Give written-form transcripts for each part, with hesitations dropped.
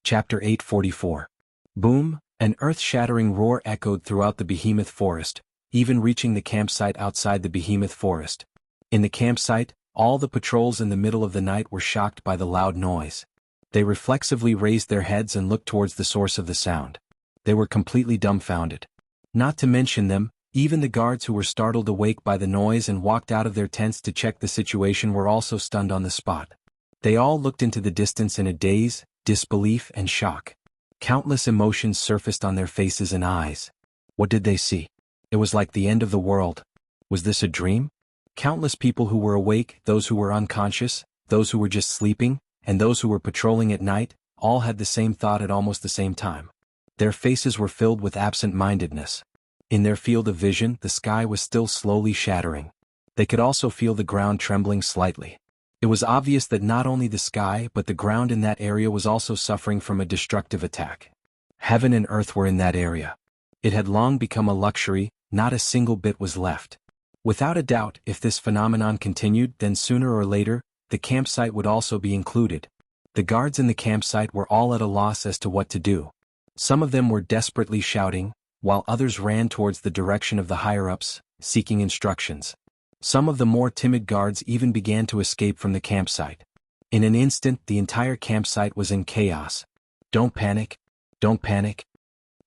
Chapter 844. Boom! An earth-shattering roar echoed throughout the behemoth forest, even reaching the campsite outside the behemoth forest. In the campsite, all the patrols in the middle of the night were shocked by the loud noise. They reflexively raised their heads and looked towards the source of the sound. They were completely dumbfounded. Not to mention them, even the guards who were startled awake by the noise and walked out of their tents to check the situation were also stunned on the spot. They all looked into the distance in a daze, disbelief and shock. Countless emotions surfaced on their faces and eyes. What did they see? It was like the end of the world. Was this a dream? Countless people who were awake, those who were unconscious, those who were just sleeping, and those who were patrolling at night, all had the same thought at almost the same time. Their faces were filled with absent-mindedness. In their field of vision, the sky was still slowly shattering. They could also feel the ground trembling slightly. It was obvious that not only the sky but the ground in that area was also suffering from a destructive attack. Heaven and earth were in that area. It had long become a luxury, not a single bit was left. Without a doubt, if this phenomenon continued, then sooner or later, the campsite would also be included. The guards in the campsite were all at a loss as to what to do. Some of them were desperately shouting, while others ran towards the direction of the higher-ups, seeking instructions. Some of the more timid guards even began to escape from the campsite. In an instant, the entire campsite was in chaos. Don't panic. Don't panic.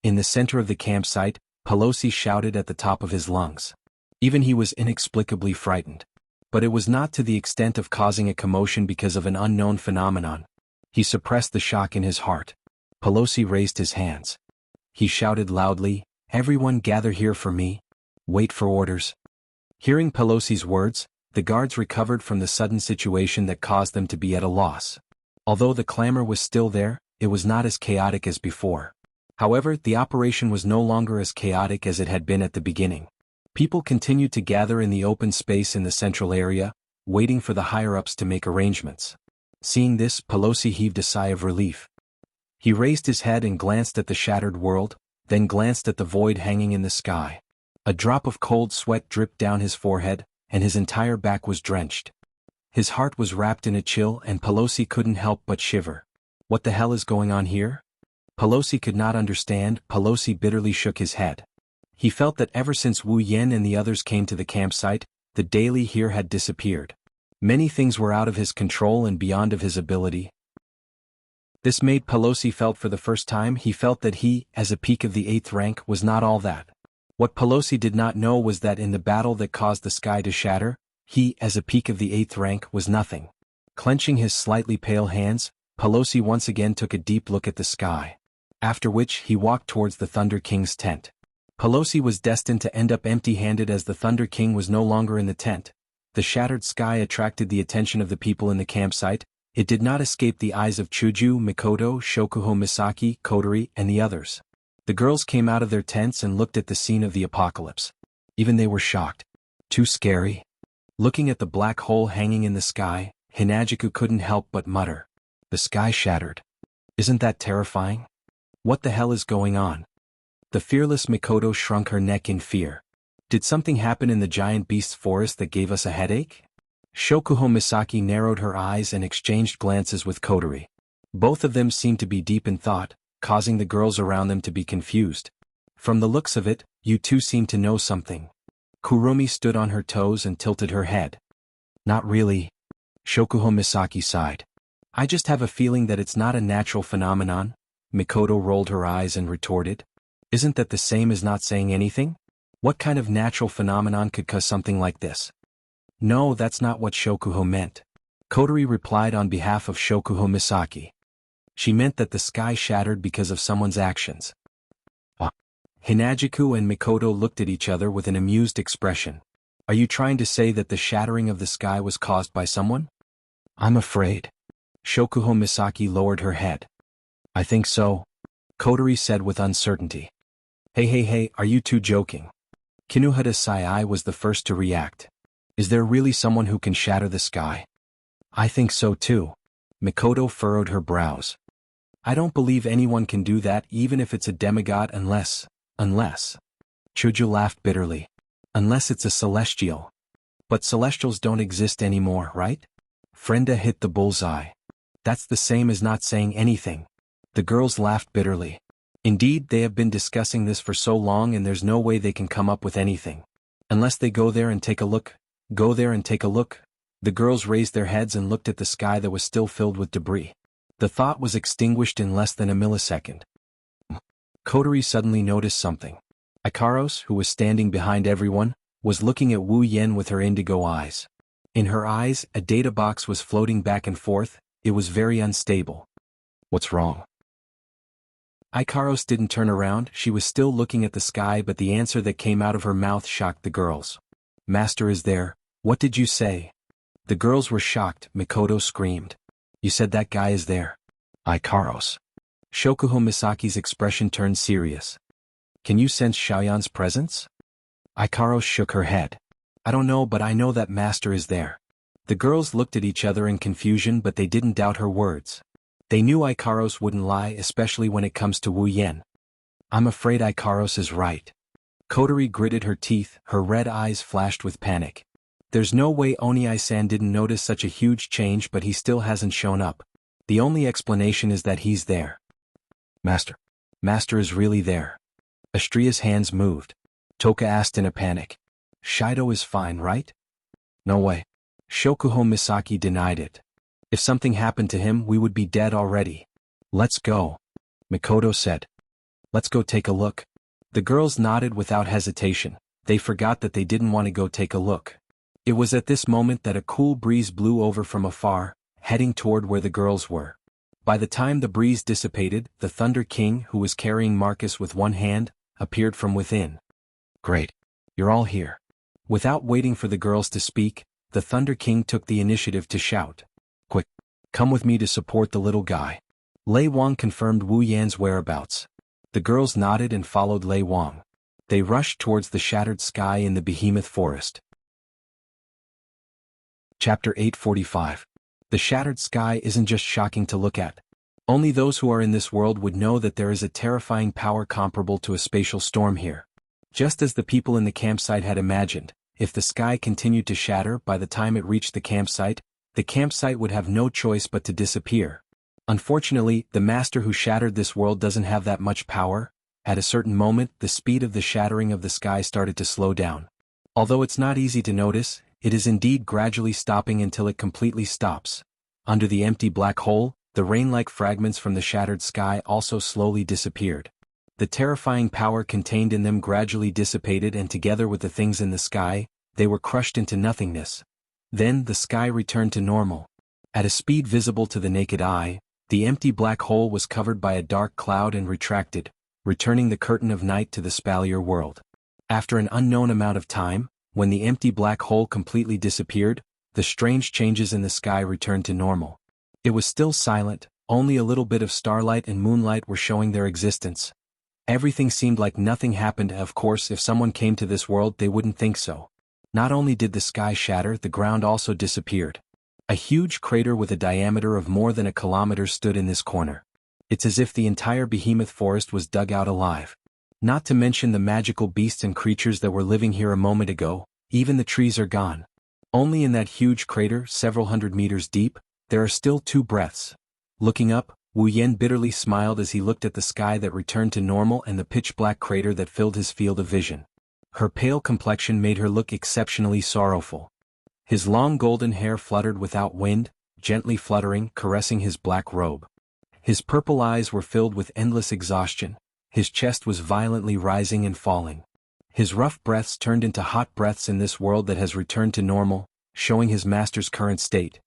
In the center of the campsite, Pelosi shouted at the top of his lungs. Even he was inexplicably frightened. But it was not to the extent of causing a commotion because of an unknown phenomenon. He suppressed the shock in his heart. Pelosi raised his hands. He shouted loudly, "Everyone gather here for me. Wait for orders." Hearing Pelosi's words, the guards recovered from the sudden situation that caused them to be at a loss. Although the clamor was still there, it was not as chaotic as before. However, the operation was no longer as chaotic as it had been at the beginning. People continued to gather in the open space in the central area, waiting for the higher-ups to make arrangements. Seeing this, Pelosi heaved a sigh of relief. He raised his head and glanced at the shattered world, then glanced at the void hanging in the sky. A drop of cold sweat dripped down his forehead, and his entire back was drenched. His heart was wrapped in a chill and Pelosi couldn't help but shiver. What the hell is going on here? Pelosi could not understand. Pelosi bitterly shook his head. He felt that ever since Wu Yen and the others came to the campsite, the daily here had disappeared. Many things were out of his control and beyond of his ability. This made Pelosi felt for the first time he felt that he, as a peak of the 8th rank, was not all that. What Pelosi did not know was that in the battle that caused the sky to shatter, he, as a peak of the 8th rank, was nothing. Clenching his slightly pale hands, Pelosi once again took a deep look at the sky. After which, he walked towards the Thunder King's tent. Pelosi was destined to end up empty-handed as the Thunder King was no longer in the tent. The shattered sky attracted the attention of the people in the campsite. It did not escape the eyes of Chuju, Mikoto, Shokuho Misaki, Kotori, and the others. The girls came out of their tents and looked at the scene of the apocalypse. Even they were shocked. Too scary. Looking at the black hole hanging in the sky, Hinajiku couldn't help but mutter. The sky shattered. Isn't that terrifying? What the hell is going on? The fearless Mikoto shrunk her neck in fear. Did something happen in the giant beast's forest that gave us a headache? Shokuho Misaki narrowed her eyes and exchanged glances with Kotori. Both of them seemed to be deep in thought, causing the girls around them to be confused. From the looks of it, you two seem to know something. Kurumi stood on her toes and tilted her head. Not really. Shokuho Misaki sighed. I just have a feeling that it's not a natural phenomenon. Mikoto rolled her eyes and retorted. Isn't that the same as not saying anything? What kind of natural phenomenon could cause something like this? No, that's not what Shokuho meant. Kotori replied on behalf of Shokuho Misaki. She meant that the sky shattered because of someone's actions. Hinajiku and Mikoto looked at each other with an amused expression. Are you trying to say that the shattering of the sky was caused by someone? I'm afraid. Shokuho Misaki lowered her head. I think so. Kotori said with uncertainty. Hey, are you two joking? Kinuhata Sai was the first to react. Is there really someone who can shatter the sky? I think so too. Mikoto furrowed her brows. I don't believe anyone can do that even if it's a demigod unless. Chuju laughed bitterly. Unless it's a celestial. But celestials don't exist anymore, right? Frenda hit the bullseye. That's the same as not saying anything. The girls laughed bitterly. Indeed, they have been discussing this for so long and there's no way they can come up with anything. Unless they go there and take a look. Go there and take a look. The girls raised their heads and looked at the sky that was still filled with debris. The thought was extinguished in less than a millisecond. Kotori suddenly noticed something. Ikaros, who was standing behind everyone, was looking at Wu Yen with her indigo eyes. In her eyes, a data box was floating back and forth. It was very unstable. What's wrong? Ikaros didn't turn around. She was still looking at the sky, but the answer that came out of her mouth shocked the girls. Master is there. What did you say? The girls were shocked. Mikoto screamed. You said that guy is there. Ikaros. Shokuho Misaki's expression turned serious. Can you sense Xiaoyan's presence? Ikaros shook her head. I don't know, but I know that master is there. The girls looked at each other in confusion, but they didn't doubt her words. They knew Ikaros wouldn't lie, especially when it comes to Wu Yen. I'm afraid Ikaros is right. Kotori gritted her teeth, her red eyes flashed with panic. There's no way Oniai-san didn't notice such a huge change, but he still hasn't shown up. The only explanation is that he's there. Master is really there. Astria's hands moved. Toka asked in a panic. Shido is fine, right? No way. Shokuho Misaki denied it. If something happened to him, we would be dead already. Let's go. Mikoto said. Let's go take a look. The girls nodded without hesitation. They forgot that they didn't want to go take a look. It was at this moment that a cool breeze blew over from afar, heading toward where the girls were. By the time the breeze dissipated, the Thunder King, who was carrying Marcus with one hand, appeared from within. Great. You're all here. Without waiting for the girls to speak, the Thunder King took the initiative to shout. Quick, come with me to support the little guy. Lei Wang confirmed Wu Yan's whereabouts. The girls nodded and followed Lei Wang. They rushed towards the shattered sky in the behemoth forest. Chapter 845. The shattered sky isn't just shocking to look at. Only those who are in this world would know that there is a terrifying power comparable to a spatial storm here. Just as the people in the campsite had imagined, if the sky continued to shatter by the time it reached the campsite would have no choice but to disappear. Unfortunately, the master who shattered this world doesn't have that much power. At a certain moment, the speed of the shattering of the sky started to slow down. Although it's not easy to notice, it is indeed gradually stopping until it completely stops. Under the empty black hole, the rain-like fragments from the shattered sky also slowly disappeared. The terrifying power contained in them gradually dissipated, and together with the things in the sky, they were crushed into nothingness. Then the sky returned to normal. At a speed visible to the naked eye, the empty black hole was covered by a dark cloud and retracted, returning the curtain of night to the Spalier world. After an unknown amount of time, when the empty black hole completely disappeared, the strange changes in the sky returned to normal. It was still silent, only a little bit of starlight and moonlight were showing their existence. Everything seemed like nothing happened. Of course, if someone came to this world, they wouldn't think so. Not only did the sky shatter, the ground also disappeared. A huge crater with a diameter of more than a kilometer stood in this corner. It's as if the entire behemoth forest was dug out alive. Not to mention the magical beasts and creatures that were living here a moment ago, even the trees are gone. Only in that huge crater, several hundred meters deep, there are still 2 breaths. Looking up, Wu Yen bitterly smiled as he looked at the sky that returned to normal and the pitch-black crater that filled his field of vision. Her pale complexion made her look exceptionally sorrowful. His long golden hair fluttered without wind, gently fluttering, caressing his black robe. His purple eyes were filled with endless exhaustion. His chest was violently rising and falling. His rough breaths turned into hot breaths in this world that has returned to normal, showing his master's current state.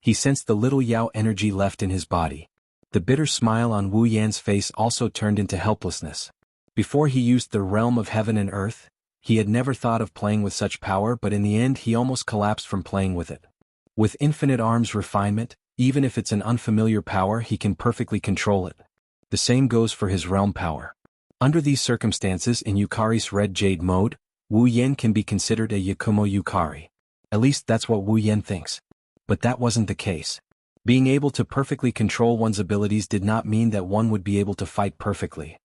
He sensed the little Yao energy left in his body. The bitter smile on Wu Yan's face also turned into helplessness. Before he used the realm of heaven and earth, he had never thought of playing with such power, but in the end he almost collapsed from playing with it. With infinite arms refinement, even if it's an unfamiliar power, he can perfectly control it. The same goes for his realm power. Under these circumstances, in Yukari's red jade mode, Wu Yen can be considered a Yakumo Yukari. At least that's what Wu Yen thinks. But that wasn't the case. Being able to perfectly control one's abilities did not mean that one would be able to fight perfectly.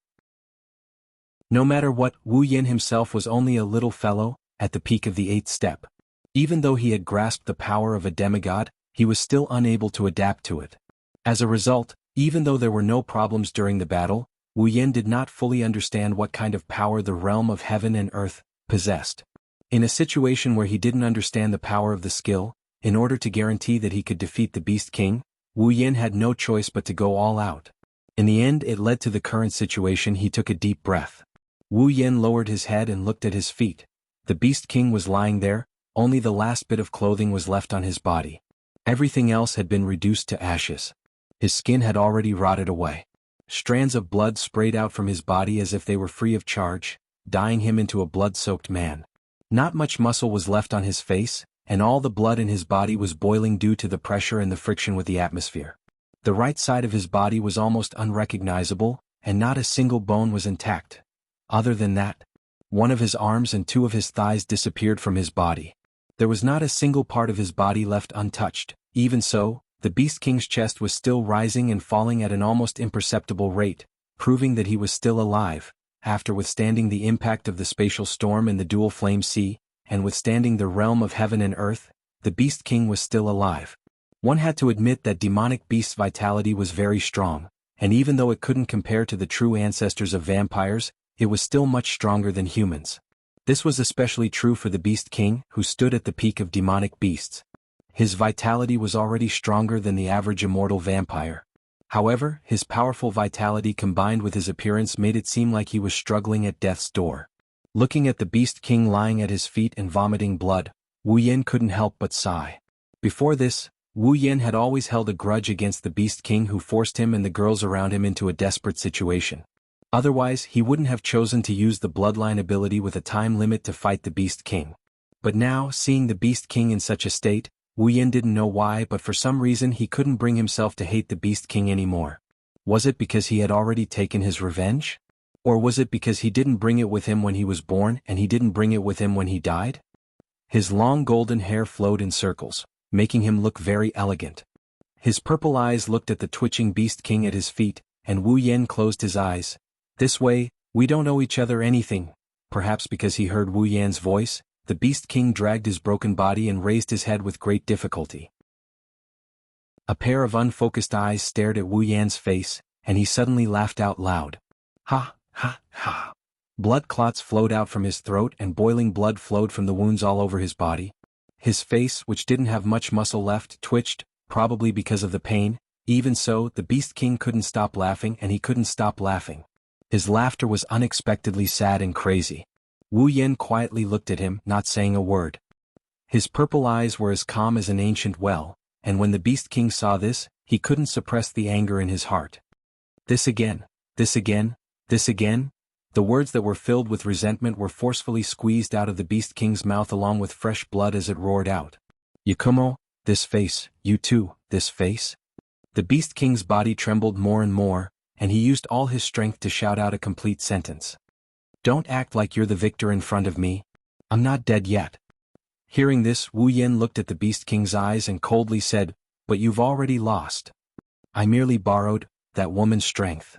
No matter what, Wu Yen himself was only a little fellow, at the peak of the 8th step. Even though he had grasped the power of a demigod, he was still unable to adapt to it. As a result, Even though there were no problems during the battle, Wu Yen did not fully understand what kind of power the realm of heaven and earth possessed. In a situation where he didn't understand the power of the skill, in order to guarantee that he could defeat the Beast King, Wu Yen had no choice but to go all out. In the end, it led to the current situation. He took a deep breath. Wu Yen lowered his head and looked at his feet. The Beast King was lying there, only the last bit of clothing was left on his body. Everything else had been reduced to ashes. His skin had already rotted away. Strands of blood sprayed out from his body as if they were free of charge, dyeing him into a blood-soaked man. Not much muscle was left on his face, and all the blood in his body was boiling due to the pressure and the friction with the atmosphere. The right side of his body was almost unrecognizable, and not a single bone was intact. Other than that, one of his arms and two of his thighs disappeared from his body. There was not a single part of his body left untouched. Even so, the Beast King's chest was still rising and falling at an almost imperceptible rate, proving that he was still alive. After withstanding the impact of the spatial storm in the dual flame sea, and withstanding the realm of heaven and earth, the Beast King was still alive. One had to admit that demonic beast's vitality was very strong, and even though it couldn't compare to the true ancestors of vampires, it was still much stronger than humans. This was especially true for the Beast King, who stood at the peak of demonic beasts. His vitality was already stronger than the average immortal vampire. However, his powerful vitality combined with his appearance made it seem like he was struggling at death's door. Looking at the Beast King lying at his feet and vomiting blood, Wu Yen couldn't help but sigh. Before this, Wu Yen had always held a grudge against the Beast King who forced him and the girls around him into a desperate situation. Otherwise, he wouldn't have chosen to use the bloodline ability with a time limit to fight the Beast King. But now, seeing the Beast King in such a state, Wu Yen didn't know why, but for some reason he couldn't bring himself to hate the Beast King anymore. Was it because he had already taken his revenge? Or was it because he didn't bring it with him when he was born and he didn't bring it with him when he died? His long golden hair flowed in circles, making him look very elegant. His purple eyes looked at the twitching Beast King at his feet, and Wu Yen closed his eyes. This way, we don't owe each other anything. Perhaps because he heard Wu Yan's voice, the Beast King dragged his broken body and raised his head with great difficulty. A pair of unfocused eyes stared at Wu Yan's face, and he suddenly laughed out loud. Ha, ha, ha. Blood clots flowed out from his throat and boiling blood flowed from the wounds all over his body. His face, which didn't have much muscle left, twitched, probably because of the pain. Even so, the Beast King couldn't stop laughing and he couldn't stop laughing. His laughter was unexpectedly sad and crazy. Wu Yen quietly looked at him, not saying a word. His purple eyes were as calm as an ancient well, and when the Beast King saw this, he couldn't suppress the anger in his heart. This again, this again, this again? The words that were filled with resentment were forcefully squeezed out of the Beast King's mouth along with fresh blood as it roared out. Yakumo, this face, you too, this face? The Beast King's body trembled more and more, and he used all his strength to shout out a complete sentence. Don't act like you're the victor in front of me. I'm not dead yet. Hearing this, Wu Yen looked at the Beast King's eyes and coldly said, But you've already lost. I merely borrowed that woman's strength.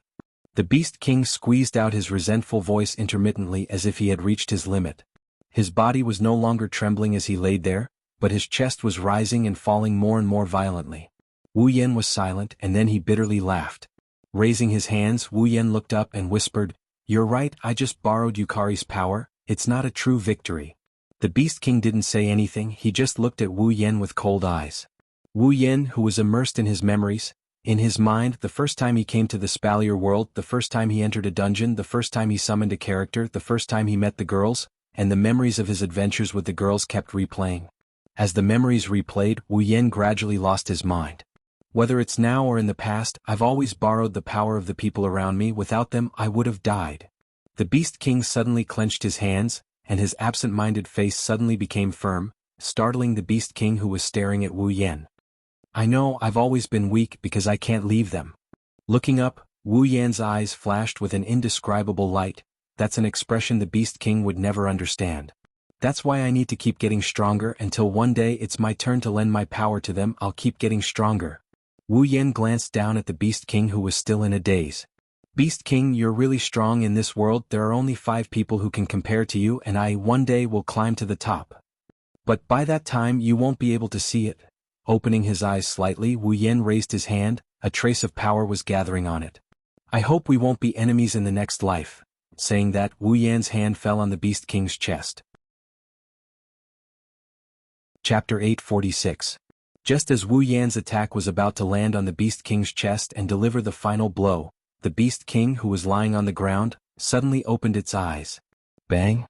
The Beast King squeezed out his resentful voice intermittently as if he had reached his limit. His body was no longer trembling as he laid there, but his chest was rising and falling more and more violently. Wu Yen was silent and then he bitterly laughed. Raising his hands, Wu Yen looked up and whispered, You're right, I just borrowed Yukari's power, it's not a true victory. The Beast King didn't say anything, he just looked at Wu Yen with cold eyes. Wu Yen, who was immersed in his memories, in his mind, the first time he came to the Spalier world, the first time he entered a dungeon, the first time he summoned a character, the first time he met the girls, and the memories of his adventures with the girls kept replaying. As the memories replayed, Wu Yen gradually lost his mind. Whether it's now or in the past, I've always borrowed the power of the people around me, without them I would have died. The Beast King suddenly clenched his hands, and his absent-minded face suddenly became firm, startling the Beast King who was staring at Wu Yen. I know I've always been weak because I can't leave them. Looking up, Wu Yan's eyes flashed with an indescribable light. That's an expression the Beast King would never understand. That's why I need to keep getting stronger until one day it's my turn to lend my power to them. I'll keep getting stronger. Wu Yen glanced down at the Beast King who was still in a daze. Beast King, you're really strong in this world. There are only 5 people who can compare to you, and I one day will climb to the top. But by that time you won't be able to see it. Opening his eyes slightly, Wu Yen raised his hand, a trace of power was gathering on it. I hope we won't be enemies in the next life. Saying that, Wu Yan's hand fell on the Beast King's chest. Chapter 846. Just as Wu Yan's attack was about to land on the Beast King's chest and deliver the final blow, the Beast King, who was lying on the ground, suddenly opened its eyes. Bang!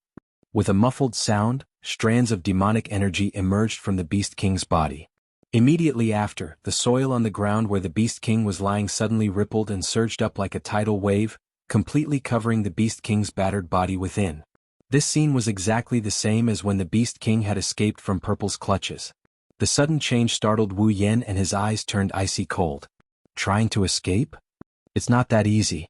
With a muffled sound, strands of demonic energy emerged from the Beast King's body. Immediately after, the soil on the ground where the Beast King was lying suddenly rippled and surged up like a tidal wave, completely covering the Beast King's battered body within. This scene was exactly the same as when the Beast King had escaped from Purple's clutches. The sudden change startled Wu Yan and his eyes turned icy cold. Trying to escape? It's not that easy.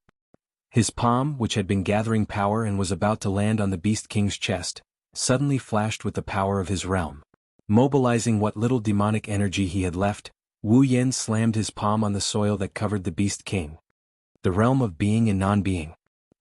His palm, which had been gathering power and was about to land on the Beast King's chest, suddenly flashed with the power of his realm. Mobilizing what little demonic energy he had left, Wu Yan slammed his palm on the soil that covered the Beast King. The realm of being and non-being.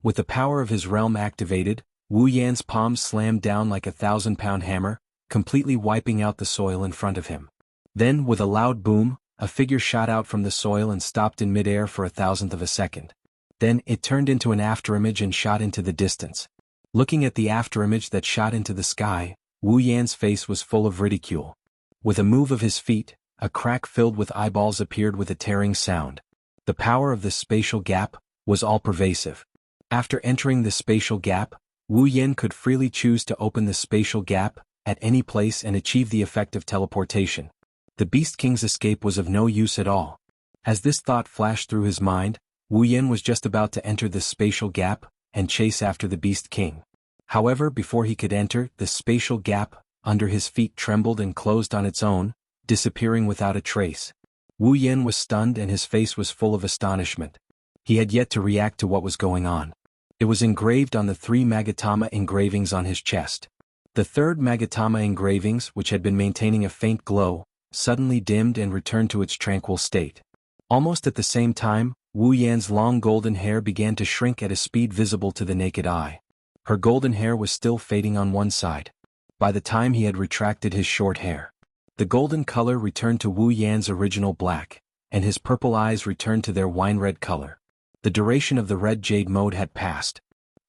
With the power of his realm activated, Wu Yan's palm slammed down like a 1,000-pound hammer, completely wiping out the soil in front of him. Then, with a loud boom, a figure shot out from the soil and stopped in midair for 1,000th of a second. Then, it turned into an afterimage and shot into the distance. Looking at the afterimage that shot into the sky, Wu Yan's face was full of ridicule. With a move of his feet, a crack filled with eyeballs appeared with a tearing sound. The power of the spatial gap was all-pervasive. After entering the spatial gap, Wu Yan could freely choose to open the spatial gap at any place and achieve the effect of teleportation. The Beast King's escape was of no use at all. As this thought flashed through his mind, Wu Yan was just about to enter the spatial gap and chase after the Beast King. However, before he could enter, the spatial gap under his feet trembled and closed on its own, disappearing without a trace. Wu Yan was stunned and his face was full of astonishment. He had yet to react to what was going on. It was engraved on the 3 Magatama engravings on his chest. The third Magatama engravings, which had been maintaining a faint glow, suddenly dimmed and returned to its tranquil state. Almost at the same time, Wu Yan's long golden hair began to shrink at a speed visible to the naked eye. Her golden hair was still fading on one side. By the time he had retracted his short hair, the golden color returned to Wu Yan's original black, and his purple eyes returned to their wine-red color. The duration of the red jade mode had passed.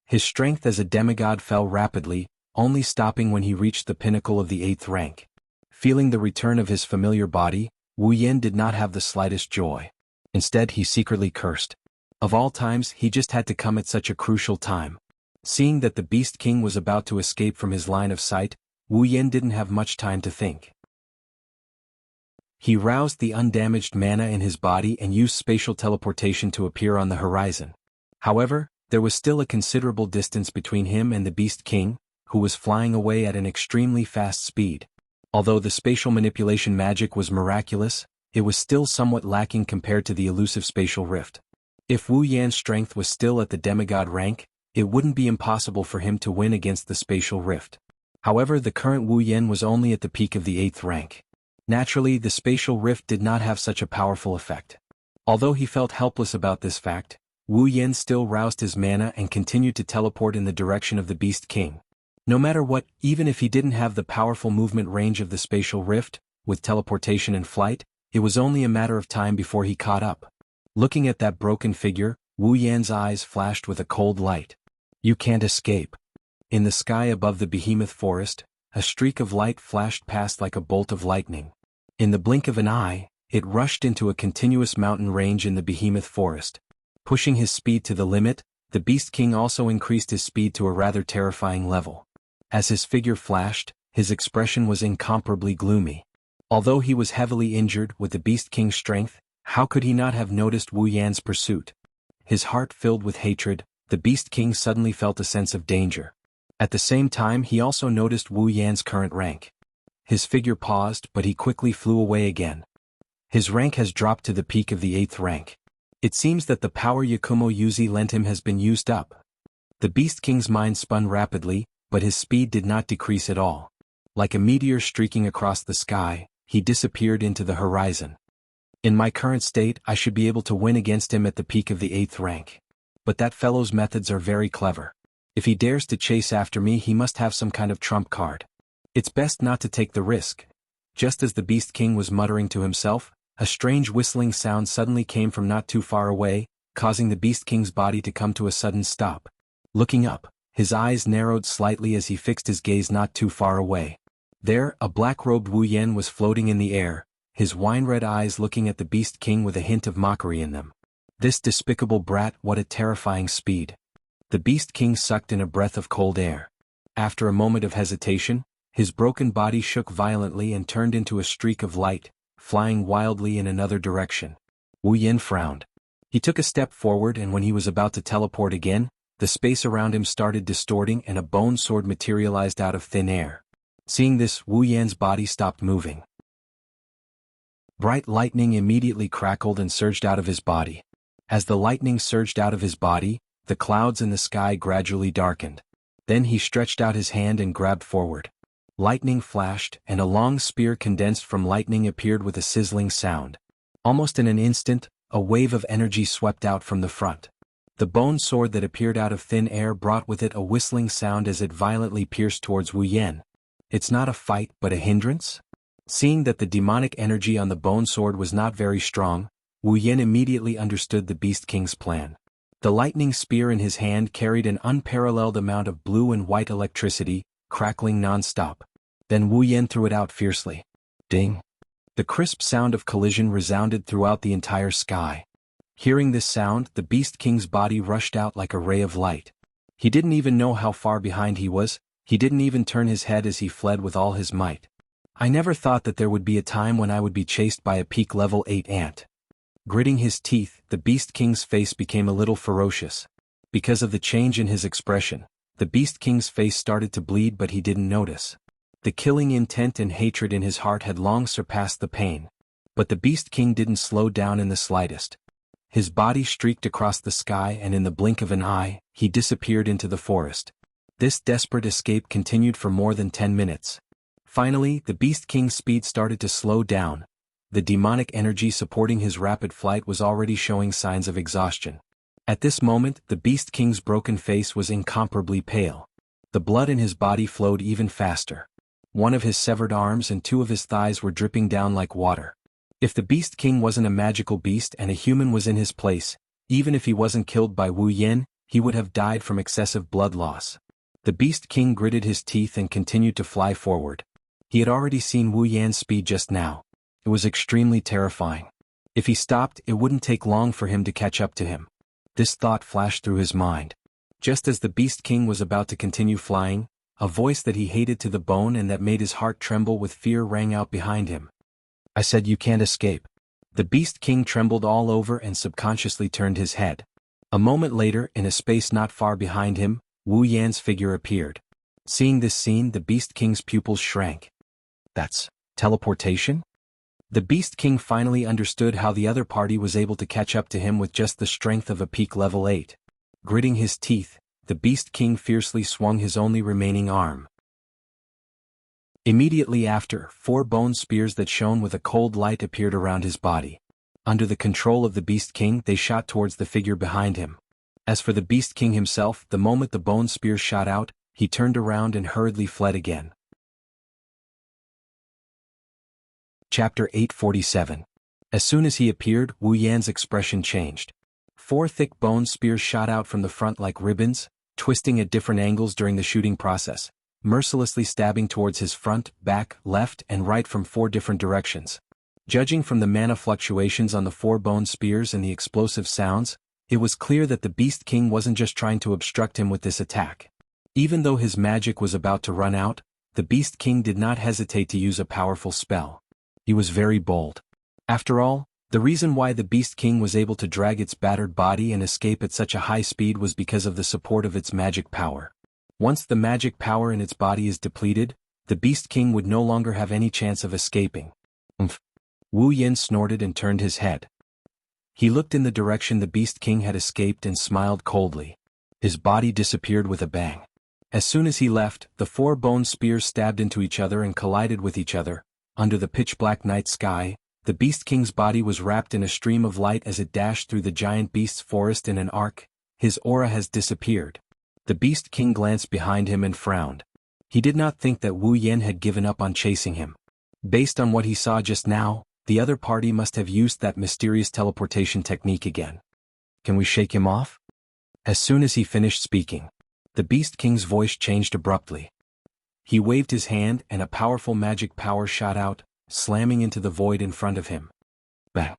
His strength as a demigod fell rapidly, only stopping when he reached the pinnacle of the 8th rank. Feeling the return of his familiar body, Wu Yan did not have the slightest joy. Instead, he secretly cursed. Of all times, he just had to come at such a crucial time. Seeing that the Beast King was about to escape from his line of sight, Wu Yan didn't have much time to think. He roused the undamaged mana in his body and used spatial teleportation to appear on the horizon. However, there was still a considerable distance between him and the Beast King, who was flying away at an extremely fast speed. Although the spatial manipulation magic was miraculous, it was still somewhat lacking compared to the elusive spatial rift. If Wu Yan's strength was still at the demigod rank, it wouldn't be impossible for him to win against the spatial rift. However, the current Wu Yan was only at the peak of the 8th rank. Naturally, the spatial rift did not have such a powerful effect. Although he felt helpless about this fact, Wu Yan still roused his mana and continued to teleport in the direction of the Beast King. No matter what, even if he didn't have the powerful movement range of the spatial rift, with teleportation and flight, it was only a matter of time before he caught up. Looking at that broken figure, Wu Yan's eyes flashed with a cold light. You can't escape. In the sky above the behemoth forest, a streak of light flashed past like a bolt of lightning. In the blink of an eye, it rushed into a continuous mountain range in the behemoth forest. Pushing his speed to the limit, the Beast King also increased his speed to a rather terrifying level. As his figure flashed, his expression was incomparably gloomy. Although he was heavily injured with the Beast King's strength, how could he not have noticed Wu Yan's pursuit? His heart filled with hatred, the Beast King suddenly felt a sense of danger. At the same time, he also noticed Wu Yan's current rank. His figure paused, but he quickly flew away again. His rank has dropped to the peak of the 8th rank. It seems that the power Yakumo Yuzi lent him has been used up. The Beast King's mind spun rapidly, but his speed did not decrease at all. Like a meteor streaking across the sky, he disappeared into the horizon. In my current state, I should be able to win against him at the peak of the 8th rank. But that fellow's methods are very clever. If he dares to chase after me, he must have some kind of trump card. It's best not to take the risk. Just as the Beast King was muttering to himself, A strange whistling sound suddenly came from not too far away, causing the Beast King's body to come to a sudden stop. Looking up, his eyes narrowed slightly as he fixed his gaze not too far away. There, a black-robed Wu Yan was floating in the air, his wine-red eyes looking at the Beast King with a hint of mockery in them. This despicable brat, what a terrifying speed. The Beast King sucked in a breath of cold air. After a moment of hesitation, his broken body shook violently and turned into a streak of light, flying wildly in another direction. Wu Yan frowned. He took a step forward, and when he was about to teleport again, the space around him started distorting and a bone sword materialized out of thin air. Seeing this, Wu Yan's body stopped moving. Bright lightning immediately crackled and surged out of his body. As the lightning surged out of his body, the clouds in the sky gradually darkened. Then he stretched out his hand and grabbed forward. Lightning flashed, and a long spear condensed from lightning appeared with a sizzling sound. Almost in an instant, a wave of energy swept out from the front. The bone sword that appeared out of thin air brought with it a whistling sound as it violently pierced towards Wu Yan. It's not a fight but a hindrance? Seeing that the demonic energy on the bone sword was not very strong, Wu Yan immediately understood the Beast King's plan. The lightning spear in his hand carried an unparalleled amount of blue and white electricity, crackling non-stop. Then Wu Yan threw it out fiercely. Ding! The crisp sound of collision resounded throughout the entire sky. Hearing this sound, the Beast King's body rushed out like a ray of light. He didn't even know how far behind he was, he didn't even turn his head as he fled with all his might. I never thought that there would be a time when I would be chased by a peak level 8 ant. Gritting his teeth, the Beast King's face became a little ferocious. Because of the change in his expression, the Beast King's face started to bleed, but he didn't notice. The killing intent and hatred in his heart had long surpassed the pain. But the Beast King didn't slow down in the slightest. His body streaked across the sky, and in the blink of an eye, he disappeared into the forest. This desperate escape continued for more than 10 minutes. Finally, the Beast King's speed started to slow down. The demonic energy supporting his rapid flight was already showing signs of exhaustion. At this moment, the Beast King's broken face was incomparably pale. The blood in his body flowed even faster. One of his severed arms and 2 of his thighs were dripping down like water. If the Beast King wasn't a magical beast and a human was in his place, even if he wasn't killed by Wu Yan, he would have died from excessive blood loss. The Beast King gritted his teeth and continued to fly forward. He had already seen Wu Yan's speed just now. It was extremely terrifying. If he stopped, it wouldn't take long for him to catch up to him. This thought flashed through his mind. Just as the Beast King was about to continue flying, a voice that he hated to the bone and that made his heart tremble with fear rang out behind him. I said you can't escape. The Beast King trembled all over and subconsciously turned his head. A moment later, in a space not far behind him, Wu Yan's figure appeared. Seeing this scene, the Beast King's pupils shrank. That's teleportation? The Beast King finally understood how the other party was able to catch up to him with just the strength of a peak level 8. Gritting his teeth, the Beast King fiercely swung his only remaining arm. Immediately after, 4 bone spears that shone with a cold light appeared around his body. Under the control of the Beast King, they shot towards the figure behind him. As for the Beast King himself, the moment the bone spears shot out, he turned around and hurriedly fled again. Chapter 847. As soon as he appeared, Wu Yan's expression changed. 4 thick bone spears shot out from the front like ribbons, twisting at different angles during the shooting process, mercilessly stabbing towards his front, back, left, and right from 4 different directions. Judging from the mana fluctuations on the 4 bone spears and the explosive sounds, it was clear that the Beast King wasn't just trying to obstruct him with this attack. Even though his magic was about to run out, the Beast King did not hesitate to use a powerful spell. He was very bold. After all, the reason why the Beast King was able to drag its battered body and escape at such a high speed was because of the support of its magic power. Once the magic power in its body is depleted, the Beast King would no longer have any chance of escaping. Umph! Wu Yan snorted and turned his head. He looked in the direction the Beast King had escaped and smiled coldly. His body disappeared with a bang. As soon as he left, the 4 bone spears stabbed into each other and collided with each other. Under the pitch-black night sky, the Beast King's body was wrapped in a stream of light as it dashed through the giant beast's forest in an arc. His aura has disappeared. The Beast King glanced behind him and frowned. He did not think that Wu Yan had given up on chasing him. Based on what he saw just now, The other party must have used that mysterious teleportation technique again. Can we shake him off? As soon as he finished speaking, the Beast King's voice changed abruptly. He waved his hand and a powerful magic power shot out, slamming into the void in front of him. Bang!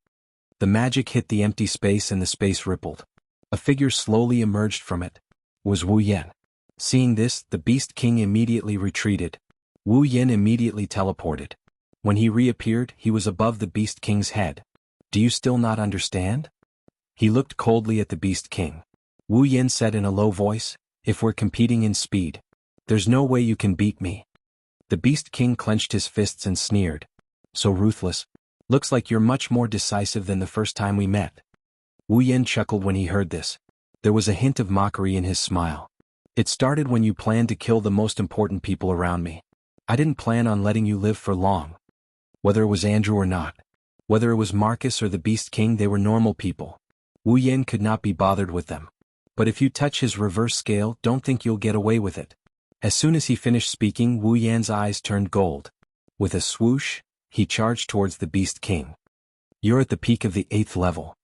The magic hit the empty space and the space rippled. A figure slowly emerged from it. It was Wu Yan. Seeing this, the Beast King immediately retreated. Wu Yan immediately teleported. When he reappeared, he was above the Beast King's head. Do you still not understand? He looked coldly at the Beast King. Wu Yan said in a low voice, if we're competing in speed, there's no way you can beat me. The Beast King clenched his fists and sneered. So ruthless. Looks like you're much more decisive than the first time we met. Wu Yan chuckled when he heard this. There was a hint of mockery in his smile. It started when you planned to kill the most important people around me. I didn't plan on letting you live for long. Whether it was Andrew or not, whether it was Marcus or the Beast King, they were normal people. Wu Yan could not be bothered with them. But if you touch his reverse scale, don't think you'll get away with it. As soon as he finished speaking, Wu Yan's eyes turned gold. With a swoosh, he charged towards the Beast King. You're at the peak of the 8th level.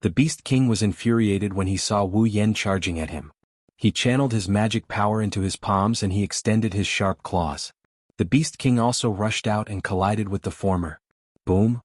The Beast King was infuriated when he saw Wu Yan charging at him. He channeled his magic power into his palms and he extended his sharp claws. The Beast King also rushed out and collided with the former. Boom!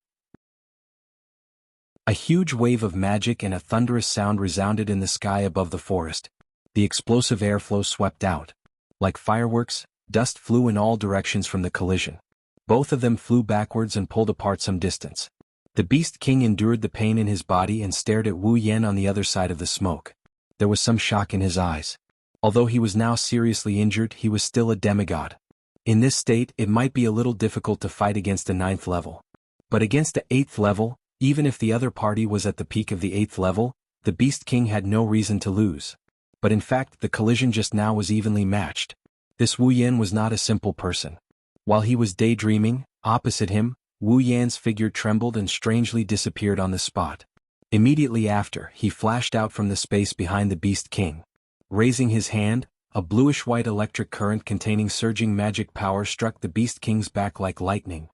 A huge wave of magic and a thunderous sound resounded in the sky above the forest. The explosive airflow swept out. Like fireworks, dust flew in all directions from the collision. Both of them flew backwards and pulled apart some distance. The Beast King endured the pain in his body and stared at Wu Yan on the other side of the smoke. There was some shock in his eyes. Although he was now seriously injured, he was still a demigod. In this state, it might be a little difficult to fight against a 9th level. But against the 8th level, even if the other party was at the peak of the 8th level, the Beast King had no reason to lose. But in fact, the collision just now was evenly matched. This Wu Yan was not a simple person. While he was daydreaming, opposite him, Wu Yan's figure trembled and strangely disappeared on the spot. Immediately after, he flashed out from the space behind the Beast King. Raising his hand, a bluish-white electric current containing surging magic power struck the Beast King's back like lightning.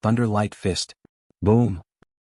Thunder light fist. Boom!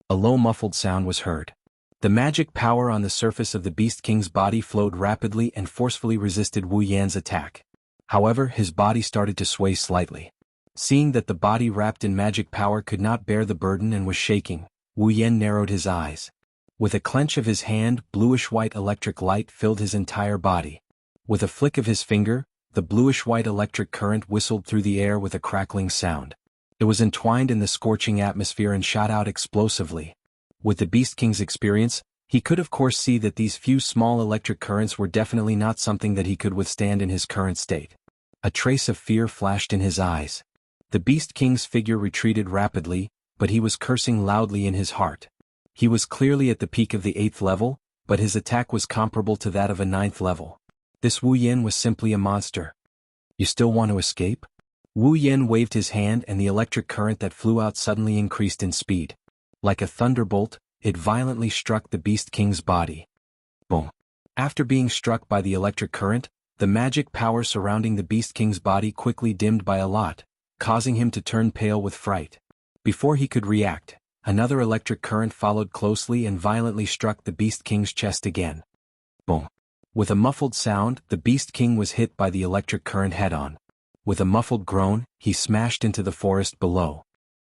A low muffled sound was heard. The magic power on the surface of the Beast King's body flowed rapidly and forcefully resisted Wu Yan's attack. However, his body started to sway slightly. Seeing that the body wrapped in magic power could not bear the burden and was shaking, Wu Yan narrowed his eyes. With a clench of his hand, bluish-white electric light filled his entire body. With a flick of his finger, the bluish-white electric current whistled through the air with a crackling sound. It was entwined in the scorching atmosphere and shot out explosively. With the Beast King's experience, he could of course see that these few small electric currents were definitely not something that he could withstand in his current state. A trace of fear flashed in his eyes. The Beast King's figure retreated rapidly, but he was cursing loudly in his heart. He was clearly at the peak of the 8th level, but his attack was comparable to that of a 9th level. This Wu Yan was simply a monster. You still want to escape? Wu Yan waved his hand and the electric current that flew out suddenly increased in speed. Like a thunderbolt, it violently struck the Beast King's body. Boom! After being struck by the electric current, the magic power surrounding the Beast King's body quickly dimmed by a lot, causing him to turn pale with fright. Before he could react, another electric current followed closely and violently struck the Beast King's chest again. Boom! With a muffled sound, the Beast King was hit by the electric current head-on. With a muffled groan, he smashed into the forest below.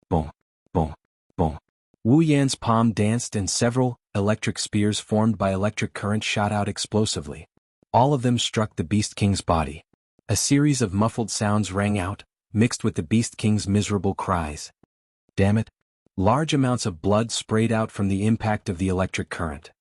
Boom! Boom! Boom! Wu Yan's palm danced and several electric spears formed by electric current shot out explosively. All of them struck the Beast King's body. A series of muffled sounds rang out, mixed with the Beast King's miserable cries. Damn it! Large amounts of blood sprayed out from the impact of the electric current.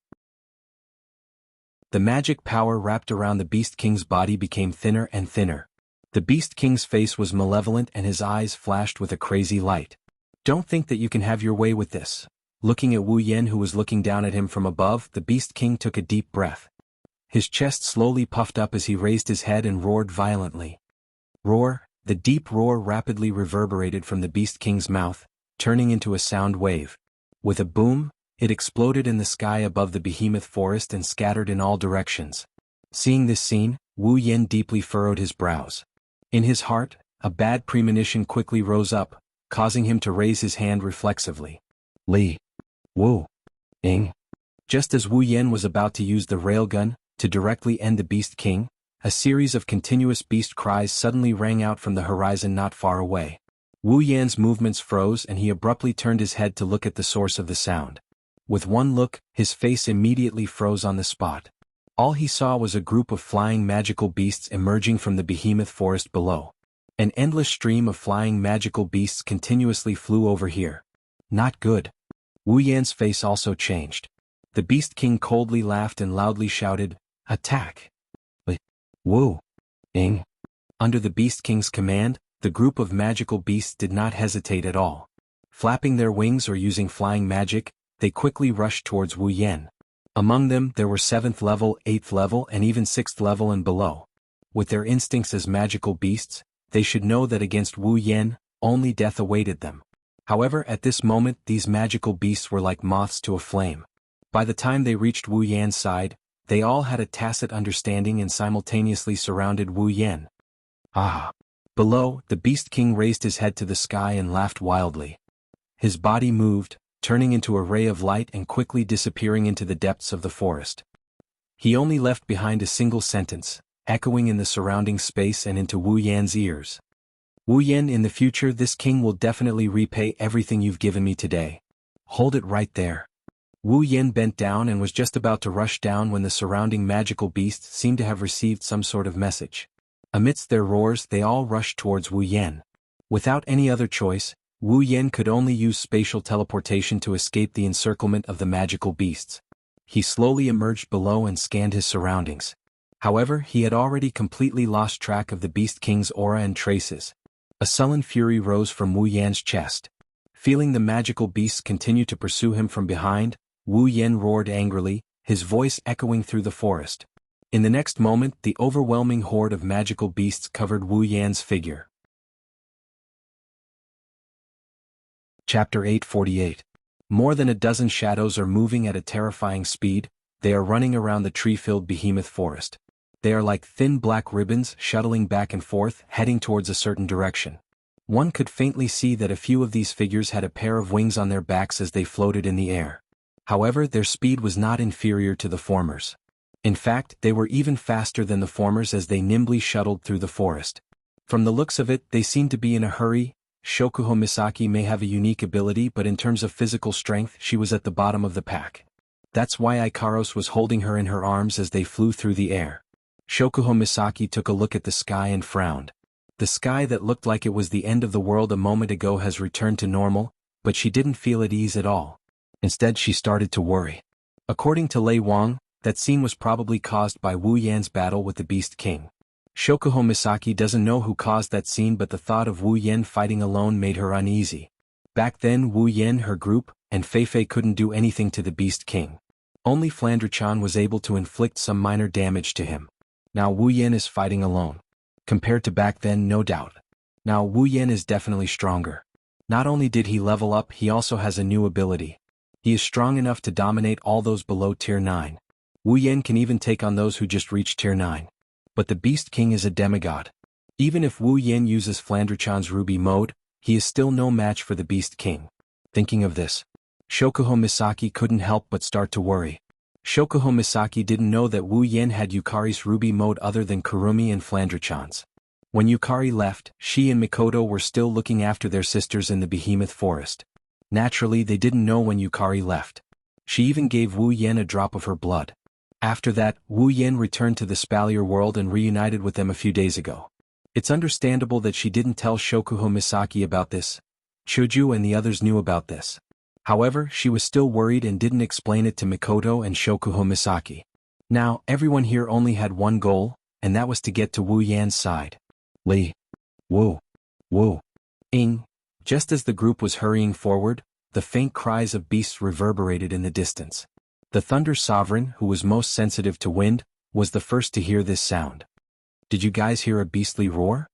The magic power wrapped around the Beast King's body became thinner and thinner. The Beast King's face was malevolent and his eyes flashed with a crazy light. Don't think that you can have your way with this. Looking at Wu Yan who was looking down at him from above, the Beast King took a deep breath. His chest slowly puffed up as he raised his head and roared violently. Roar! The deep roar rapidly reverberated from the Beast King's mouth, turning into a sound wave. With a boom, it exploded in the sky above the behemoth forest and scattered in all directions. Seeing this scene, Wu Yan deeply furrowed his brows. In his heart, a bad premonition quickly rose up, causing him to raise his hand reflexively. Li. Wu. Ing. Just as Wu Yan was about to use the railgun to directly end the Beast King, a series of continuous beast cries suddenly rang out from the horizon not far away. Wu Yan's movements froze and he abruptly turned his head to look at the source of the sound. With one look, his face immediately froze on the spot. All he saw was a group of flying magical beasts emerging from the behemoth forest below. An endless stream of flying magical beasts continuously flew over here. Not good. Wu Yan's face also changed. The Beast King coldly laughed and loudly shouted, "Attack!" Wu. Ing. Under the Beast King's command, the group of magical beasts did not hesitate at all. Flapping their wings or using flying magic, they quickly rushed towards Wu Yan. Among them there were 7th level, 8th level and even 6th level and below. With their instincts as magical beasts, they should know that against Wu Yan, only death awaited them. However, at this moment these magical beasts were like moths to a flame. By the time they reached Wu Yan's side, they all had a tacit understanding and simultaneously surrounded Wu Yan. Ah! Below, the Beast King raised his head to the sky and laughed wildly. His body moved, turning into a ray of light and quickly disappearing into the depths of the forest. He only left behind a single sentence, echoing in the surrounding space and into Wu Yan's ears. "Wu Yan, in the future this king will definitely repay everything you've given me today. Hold it right there." Wu Yan bent down and was just about to rush down when the surrounding magical beasts seemed to have received some sort of message. Amidst their roars they all rushed towards Wu Yan. Without any other choice, Wu Yan could only use spatial teleportation to escape the encirclement of the magical beasts. He slowly emerged below and scanned his surroundings. However, he had already completely lost track of the Beast King's aura and traces. A sullen fury rose from Wu Yan's chest. Feeling the magical beasts continue to pursue him from behind, Wu Yan roared angrily, his voice echoing through the forest. In the next moment, the overwhelming horde of magical beasts covered Wu Yan's figure. Chapter 848. More than a dozen shadows are moving at a terrifying speed. They are running around the tree-filled behemoth forest. They are like thin black ribbons shuttling back and forth, heading towards a certain direction. One could faintly see that a few of these figures had a pair of wings on their backs as they floated in the air. However, their speed was not inferior to the former's. In fact, they were even faster than the former's as they nimbly shuttled through the forest. From the looks of it, they seemed to be in a hurry. Shokuho Misaki may have a unique ability, but in terms of physical strength, she was at the bottom of the pack. That's why Ikaros was holding her in her arms as they flew through the air. Shokuho Misaki took a look at the sky and frowned. The sky that looked like it was the end of the world a moment ago has returned to normal, but she didn't feel at ease at all. Instead, she started to worry. According to Lei Wang, that scene was probably caused by Wu Yan's battle with the Beast King. Shokuho Misaki doesn't know who caused that scene, but the thought of Wu Yan fighting alone made her uneasy. Back then Wu Yan, her group, and Feifei couldn't do anything to the Beast King. Only Flandre-chan was able to inflict some minor damage to him. Now Wu Yan is fighting alone. Compared to back then, no doubt. Now Wu Yan is definitely stronger. Not only did he level up, he also has a new ability. He is strong enough to dominate all those below Tier 9. Wu Yan can even take on those who just reached Tier 9. But the Beast King is a demigod. Even if Wu Yan uses Flandre-chan's Ruby mode, he is still no match for the Beast King. Thinking of this, Shokuho Misaki couldn't help but start to worry. Shokuho Misaki didn't know that Wu Yan had Yukari's Ruby mode other than Kurumi and Flandre-chan's. When Yukari left, she and Mikoto were still looking after their sisters in the behemoth forest. Naturally, they didn't know when Yukari left. She even gave Wu Yan a drop of her blood. After that, Wu Yan returned to the Spalier world and reunited with them a few days ago. It's understandable that she didn't tell Shokuho Misaki about this. Chuju and the others knew about this. However, she was still worried and didn't explain it to Mikoto and Shokuho Misaki. Now, everyone here only had one goal, and that was to get to Wu Yan's side. Li. Wu. Wu. Ing. Just as the group was hurrying forward, the faint cries of beasts reverberated in the distance. The Thunder Sovereign, who was most sensitive to wind, was the first to hear this sound. Did you guys hear a beastly roar?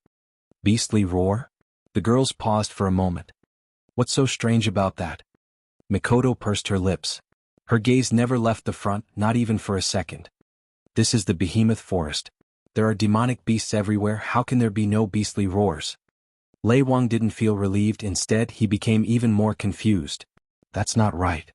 Beastly roar? The girls paused for a moment. What's so strange about that? Mikoto pursed her lips. Her gaze never left the front, not even for a second. This is the behemoth forest. There are demonic beasts everywhere, how can there be no beastly roars? Lei Wang didn't feel relieved, instead he became even more confused. That's not right.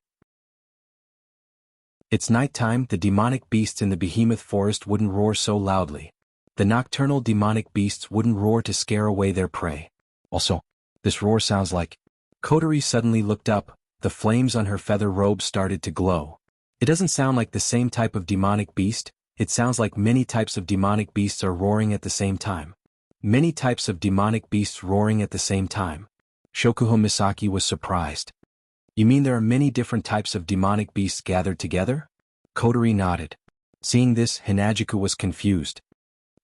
It's nighttime. The demonic beasts in the behemoth forest wouldn't roar so loudly. The nocturnal demonic beasts wouldn't roar to scare away their prey. Also, this roar sounds like... Kotori suddenly looked up, the flames on her feather robe started to glow. It doesn't sound like the same type of demonic beast, it sounds like many types of demonic beasts are roaring at the same time. Many types of demonic beasts roaring at the same time. Shokuho Misaki was surprised. You mean there are many different types of demonic beasts gathered together? Kotori nodded. Seeing this, Hinagiku was confused.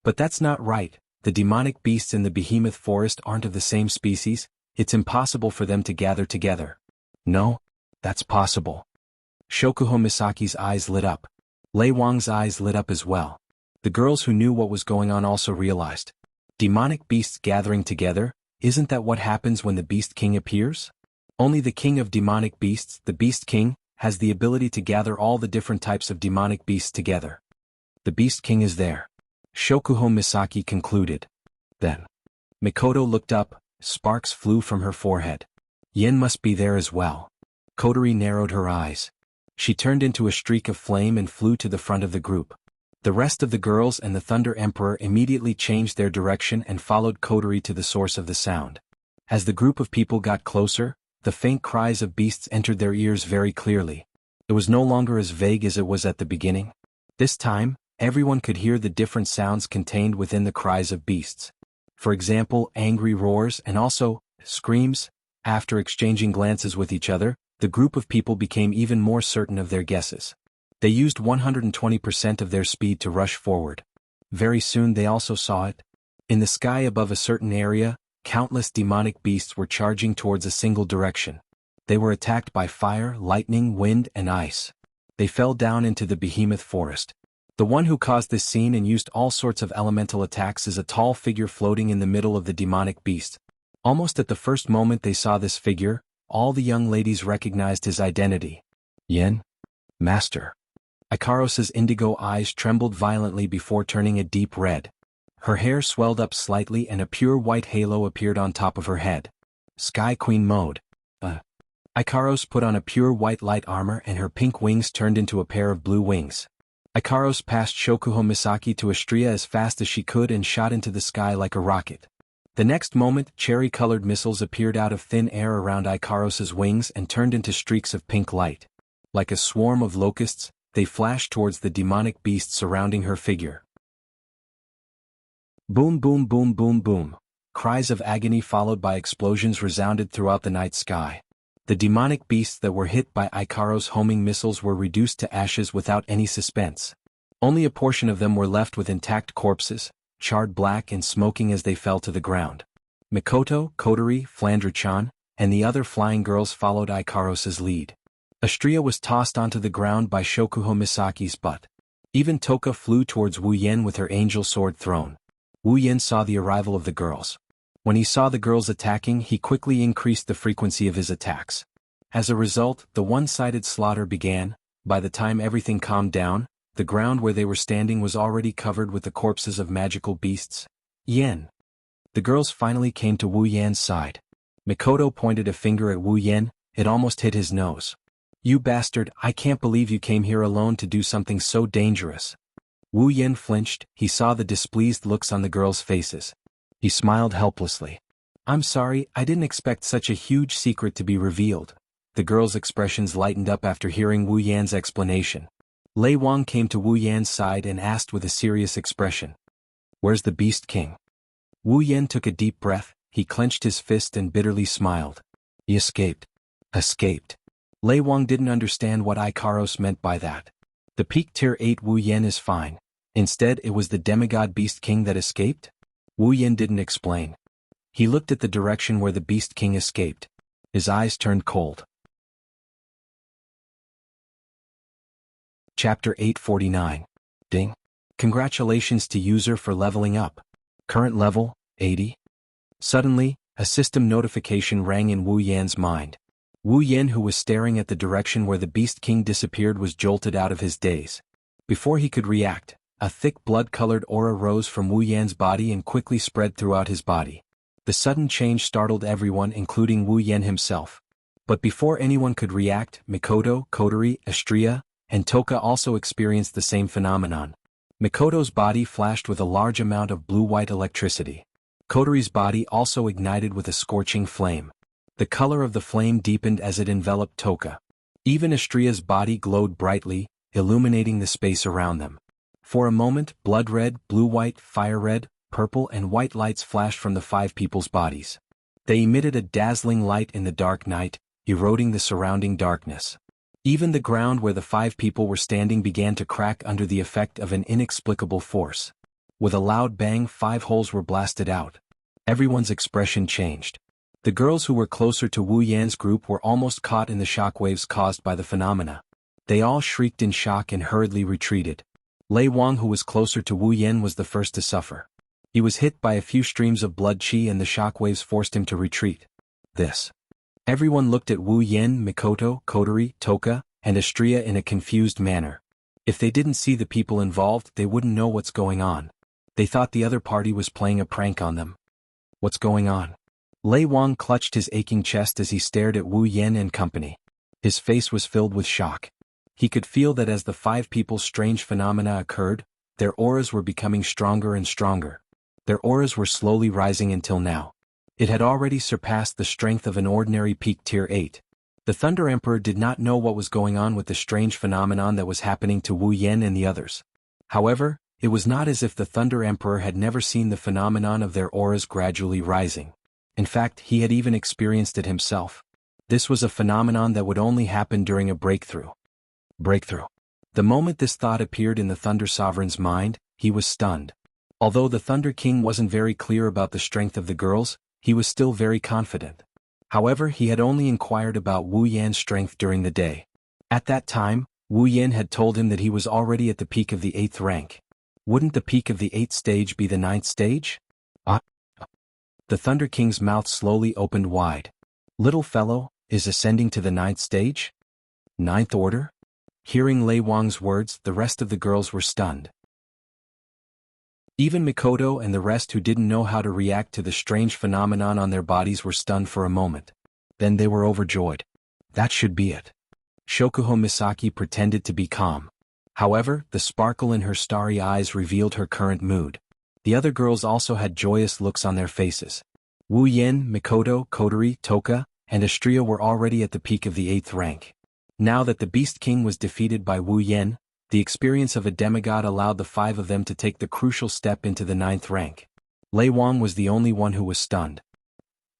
But that's not right, the demonic beasts in the behemoth forest aren't of the same species, it's impossible for them to gather together. No? That's possible. Shokuho Misaki's eyes lit up. Lei Wang's eyes lit up as well. The girls who knew what was going on also realized. Demonic beasts gathering together, isn't that what happens when the Beast King appears? Only the king of demonic beasts, the Beast King, has the ability to gather all the different types of demonic beasts together. The Beast King is there. Shokuho Misaki concluded. Then, Mikoto looked up, sparks flew from her forehead. Yen must be there as well. Kotori narrowed her eyes. She turned into a streak of flame and flew to the front of the group. The rest of the girls and the Thunder Emperor immediately changed their direction and followed Kotori to the source of the sound. As the group of people got closer, the faint cries of beasts entered their ears very clearly. It was no longer as vague as it was at the beginning. This time, everyone could hear the different sounds contained within the cries of beasts. For example, angry roars and also screams. After exchanging glances with each other, the group of people became even more certain of their guesses. They used 120% of their speed to rush forward. Very soon they also saw it. In the sky above a certain area, countless demonic beasts were charging towards a single direction. They were attacked by fire, lightning, wind, and ice. They fell down into the behemoth forest. The one who caused this scene and used all sorts of elemental attacks is a tall figure floating in the middle of the demonic beast. Almost at the first moment they saw this figure, all the young ladies recognized his identity. Yen? Master. Ikaros's indigo eyes trembled violently before turning a deep red. Her hair swelled up slightly and a pure white halo appeared on top of her head. Sky Queen mode. Ikaros put on a pure white light armor and her pink wings turned into a pair of blue wings. Ikaros passed Shokuho Misaki to Astria as fast as she could and shot into the sky like a rocket. The next moment, cherry-colored missiles appeared out of thin air around Ikaros's wings and turned into streaks of pink light. Like a swarm of locusts, they flashed towards the demonic beast surrounding her figure. Boom boom boom boom boom. Cries of agony followed by explosions resounded throughout the night sky. The demonic beasts that were hit by Ikaros' homing missiles were reduced to ashes without any suspense. Only a portion of them were left with intact corpses, charred black and smoking as they fell to the ground. Mikoto, Kotori, Flandre-chan, and the other flying girls followed Ikaros's lead. Astria was tossed onto the ground by Shokuho Misaki's butt. Even Toka flew towards Wu Yen with her angel sword thrown. Wu Yen saw the arrival of the girls. When he saw the girls attacking, he quickly increased the frequency of his attacks. As a result, the one-sided slaughter began. By the time everything calmed down, the ground where they were standing was already covered with the corpses of magical beasts. Yen. The girls finally came to Wu Yan's side. Mikoto pointed a finger at Wu Yen, it almost hit his nose. You bastard, I can't believe you came here alone to do something so dangerous. Wu Yen flinched, he saw the displeased looks on the girls' faces. He smiled helplessly. I'm sorry, I didn't expect such a huge secret to be revealed. The girls' expressions lightened up after hearing Wu Yan's explanation. Lei Wang came to Wu Yan's side and asked with a serious expression. Where's the Beast King? Wu Yan took a deep breath, he clenched his fist and bitterly smiled. He escaped. Escaped. Lei Wang didn't understand what Ikaros meant by that. The peak tier 8 Wu Yan is fine. Instead it was the demigod Beast King that escaped? Wu Yan didn't explain. He looked at the direction where the Beast King escaped. His eyes turned cold. Chapter 849. Ding. Congratulations to user for leveling up. Current level, 80. Suddenly, a system notification rang in Wu Yan's mind. Wu Yan, who was staring at the direction where the Beast King disappeared, was jolted out of his daze. Before he could react, a thick blood-colored aura rose from Wu Yan's body and quickly spread throughout his body. The sudden change startled everyone, including Wu Yan himself. But before anyone could react, Mikoto, Kotori, Astria, and Toka also experienced the same phenomenon. Mikoto's body flashed with a large amount of blue-white electricity. Kotori's body also ignited with a scorching flame. The color of the flame deepened as it enveloped Toka. Even Astria's body glowed brightly, illuminating the space around them. For a moment, blood-red, blue-white, fire-red, purple and white lights flashed from the 5 people's bodies. They emitted a dazzling light in the dark night, eroding the surrounding darkness. Even the ground where the 5 people were standing began to crack under the effect of an inexplicable force. With a loud bang, 5 holes were blasted out. Everyone's expression changed. The girls who were closer to Wu Yan's group were almost caught in the shockwaves caused by the phenomena. They all shrieked in shock and hurriedly retreated. Lei Wang, who was closer to Wu Yan, was the first to suffer. He was hit by a few streams of blood qi and the shockwaves forced him to retreat. Everyone looked at Wu Yan, Mikoto, Kotori, Toka, and Astria in a confused manner. If they didn't see the people involved, they wouldn't know what's going on. They thought the other party was playing a prank on them. What's going on? Lei Wang clutched his aching chest as he stared at Wu Yan and company. His face was filled with shock. He could feel that as the 5 people's strange phenomena occurred, their auras were becoming stronger and stronger. Their auras were slowly rising until now. It had already surpassed the strength of an ordinary peak tier 8. The Thunder Emperor did not know what was going on with the strange phenomenon that was happening to Wu Yan and the others. However, it was not as if the Thunder Emperor had never seen the phenomenon of their auras gradually rising. In fact, he had even experienced it himself. This was a phenomenon that would only happen during a breakthrough. The moment this thought appeared in the Thunder Sovereign's mind, he was stunned. Although the Thunder King wasn't very clear about the strength of the girls, he was still very confident. However, he had only inquired about Wu Yan's strength during the day. At that time, Wu Yan had told him that he was already at the peak of the 8th rank. Wouldn't the peak of the 8th stage be the 9th stage? The Thunder King's mouth slowly opened wide. Little fellow, is ascending to the 9th stage? 9th order? Hearing Lei Wang's words, the rest of the girls were stunned. Even Mikoto and the rest who didn't know how to react to the strange phenomenon on their bodies were stunned for a moment. Then they were overjoyed. That should be it. Shokuho Misaki pretended to be calm. However, the sparkle in her starry eyes revealed her current mood. The other girls also had joyous looks on their faces. Wu Yan, Mikoto, Kotori, Toka, and Astria were already at the peak of the 8th rank. Now that the Beast King was defeated by Wu Yan, the experience of a demigod allowed the 5 of them to take the crucial step into the 9th rank. Lei Wang was the only one who was stunned.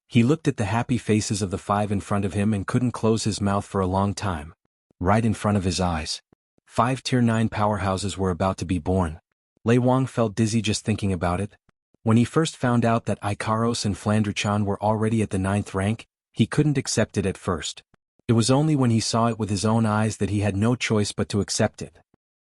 He looked at the happy faces of the 5 in front of him and couldn't close his mouth for a long time. Right in front of his eyes, 5 tier 9 powerhouses were about to be born. Lei Wang felt dizzy just thinking about it. When he first found out that Ikaros and Flandre-chan were already at the 9th rank, he couldn't accept it at first. It was only when he saw it with his own eyes that he had no choice but to accept it.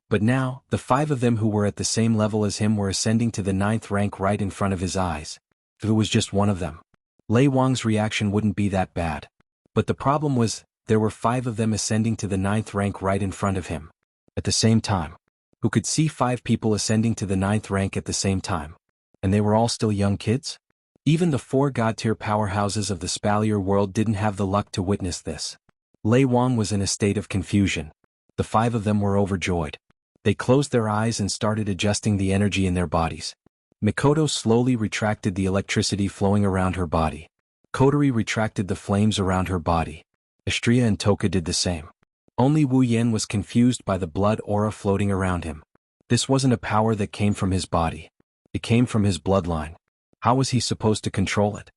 But now, the 5 of them who were at the same level as him were ascending to the 9th rank right in front of his eyes. If it was just one of them, Lei Wang's reaction wouldn't be that bad. But the problem was, there were 5 of them ascending to the 9th rank right in front of him. At the same time. Who could see 5 people ascending to the 9th rank at the same time? And they were all still young kids? Even the 4 god-tier powerhouses of the Spalier world didn't have the luck to witness this. Lei Wang was in a state of confusion. The 5 of them were overjoyed. They closed their eyes and started adjusting the energy in their bodies. Mikoto slowly retracted the electricity flowing around her body. Kotori retracted the flames around her body. Astria and Toka did the same. Only Wu Yan was confused by the blood aura floating around him. This wasn't a power that came from his body. It came from his bloodline. How was he supposed to control it?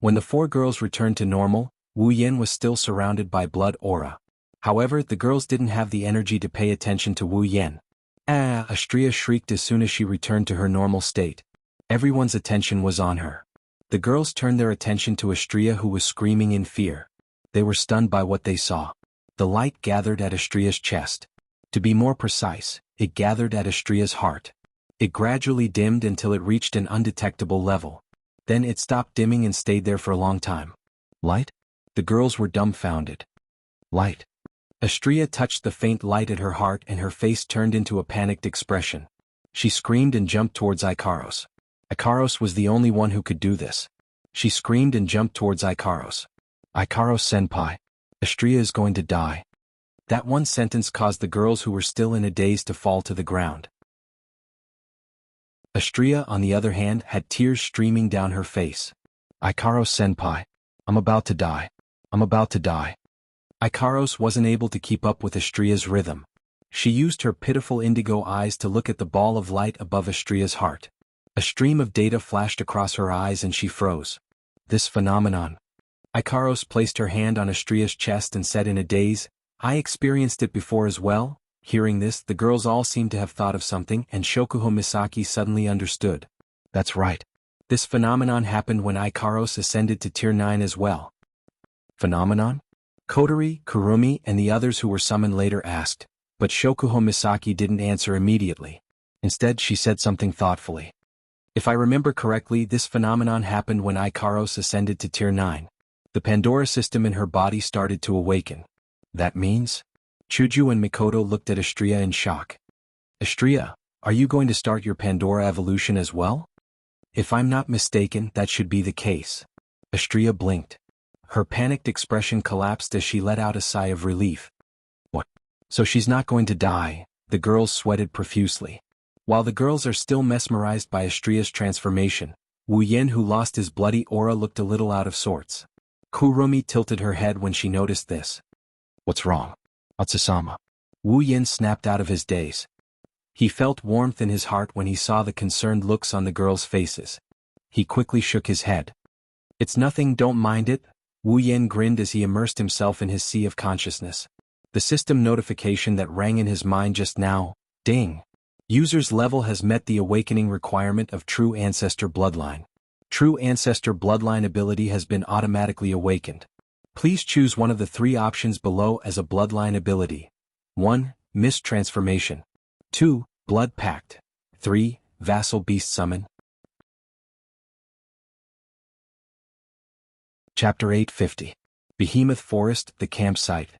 When the 4 girls returned to normal, Wu Yan was still surrounded by blood aura. However, the girls didn't have the energy to pay attention to Wu Yan. Astria shrieked as soon as she returned to her normal state. Everyone's attention was on her. The girls turned their attention to Astria, who was screaming in fear. They were stunned by what they saw. The light gathered at Astria's chest. To be more precise, it gathered at Astria's heart. It gradually dimmed until it reached an undetectable level. Then it stopped dimming and stayed there for a long time. Light? The girls were dumbfounded. Light. Astria touched the faint light at her heart and her face turned into a panicked expression. She screamed and jumped towards Ikaros. Ikaros was the only one who could do this. She screamed and jumped towards Ikaros. Ikaros senpai. Astria is going to die. That one sentence caused the girls who were still in a daze to fall to the ground. Astria, on the other hand, had tears streaming down her face. Ikaros-senpai. I'm about to die. I'm about to die. Ikaros wasn't able to keep up with Astria's rhythm. She used her pitiful indigo eyes to look at the ball of light above Astria's heart. A stream of data flashed across her eyes and she froze. This phenomenon. Ikaros placed her hand on Astria's chest and said in a daze, I experienced it before as well. Hearing this, the girls all seemed to have thought of something, and Shokuho Misaki suddenly understood. That's right. This phenomenon happened when Ikaros ascended to Tier 9 as well. Phenomenon? Kotori, Kurumi, and the others who were summoned later asked, but Shokuho Misaki didn't answer immediately. Instead, she said something thoughtfully. If I remember correctly, this phenomenon happened when Ikaros ascended to Tier 9. The Pandora system in her body started to awaken. That means? Chuju and Mikoto looked at Astria in shock. Astria, are you going to start your Pandora evolution as well? If I'm not mistaken, that should be the case. Astria blinked. Her panicked expression collapsed as she let out a sigh of relief. What? So she's not going to die? The girls sweated profusely. While the girls are still mesmerized by Astria's transformation, Wu Yen, who lost his bloody aura, looked a little out of sorts. Kurumi tilted her head when she noticed this. What's wrong? Atsusama. Wu Yen snapped out of his daze. He felt warmth in his heart when he saw the concerned looks on the girls' faces. He quickly shook his head. It's nothing, don't mind it. Wu Yen grinned as he immersed himself in his sea of consciousness. The system notification that rang in his mind just now, ding. User's level has met the awakening requirement of True Ancestor Bloodline. True Ancestor Bloodline ability has been automatically awakened. Please choose one of the three options below as a Bloodline ability. 1. Mist Transformation. 2. Blood Pact. 3. Vassal Beast Summon. Chapter 850. Behemoth Forest, the Campsite.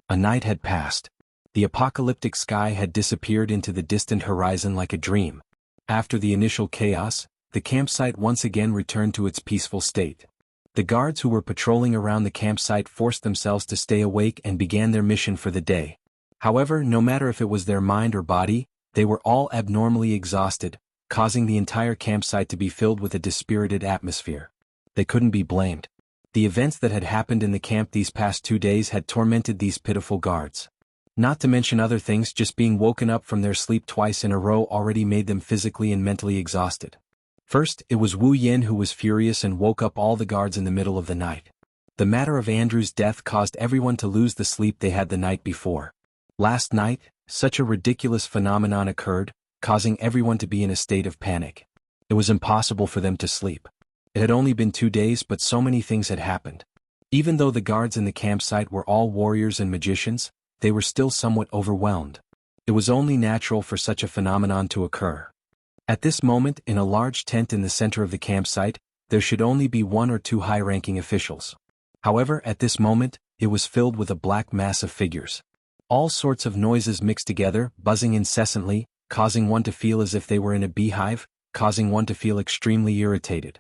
A night had passed. The apocalyptic sky had disappeared into the distant horizon like a dream. After the initial chaos, the campsite once again returned to its peaceful state. The guards who were patrolling around the campsite forced themselves to stay awake and began their mission for the day. However, no matter if it was their mind or body, they were all abnormally exhausted, causing the entire campsite to be filled with a dispirited atmosphere. They couldn't be blamed. The events that had happened in the camp these past 2 days had tormented these pitiful guards. Not to mention other things, just being woken up from their sleep twice in a row already made them physically and mentally exhausted. First, it was Wu Yen who was furious and woke up all the guards in the middle of the night. The matter of Andrew's death caused everyone to lose the sleep they had the night before. Last night, such a ridiculous phenomenon occurred, causing everyone to be in a state of panic. It was impossible for them to sleep. It had only been 2 days, but so many things had happened. Even though the guards in the campsite were all warriors and magicians, they were still somewhat overwhelmed. It was only natural for such a phenomenon to occur. At this moment, in a large tent in the center of the campsite, there should only be 1 or 2 high-ranking officials. However, at this moment, it was filled with a black mass of figures. All sorts of noises mixed together, buzzing incessantly, causing one to feel as if they were in a beehive, causing one to feel extremely irritated.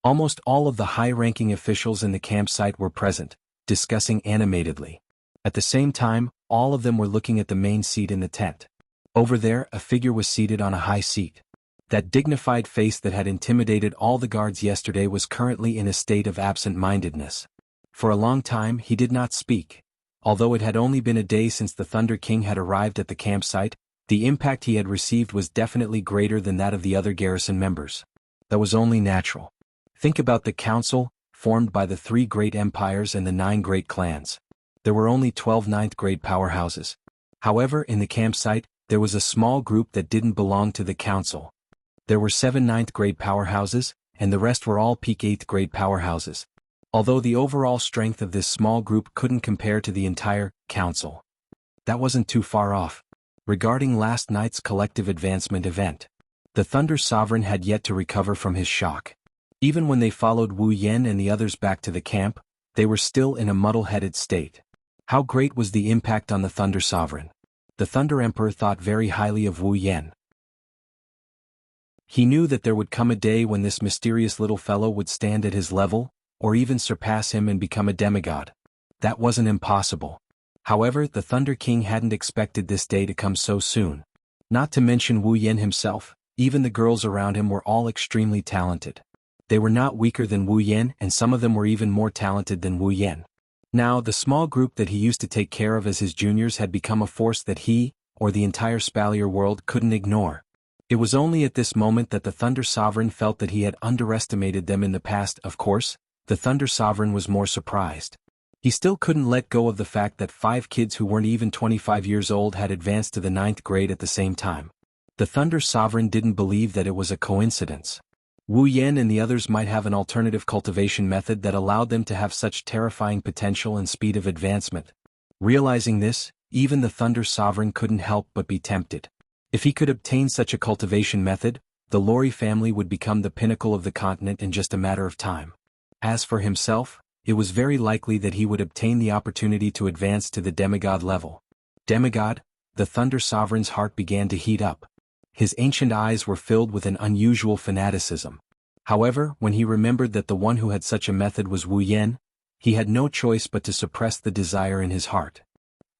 Almost all of the high-ranking officials in the campsite were present, discussing animatedly. At the same time, all of them were looking at the main seat in the tent. Over there, a figure was seated on a high seat. That dignified face that had intimidated all the guards yesterday was currently in a state of absent-mindedness. For a long time, he did not speak. Although it had only been a day since the Thunder King had arrived at the campsite, the impact he had received was definitely greater than that of the other garrison members. That was only natural. Think about the council, formed by the 3 great empires and the 9 great clans. There were only 12 ninth-grade powerhouses. However, in the campsite, there was a small group that didn't belong to the council. There were 7 ninth-grade powerhouses, and the rest were all peak 8th-grade powerhouses. Although the overall strength of this small group couldn't compare to the entire council. That wasn't too far off. Regarding last night's collective advancement event, the Thunder Sovereign had yet to recover from his shock. Even when they followed Wu Yen and the others back to the camp, they were still in a muddle-headed state. How great was the impact on the Thunder Sovereign? The Thunder Emperor thought very highly of Wu Yen. He knew that there would come a day when this mysterious little fellow would stand at his level, or even surpass him and become a demigod. That wasn't impossible. However, the Thunder King hadn't expected this day to come so soon. Not to mention Wu Yan himself, even the girls around him were all extremely talented. They were not weaker than Wu Yan, and some of them were even more talented than Wu Yan. Now, the small group that he used to take care of as his juniors had become a force that he, or the entire Spalier world, couldn't ignore. It was only at this moment that the Thunder Sovereign felt that he had underestimated them in the past. Of course, the Thunder Sovereign was more surprised. He still couldn't let go of the fact that 5 kids who weren't even 25 years old had advanced to the 9th grade at the same time. The Thunder Sovereign didn't believe that it was a coincidence. Wu Yan and the others might have an alternative cultivation method that allowed them to have such terrifying potential and speed of advancement. Realizing this, even the Thunder Sovereign couldn't help but be tempted. If he could obtain such a cultivation method, the Lori family would become the pinnacle of the continent in just a matter of time. As for himself, it was very likely that he would obtain the opportunity to advance to the demigod level. Demigod? The Thunder Sovereign's heart began to heat up. His ancient eyes were filled with an unusual fanaticism. However, when he remembered that the one who had such a method was Wu Yan, he had no choice but to suppress the desire in his heart.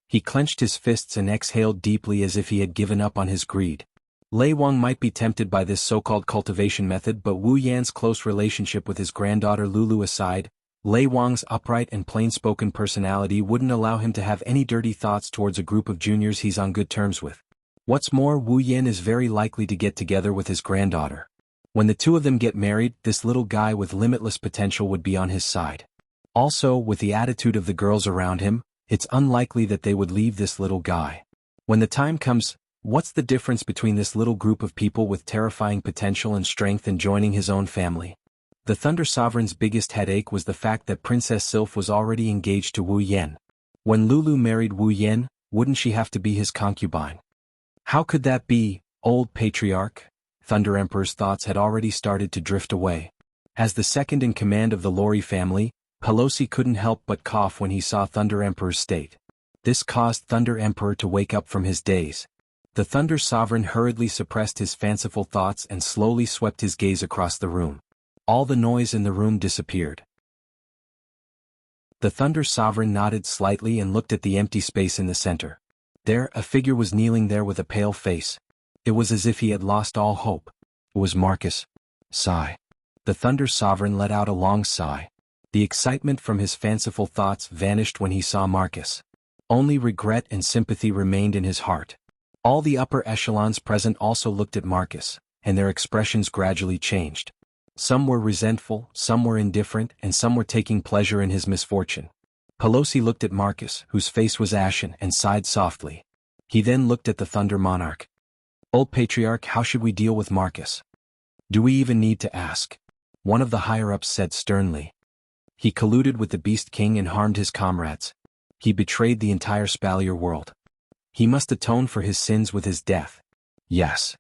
He clenched his fists and exhaled deeply as if he had given up on his greed. Lei Wang might be tempted by this so-called cultivation method, but Wu Yan's close relationship with his granddaughter Lulu aside, Lei Wang's upright and plain-spoken personality wouldn't allow him to have any dirty thoughts towards a group of juniors he's on good terms with. What's more, Wu Yan is very likely to get together with his granddaughter. When the two of them get married, this little guy with limitless potential would be on his side. Also, with the attitude of the girls around him, it's unlikely that they would leave this little guy. When the time comes, what's the difference between this little group of people with terrifying potential and strength and joining his own family? The Thunder Sovereign's biggest headache was the fact that Princess Sylph was already engaged to Wu Yan. When Lulu married Wu Yan, wouldn't she have to be his concubine? How could that be, old patriarch? Thunder Emperor's thoughts had already started to drift away. As the second in command of the Lori family, Pelosi couldn't help but cough when he saw Thunder Emperor's state. This caused Thunder Emperor to wake up from his daze. The Thunder Sovereign hurriedly suppressed his fanciful thoughts and slowly swept his gaze across the room. All the noise in the room disappeared. The Thunder Sovereign nodded slightly and looked at the empty space in the center. There, a figure was kneeling there with a pale face. It was as if he had lost all hope. It was Marcus. Sigh. The Thunder Sovereign let out a long sigh. The excitement from his fanciful thoughts vanished when he saw Marcus. Only regret and sympathy remained in his heart. All the upper echelons present also looked at Marcus, and their expressions gradually changed. Some were resentful, some were indifferent, and some were taking pleasure in his misfortune. Pelosi looked at Marcus, whose face was ashen, and sighed softly. He then looked at the Thunder Monarch. Old Patriarch, how should we deal with Marcus? Do we even need to ask? One of the higher-ups said sternly. He colluded with the Beast King and harmed his comrades. He betrayed the entire Spalier world. He must atone for his sins with his death. Yes.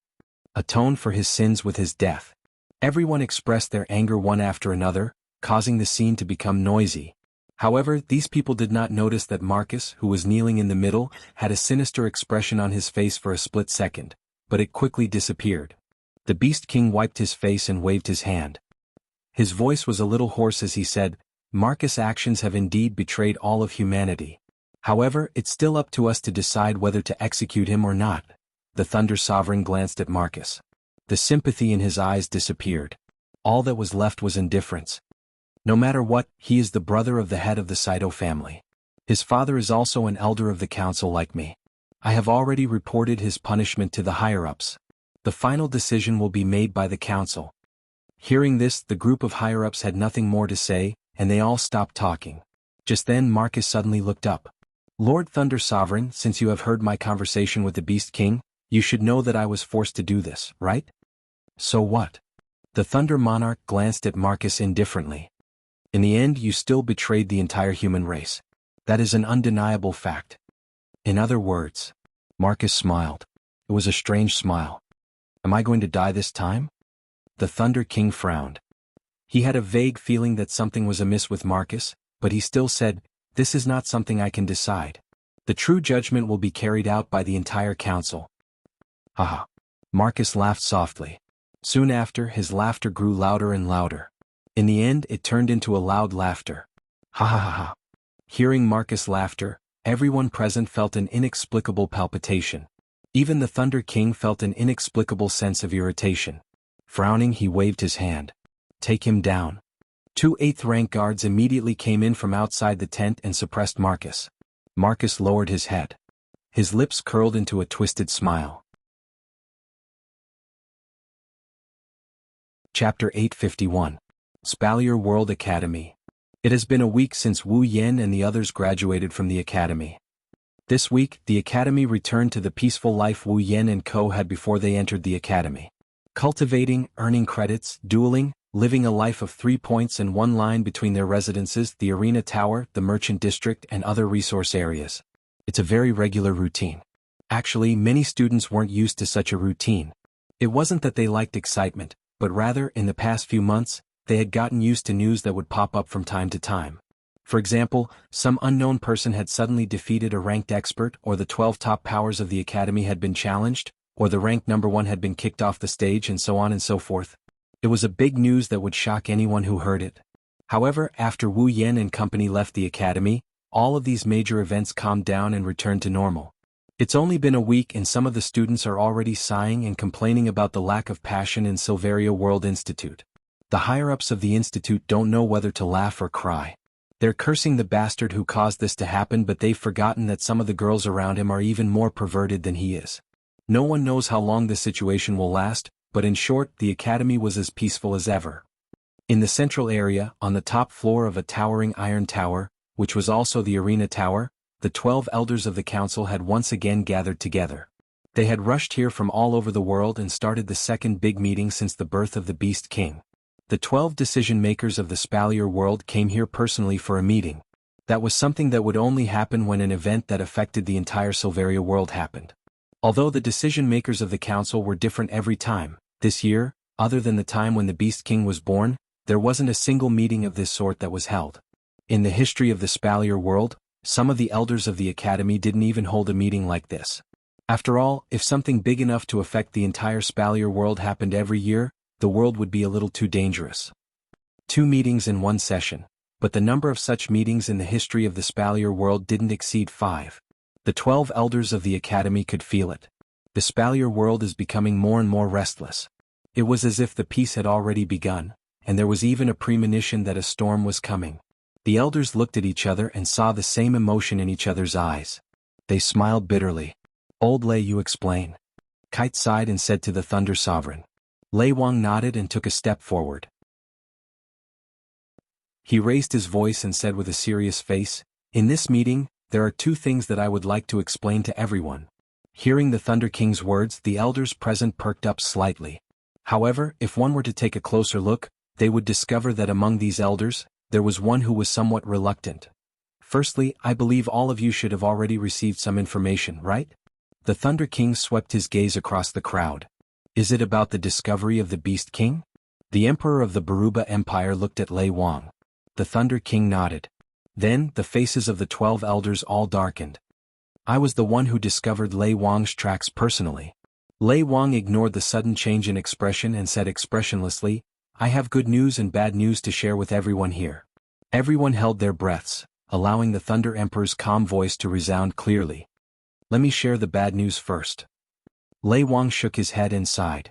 Atone for his sins with his death. Everyone expressed their anger one after another, causing the scene to become noisy. However, these people did not notice that Marcus, who was kneeling in the middle, had a sinister expression on his face for a split second, but it quickly disappeared. The Beast King wiped his face and waved his hand. His voice was a little hoarse as he said, Marcus' actions have indeed betrayed all of humanity. However, it's still up to us to decide whether to execute him or not. The Thunder Sovereign glanced at Marcus. The sympathy in his eyes disappeared. All that was left was indifference. No matter what, he is the brother of the head of the Saito family. His father is also an elder of the council like me. I have already reported his punishment to the higher-ups. The final decision will be made by the council. Hearing this, the group of higher-ups had nothing more to say, and they all stopped talking. Just then Marcus suddenly looked up. Lord Thunder Sovereign, since you have heard my conversation with the Beast King, you should know that I was forced to do this, right? So what? The Thunder Monarch glanced at Marcus indifferently. In the end, you still betrayed the entire human race. That is an undeniable fact. In other words, Marcus smiled. It was a strange smile. Am I going to die this time? The Thunder King frowned. He had a vague feeling that something was amiss with Marcus, but he still said, this is not something I can decide. The true judgment will be carried out by the entire council. Haha. Marcus laughed softly. Soon after, his laughter grew louder and louder. In the end, it turned into a loud laughter. Ha ha ha ha. Hearing Marcus' laughter, everyone present felt an inexplicable palpitation. Even the Thunder King felt an inexplicable sense of irritation. Frowning, he waved his hand. "Take him down." 2 8th-rank guards immediately came in from outside the tent and suppressed Marcus. Marcus lowered his head. His lips curled into a twisted smile. Chapter 851. Spalier World Academy. It has been a week since Wu Yen and the others graduated from the academy. This week, the academy returned to the peaceful life Wu Yen and Co. had before they entered the academy. Cultivating, earning credits, dueling, living a life of 3 points and 1 line between their residences, the arena tower, the merchant district and other resource areas. It's a very regular routine. Actually, many students weren't used to such a routine. It wasn't that they liked excitement, but rather, in the past few months, they had gotten used to news that would pop up from time to time. For example, some unknown person had suddenly defeated a ranked expert, or the 12 top powers of the academy had been challenged, or the ranked number 1 had been kicked off the stage, and so on and so forth. It was a big news that would shock anyone who heard it. However, after Wu Yen and company left the academy, all of these major events calmed down and returned to normal. It's only been a week and some of the students are already sighing and complaining about the lack of passion in Silveria World Institute. The higher-ups of the institute don't know whether to laugh or cry. They're cursing the bastard who caused this to happen, but they've forgotten that some of the girls around him are even more perverted than he is. No one knows how long this situation will last, but in short, the academy was as peaceful as ever. In the central area, on the top floor of a towering iron tower, which was also the arena tower, the 12 elders of the council had once again gathered together. They had rushed here from all over the world and started the second big meeting since the birth of the Beast King. The 12 decision-makers of the Spalier world came here personally for a meeting. That was something that would only happen when an event that affected the entire Silveria world happened. Although the decision-makers of the council were different every time, this year, other than the time when the Beast King was born, there wasn't a single meeting of this sort that was held. In the history of the Spalier world, some of the elders of the academy didn't even hold a meeting like this. After all, if something big enough to affect the entire Spalier world happened every year, the world would be a little too dangerous. 2 meetings in 1 session, but the number of such meetings in the history of the Spalier world didn't exceed 5. The 12 elders of the academy could feel it. The Spalier world is becoming more and more restless. It was as if the peace had already begun, and there was even a premonition that a storm was coming. The elders looked at each other and saw the same emotion in each other's eyes. They smiled bitterly. "Old Lei, you explain." Kite sighed and said to the Thunder Sovereign. Lei Wang nodded and took a step forward. He raised his voice and said with a serious face, "In this meeting, there are 2 things that I would like to explain to everyone." Hearing the Thunder King's words, the elders present perked up slightly. However, if one were to take a closer look, they would discover that among these elders, there was one who was somewhat reluctant. "Firstly, I believe all of you should have already received some information, right?" The Thunder King swept his gaze across the crowd. "Is it about the discovery of the Beast King?" The Emperor of the Baruba Empire looked at Lei Wang. The Thunder King nodded. Then, the faces of the 12 elders all darkened. "I was the one who discovered Lei Wang's tracks personally." Lei Wang ignored the sudden change in expression and said expressionlessly, "I have good news and bad news to share with everyone here." Everyone held their breaths, allowing the Thunder Emperor's calm voice to resound clearly. "Let me share the bad news first." Lei Wang shook his head and sighed.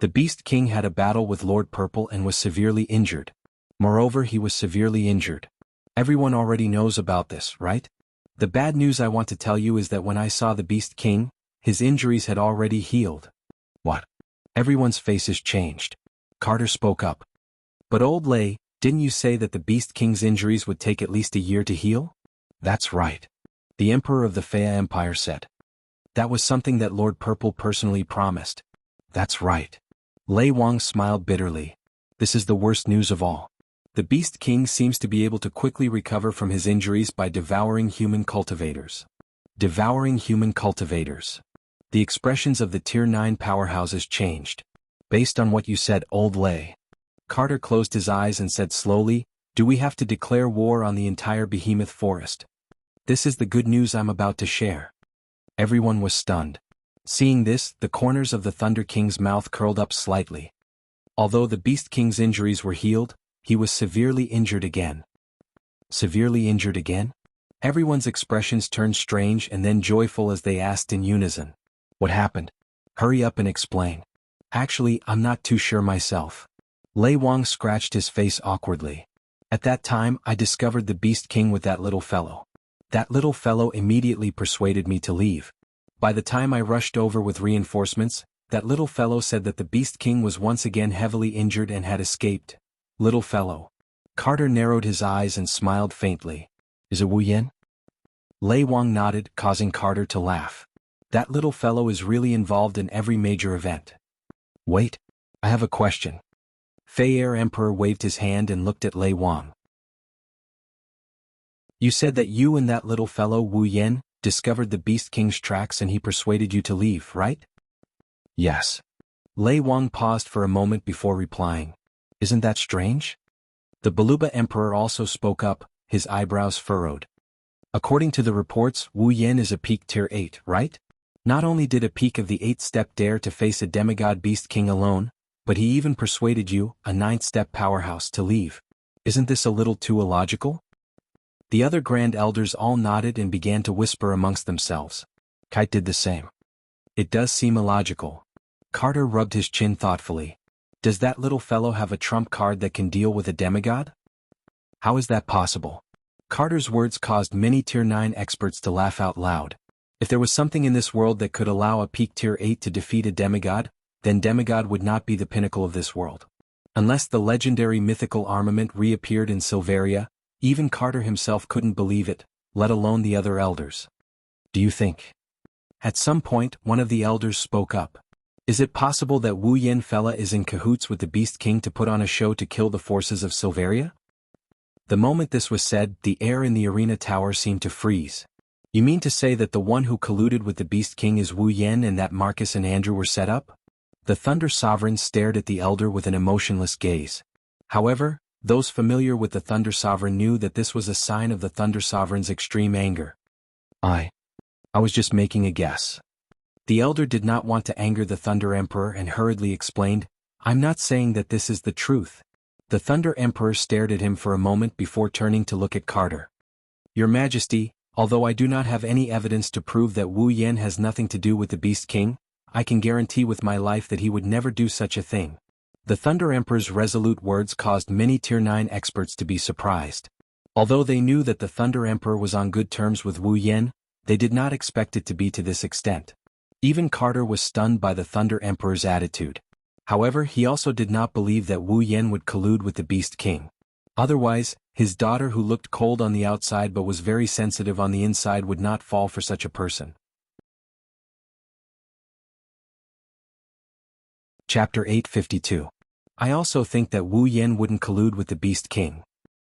The Beast King had a battle with Lord Purple and was severely injured. Moreover, he was severely injured. Everyone already knows about this, right? The bad news I want to tell you is that when I saw the Beast King, his injuries had already healed. What? Everyone's faces changed. Carter spoke up. "But Old Lei, didn't you say that the Beast King's injuries would take at least a year to heal?" "That's right," the Emperor of the Fea Empire said. "That was something that Lord Purple personally promised." "That's right." Lei Wang smiled bitterly. "This is the worst news of all. The Beast King seems to be able to quickly recover from his injuries by devouring human cultivators." Devouring human cultivators. The expressions of the Tier 9 powerhouses changed. "Based on what you said, Old Lei." Carter closed his eyes and said slowly, "Do we have to declare war on the entire Behemoth Forest?" "This is the good news I'm about to share." Everyone was stunned. Seeing this, the corners of the Thunder King's mouth curled up slightly. Although the Beast King's injuries were healed, he was severely injured again. Severely injured again? Everyone's expressions turned strange and then joyful as they asked in unison. What happened? Hurry up and explain. Actually, I'm not too sure myself. Lei Wang scratched his face awkwardly. At that time, I discovered the Beast King with that little fellow. That little fellow immediately persuaded me to leave. By the time I rushed over with reinforcements, that little fellow said that the Beast King was once again heavily injured and had escaped. Little fellow. Carter narrowed his eyes and smiled faintly. Is it Wu Yan? Lei Wang nodded, causing Carter to laugh. That little fellow is really involved in every major event. Wait, I have a question. Fei Air Emperor waved his hand and looked at Lei Wang. You said that you and that little fellow Wu Yan discovered the Beast King's tracks and he persuaded you to leave, right? Yes. Lei Wang paused for a moment before replying. Isn't that strange? The Baluba Emperor also spoke up, his eyebrows furrowed. According to the reports, Wu Yan is a peak tier 8, right? Not only did a peak of the 8th step dare to face a demigod Beast King alone, but he even persuaded you, a 9th step powerhouse, to leave. Isn't this a little too illogical? The other Grand Elders all nodded and began to whisper amongst themselves. Kite did the same. It does seem illogical. Carter rubbed his chin thoughtfully. Does that little fellow have a trump card that can deal with a demigod? How is that possible? Carter's words caused many Tier 9 experts to laugh out loud. If there was something in this world that could allow a peak Tier 8 to defeat a demigod, then demigod would not be the pinnacle of this world. Unless the legendary mythical armament reappeared in Silveria, even Carter himself couldn't believe it, let alone the other elders. Do you think? At some point, one of the elders spoke up. Is it possible that Wu Yan fella is in cahoots with the Beast King to put on a show to kill the forces of Silveria? The moment this was said, the air in the arena tower seemed to freeze. You mean to say that the one who colluded with the Beast King is Wu Yan and that Marcus and Andrew were set up? The Thunder Sovereign stared at the elder with an emotionless gaze. However, those familiar with the Thunder Sovereign knew that this was a sign of the Thunder Sovereign's extreme anger. I was just making a guess. The elder did not want to anger the Thunder Emperor and hurriedly explained, I'm not saying that this is the truth. The Thunder Emperor stared at him for a moment before turning to look at Carter. Your Majesty, although I do not have any evidence to prove that Wu Yan has nothing to do with the Beast King, I can guarantee with my life that he would never do such a thing. The Thunder Emperor's resolute words caused many Tier 9 experts to be surprised. Although they knew that the Thunder Emperor was on good terms with Wu Yan, they did not expect it to be to this extent. Even Carter was stunned by the Thunder Emperor's attitude. However, he also did not believe that Wu Yan would collude with the Beast King. Otherwise, his daughter who looked cold on the outside but was very sensitive on the inside would not fall for such a person. Chapter 852. I also think that Wu Yan wouldn't collude with the Beast King.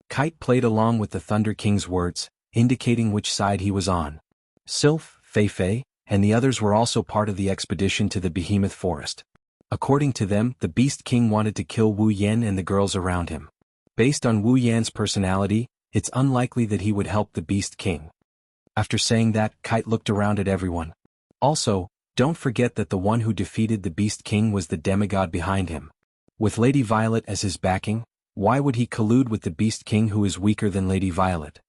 Kite played along with the Thunder King's words, indicating which side he was on. Sylph, Fei, and the others were also part of the expedition to the Behemoth Forest. According to them, the Beast King wanted to kill Wu Yan and the girls around him. Based on Wu Yan's personality, it's unlikely that he would help the Beast King. After saying that, Kite looked around at everyone. Also, don't forget that the one who defeated the Beast King was the demigod behind him. With Lady Violet as his backing, why would he collude with the Beast King who is weaker than Lady Violet?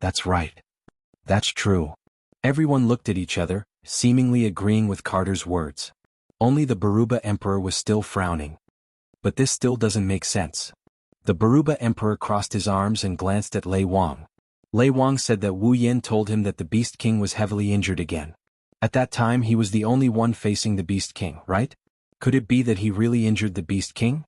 That's right. That's true. Everyone looked at each other, seemingly agreeing with Carter's words. Only the Baruba Emperor was still frowning. But this still doesn't make sense. The Baruba Emperor crossed his arms and glanced at Lei Wang. Lei Wang said that Wu Yan told him that the Beast King was heavily injured again. At that time he was the only one facing the Beast King, right? Could it be that he really injured the Beast King?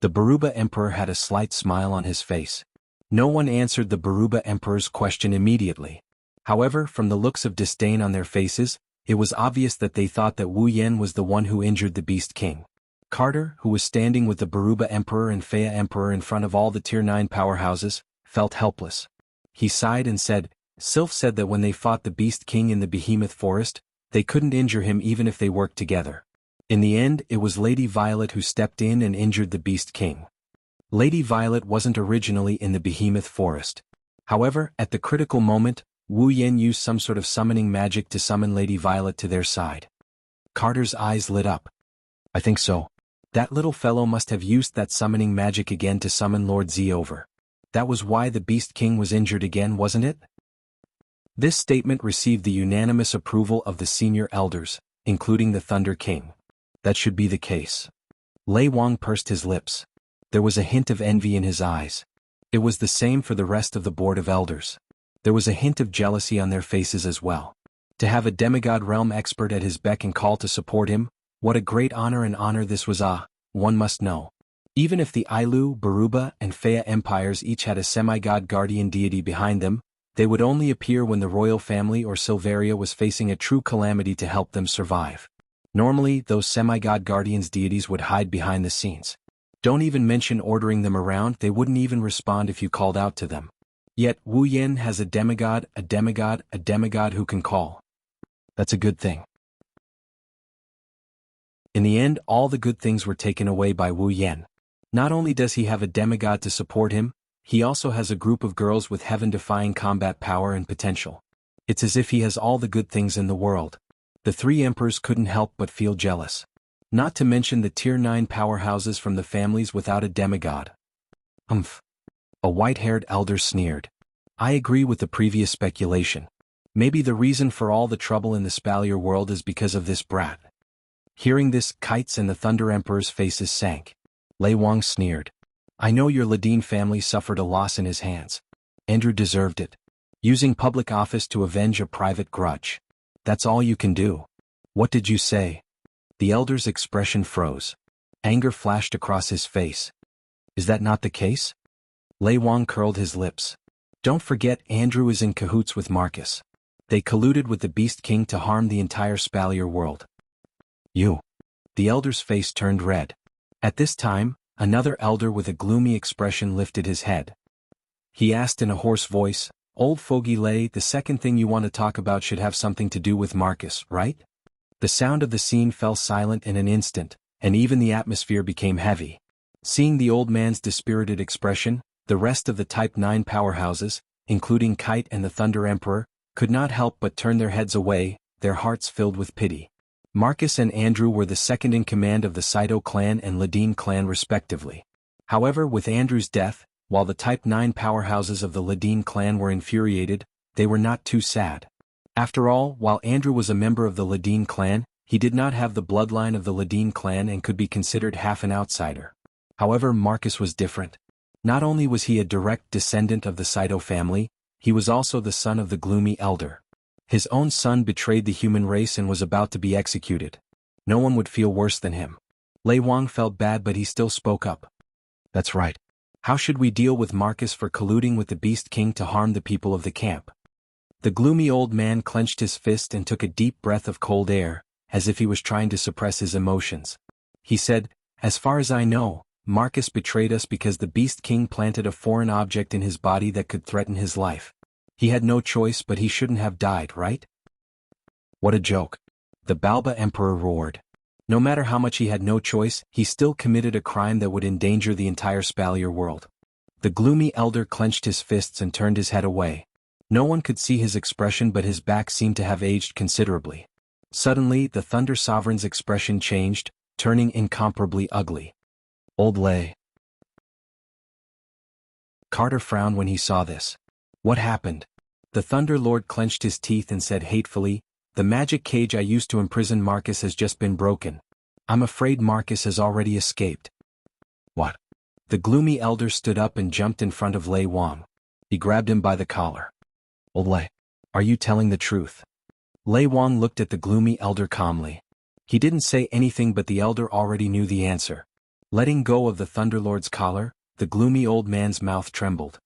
The Baruba Emperor had a slight smile on his face. No one answered the Baruba Emperor's question immediately. However, from the looks of disdain on their faces, it was obvious that they thought that Wu Yan was the one who injured the Beast King. Carter, who was standing with the Baruba Emperor and Fea Emperor in front of all the Tier 9 powerhouses, felt helpless. He sighed and said, Sylph said that when they fought the Beast King in the Behemoth Forest, they couldn't injure him even if they worked together. In the end, it was Lady Violet who stepped in and injured the Beast King. Lady Violet wasn't originally in the Behemoth Forest. However, at the critical moment, Wu Yan used some sort of summoning magic to summon Lady Violet to their side. Carter's eyes lit up. I think so. That little fellow must have used that summoning magic again to summon Lord Z over. That was why the Beast King was injured again, wasn't it? This statement received the unanimous approval of the senior elders, including the Thunder King. That should be the case. Lei Wang pursed his lips. There was a hint of envy in his eyes. It was the same for the rest of the board of elders. There was a hint of jealousy on their faces as well. To have a demigod realm expert at his beck and call to support him, what a great honor this was. One must know. Even if the Ailu, Baruba, and Fea empires each had a semi-god guardian deity behind them, they would only appear when the royal family or Silveria was facing a true calamity to help them survive. Normally, those semi-god guardians deities would hide behind the scenes. Don't even mention ordering them around, they wouldn't even respond if you called out to them. Yet Wu Yan has a demigod who can call. That's a good thing. In the end, all the good things were taken away by Wu Yan. Not only does he have a demigod to support him, he also has a group of girls with heaven-defying combat power and potential. It's as if he has all the good things in the world. The three emperors couldn't help but feel jealous. Not to mention the Tier 9 powerhouses from the families without a demigod. A white-haired elder sneered. I agree with the previous speculation. Maybe the reason for all the trouble in the Spalier world is because of this brat. Hearing this, Kites and the Thunder Emperor's faces sank. Lei Wang sneered. I know your Ladine family suffered a loss in his hands. Andrew deserved it. Using public office to avenge a private grudge. That's all you can do. What did you say? The elder's expression froze. Anger flashed across his face. Is that not the case? Lei Wang curled his lips. Don't forget Andrew is in cahoots with Marcus. They colluded with the Beast King to harm the entire Spalier world. You. The elder's face turned red. At this time, another elder with a gloomy expression lifted his head. He asked in a hoarse voice, Old Fogey Lei, the second thing you want to talk about should have something to do with Marcus, right? The sound of the scene fell silent in an instant, and even the atmosphere became heavy. Seeing the old man's dispirited expression, the rest of the Type 9 powerhouses, including Kite and the Thunder Emperor, could not help but turn their heads away, their hearts filled with pity. Marcus and Andrew were the second in command of the Saito clan and Ladine clan respectively. However, with Andrew's death, while the Type 9 powerhouses of the Ladine clan were infuriated, they were not too sad. After all, while Andrew was a member of the Ladine clan, he did not have the bloodline of the Ladine clan and could be considered half an outsider. However, Marcus was different. Not only was he a direct descendant of the Saito family, he was also the son of the gloomy elder. His own son betrayed the human race and was about to be executed. No one would feel worse than him. Lei Wang felt bad, but he still spoke up. That's right. How should we deal with Marcus for colluding with the Beast King to harm the people of the camp? The gloomy old man clenched his fist and took a deep breath of cold air, as if he was trying to suppress his emotions. He said, As far as I know, Marcus betrayed us because the Beast King planted a foreign object in his body that could threaten his life. He had no choice, but he shouldn't have died, right? What a joke. The Balba Emperor roared. No matter how much he had no choice, he still committed a crime that would endanger the entire Spalier world. The gloomy elder clenched his fists and turned his head away. No one could see his expression, but his back seemed to have aged considerably. Suddenly, the Thunder Sovereign's expression changed, turning incomparably ugly. Old Lei. Carter frowned when he saw this. What happened? The Thunder Lord clenched his teeth and said hatefully, The magic cage I used to imprison Marcus has just been broken. I'm afraid Marcus has already escaped. What? The gloomy elder stood up and jumped in front of Lei Wang. He grabbed him by the collar. Old Lei, are you telling the truth? Lei Wang looked at the gloomy elder calmly. He didn't say anything, but the elder already knew the answer. Letting go of the Thunderlord's collar, the gloomy old man's mouth trembled.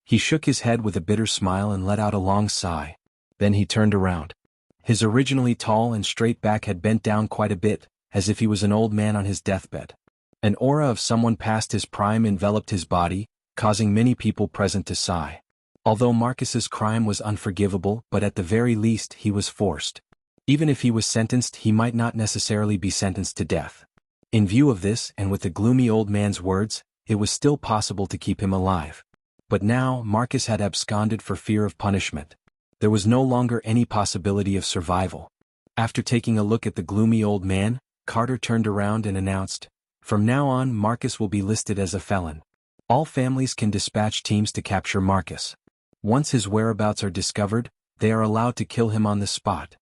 He shook his head with a bitter smile and let out a long sigh. Then he turned around. His originally tall and straight back had bent down quite a bit, as if he was an old man on his deathbed. An aura of someone past his prime enveloped his body, causing many people present to sigh. Although Marcus's crime was unforgivable, but at the very least he was forced. Even if he was sentenced, he might not necessarily be sentenced to death. In view of this, and with the gloomy old man's words, it was still possible to keep him alive. But now, Marcus had absconded for fear of punishment. There was no longer any possibility of survival. After taking a look at the gloomy old man, Carter turned around and announced, From now on, Marcus will be listed as a felon. All families can dispatch teams to capture Marcus. Once his whereabouts are discovered, they are allowed to kill him on the spot.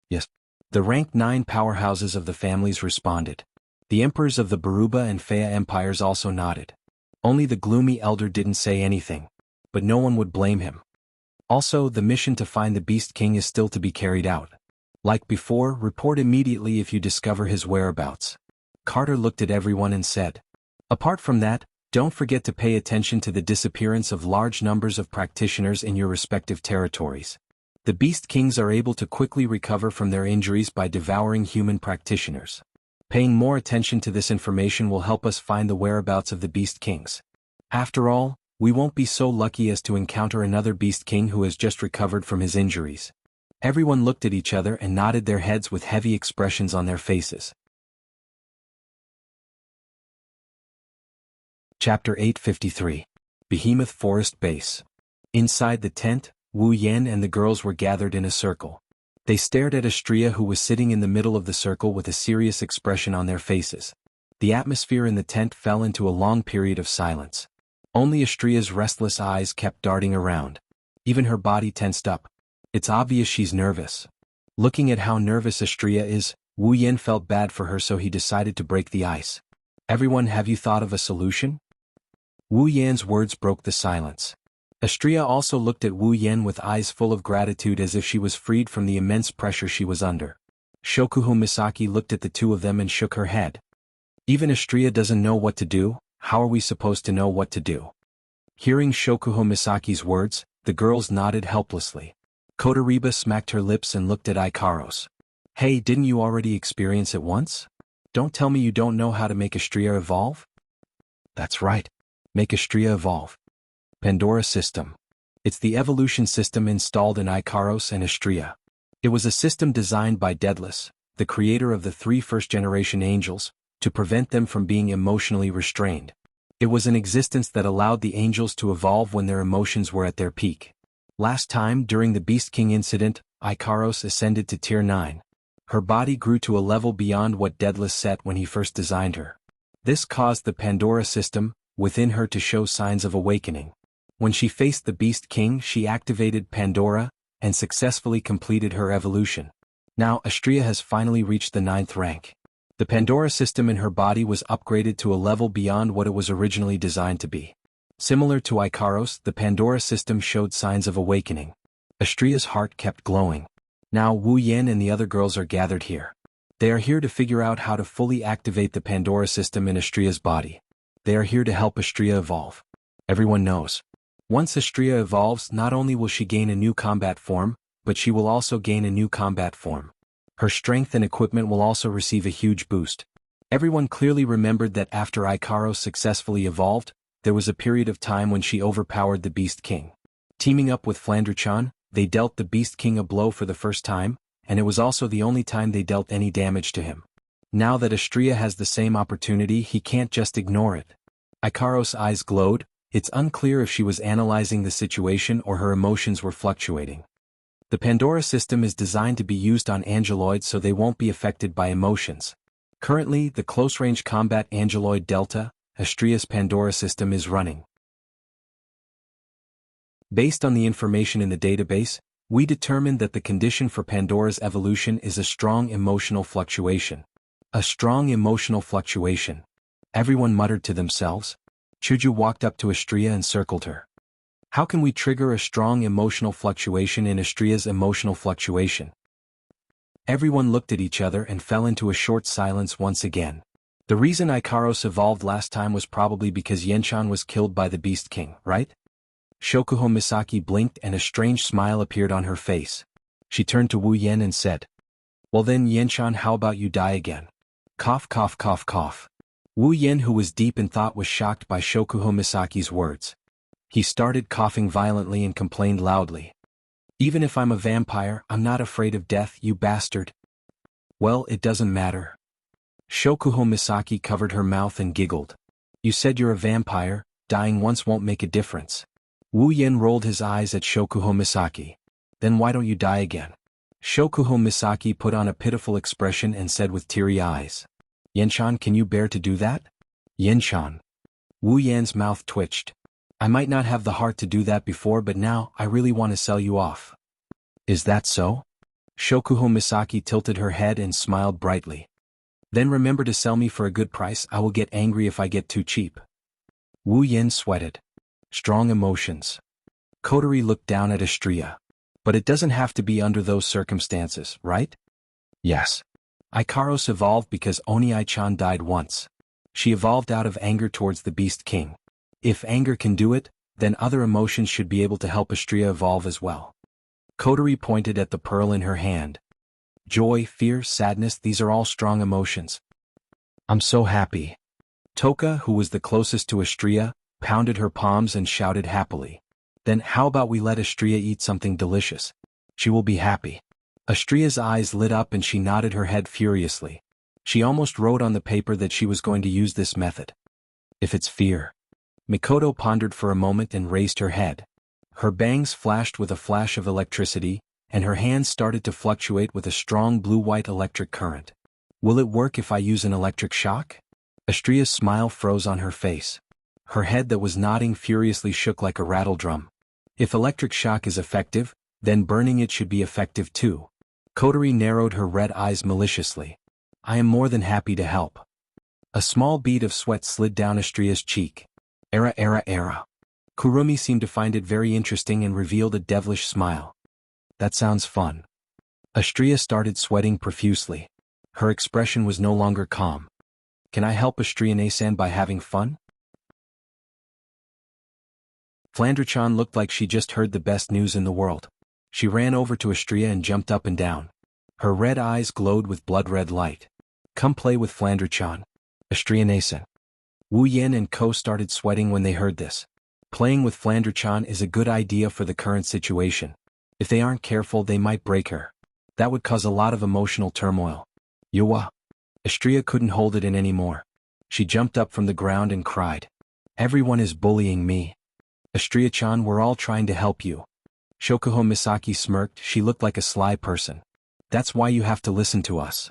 Yes. The rank 9 powerhouses of the families responded. The emperors of the Baruba and Fea empires also nodded. Only the gloomy elder didn't say anything. But no one would blame him. Also, the mission to find the Beast King is still to be carried out. Like before, report immediately if you discover his whereabouts. Carter looked at everyone and said. Apart from that, don't forget to pay attention to the disappearance of large numbers of practitioners in your respective territories. The Beast Kings are able to quickly recover from their injuries by devouring human practitioners. Paying more attention to this information will help us find the whereabouts of the Beast Kings. After all, we won't be so lucky as to encounter another Beast King who has just recovered from his injuries. Everyone looked at each other and nodded their heads with heavy expressions on their faces. Chapter 853. Behemoth Forest Base. Inside the tent, Wu Yan and the girls were gathered in a circle. They stared at Astria, who was sitting in the middle of the circle with a serious expression on their faces. The atmosphere in the tent fell into a long period of silence. Only Astria's restless eyes kept darting around. Even her body tensed up. It's obvious she's nervous. Looking at how nervous Astria is, Wu Yan felt bad for her, so he decided to break the ice. Everyone, have you thought of a solution? Wu Yan's words broke the silence. Astria also looked at Wu Yan with eyes full of gratitude, as if she was freed from the immense pressure she was under. Shokuho Misaki looked at the two of them and shook her head. Even Astria doesn't know what to do. How are we supposed to know what to do? Hearing Shokuho Misaki's words, the girls nodded helplessly. Kotoriba smacked her lips and looked at Ikaros. Hey, didn't you already experience it once? Don't tell me you don't know how to make Astria evolve? That's right. Make Astria evolve. Pandora System. It's the evolution system installed in Ikaros and Astria. It was a system designed by Daedalus, the creator of the 3 first-generation angels, to prevent them from being emotionally restrained. It was an existence that allowed the angels to evolve when their emotions were at their peak. Last time, during the Beast King incident, Ikaros ascended to Tier 9. Her body grew to a level beyond what Daedalus set when he first designed her. This caused the Pandora system within her to show signs of awakening. When she faced the Beast King, she activated Pandora and successfully completed her evolution. Now Astria has finally reached the 9th rank. The Pandora system in her body was upgraded to a level beyond what it was originally designed to be. Similar to Ikaros, the Pandora system showed signs of awakening. Astria's heart kept glowing. Now Wu Yan and the other girls are gathered here. They are here to figure out how to fully activate the Pandora system in Astria's body. They are here to help Astria evolve. Everyone knows. Once Astria evolves, not only will she gain a new combat form, but she will also gain a new combat form. Her strength and equipment will also receive a huge boost. Everyone clearly remembered that after Ikaros successfully evolved, there was a period of time when she overpowered the Beast King. Teaming up with Flandre-chan, they dealt the Beast King a blow for the first time, and it was also the only time they dealt any damage to him. Now that Astria has the same opportunity, he can't just ignore it. Ikaros' eyes glowed. It's unclear if she was analyzing the situation or her emotions were fluctuating. The Pandora system is designed to be used on angeloids so they won't be affected by emotions. Currently, the close-range combat angeloid Delta, Astria's Pandora system, is running. Based on the information in the database, we determined that the condition for Pandora's evolution is a strong emotional fluctuation. A strong emotional fluctuation. Everyone muttered to themselves. Chuju walked up to Astria and circled her. How can we trigger a strong emotional fluctuation in Astria's emotional fluctuation? Everyone looked at each other and fell into a short silence once again. The reason Ikaros evolved last time was probably because Yenshan was killed by the Beast King, right? Shokuho Misaki blinked and a strange smile appeared on her face. She turned to Wu Yan and said, "Well then, Yenshan, how about you die again?" Cough, cough, cough, cough. Wu Yan, who was deep in thought, was shocked by Shokuho Misaki's words. He started coughing violently and complained loudly. "Even if I'm a vampire, I'm not afraid of death, you bastard." "Well, it doesn't matter." Shokuho Misaki covered her mouth and giggled. "You said you're a vampire, dying once won't make a difference." Wu Yan rolled his eyes at Shokuho Misaki. "Then why don't you die again?" Shokuho Misaki put on a pitiful expression and said with teary eyes, "Yenshan, can you bear to do that?" "Yenshan." Wu Yan's mouth twitched. "I might not have the heart to do that before, but now, I really want to sell you off." Is that so? Shokuho Misaki tilted her head and smiled brightly. Then remember to sell me for a good price. I will get angry if I get too cheap. Wu Yin sweated. Strong emotions. Kotori looked down at Astria. But it doesn't have to be under those circumstances, right? Yes. Ikaros evolved because Oniai-chan died once. She evolved out of anger towards the Beast King. If anger can do it, then other emotions should be able to help Astria evolve as well. Kotori pointed at the pearl in her hand. Joy, fear, sadness, these are all strong emotions. I'm so happy. Toka, who was the closest to Astria, pounded her palms and shouted happily. Then how about we let Astria eat something delicious? She will be happy. Astria's eyes lit up and she nodded her head furiously. She almost wrote on the paper that she was going to use this method. If it's fear. Mikoto pondered for a moment and raised her head. Her bangs flashed with a flash of electricity, and her hands started to fluctuate with a strong blue-white electric current. Will it work if I use an electric shock? Astria's smile froze on her face. Her head that was nodding furiously shook like a rattle drum. If electric shock is effective, then burning it should be effective too. Kotori narrowed her red eyes maliciously. I am more than happy to help. A small bead of sweat slid down Astria's cheek. Era. Kurumi seemed to find it very interesting and revealed a devilish smile. That sounds fun. Astria started sweating profusely. Her expression was no longer calm. Can I help Astria-san by having fun? Flandre-chan looked like she just heard the best news in the world. She ran over to Astria and jumped up and down. Her red eyes glowed with blood-red light. Come play with Flandre-chan. Astria-san. Wu Yin and Ko started sweating when they heard this. Playing with Flandre-chan is a good idea for the current situation. If they aren't careful, they might break her. That would cause a lot of emotional turmoil. Yuwa. Astria couldn't hold it in anymore. She jumped up from the ground and cried. Everyone is bullying me. Astria-chan, we're all trying to help you. Shokuho Misaki smirked. She looked like a sly person. That's why you have to listen to us.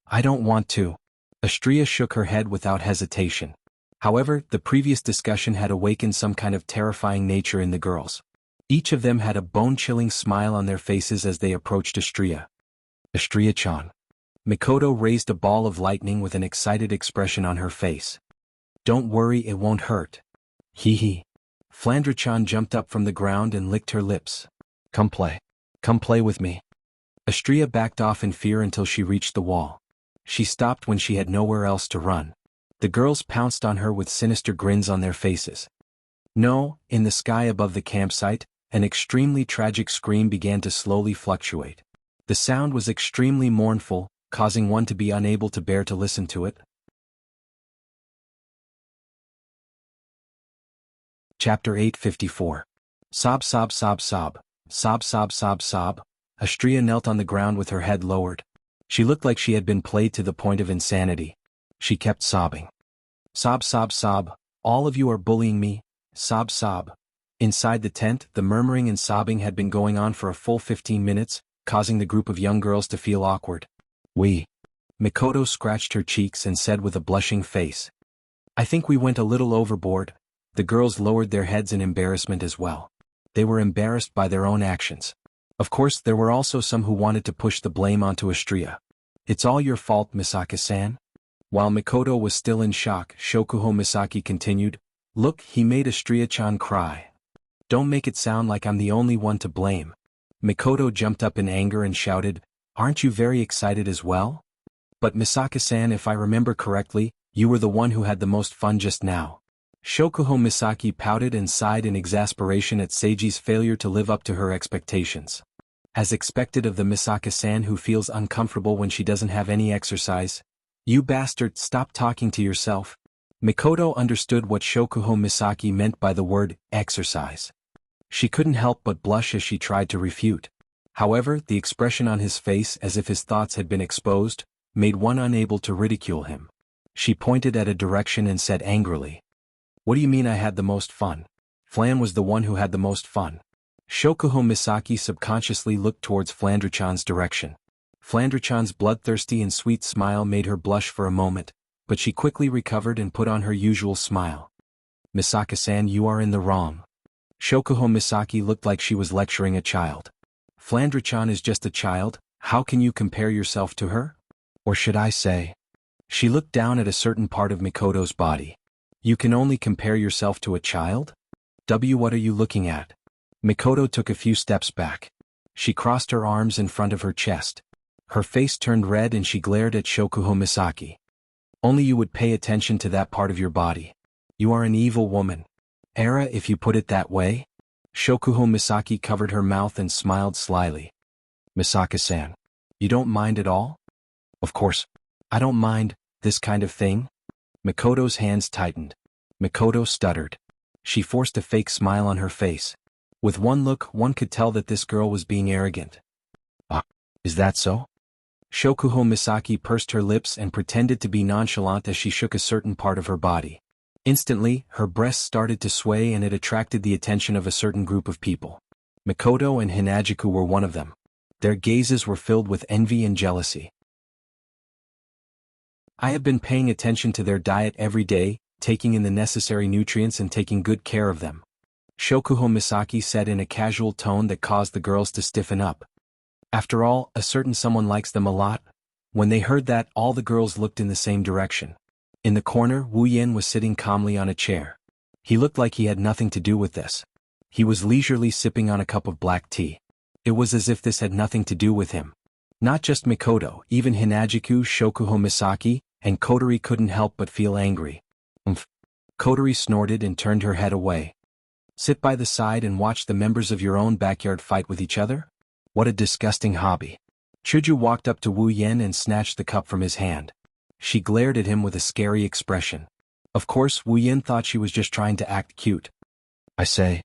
I don't want to. Astria shook her head without hesitation. However, the previous discussion had awakened some kind of terrifying nature in the girls. Each of them had a bone-chilling smile on their faces as they approached Astria. Astria-chan. Mikoto raised a ball of lightning with an excited expression on her face. Don't worry, it won't hurt. Hee. Flandre-chan jumped up from the ground and licked her lips. Come play. Come play with me. Astria backed off in fear until she reached the wall. She stopped when she had nowhere else to run. The girls pounced on her with sinister grins on their faces. No, in the sky above the campsite, an extremely tragic scream began to slowly fluctuate. The sound was extremely mournful, causing one to be unable to bear to listen to it. Chapter 854. Sob. Sob. Astria knelt on the ground with her head lowered. She looked like she had been played to the point of insanity. She kept sobbing. Sob. All of you are bullying me. Sob. Inside the tent, the murmuring and sobbing had been going on for a full 15 minutes, causing the group of young girls to feel awkward. Mikoto scratched her cheeks and said with a blushing face. I think we went a little overboard. The girls lowered their heads in embarrassment as well. They were embarrassed by their own actions. Of course, there were also some who wanted to push the blame onto Astria. It's all your fault, Misaki-san. While Mikoto was still in shock, Shokuho Misaki continued, Look, he made Astria-chan cry. Don't make it sound like I'm the only one to blame. Mikoto jumped up in anger and shouted, Aren't you very excited as well? But Misaki-san, if I remember correctly, you were the one who had the most fun just now. Shokuho Misaki pouted and sighed in exasperation at Seiji's failure to live up to her expectations. As expected of the Misaki-san who feels uncomfortable when she doesn't have any exercise. You bastard, stop talking to yourself. Mikoto understood what Shokuho Misaki meant by the word, exercise. She couldn't help but blush as she tried to refute. However, the expression on his face as if his thoughts had been exposed, made one unable to ridicule him. She pointed at a direction and said angrily. What do you mean I had the most fun? Flan was the one who had the most fun. Shokuho Misaki subconsciously looked towards Flandre-chan's direction. Flandre-chan's bloodthirsty and sweet smile made her blush for a moment, but she quickly recovered and put on her usual smile. Misaki-san, you are in the wrong. Shokuho Misaki looked like she was lecturing a child. Flandre-chan is just a child, how can you compare yourself to her? Or should I say? She looked down at a certain part of Mikoto's body. You can only compare yourself to a child? What are you looking at? Mikoto took a few steps back. She crossed her arms in front of her chest. Her face turned red and she glared at Shokuho Misaki. Only you would pay attention to that part of your body. You are an evil woman. Era, if you put it that way? Shokuho Misaki covered her mouth and smiled slyly. Misaka-san. You don't mind at all? Of course. I don't mind, this kind of thing. Mikoto's hands tightened. Mikoto stuttered. She forced a fake smile on her face. With one look, one could tell that this girl was being arrogant. Ah, is that so? Shokuho Misaki pursed her lips and pretended to be nonchalant as she shook a certain part of her body. Instantly, her breasts started to sway and it attracted the attention of a certain group of people. Mikoto and Hinajiku were one of them. Their gazes were filled with envy and jealousy. I have been paying attention to their diet every day, taking in the necessary nutrients and taking good care of them. Shokuho Misaki said in a casual tone that caused the girls to stiffen up. After all, a certain someone likes them a lot. When they heard that, all the girls looked in the same direction. In the corner, Wu Yen was sitting calmly on a chair. He looked like he had nothing to do with this. He was leisurely sipping on a cup of black tea. It was as if this had nothing to do with him. Not just Mikoto, even Hinajiku, Shokuho Misaki, and Kotori couldn't help but feel angry. Kotori snorted and turned her head away. Sit by the side and watch the members of your own backyard fight with each other? What a disgusting hobby. Chuju walked up to Wu Yen and snatched the cup from his hand. She glared at him with a scary expression. Of course, Wu Yen thought she was just trying to act cute. I say.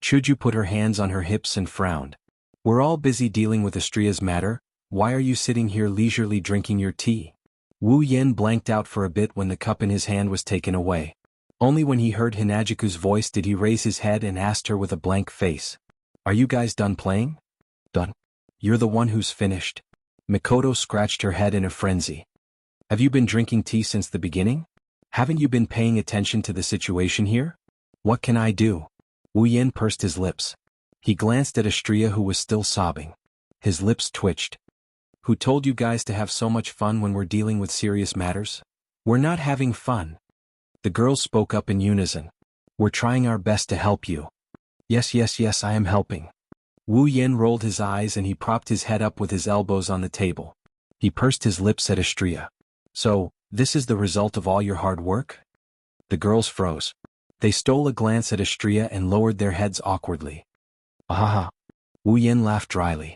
Chuju put her hands on her hips and frowned. We're all busy dealing with Astria's matter, why are you sitting here leisurely drinking your tea? Wu Yen blanked out for a bit when the cup in his hand was taken away. Only when he heard Hinajiku's voice did he raise his head and asked her with a blank face. Are you guys done playing? Done. You're the one who's finished. Mikoto scratched her head in a frenzy. Have you been drinking tea since the beginning? Haven't you been paying attention to the situation here? What can I do? Wu Yen pursed his lips. He glanced at Astria who was still sobbing. His lips twitched. Who told you guys to have so much fun when we're dealing with serious matters? We're not having fun. The girls spoke up in unison. We're trying our best to help you. Yes, I am helping. Wu Yen rolled his eyes and he propped his head up with his elbows on the table. He pursed his lips at Astria. So, this is the result of all your hard work? The girls froze. They stole a glance at Astria and lowered their heads awkwardly. Ahaha. Wu Yen laughed dryly.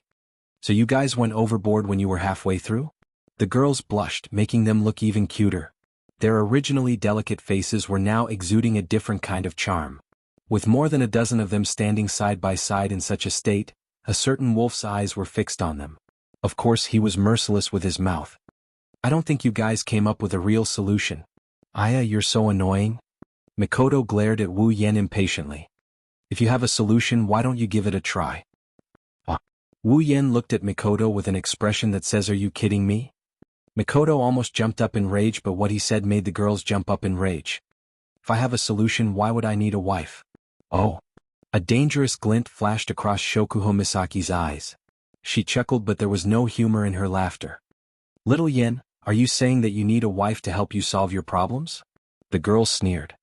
So you guys went overboard when you were halfway through? The girls blushed, making them look even cuter. Their originally delicate faces were now exuding a different kind of charm. With more than a dozen of them standing side by side in such a state, a certain wolf's eyes were fixed on them. Of course, he was merciless with his mouth. I don't think you guys came up with a real solution. Aya, you're so annoying. Mikoto glared at Wu Yen impatiently. If you have a solution, why don't you give it a try? Wu Yen looked at Mikoto with an expression that says, are you kidding me? Mikoto almost jumped up in rage, but what he said made the girls jump up in rage. If I have a solution, why would I need a wife? Oh. A dangerous glint flashed across Shokuho Misaki's eyes. She chuckled, but there was no humor in her laughter. Little Yen, are you saying that you need a wife to help you solve your problems? The girls sneered.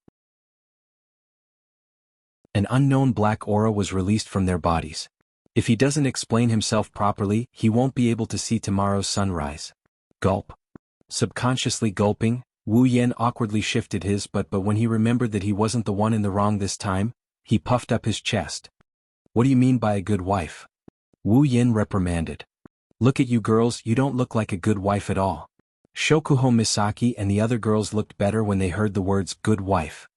An unknown black aura was released from their bodies. If he doesn't explain himself properly, he won't be able to see tomorrow's sunrise. Gulp. Subconsciously gulping, Wu Yen awkwardly shifted his butt, but when he remembered that he wasn't the one in the wrong this time, he puffed up his chest. What do you mean by a good wife? Wu Yen reprimanded. Look at you girls, you don't look like a good wife at all. Shokuho Misaki and the other girls looked better when they heard the words good wife.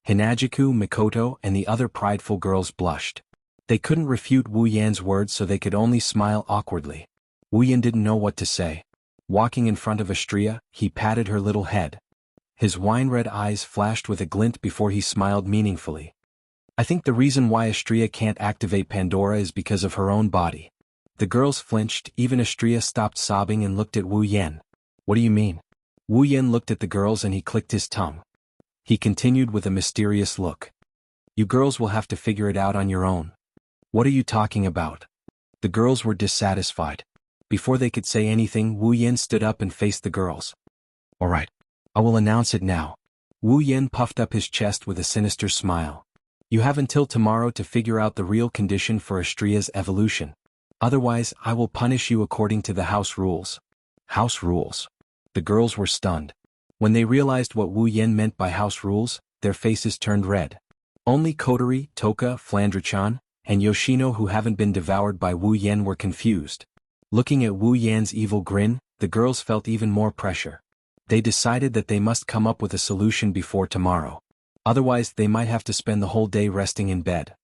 Hinajiku, Mikoto, and the other prideful girls blushed. They couldn't refute Wu Yan's words, so they could only smile awkwardly. Wu Yan didn't know what to say. Walking in front of Astria, he patted her little head. His wine-red eyes flashed with a glint before he smiled meaningfully. I think the reason why Astria can't activate Pandora is because of her own body. The girls flinched, even Astria stopped sobbing and looked at Wu Yan. What do you mean? Wu Yan looked at the girls and he clicked his tongue. He continued with a mysterious look. You girls will have to figure it out on your own. What are you talking about? The girls were dissatisfied. Before they could say anything, Wu Yen stood up and faced the girls. "All right. I will announce it now." Wu Yen puffed up his chest with a sinister smile. "You have until tomorrow to figure out the real condition for Astria's evolution. Otherwise, I will punish you according to the house rules." House rules. The girls were stunned. When they realized what Wu Yen meant by house rules, their faces turned red. Only Kotori, Toka, Flandre-chan, and Yoshino, who haven't been devoured by Wu Yen, were confused. Looking at Wu Yan's evil grin, the girls felt even more pressure. They decided that they must come up with a solution before tomorrow. Otherwise, they might have to spend the whole day resting in bed.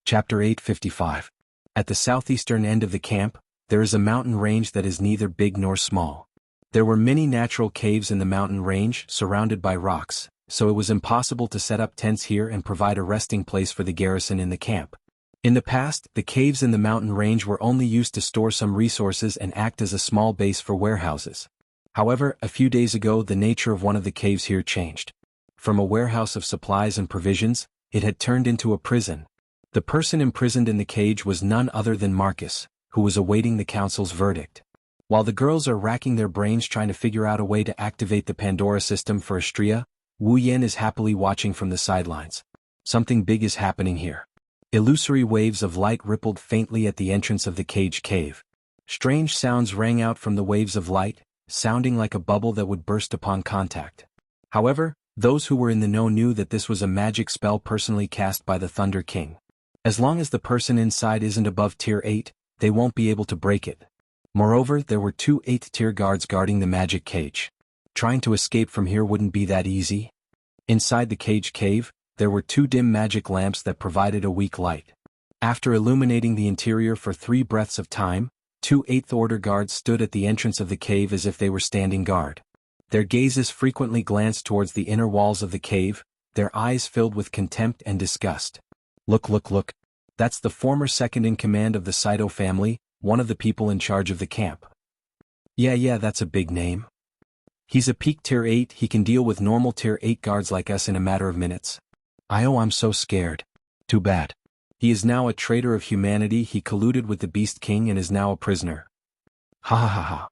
Chapter 855. At the southeastern end of the camp, there is a mountain range that is neither big nor small. There were many natural caves in the mountain range, surrounded by rocks, so it was impossible to set up tents here and provide a resting place for the garrison in the camp. In the past, the caves in the mountain range were only used to store some resources and act as a small base for warehouses. However, a few days ago the nature of one of the caves here changed. From a warehouse of supplies and provisions, it had turned into a prison. The person imprisoned in the cage was none other than Marcus, who was awaiting the council's verdict. While the girls are racking their brains trying to figure out a way to activate the Pandora system for Astria, Wu Yen is happily watching from the sidelines. Something big is happening here. Illusory waves of light rippled faintly at the entrance of the cage cave. Strange sounds rang out from the waves of light, sounding like a bubble that would burst upon contact. However, those who were in the know knew that this was a magic spell personally cast by the Thunder King. As long as the person inside isn't above Tier 8, they won't be able to break it. Moreover, there were 2 8th-tier guards guarding the magic cage. Trying to escape from here wouldn't be that easy. Inside the cage cave, there were 2 dim magic lamps that provided a weak light. After illuminating the interior for 3 breaths of time, 2 8th-order guards stood at the entrance of the cave as if they were standing guard. Their gazes frequently glanced towards the inner walls of the cave, their eyes filled with contempt and disgust. Look. That's the former second-in-command of the Saito family, one of the people in charge of the camp. Yeah, that's a big name. He's a peak Tier 8, he can deal with normal Tier 8 guards like us in a matter of minutes. I'm so scared. Too bad. He is now a traitor of humanity, he colluded with the Beast King and is now a prisoner. Ha.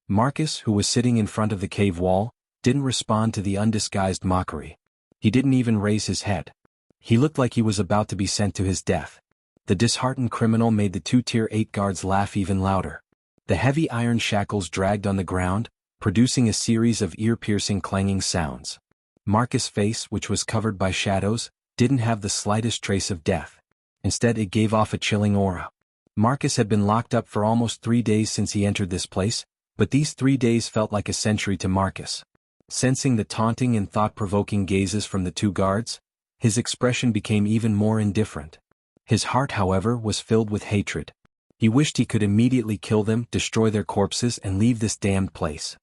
Marcus, who was sitting in front of the cave wall, didn't respond to the undisguised mockery. He didn't even raise his head. He looked like he was about to be sent to his death. The disheartened criminal made the 2 Tier 8 guards laugh even louder. The heavy iron shackles dragged on the ground, producing a series of ear-piercing clanging sounds. Marcus' face, which was covered by shadows, didn't have the slightest trace of death. Instead, it gave off a chilling aura. Marcus had been locked up for almost 3 days since he entered this place, but these 3 days felt like a century to Marcus. Sensing the taunting and thought-provoking gazes from the 2 guards, his expression became even more indifferent. His heart, however, was filled with hatred. He wished he could immediately kill them, destroy their corpses, and leave this damned place.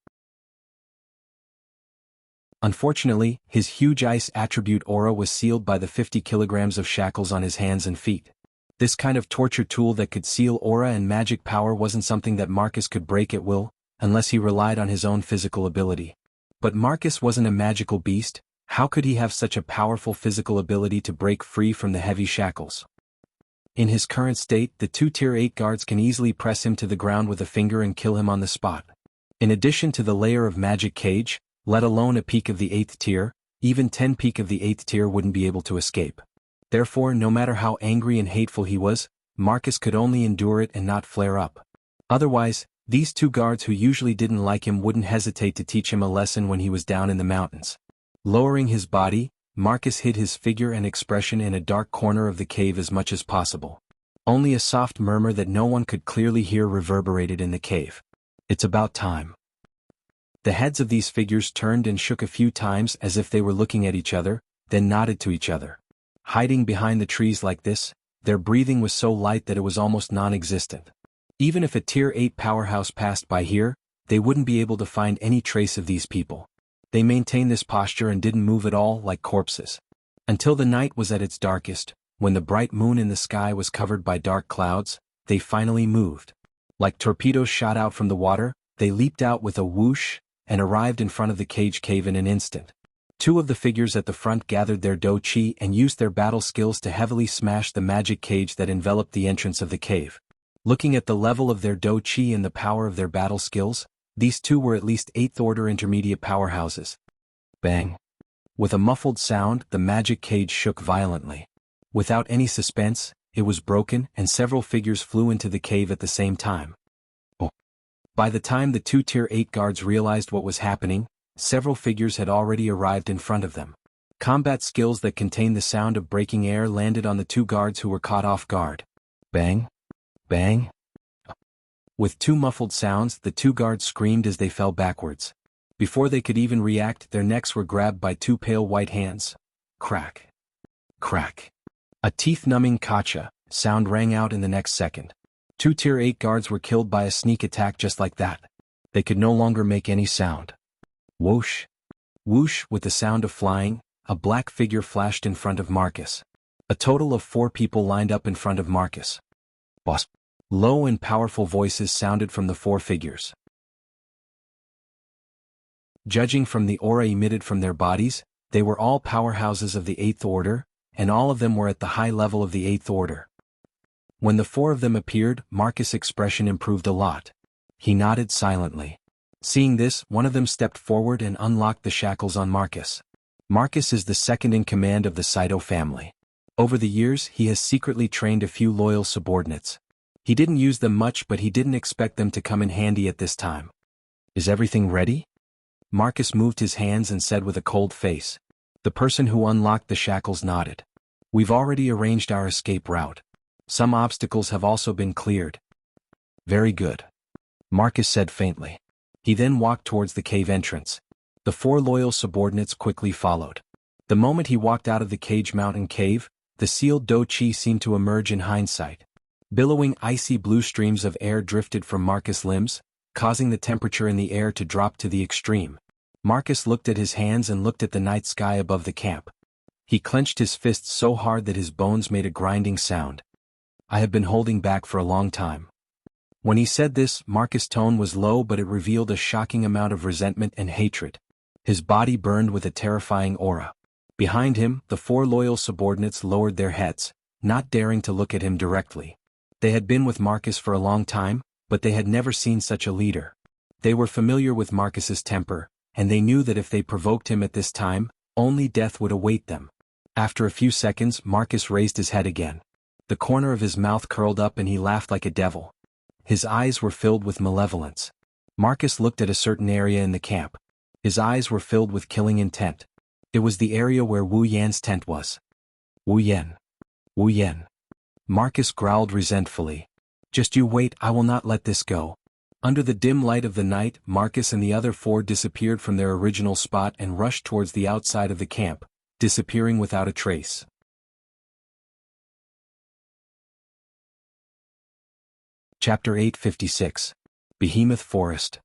Unfortunately, his huge ice attribute aura was sealed by the 50 kilograms of shackles on his hands and feet. This kind of torture tool that could seal aura and magic power wasn't something that Marcus could break at will, unless he relied on his own physical ability. But Marcus wasn't a magical beast. How could he have such a powerful physical ability to break free from the heavy shackles? In his current state, the 2 Tier 8 guards can easily press him to the ground with a finger and kill him on the spot. In addition to the layer of magic cage, let alone a peak of the 8th tier, even 10 peak of the 8th tier wouldn't be able to escape. Therefore, no matter how angry and hateful he was, Marcus could only endure it and not flare up. Otherwise, these 2 guards who usually didn't like him wouldn't hesitate to teach him a lesson when he was down in the mountains. Lowering his body, Marcus hid his figure and expression in a dark corner of the cave as much as possible. Only a soft murmur that no one could clearly hear reverberated in the cave. It's about time. The heads of these figures turned and shook a few times as if they were looking at each other, then nodded to each other. Hiding behind the trees like this, their breathing was so light that it was almost non-existent. Even if a Tier 8 powerhouse passed by here, they wouldn't be able to find any trace of these people. They maintained this posture and didn't move at all, like corpses. Until the night was at its darkest, when the bright moon in the sky was covered by dark clouds, they finally moved. Like torpedoes shot out from the water, they leaped out with a whoosh, and arrived in front of the cage cave in an instant. Two of the figures at the front gathered their do chi and used their battle skills to heavily smash the magic cage that enveloped the entrance of the cave. Looking at the level of their do chi and the power of their battle skills, these two were at least 8th order intermediate powerhouses. Bang! With a muffled sound, the magic cage shook violently. Without any suspense, it was broken and several figures flew into the cave at the same time. Oh. By the time the two Tier 8 guards realized what was happening, several figures had already arrived in front of them. Combat skills that contained the sound of breaking air landed on the two guards who were caught off guard. Bang! Bang! With two muffled sounds, the two guards screamed as they fell backwards. Before they could even react, their necks were grabbed by two pale white hands. Crack! Crack! A teeth-numbing kacha sound rang out in the next second. Two Tier 8 guards were killed by a sneak attack just like that. They could no longer make any sound. Whoosh! Whoosh! With the sound of flying, a black figure flashed in front of Marcus. A total of 4 people lined up in front of Marcus. Boss! Low and powerful voices sounded from the 4 figures. Judging from the aura emitted from their bodies, they were all powerhouses of the 8th order, and all of them were at the high level of the 8th order. When the 4 of them appeared, Marcus' expression improved a lot. He nodded silently. Seeing this, one of them stepped forward and unlocked the shackles on Marcus. Marcus is the second in command of the Saito family. Over the years, he has secretly trained a few loyal subordinates. He didn't use them much, but he didn't expect them to come in handy at this time. Is everything ready? Marcus moved his hands and said with a cold face. The person who unlocked the shackles nodded. We've already arranged our escape route. Some obstacles have also been cleared. Very good. Marcus said faintly. He then walked towards the cave entrance. The 4 loyal subordinates quickly followed. The moment he walked out of the Cage Mountain cave, the sealed do chi seemed to emerge in hindsight. Billowing icy blue streams of air drifted from Marcus' limbs, causing the temperature in the air to drop to the extreme. Marcus looked at his hands and looked at the night sky above the camp. He clenched his fists so hard that his bones made a grinding sound. I have been holding back for a long time. When he said this, Marcus' tone was low, but it revealed a shocking amount of resentment and hatred. His body burned with a terrifying aura. Behind him, the 4 loyal subordinates lowered their heads, not daring to look at him directly. They had been with Marcus for a long time, but they had never seen such a leader. They were familiar with Marcus's temper, and they knew that if they provoked him at this time, only death would await them. After a few seconds, Marcus raised his head again. The corner of his mouth curled up and he laughed like a devil. His eyes were filled with malevolence. Marcus looked at a certain area in the camp. His eyes were filled with killing intent. It was the area where Wu Yan's tent was. Wu Yan. Wu Yan. Marcus growled resentfully. Just you wait, I will not let this go. Under the dim light of the night, Marcus and the other 4 disappeared from their original spot and rushed towards the outside of the camp, disappearing without a trace. Chapter 856. Behemoth Forest.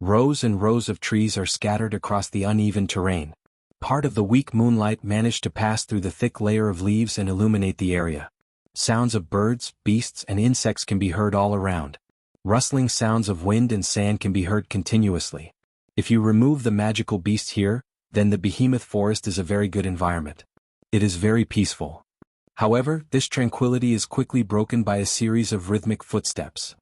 Rows and rows of trees are scattered across the uneven terrain. Part of the weak moonlight managed to pass through the thick layer of leaves and illuminate the area. Sounds of birds, beasts, and insects can be heard all around. Rustling sounds of wind and sand can be heard continuously. If you remove the magical beast here, then the Behemoth Forest is a very good environment. It is very peaceful. However, this tranquility is quickly broken by a series of rhythmic footsteps.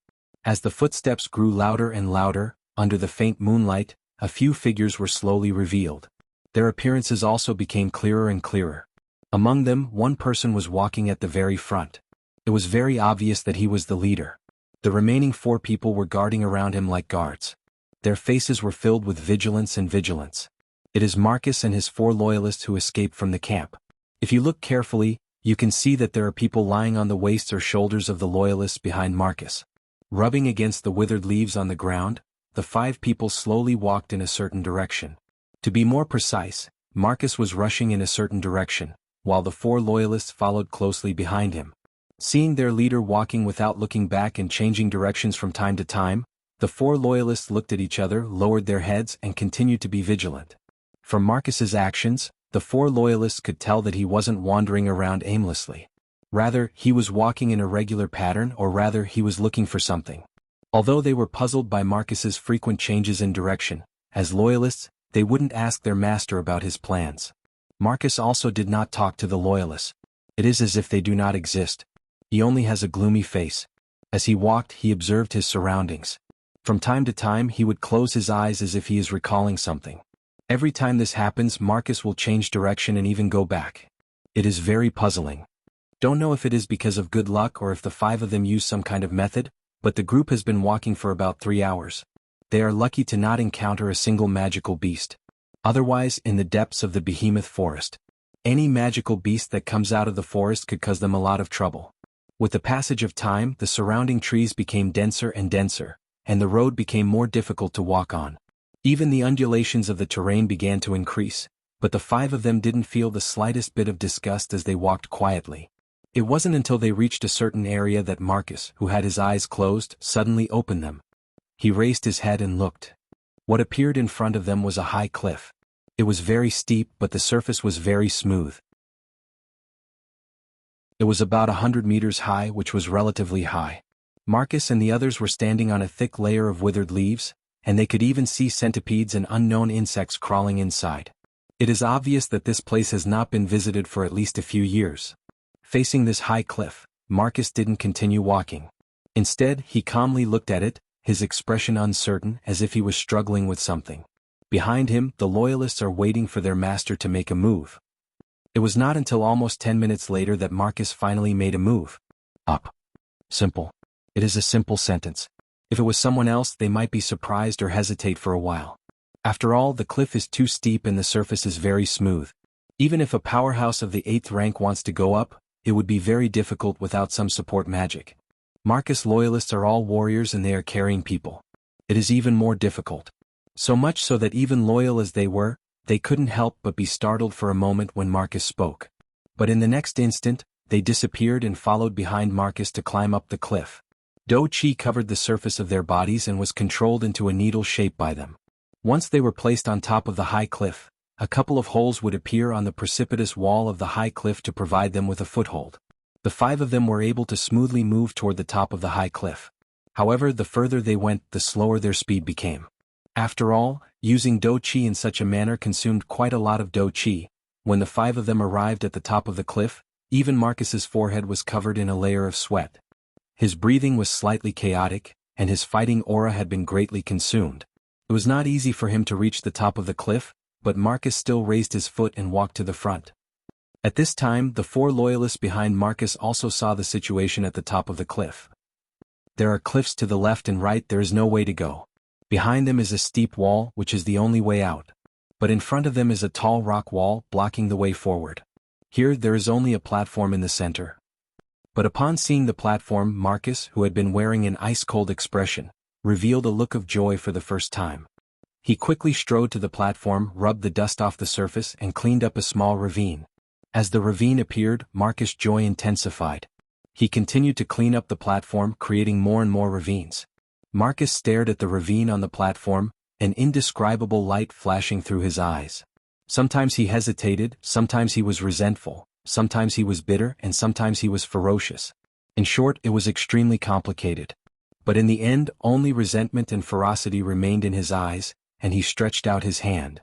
As the footsteps grew louder and louder, under the faint moonlight, a few figures were slowly revealed. Their appearances also became clearer and clearer. Among them, one person was walking at the very front. It was very obvious that he was the leader. The remaining 4 people were guarding around him like guards. Their faces were filled with vigilance and vigilance. It is Marcus and his 4 loyalists who escaped from the camp. If you look carefully, you can see that there are people lying on the waists or shoulders of the loyalists behind Marcus. Rubbing against the withered leaves on the ground, the 5 people slowly walked in a certain direction. To be more precise, Marcus was rushing in a certain direction, while the 4 loyalists followed closely behind him. Seeing their leader walking without looking back and changing directions from time to time, the 4 loyalists looked at each other, lowered their heads, and continued to be vigilant. From Marcus's actions, the 4 loyalists could tell that he wasn't wandering around aimlessly. Rather, he was walking in a regular pattern, or rather, he was looking for something. Although they were puzzled by Marcus's frequent changes in direction, as loyalists, They wouldn't ask their master about his plans. Marcus also did not talk to the loyalists. It is as if they do not exist. He only has a gloomy face. As he walked, he observed his surroundings. From time to time he would close his eyes as if he is recalling something. Every time this happens, Marcus will change direction and even go back. It is very puzzling. Don't know if it is because of good luck or if the 5 of them use some kind of method, but the group has been walking for about 3 hours. They are lucky to not encounter a single magical beast. Otherwise, in the depths of the behemoth forest, any magical beast that comes out of the forest could cause them a lot of trouble. With the passage of time, the surrounding trees became denser and denser, and the road became more difficult to walk on. Even the undulations of the terrain began to increase, but the 5 of them didn't feel the slightest bit of disgust as they walked quietly. It wasn't until they reached a certain area that Marcus, who had his eyes closed, suddenly opened them. He raised his head and looked. What appeared in front of them was a high cliff. It was very steep, but the surface was very smooth. It was about 100 meters high, which was relatively high. Marcus and the others were standing on a thick layer of withered leaves, and they could even see centipedes and unknown insects crawling inside. It is obvious that this place has not been visited for at least a few years. Facing this high cliff, Marcus didn't continue walking. Instead, he calmly looked at it, his expression uncertain, as if he was struggling with something. Behind him, the loyalists are waiting for their master to make a move. It was not until almost 10 minutes later that Marcus finally made a move. Up. Simple. It is a simple sentence. If it was someone else, they might be surprised or hesitate for a while. After all, the cliff is too steep and the surface is very smooth. Even if a powerhouse of the 8th rank wants to go up, it would be very difficult without some support magic. Marcus loyalists are all warriors and they are carrying people. It is even more difficult. So much so that even loyal as they were, they couldn't help but be startled for a moment when Marcus spoke. But in the next instant, they disappeared and followed behind Marcus to climb up the cliff. Do Chi covered the surface of their bodies and was controlled into a needle shape by them. Once they were placed on top of the high cliff, a couple of holes would appear on the precipitous wall of the high cliff to provide them with a foothold. The 5 of them were able to smoothly move toward the top of the high cliff. However, the further they went, the slower their speed became. After all, using Do Chi in such a manner consumed quite a lot of Do Chi. When the 5 of them arrived at the top of the cliff, even Marcus's forehead was covered in a layer of sweat. His breathing was slightly chaotic, and his fighting aura had been greatly consumed. It was not easy for him to reach the top of the cliff, but Marcus still raised his foot and walked to the front. At this time, the 4 loyalists behind Marcus also saw the situation at the top of the cliff. There are cliffs to the left and right, there is no way to go. Behind them is a steep wall, which is the only way out. But in front of them is a tall rock wall, blocking the way forward. Here, there is only a platform in the center. But upon seeing the platform, Marcus, who had been wearing an ice-cold expression, revealed a look of joy for the first time. He quickly strode to the platform, rubbed the dust off the surface, and cleaned up a small ravine. As the ravine appeared, Marcus' joy intensified. He continued to clean up the platform, creating more and more ravines. Marcus stared at the ravine on the platform, an indescribable light flashing through his eyes. Sometimes he hesitated, sometimes he was resentful, sometimes he was bitter, and sometimes he was ferocious. In short, it was extremely complicated. But in the end, only resentment and ferocity remained in his eyes, and he stretched out his hand.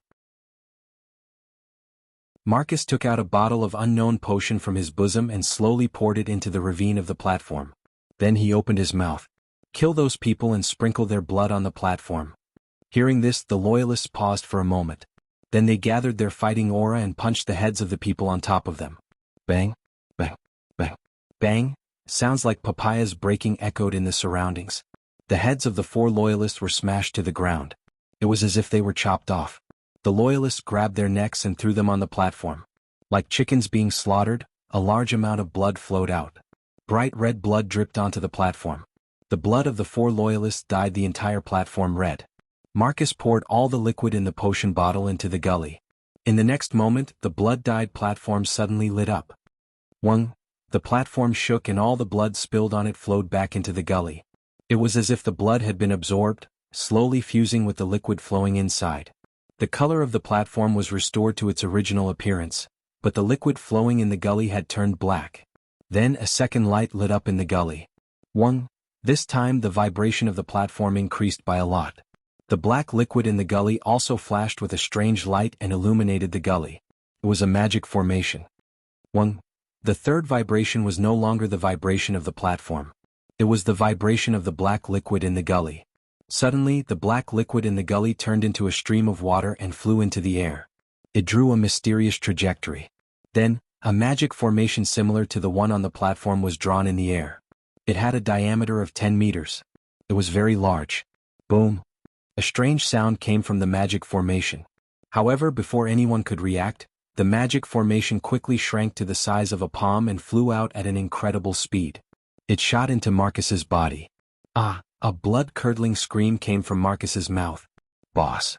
Marcus took out a bottle of unknown potion from his bosom and slowly poured it into the ravine of the platform. Then he opened his mouth. Kill those people and sprinkle their blood on the platform. Hearing this, the loyalists paused for a moment. Then they gathered their fighting aura and punched the heads of the people on top of them. Bang, bang, bang, bang. Sounds like papayas breaking echoed in the surroundings. The heads of the 4 loyalists were smashed to the ground. It was as if they were chopped off. The loyalists grabbed their necks and threw them on the platform. Like chickens being slaughtered, a large amount of blood flowed out. Bright red blood dripped onto the platform. The blood of the 4 loyalists dyed the entire platform red. Marcus poured all the liquid in the potion bottle into the gully. In the next moment, the blood-dyed platform suddenly lit up. Whung! The platform shook and all the blood spilled on it flowed back into the gully. It was as if the blood had been absorbed, slowly fusing with the liquid flowing inside. The color of the platform was restored to its original appearance, but the liquid flowing in the gully had turned black. Then a second light lit up in the gully. Whung! This time the vibration of the platform increased by a lot. The black liquid in the gully also flashed with a strange light and illuminated the gully. It was a magic formation. 1. The third vibration was no longer the vibration of the platform. It was the vibration of the black liquid in the gully. Suddenly, the black liquid in the gully turned into a stream of water and flew into the air. It drew a mysterious trajectory. Then, a magic formation similar to the one on the platform was drawn in the air. It had a diameter of 10 meters. It was very large. Boom! A strange sound came from the magic formation. However, before anyone could react, the magic formation quickly shrank to the size of a palm and flew out at an incredible speed. It shot into Marcus's body. Ah! A blood-curdling scream came from Marcus's mouth. Boss!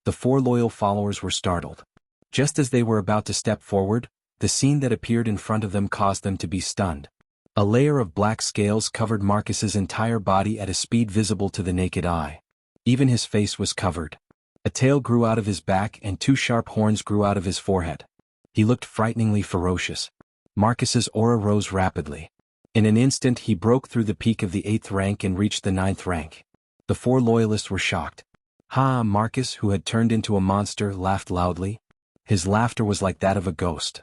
The 4 loyal followers were startled. Just as they were about to step forward, the scene that appeared in front of them caused them to be stunned. A layer of black scales covered Marcus's entire body at a speed visible to the naked eye. Even his face was covered. A tail grew out of his back and 2 sharp horns grew out of his forehead. He looked frighteningly ferocious. Marcus's aura rose rapidly. In an instant he broke through the peak of the 8th rank and reached the 9th rank. The 4 loyalists were shocked. Ha! Marcus, who had turned into a monster, laughed loudly. His laughter was like that of a ghost.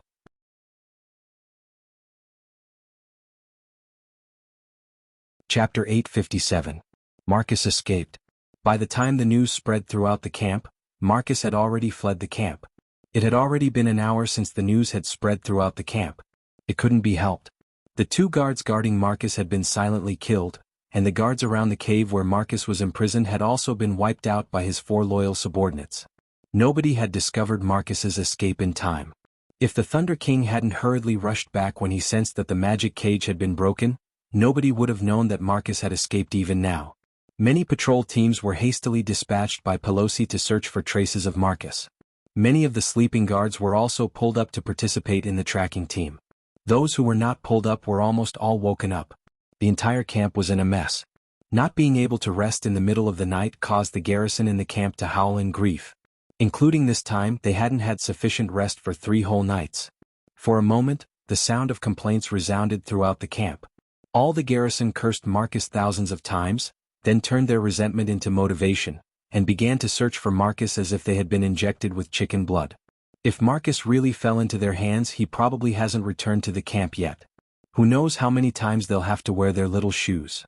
Chapter 857. Marcus escaped. By the time the news spread throughout the camp, Marcus had already fled the camp. It had already been an hour since the news had spread throughout the camp. It couldn't be helped. The 2 guards guarding Marcus had been silently killed, and the guards around the cave where Marcus was imprisoned had also been wiped out by his 4 loyal subordinates. Nobody had discovered Marcus's escape in time. If the Thunder King hadn't hurriedly rushed back when he sensed that the magic cage had been broken, nobody would have known that Marcus had escaped even now. Many patrol teams were hastily dispatched by Pelosi to search for traces of Marcus. Many of the sleeping guards were also pulled up to participate in the tracking team. Those who were not pulled up were almost all woken up. The entire camp was in a mess. Not being able to rest in the middle of the night caused the garrison in the camp to howl in grief. Including this time, they hadn't had sufficient rest for 3 whole nights. For a moment, the sound of complaints resounded throughout the camp. All the garrison cursed Marcus thousands of times, then turned their resentment into motivation, and began to search for Marcus as if they had been injected with chicken blood. If Marcus really fell into their hands, he probably hasn't returned to the camp yet. Who knows how many times they'll have to wear their little shoes.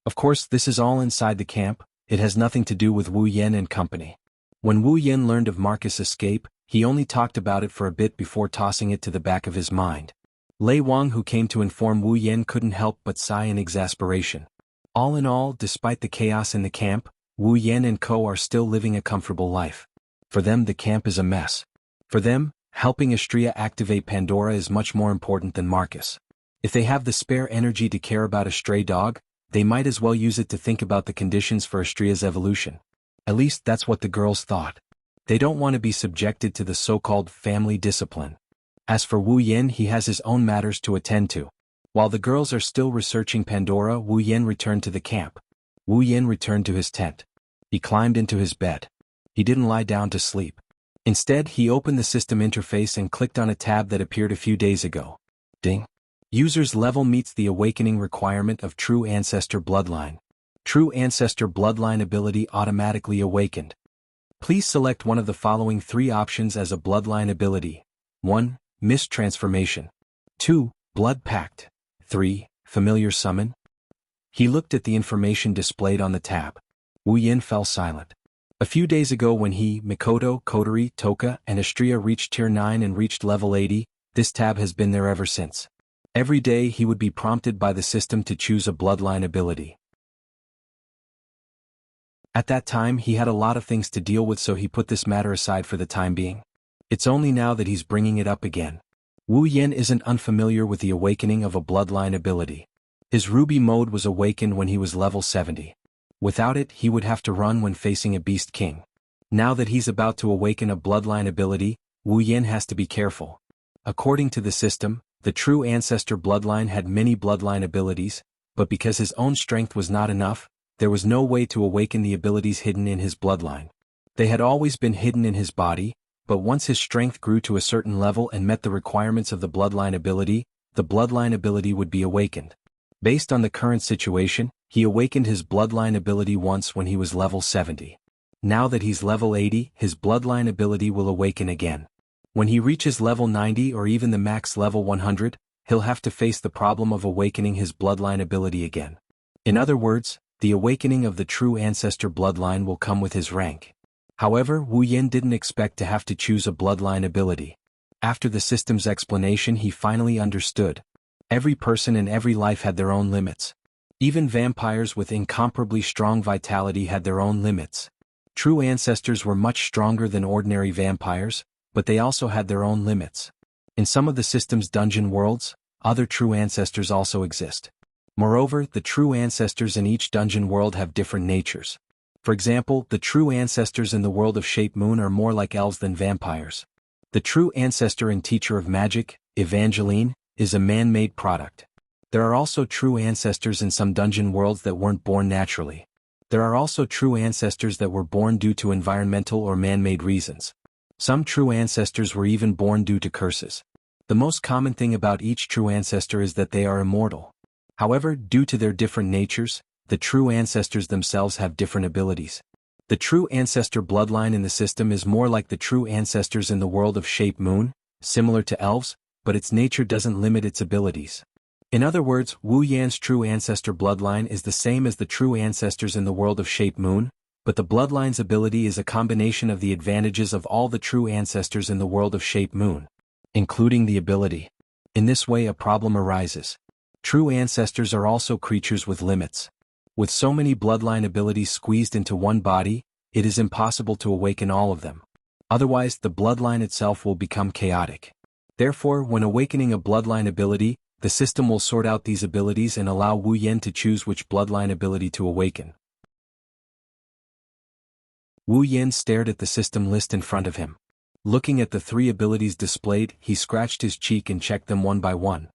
Of course, this is all inside the camp. It has nothing to do with Wu Yen and company. When Wu Yen learned of Marcus' escape, he only talked about it for a bit before tossing it to the back of his mind. Lei Wang, who came to inform Wu Yen, couldn't help but sigh in exasperation. All in all, despite the chaos in the camp, Wu Yen and co are still living a comfortable life. For them, the camp is a mess. For them, helping Astrea activate Pandora is much more important than Marcus. If they have the spare energy to care about a stray dog, they might as well use it to think about the conditions for Astrea's evolution. At least that's what the girls thought. They don't want to be subjected to the so-called family discipline. As for Wu Yen, he has his own matters to attend to. While the girls are still researching Pandora, Wu Yen returned to the camp. Wu Yen returned to his tent. He climbed into his bed. He didn't lie down to sleep. Instead, he opened the system interface and clicked on a tab that appeared a few days ago. Ding. User's level meets the awakening requirement of True Ancestor Bloodline. True Ancestor Bloodline ability automatically awakened. Please select one of the following 3 options as a Bloodline ability. 1. Mist Transformation. 2. Blood Pact. 3. Familiar Summon. He looked at the information displayed on the tab. Wu Yen fell silent. A few days ago when he, Mikoto, Kotori, Toka, and Astrea reached Tier 9 and reached level 80, this tab has been there ever since. Every day he would be prompted by the system to choose a bloodline ability. At that time he had a lot of things to deal with, so he put this matter aside for the time being. It's only now that he's bringing it up again. Wu Yen isn't unfamiliar with the awakening of a bloodline ability. His ruby mode was awakened when he was level 70. Without it, he would have to run when facing a beast king. Now that he's about to awaken a bloodline ability, Wu Yen has to be careful. According to the system, the true ancestor bloodline had many bloodline abilities, but because his own strength was not enough, there was no way to awaken the abilities hidden in his bloodline. They had always been hidden in his body, but once his strength grew to a certain level and met the requirements of the bloodline ability would be awakened. Based on the current situation, he awakened his bloodline ability once when he was level 70. Now that he's level 80, his bloodline ability will awaken again. When he reaches level 90 or even the max level 100, he'll have to face the problem of awakening his bloodline ability again. In other words, the awakening of the true ancestor bloodline will come with his rank. However, Wu Yin didn't expect to have to choose a bloodline ability. After the system's explanation, he finally understood. Every person in every life had their own limits. Even vampires with incomparably strong vitality had their own limits. True ancestors were much stronger than ordinary vampires, but they also had their own limits. In some of the system's dungeon worlds, other true ancestors also exist. Moreover, the true ancestors in each dungeon world have different natures. For example, the true ancestors in the world of Shape Moon are more like elves than vampires. The true ancestor and teacher of magic, Evangeline, is a man-made product. There are also true ancestors in some dungeon worlds that weren't born naturally. There are also true ancestors that were born due to environmental or man-made reasons. Some true ancestors were even born due to curses. The most common thing about each true ancestor is that they are immortal. However, due to their different natures, the true ancestors themselves have different abilities. The true ancestor bloodline in the system is more like the true ancestors in the world of Shape Moon, similar to elves, but its nature doesn't limit its abilities. In other words, Wu Yan's true ancestor bloodline is the same as the true ancestors in the world of Shape Moon, but the bloodline's ability is a combination of the advantages of all the true ancestors in the world of Shape Moon, including the ability. In this way, a problem arises. True ancestors are also creatures with limits. With so many bloodline abilities squeezed into one body, it is impossible to awaken all of them. Otherwise, the bloodline itself will become chaotic. Therefore, when awakening a bloodline ability, the system will sort out these abilities and allow Wu Yan to choose which bloodline ability to awaken. Wu Yan stared at the system list in front of him. Looking at the 3 abilities displayed, he scratched his cheek and checked them one by one.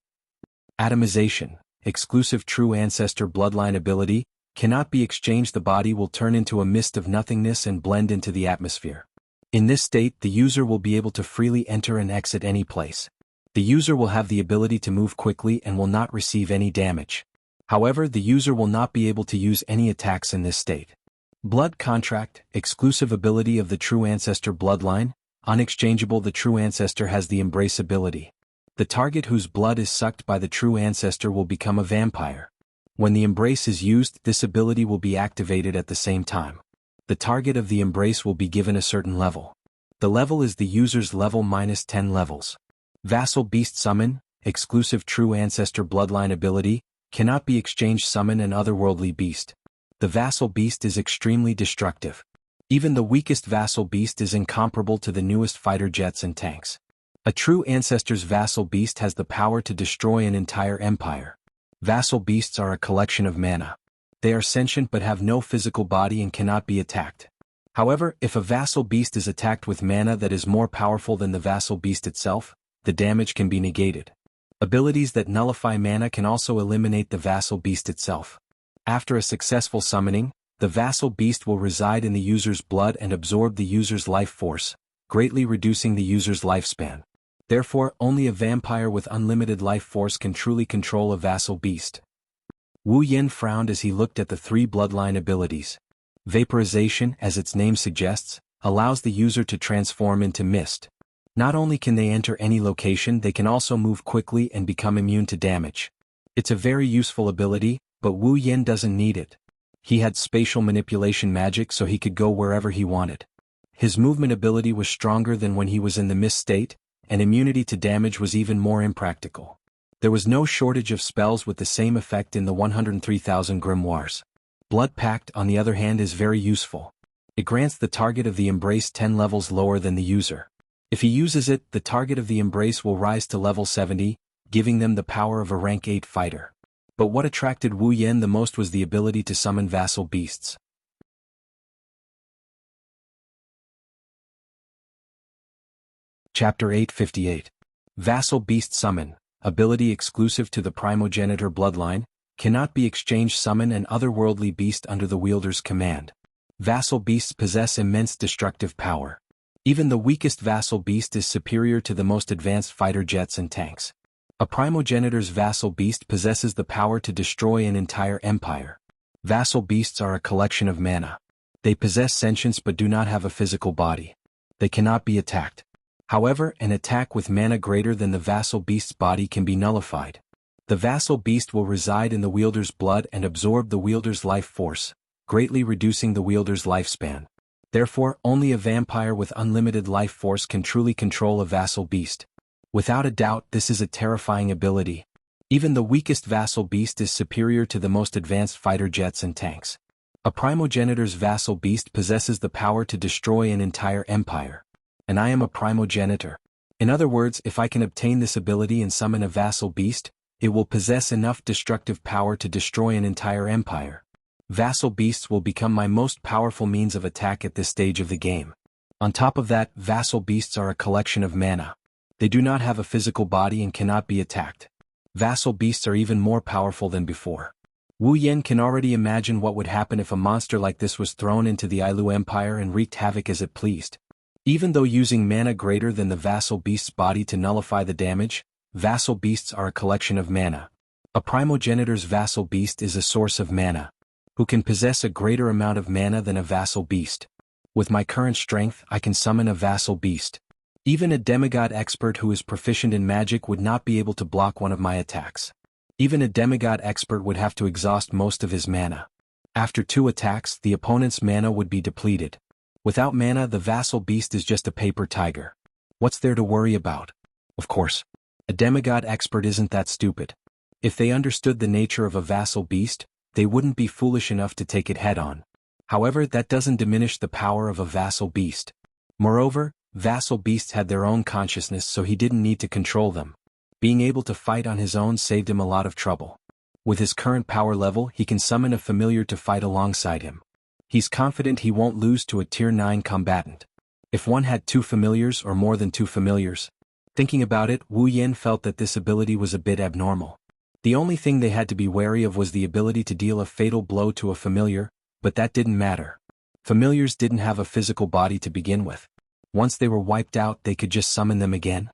Atomization, exclusive true ancestor bloodline ability, cannot be exchanged. The body will turn into a mist of nothingness and blend into the atmosphere. In this state, the user will be able to freely enter and exit any place. The user will have the ability to move quickly and will not receive any damage. However, the user will not be able to use any attacks in this state. Blood contract, exclusive ability of the true ancestor bloodline, unexchangeable. The true ancestor has the embrace ability. The target whose blood is sucked by the true ancestor will become a vampire. When the embrace is used, this ability will be activated at the same time. The target of the embrace will be given a certain level. The level is the user's level minus 10 levels. Vassal Beast Summon, exclusive true ancestor bloodline ability, cannot be exchanged. Summon an otherworldly beast. The Vassal Beast is extremely destructive. Even the weakest Vassal Beast is incomparable to the newest fighter jets and tanks. A true ancestor's Vassal Beast has the power to destroy an entire empire. Vassal Beasts are a collection of mana. They are sentient but have no physical body and cannot be attacked. However, if a Vassal Beast is attacked with mana that is more powerful than the Vassal Beast itself, the damage can be negated. Abilities that nullify mana can also eliminate the Vassal Beast itself. After a successful summoning, the Vassal Beast will reside in the user's blood and absorb the user's life force, greatly reducing the user's lifespan. Therefore, only a vampire with unlimited life force can truly control a Vassal Beast. Wu Yin frowned as he looked at the 3 bloodline abilities. Vaporization, as its name suggests, allows the user to transform into mist. Not only can they enter any location, they can also move quickly and become immune to damage. It's a very useful ability, but Wu Yin doesn't need it. He had spatial manipulation magic, so he could go wherever he wanted. His movement ability was stronger than when he was in the mist state, and immunity to damage was even more impractical. There was no shortage of spells with the same effect in the 103,000 grimoires. Blood Pact, on the other hand, is very useful. It grants the target of the embrace 10 levels lower than the user. If he uses it, the target of the embrace will rise to level 70, giving them the power of a rank 8 fighter. But what attracted Wu Yin the most was the ability to summon Vassal Beasts. Chapter 858. Vassal Beast Summon, ability exclusive to the primogenitor bloodline, cannot be exchanged. Summon an otherworldly beast under the wielder's command. Vassal beasts possess immense destructive power. Even the weakest vassal beast is superior to the most advanced fighter jets and tanks. A primogenitor's vassal beast possesses the power to destroy an entire empire. Vassal beasts are a collection of mana. They possess sentience but do not have a physical body. They cannot be attacked. However, an attack with mana greater than the vassal beast's body can be nullified. The vassal beast will reside in the wielder's blood and absorb the wielder's life force, greatly reducing the wielder's lifespan. Therefore, only a vampire with unlimited life force can truly control a vassal beast. Without a doubt, this is a terrifying ability. Even the weakest vassal beast is superior to the most advanced fighter jets and tanks. A primogenitor's vassal beast possesses the power to destroy an entire empire. And I am a primogenitor. In other words, if I can obtain this ability and summon a vassal beast, it will possess enough destructive power to destroy an entire empire. Vassal beasts will become my most powerful means of attack at this stage of the game. On top of that, vassal beasts are a collection of mana. They do not have a physical body and cannot be attacked. Vassal beasts are even more powerful than before. Wu Yan can already imagine what would happen if a monster like this was thrown into the Ailu Empire and wreaked havoc as it pleased. Even though using mana greater than the vassal beast's body to nullify the damage, vassal beasts are a collection of mana. A primogenitor's vassal beast is a source of mana, who can possess a greater amount of mana than a vassal beast. With my current strength, I can summon a vassal beast. Even a demigod expert who is proficient in magic would not be able to block one of my attacks. Even a demigod expert would have to exhaust most of his mana. After 2 attacks, the opponent's mana would be depleted. Without mana, the vassal beast is just a paper tiger. What's there to worry about? Of course, a demigod expert isn't that stupid. If they understood the nature of a vassal beast, they wouldn't be foolish enough to take it head-on. However, that doesn't diminish the power of a vassal beast. Moreover, vassal beasts had their own consciousness, so he didn't need to control them. Being able to fight on his own saved him a lot of trouble. With his current power level, he can summon a familiar to fight alongside him. He's confident he won't lose to a tier 9 combatant. If one had 2 familiars or more than 2 familiars. Thinking about it, Wu Yan felt that this ability was a bit abnormal. The only thing they had to be wary of was the ability to deal a fatal blow to a familiar, but that didn't matter. Familiars didn't have a physical body to begin with. Once they were wiped out, they could just summon them again.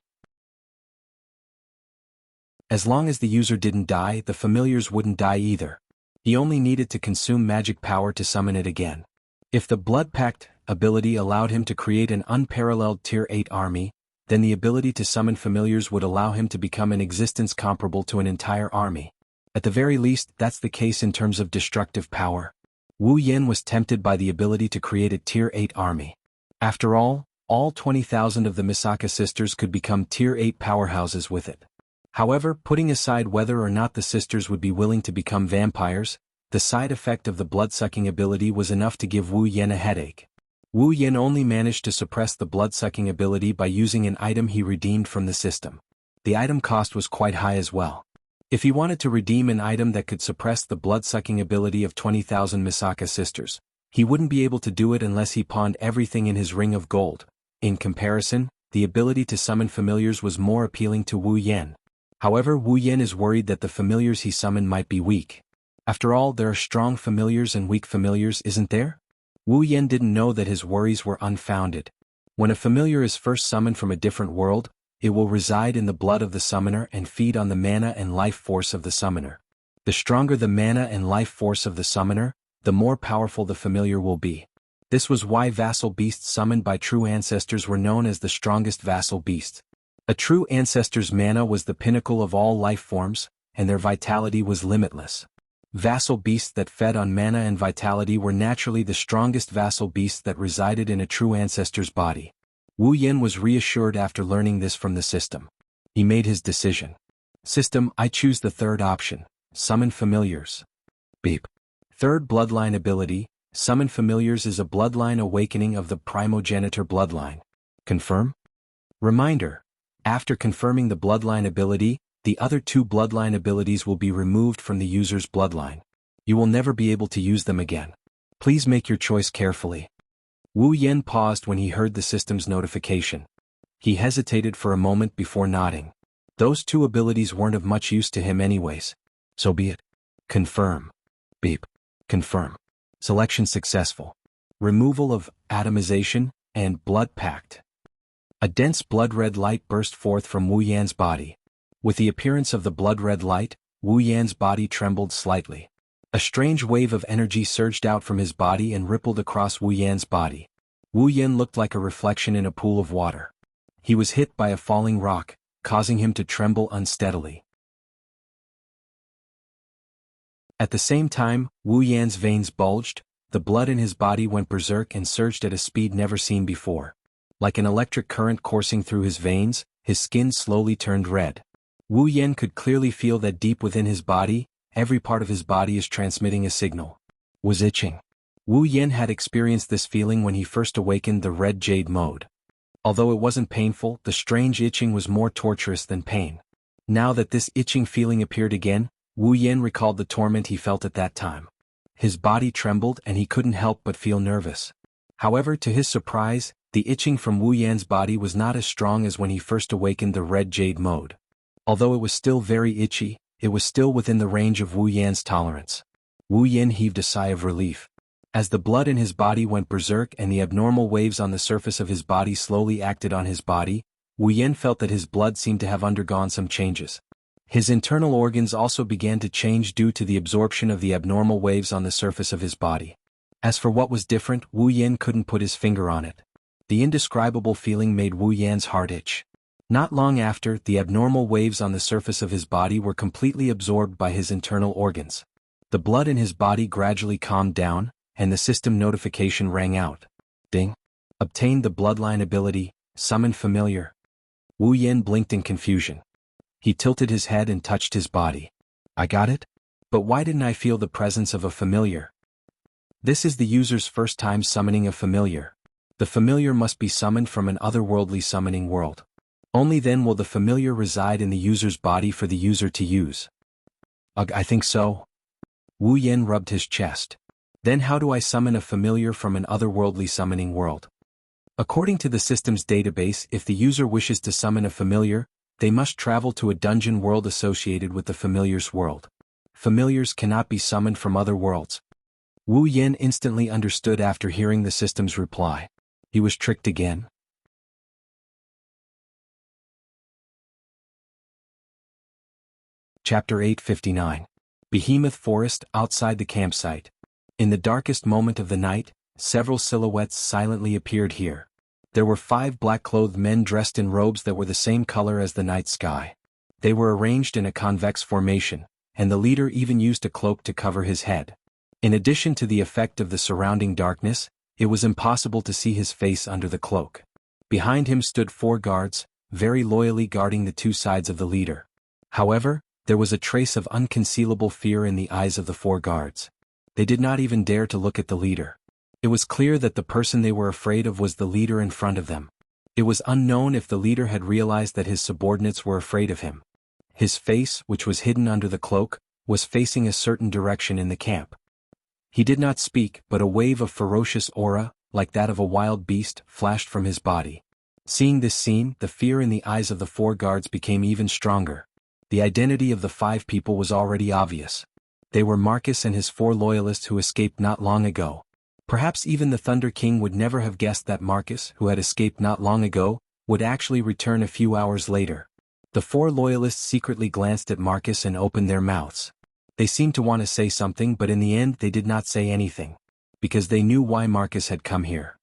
As long as the user didn't die, the familiars wouldn't die either. He only needed to consume magic power to summon it again. If the Blood Pact ability allowed him to create an unparalleled tier 8 army, then the ability to summon familiars would allow him to become an existence comparable to an entire army. At the very least, that's the case in terms of destructive power. Wu Yan was tempted by the ability to create a tier 8 army. After all 20,000 of the Misaka sisters could become tier 8 powerhouses with it. However, putting aside whether or not the sisters would be willing to become vampires, the side effect of the blood-sucking ability was enough to give Wu Yan a headache. Wu Yan only managed to suppress the blood-sucking ability by using an item he redeemed from the system. The item cost was quite high as well. If he wanted to redeem an item that could suppress the blood-sucking ability of 20,000 Misaka sisters, he wouldn't be able to do it unless he pawned everything in his ring of gold. In comparison, the ability to summon familiars was more appealing to Wu Yan. However, Wu Yan is worried that the familiars he summoned might be weak. After all, there are strong familiars and weak familiars, isn't there? Wu Yan didn't know that his worries were unfounded. When a familiar is first summoned from a different world, it will reside in the blood of the summoner and feed on the mana and life force of the summoner. The stronger the mana and life force of the summoner, the more powerful the familiar will be. This was why vassal beasts summoned by true ancestors were known as the strongest vassal beasts. A true ancestor's mana was the pinnacle of all life forms, and their vitality was limitless. Vassal beasts that fed on mana and vitality were naturally the strongest vassal beasts that resided in a true ancestor's body. Wu Yan was reassured after learning this from the system. He made his decision. System, I choose the third option, summon familiars. Beep. Third bloodline ability, summon familiars is a bloodline awakening of the primogenitor bloodline. Confirm? Reminder. After confirming the bloodline ability, the other 2 bloodline abilities will be removed from the user's bloodline. You will never be able to use them again. Please make your choice carefully. Wu Yan paused when he heard the system's notification. He hesitated for a moment before nodding. Those 2 abilities weren't of much use to him anyways. So be it. Confirm. Beep. Confirm. Selection successful. Removal of atomization and blood pact. A dense blood-red light burst forth from Wu Yan's body. With the appearance of the blood-red light, Wu Yan's body trembled slightly. A strange wave of energy surged out from his body and rippled across Wu Yan's body. Wu Yan looked like a reflection in a pool of water. He was hit by a falling rock, causing him to tremble unsteadily. At the same time, Wu Yan's veins bulged, the blood in his body went berserk and surged at a speed never seen before. Like an electric current coursing through his veins, his skin slowly turned red. Wu Yan could clearly feel that deep within his body, every part of his body is transmitting a signal. Was itching. Wu Yan had experienced this feeling when he first awakened the red jade mode. Although it wasn't painful, the strange itching was more torturous than pain. Now that this itching feeling appeared again, Wu Yan recalled the torment he felt at that time. His body trembled and he couldn't help but feel nervous. However, to his surprise, the itching from Wu Yan's body was not as strong as when he first awakened the red jade mode. Although it was still very itchy, it was still within the range of Wu Yan's tolerance. Wu Yan heaved a sigh of relief. As the blood in his body went berserk and the abnormal waves on the surface of his body slowly acted on his body, Wu Yan felt that his blood seemed to have undergone some changes. His internal organs also began to change due to the absorption of the abnormal waves on the surface of his body. As for what was different, Wu Yan couldn't put his finger on it. The indescribable feeling made Wu Yan's heart itch. Not long after, the abnormal waves on the surface of his body were completely absorbed by his internal organs. The blood in his body gradually calmed down, and the system notification rang out. Ding. Obtained the bloodline ability, summon familiar. Wu Yan blinked in confusion. He tilted his head and touched his body. I got it? But why didn't I feel the presence of a familiar? This is the user's first time summoning a familiar. The familiar must be summoned from an otherworldly summoning world. Only then will the familiar reside in the user's body for the user to use. Ugh, I think so. Wu Yan rubbed his chest. Then how do I summon a familiar from an otherworldly summoning world? According to the system's database, if the user wishes to summon a familiar, they must travel to a dungeon world associated with the familiar's world. Familiars cannot be summoned from other worlds. Wu Yan instantly understood after hearing the system's reply. He was tricked again. Chapter 859. Behemoth Forest outside the campsite. In the darkest moment of the night, several silhouettes silently appeared here. There were 5 black-clothed men dressed in robes that were the same color as the night sky. They were arranged in a convex formation, and the leader even used a cloak to cover his head. In addition to the effect of the surrounding darkness, it was impossible to see his face under the cloak. Behind him stood 4 guards, very loyally guarding the 2 sides of the leader. However, there was a trace of unconcealable fear in the eyes of the 4 guards. They did not even dare to look at the leader. It was clear that the person they were afraid of was the leader in front of them. It was unknown if the leader had realized that his subordinates were afraid of him. His face, which was hidden under the cloak, was facing a certain direction in the camp. He did not speak, but a wave of ferocious aura, like that of a wild beast, flashed from his body. Seeing this scene, the fear in the eyes of the 4 guards became even stronger. The identity of the 5 people was already obvious. They were Marcus and his 4 loyalists who escaped not long ago. Perhaps even the Thunder King would never have guessed that Marcus, who had escaped not long ago, would actually return a few hours later. The 4 loyalists secretly glanced at Marcus and opened their mouths. They seemed to want to say something, but in the end they did not say anything. Because they knew why Marcus had come here.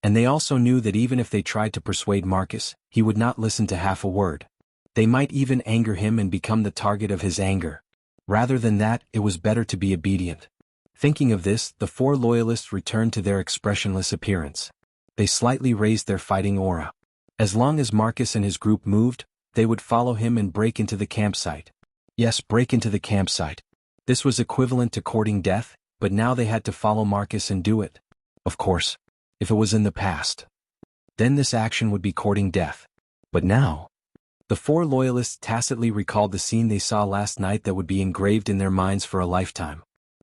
And they also knew that even if they tried to persuade Marcus, he would not listen to half a word. They might even anger him and become the target of his anger. Rather than that, it was better to be obedient. Thinking of this, the 4 loyalists returned to their expressionless appearance. They slightly raised their fighting aura. As long as Marcus and his group moved, they would follow him and break into the campsite. Yes, break into the campsite. This was equivalent to courting death, but now they had to follow Marcus and do it. Of course, if it was in the past, then this action would be courting death. But now, the 4 loyalists tacitly recalled the scene they saw last night that would be engraved in their minds for a lifetime.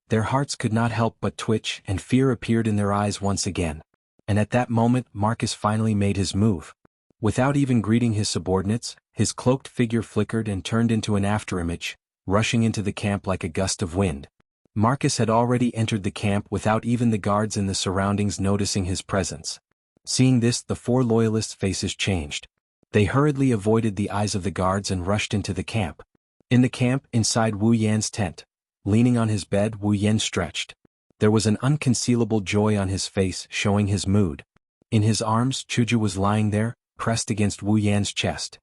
Their hearts could not help but twitch, and fear appeared in their eyes once again. And at that moment, Marcus finally made his move. Without even greeting his subordinates, his cloaked figure flickered and turned into an afterimage, rushing into the camp like a gust of wind. Marcus had already entered the camp without even the guards in the surroundings noticing his presence. Seeing this, the 4 loyalists' faces changed. They hurriedly avoided the eyes of the guards and rushed into the camp. In the camp, inside Wu Yan's tent, Leaning on his bed, Wu Yan stretched. There was an unconcealable joy on his face, showing his mood. In his arms, Chuju was lying there, pressed against Wu Yan's chest.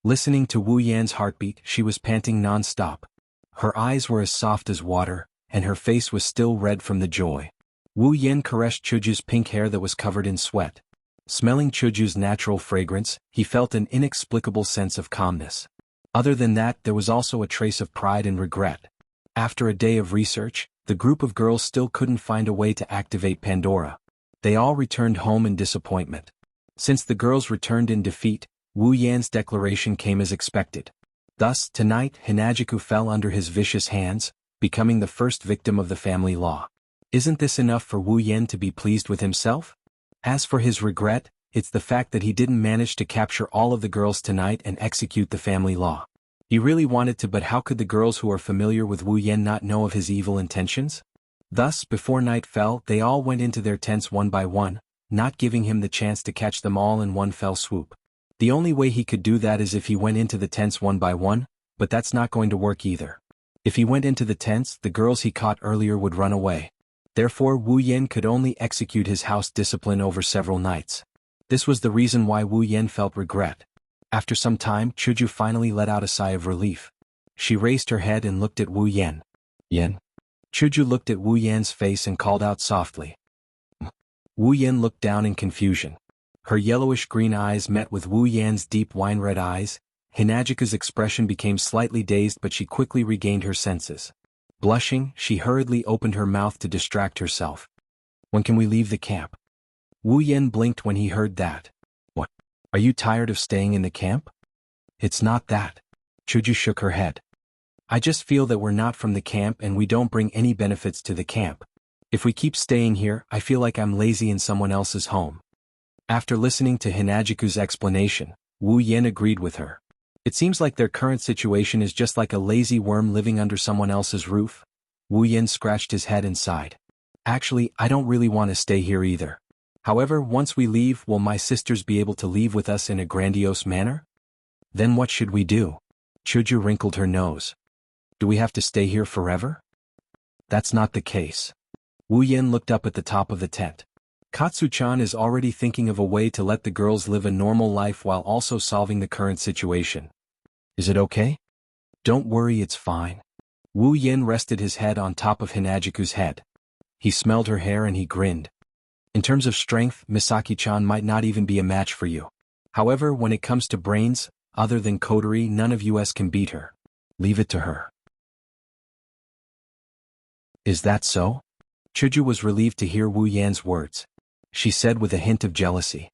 Listening to Wu Yan's heartbeat, she was panting non-stop. Her eyes were as soft as water, and her face was still red from the joy. Wu Yan caressed Chuju's pink hair that was covered in sweat. Smelling Chuju's natural fragrance, he felt an inexplicable sense of calmness. Other than that, there was also a trace of pride and regret. After a day of research, the group of girls still couldn't find a way to activate Pandora. They all returned home in disappointment. Since the girls returned in defeat, Wu Yan's declaration came as expected. Thus, tonight, Hinajiku fell under his vicious hands, becoming the first victim of the family law. Isn't this enough for Wu Yan to be pleased with himself? As for his regret, it's the fact that he didn't manage to capture all of the girls tonight and execute the family law. He really wanted to, but how could the girls who are familiar with Wu Yan not know of his evil intentions? Thus, before night fell, they all went into their tents one by one, not giving him the chance to catch them all in one fell swoop. The only way he could do that is if he went into the tents one by one, but that's not going to work either. If he went into the tents, the girls he caught earlier would run away. Therefore, Wu Yan could only execute his house discipline over several nights. This was the reason why Wu Yan felt regret. After some time, Chuju finally let out a sigh of relief. She raised her head and looked at Wu Yan. Yan? Chuju looked at Wu Yan's face and called out softly. Wu Yan looked down in confusion. Her yellowish-green eyes met with Wu Yan's deep wine-red eyes. Hinajika's expression became slightly dazed, but she quickly regained her senses. Blushing, she hurriedly opened her mouth to distract herself. When can we leave the camp? Wu Yan blinked when he heard that. What? Are you tired of staying in the camp? It's not that. Chuju shook her head. I just feel that we're not from the camp and we don't bring any benefits to the camp. If we keep staying here, I feel like I'm lazy in someone else's home. After listening to Hinajiku's explanation, Wu Yan agreed with her. It seems like their current situation is just like a lazy worm living under someone else's roof. Wu Yan scratched his head and sighed. Actually, I don't really want to stay here either. However, once we leave, will my sisters be able to leave with us in a grandiose manner? Then what should we do? Chuju wrinkled her nose. Do we have to stay here forever? That's not the case. Wu Yan looked up at the top of the tent. Katsu-chan is already thinking of a way to let the girls live a normal life while also solving the current situation. Is it okay? Don't worry, it's fine. Wu Yan rested his head on top of Hinajiku's head. He smelled her hair and he grinned. In terms of strength, Misaki-chan might not even be a match for you. However, when it comes to brains, other than coterie, none of us can beat her. Leave it to her. Is that so? Chuju was relieved to hear Wu Yan's words. She said with a hint of jealousy.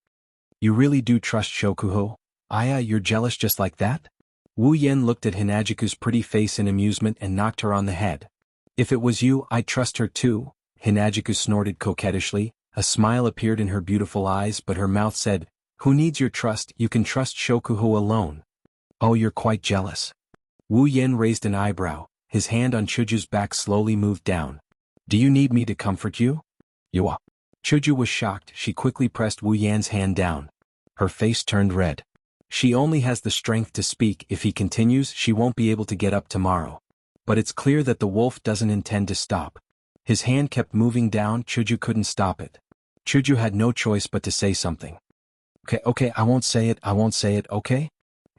You really do trust Shokuho? Aya, you're jealous just like that? Wu Yan looked at Hinajiku's pretty face in amusement and knocked her on the head. If it was you, I'd trust her too, Hinajiku snorted coquettishly. A smile appeared in her beautiful eyes, but her mouth said, Who needs your trust? You can trust Shokuho alone. Oh, you're quite jealous. Wu Yan raised an eyebrow. His hand on Chuju's back slowly moved down. Do you need me to comfort you? You. Chuju was shocked. She quickly pressed Wu Yan's hand down. Her face turned red. She only has the strength to speak. If he continues, she won't be able to get up tomorrow. But it's clear that the wolf doesn't intend to stop. His hand kept moving down. Chuju couldn't stop it. Chuju had no choice but to say something. Okay, I won't say it, okay?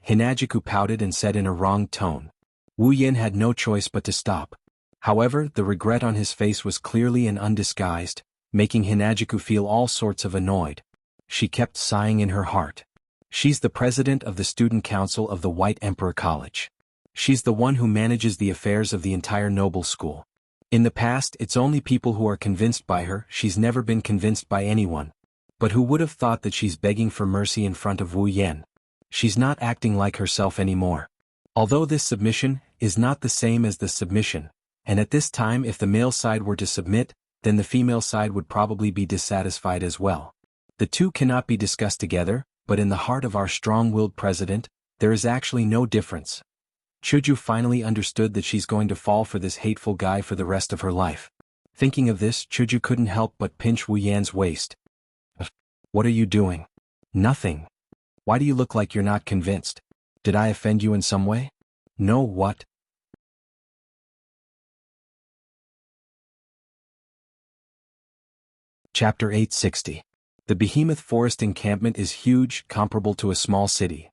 Hinajiku pouted and said in a wrong tone. Wu Yan had no choice but to stop. However, the regret on his face was clearly and undisguised, making Hinajiku feel all sorts of annoyed. She kept sighing in her heart. She's the president of the student council of the White Emperor College. She's the one who manages the affairs of the entire noble school. In the past, it's only people who are convinced by her. She's never been convinced by anyone. But who would have thought that she's begging for mercy in front of Wu Yan? She's not acting like herself anymore. Although this submission is not the same as the submission, and at this time if the male side were to submit, then the female side would probably be dissatisfied as well. The two cannot be discussed together, but in the heart of our strong-willed president, there is actually no difference. Chuju finally understood that she's going to fall for this hateful guy for the rest of her life. Thinking of this, Chuju couldn't help but pinch Wu Yan's waist. What are you doing? Nothing. Why do you look like you're not convinced? Did I offend you in some way? No, what? Chapter 860. The Behemoth Forest encampment is huge, comparable to a small city.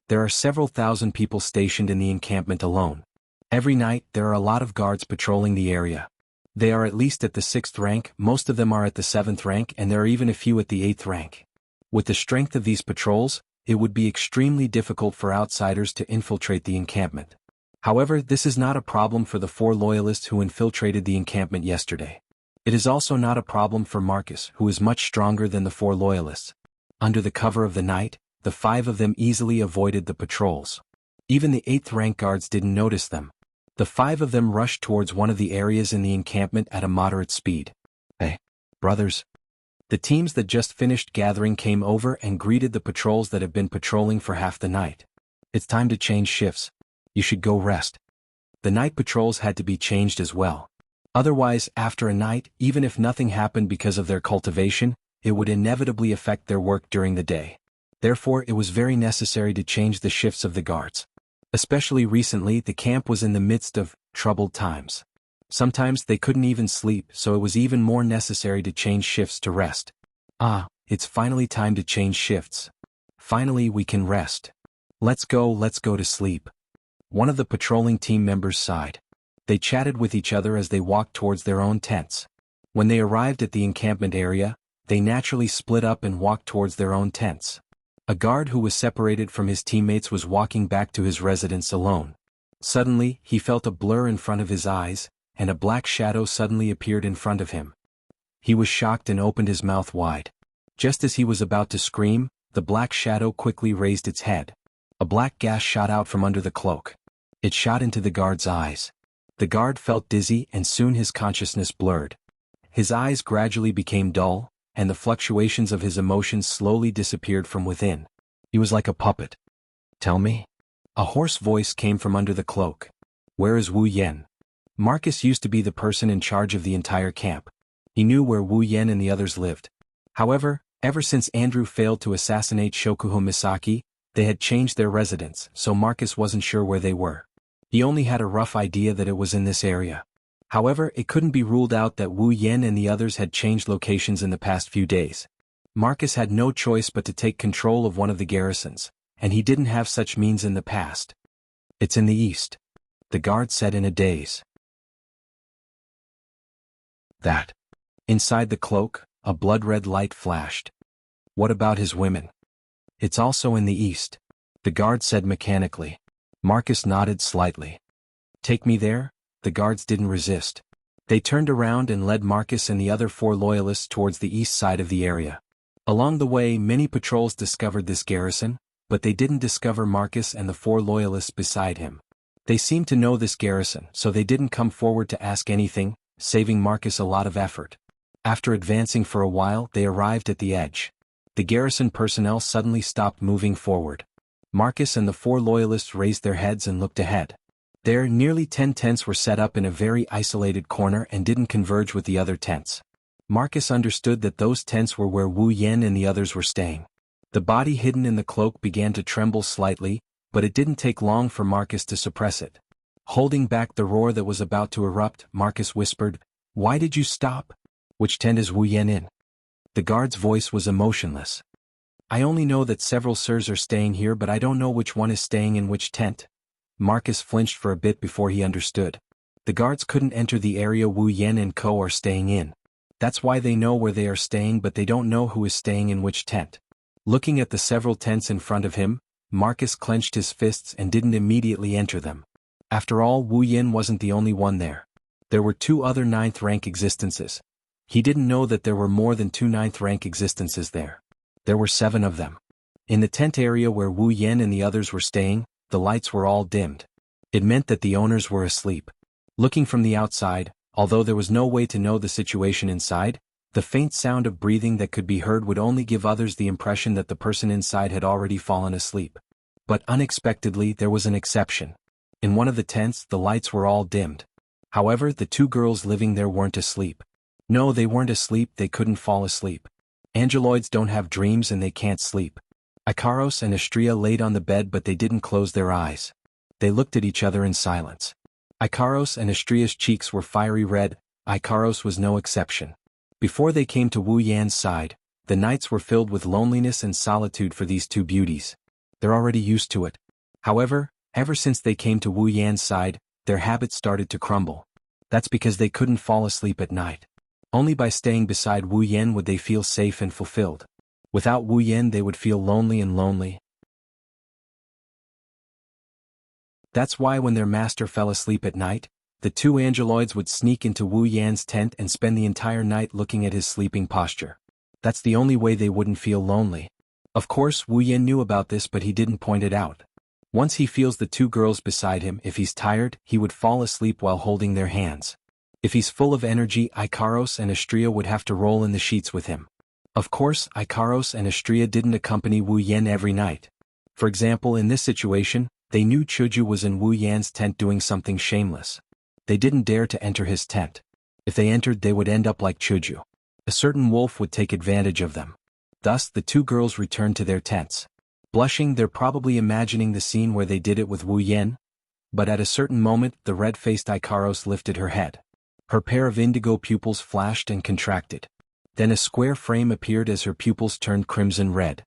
There are several thousand people stationed in the encampment alone. Every night, there are a lot of guards patrolling the area. They are at least at the 6th rank, most of them are at the 7th rank, and there are even a few at the 8th rank. With the strength of these patrols, it would be extremely difficult for outsiders to infiltrate the encampment. However, this is not a problem for the 4 loyalists who infiltrated the encampment yesterday. It is also not a problem for Marcus, who is much stronger than the 4 loyalists. Under the cover of the night, the 5 of them easily avoided the patrols. Even the 8th rank guards didn't notice them. The 5 of them rushed towards one of the areas in the encampment at a moderate speed. Hey, brothers. The teams that just finished gathering came over and greeted the patrols that have been patrolling for half the night. It's time to change shifts. You should go rest. The night patrols had to be changed as well. Otherwise, after a night, even if nothing happened because of their cultivation, it would inevitably affect their work during the day. Therefore, it was very necessary to change the shifts of the guards. Especially recently, the camp was in the midst of troubled times. Sometimes they couldn't even sleep, so it was even more necessary to change shifts to rest. It's finally time to change shifts. Finally, we can rest. Let's go to sleep. One of the patrolling team members sighed. They chatted with each other as they walked towards their own tents. When they arrived at the encampment area, they naturally split up and walked towards their own tents. A guard who was separated from his teammates was walking back to his residence alone. Suddenly, he felt a blur in front of his eyes, and a black shadow suddenly appeared in front of him. He was shocked and opened his mouth wide. Just as he was about to scream, the black shadow quickly raised its head. A black gas shot out from under the cloak. It shot into the guard's eyes. The guard felt dizzy and soon his consciousness blurred. His eyes gradually became dull, and the fluctuations of his emotions slowly disappeared from within. He was like a puppet. Tell me? A hoarse voice came from under the cloak. Where is Wu Yan? Marcus used to be the person in charge of the entire camp. He knew where Wu Yan and the others lived. However, ever since Andrew failed to assassinate Shokuho Misaki, they had changed their residence, so Marcus wasn't sure where they were. He only had a rough idea that it was in this area. However, it couldn't be ruled out that Wu Yan and the others had changed locations in the past few days. Marcus had no choice but to take control of one of the garrisons, and he didn't have such means in the past. It's in the east. The guard said in a daze. That. Inside the cloak, a blood-red light flashed. What about his women? It's also in the east. The guard said mechanically. Marcus nodded slightly. Take me there? The guards didn't resist. They turned around and led Marcus and the other 4 loyalists towards the east side of the area. Along the way, many patrols discovered this garrison, but they didn't discover Marcus and the 4 loyalists beside him. They seemed to know this garrison, so they didn't come forward to ask anything, saving Marcus a lot of effort. After advancing for a while, they arrived at the edge. The garrison personnel suddenly stopped moving forward. Marcus and the 4 loyalists raised their heads and looked ahead. There, nearly 10 tents were set up in a very isolated corner and didn't converge with the other tents. Marcus understood that those tents were where Wu Yan and the others were staying. The body hidden in the cloak began to tremble slightly, but it didn't take long for Marcus to suppress it. Holding back the roar that was about to erupt, Marcus whispered, "Why did you stop? Which tent is Wu Yan in?" The guard's voice was emotionless. I only know that several sirs are staying here, but I don't know which one is staying in which tent. Marcus flinched for a bit before he understood. The guards couldn't enter the area Wu Yan and Co. are staying in. That's why they know where they are staying, but they don't know who is staying in which tent. Looking at the several tents in front of him, Marcus clenched his fists and didn't immediately enter them. After all, Wu Yan wasn't the only one there. There were 2 other 9th rank existences. He didn't know that there were more than 2 9th rank existences there. There were 7 of them. In the tent area where Wu Yan and the others were staying, the lights were all dimmed. It meant that the owners were asleep. Looking from the outside, although there was no way to know the situation inside, the faint sound of breathing that could be heard would only give others the impression that the person inside had already fallen asleep. But unexpectedly, there was an exception. In one of the tents, the lights were all dimmed. However, the 2 girls living there weren't asleep. No, they weren't asleep, they couldn't fall asleep. Angeloids don't have dreams and they can't sleep. Ikaros and Astria laid on the bed, but they didn't close their eyes. They looked at each other in silence. Ikaros and Astria's cheeks were fiery red. Ikaros was no exception. Before they came to Wu Yan's side, the nights were filled with loneliness and solitude for these two beauties. They're already used to it. However, ever since they came to Wu Yan's side, their habits started to crumble. That's because they couldn't fall asleep at night. Only by staying beside Wu Yan would they feel safe and fulfilled. Without Wu Yan they would feel lonely. That's why when their master fell asleep at night, the two angeloids would sneak into Wu Yan's tent and spend the entire night looking at his sleeping posture. That's the only way they wouldn't feel lonely. Of course, Wu Yan knew about this, but he didn't point it out. Once he feels the two girls beside him, if he's tired, he would fall asleep while holding their hands. If he's full of energy, Ikaros and Astria would have to roll in the sheets with him. Of course, Ikaros and Astria didn't accompany Wu Yan every night. For example, in this situation, they knew Chuju was in Wu Yan's tent doing something shameless. They didn't dare to enter his tent. If they entered, they would end up like Chuju. A certain wolf would take advantage of them. Thus, the two girls returned to their tents. Blushing, they're probably imagining the scene where they did it with Wu Yan. But at a certain moment, the red-faced Ikaros lifted her head. Her pair of indigo pupils flashed and contracted. Then a square frame appeared as her pupils turned crimson red.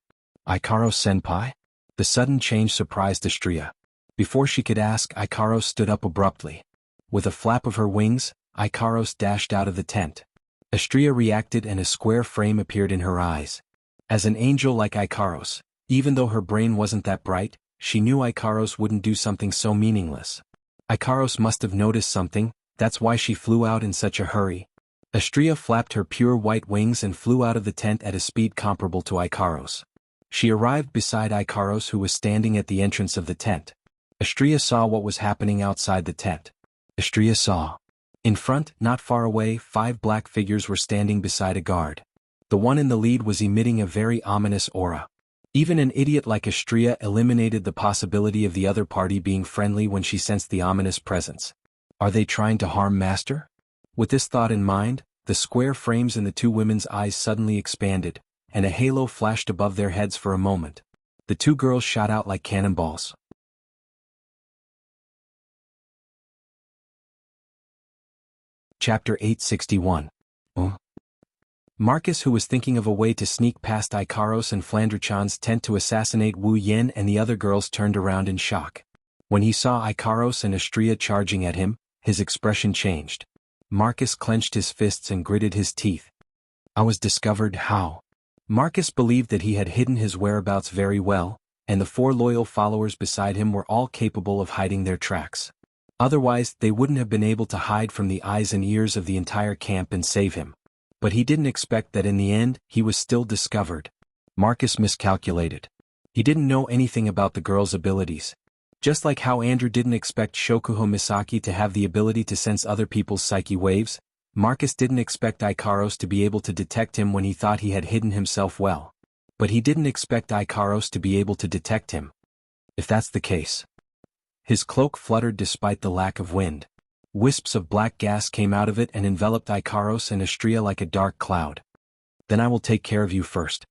Ikaros senpai? The sudden change surprised Astria. Before she could ask, Ikaros stood up abruptly. With a flap of her wings, Ikaros dashed out of the tent. Astria reacted and a square frame appeared in her eyes. As an angel like Ikaros, even though her brain wasn't that bright, she knew Ikaros wouldn't do something so meaningless. Ikaros must have noticed something, that's why she flew out in such a hurry. Astria flapped her pure white wings and flew out of the tent at a speed comparable to Ikaros. She arrived beside Ikaros, who was standing at the entrance of the tent. Astria saw what was happening outside the tent. Astria saw. In front, not far away, 5 black figures were standing beside a guard. The one in the lead was emitting a very ominous aura. Even an idiot like Astria eliminated the possibility of the other party being friendly when she sensed the ominous presence. Are they trying to harm Master? With this thought in mind, the square frames in the two women's eyes suddenly expanded, and a halo flashed above their heads for a moment. The two girls shot out like cannonballs. Chapter 861. Marcus, who was thinking of a way to sneak past Ikaros and Flandrachan's tent to assassinate Wu Yan and the other girls, turned around in shock. When he saw Ikaros and Astria charging at him, his expression changed. Marcus clenched his fists and gritted his teeth. I was discovered. How? Marcus believed that he had hidden his whereabouts very well, and the 4 loyal followers beside him were all capable of hiding their tracks. Otherwise, they wouldn't have been able to hide from the eyes and ears of the entire camp and save him. But he didn't expect that in the end, he was still discovered. Marcus miscalculated. He didn't know anything about the girl's abilities. Just like how Andrew didn't expect Shokuho Misaki to have the ability to sense other people's psyche waves, Marcus didn't expect Ikaros to be able to detect him when he thought he had hidden himself well. But he didn't expect Ikaros to be able to detect him. If that's the case. His cloak fluttered despite the lack of wind. Wisps of black gas came out of it and enveloped Ikaros and Astria like a dark cloud. Then I will take care of you first.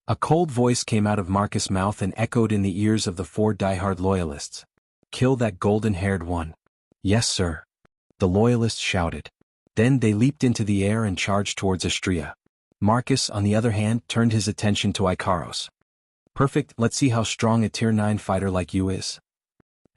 A cold voice came out of Marcus' mouth and echoed in the ears of the 4 diehard loyalists. Kill that golden-haired one. Yes, sir. The loyalists shouted. Then they leaped into the air and charged towards Astria. Marcus, on the other hand, turned his attention to Ikaros. Perfect, let's see how strong a Tier 9 fighter like you is.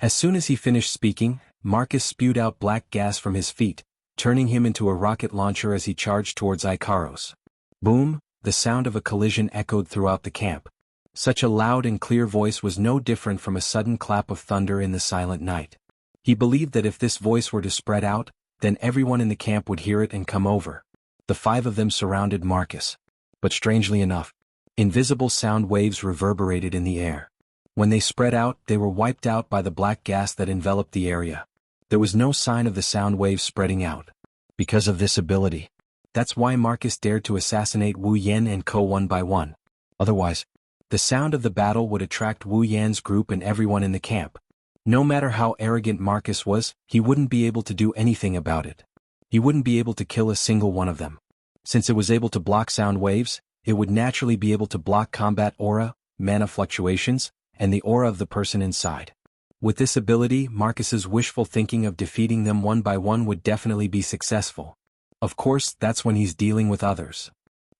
As soon as he finished speaking, Marcus spewed out black gas from his feet, turning him into a rocket launcher as he charged towards Ikaros. Boom! The sound of a collision echoed throughout the camp. Such a loud and clear voice was no different from a sudden clap of thunder in the silent night. He believed that if this voice were to spread out, then everyone in the camp would hear it and come over. The 5 of them surrounded Marcus. But strangely enough, invisible sound waves reverberated in the air. When they spread out, they were wiped out by the black gas that enveloped the area. There was no sign of the sound waves spreading out. Because of this ability. That's why Marcus dared to assassinate Wu Yan and Co. one by one. Otherwise, the sound of the battle would attract Wu Yan's group and everyone in the camp. No matter how arrogant Marcus was, he wouldn't be able to do anything about it. He wouldn't be able to kill a single one of them. Since it was able to block sound waves, it would naturally be able to block combat aura, mana fluctuations, and the aura of the person inside. With this ability, Marcus's wishful thinking of defeating them one by one would definitely be successful. Of course, that's when he's dealing with others.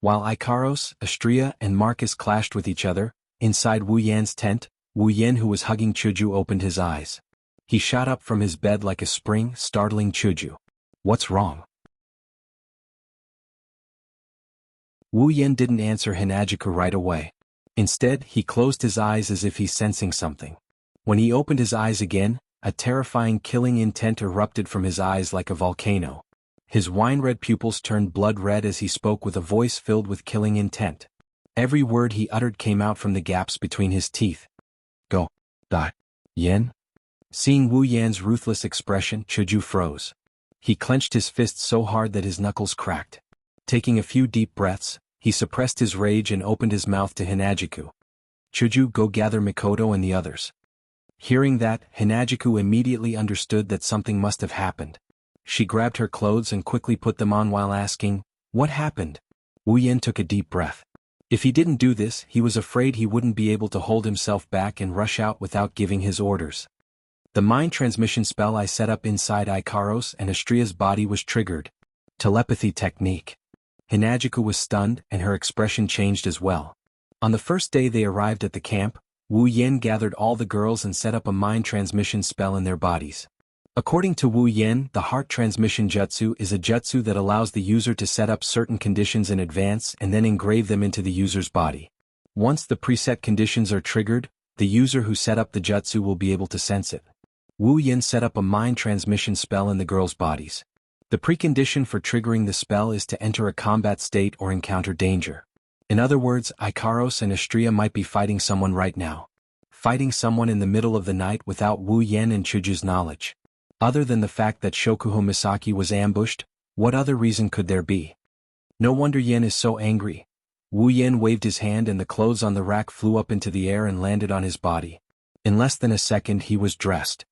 While Ikaros, Astria, and Marcus clashed with each other, inside Wu Yan's tent, Wu Yan, who was hugging Chuju, opened his eyes. He shot up from his bed like a spring, startling Chuju. What's wrong? Wu Yan didn't answer Hinajiku right away. Instead, he closed his eyes as if he's sensing something. When he opened his eyes again, a terrifying killing intent erupted from his eyes like a volcano. His wine-red pupils turned blood-red as he spoke with a voice filled with killing intent. Every word he uttered came out from the gaps between his teeth. Go. Die. Yan? Seeing Wu Yan's ruthless expression, Chuju froze. He clenched his fists so hard that his knuckles cracked. Taking a few deep breaths, he suppressed his rage and opened his mouth to Hinajiku. Chuju, go gather Mikoto and the others. Hearing that, Hinajiku immediately understood that something must have happened. She grabbed her clothes and quickly put them on while asking, what happened? Wu Yan took a deep breath. If he didn't do this, he was afraid he wouldn't be able to hold himself back and rush out without giving his orders. The mind transmission spell I set up inside Ikaros and Astria's body was triggered. Telepathy technique. Hinajiku was stunned and her expression changed as well. On the first day they arrived at the camp, Wu Yan gathered all the girls and set up a mind transmission spell in their bodies. According to Wu Yan, the heart transmission jutsu is a jutsu that allows the user to set up certain conditions in advance and then engrave them into the user's body. Once the preset conditions are triggered, the user who set up the jutsu will be able to sense it. Wu Yan set up a mind transmission spell in the girls' bodies. The precondition for triggering the spell is to enter a combat state or encounter danger. In other words, Ikaros and Astria might be fighting someone right now. Fighting someone in the middle of the night without Wu Yan and Chuju's knowledge. Other than the fact that Shokuho Misaki was ambushed, what other reason could there be? No wonder Yan is so angry. Wu Yan waved his hand and the clothes on the rack flew up into the air and landed on his body. In less than a second he was dressed.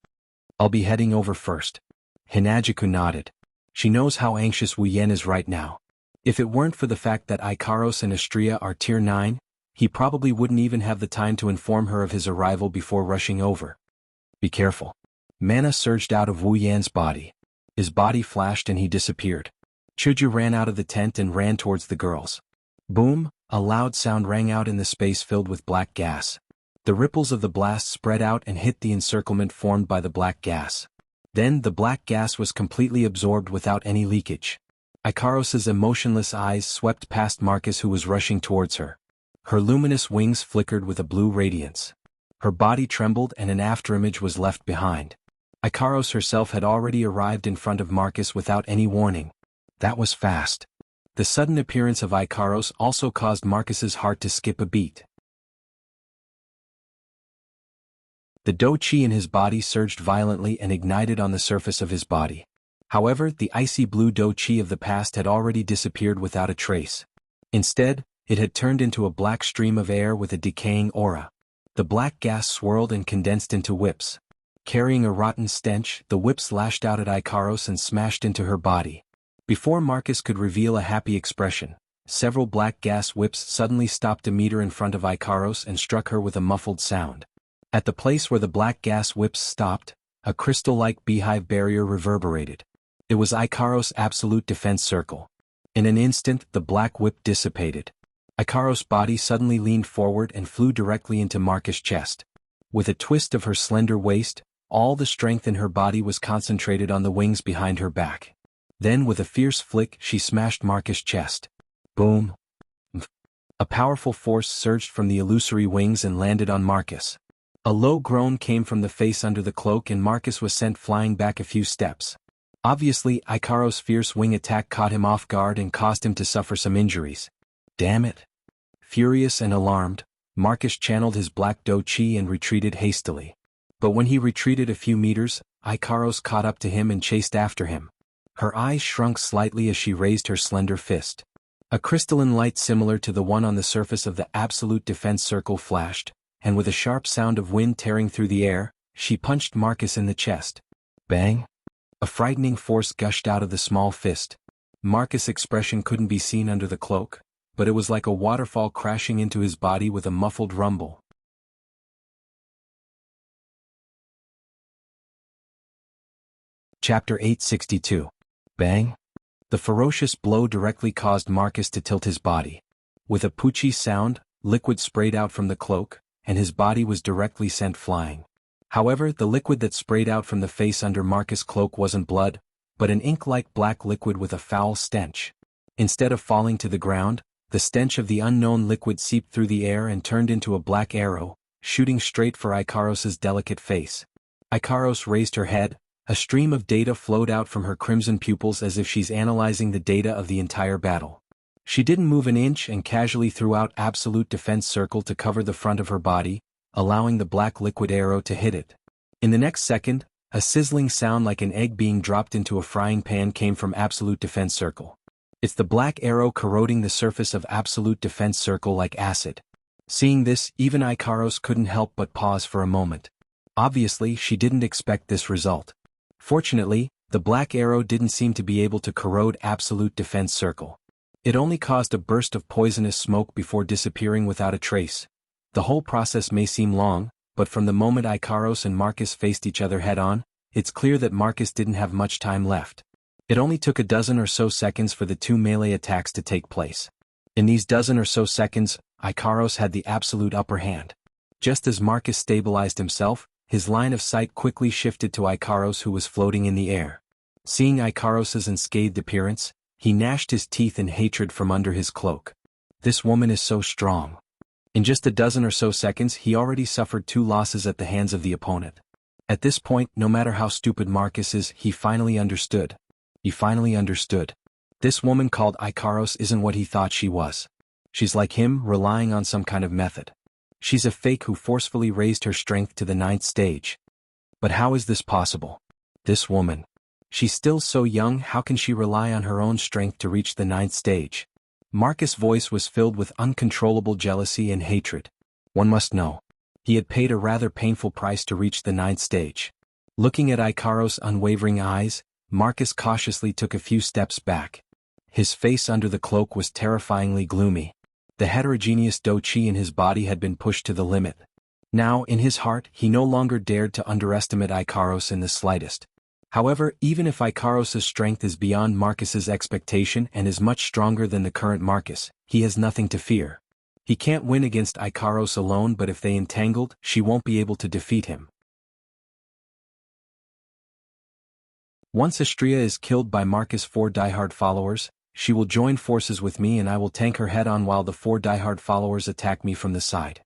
I'll be heading over first. Hinajiku nodded. She knows how anxious Wu Yan is right now. If it weren't for the fact that Ikaros and Astria are tier 9, he probably wouldn't even have the time to inform her of his arrival before rushing over. Be careful. Mana surged out of Wu Yan's body. His body flashed and he disappeared. Chuju ran out of the tent and ran towards the girls. Boom, a loud sound rang out in the space filled with black gas. The ripples of the blast spread out and hit the encirclement formed by the black gas. Then the black gas was completely absorbed without any leakage. Ikaros's emotionless eyes swept past Marcus, who was rushing towards her. Her luminous wings flickered with a blue radiance. Her body trembled and an afterimage was left behind. Ikaros herself had already arrived in front of Marcus without any warning. That was fast. The sudden appearance of Ikaros also caused Marcus's heart to skip a beat. The do-chi in his body surged violently and ignited on the surface of his body. However, the icy blue do-chi of the past had already disappeared without a trace. Instead, it had turned into a black stream of air with a decaying aura. The black gas swirled and condensed into whips. Carrying a rotten stench, the whips lashed out at Ikaros and smashed into her body. Before Marcus could reveal a happy expression, several black gas whips suddenly stopped a meter in front of Ikaros and struck her with a muffled sound. At the place where the black gas whips stopped, a crystal-like beehive barrier reverberated. It was Ikaros' absolute defense circle. In an instant, the black whip dissipated. Ikaros' body suddenly leaned forward and flew directly into Marcus' chest. With a twist of her slender waist, all the strength in her body was concentrated on the wings behind her back. Then with a fierce flick she smashed Marcus' chest. Boom. A powerful force surged from the illusory wings and landed on Marcus. A low groan came from the face under the cloak and Marcus was sent flying back a few steps. Obviously, Ikaros' fierce wing attack caught him off guard and caused him to suffer some injuries. Damn it. Furious and alarmed, Marcus channeled his black do-chi and retreated hastily. But when he retreated a few meters, Ikaros caught up to him and chased after him. Her eyes shrunk slightly as she raised her slender fist. A crystalline light similar to the one on the surface of the absolute defense circle flashed, and with a sharp sound of wind tearing through the air, she punched Marcus in the chest. Bang! A frightening force gushed out of the small fist. Marcus' expression couldn't be seen under the cloak, but it was like a waterfall crashing into his body with a muffled rumble. Chapter 862. Bang! The ferocious blow directly caused Marcus to tilt his body. With a poochie sound, liquid sprayed out from the cloak, and his body was directly sent flying. However, the liquid that sprayed out from the face under Marcus' cloak wasn't blood, but an ink-like black liquid with a foul stench. Instead of falling to the ground, the stench of the unknown liquid seeped through the air and turned into a black arrow, shooting straight for Ikaros's delicate face. Ikaros raised her head. A stream of data flowed out from her crimson pupils as if she's analyzing the data of the entire battle. She didn't move an inch and casually threw out absolute defense circle to cover the front of her body, allowing the black liquid arrow to hit it. In the next second, a sizzling sound like an egg being dropped into a frying pan came from absolute defense circle. It's the black arrow corroding the surface of absolute defense circle like acid. Seeing this, even Ikaros couldn't help but pause for a moment. Obviously, she didn't expect this result. Fortunately, the black arrow didn't seem to be able to corrode absolute defense circle. It only caused a burst of poisonous smoke before disappearing without a trace. The whole process may seem long, but from the moment Ikaros and Marcus faced each other head-on, it's clear that Marcus didn't have much time left. It only took a dozen or so seconds for the two melee attacks to take place. In these dozen or so seconds, Ikaros had the absolute upper hand. Just as Marcus stabilized himself, his line of sight quickly shifted to Ikaros, who was floating in the air. Seeing Ikaros's unscathed appearance, he gnashed his teeth in hatred from under his cloak. This woman is so strong. In just a dozen or so seconds, he already suffered 2 losses at the hands of the opponent. At this point, no matter how stupid Marcus is, he finally understood. This woman called Ikaros isn't what he thought she was. She's like him, relying on some kind of method. She's a fake who forcefully raised her strength to the 9th stage. But how is this possible? This woman. She's still so young, how can she rely on her own strength to reach the 9th stage? Marcus' voice was filled with uncontrollable jealousy and hatred. One must know. He had paid a rather painful price to reach the 9th stage. Looking at Ikaros' unwavering eyes, Marcus cautiously took a few steps back. His face under the cloak was terrifyingly gloomy. The heterogeneous do-chi in his body had been pushed to the limit. Now, in his heart, he no longer dared to underestimate Ikaros in the slightest. However, even if Ikaros's strength is beyond Marcus's expectation and is much stronger than the current Marcus, he has nothing to fear. He can't win against Ikaros alone, but if they entangled, she won't be able to defeat him. Once Astrea is killed by Marcus' 4 diehard followers, she will join forces with me and I will tank her head-on while the 4 diehard followers attack me from the side.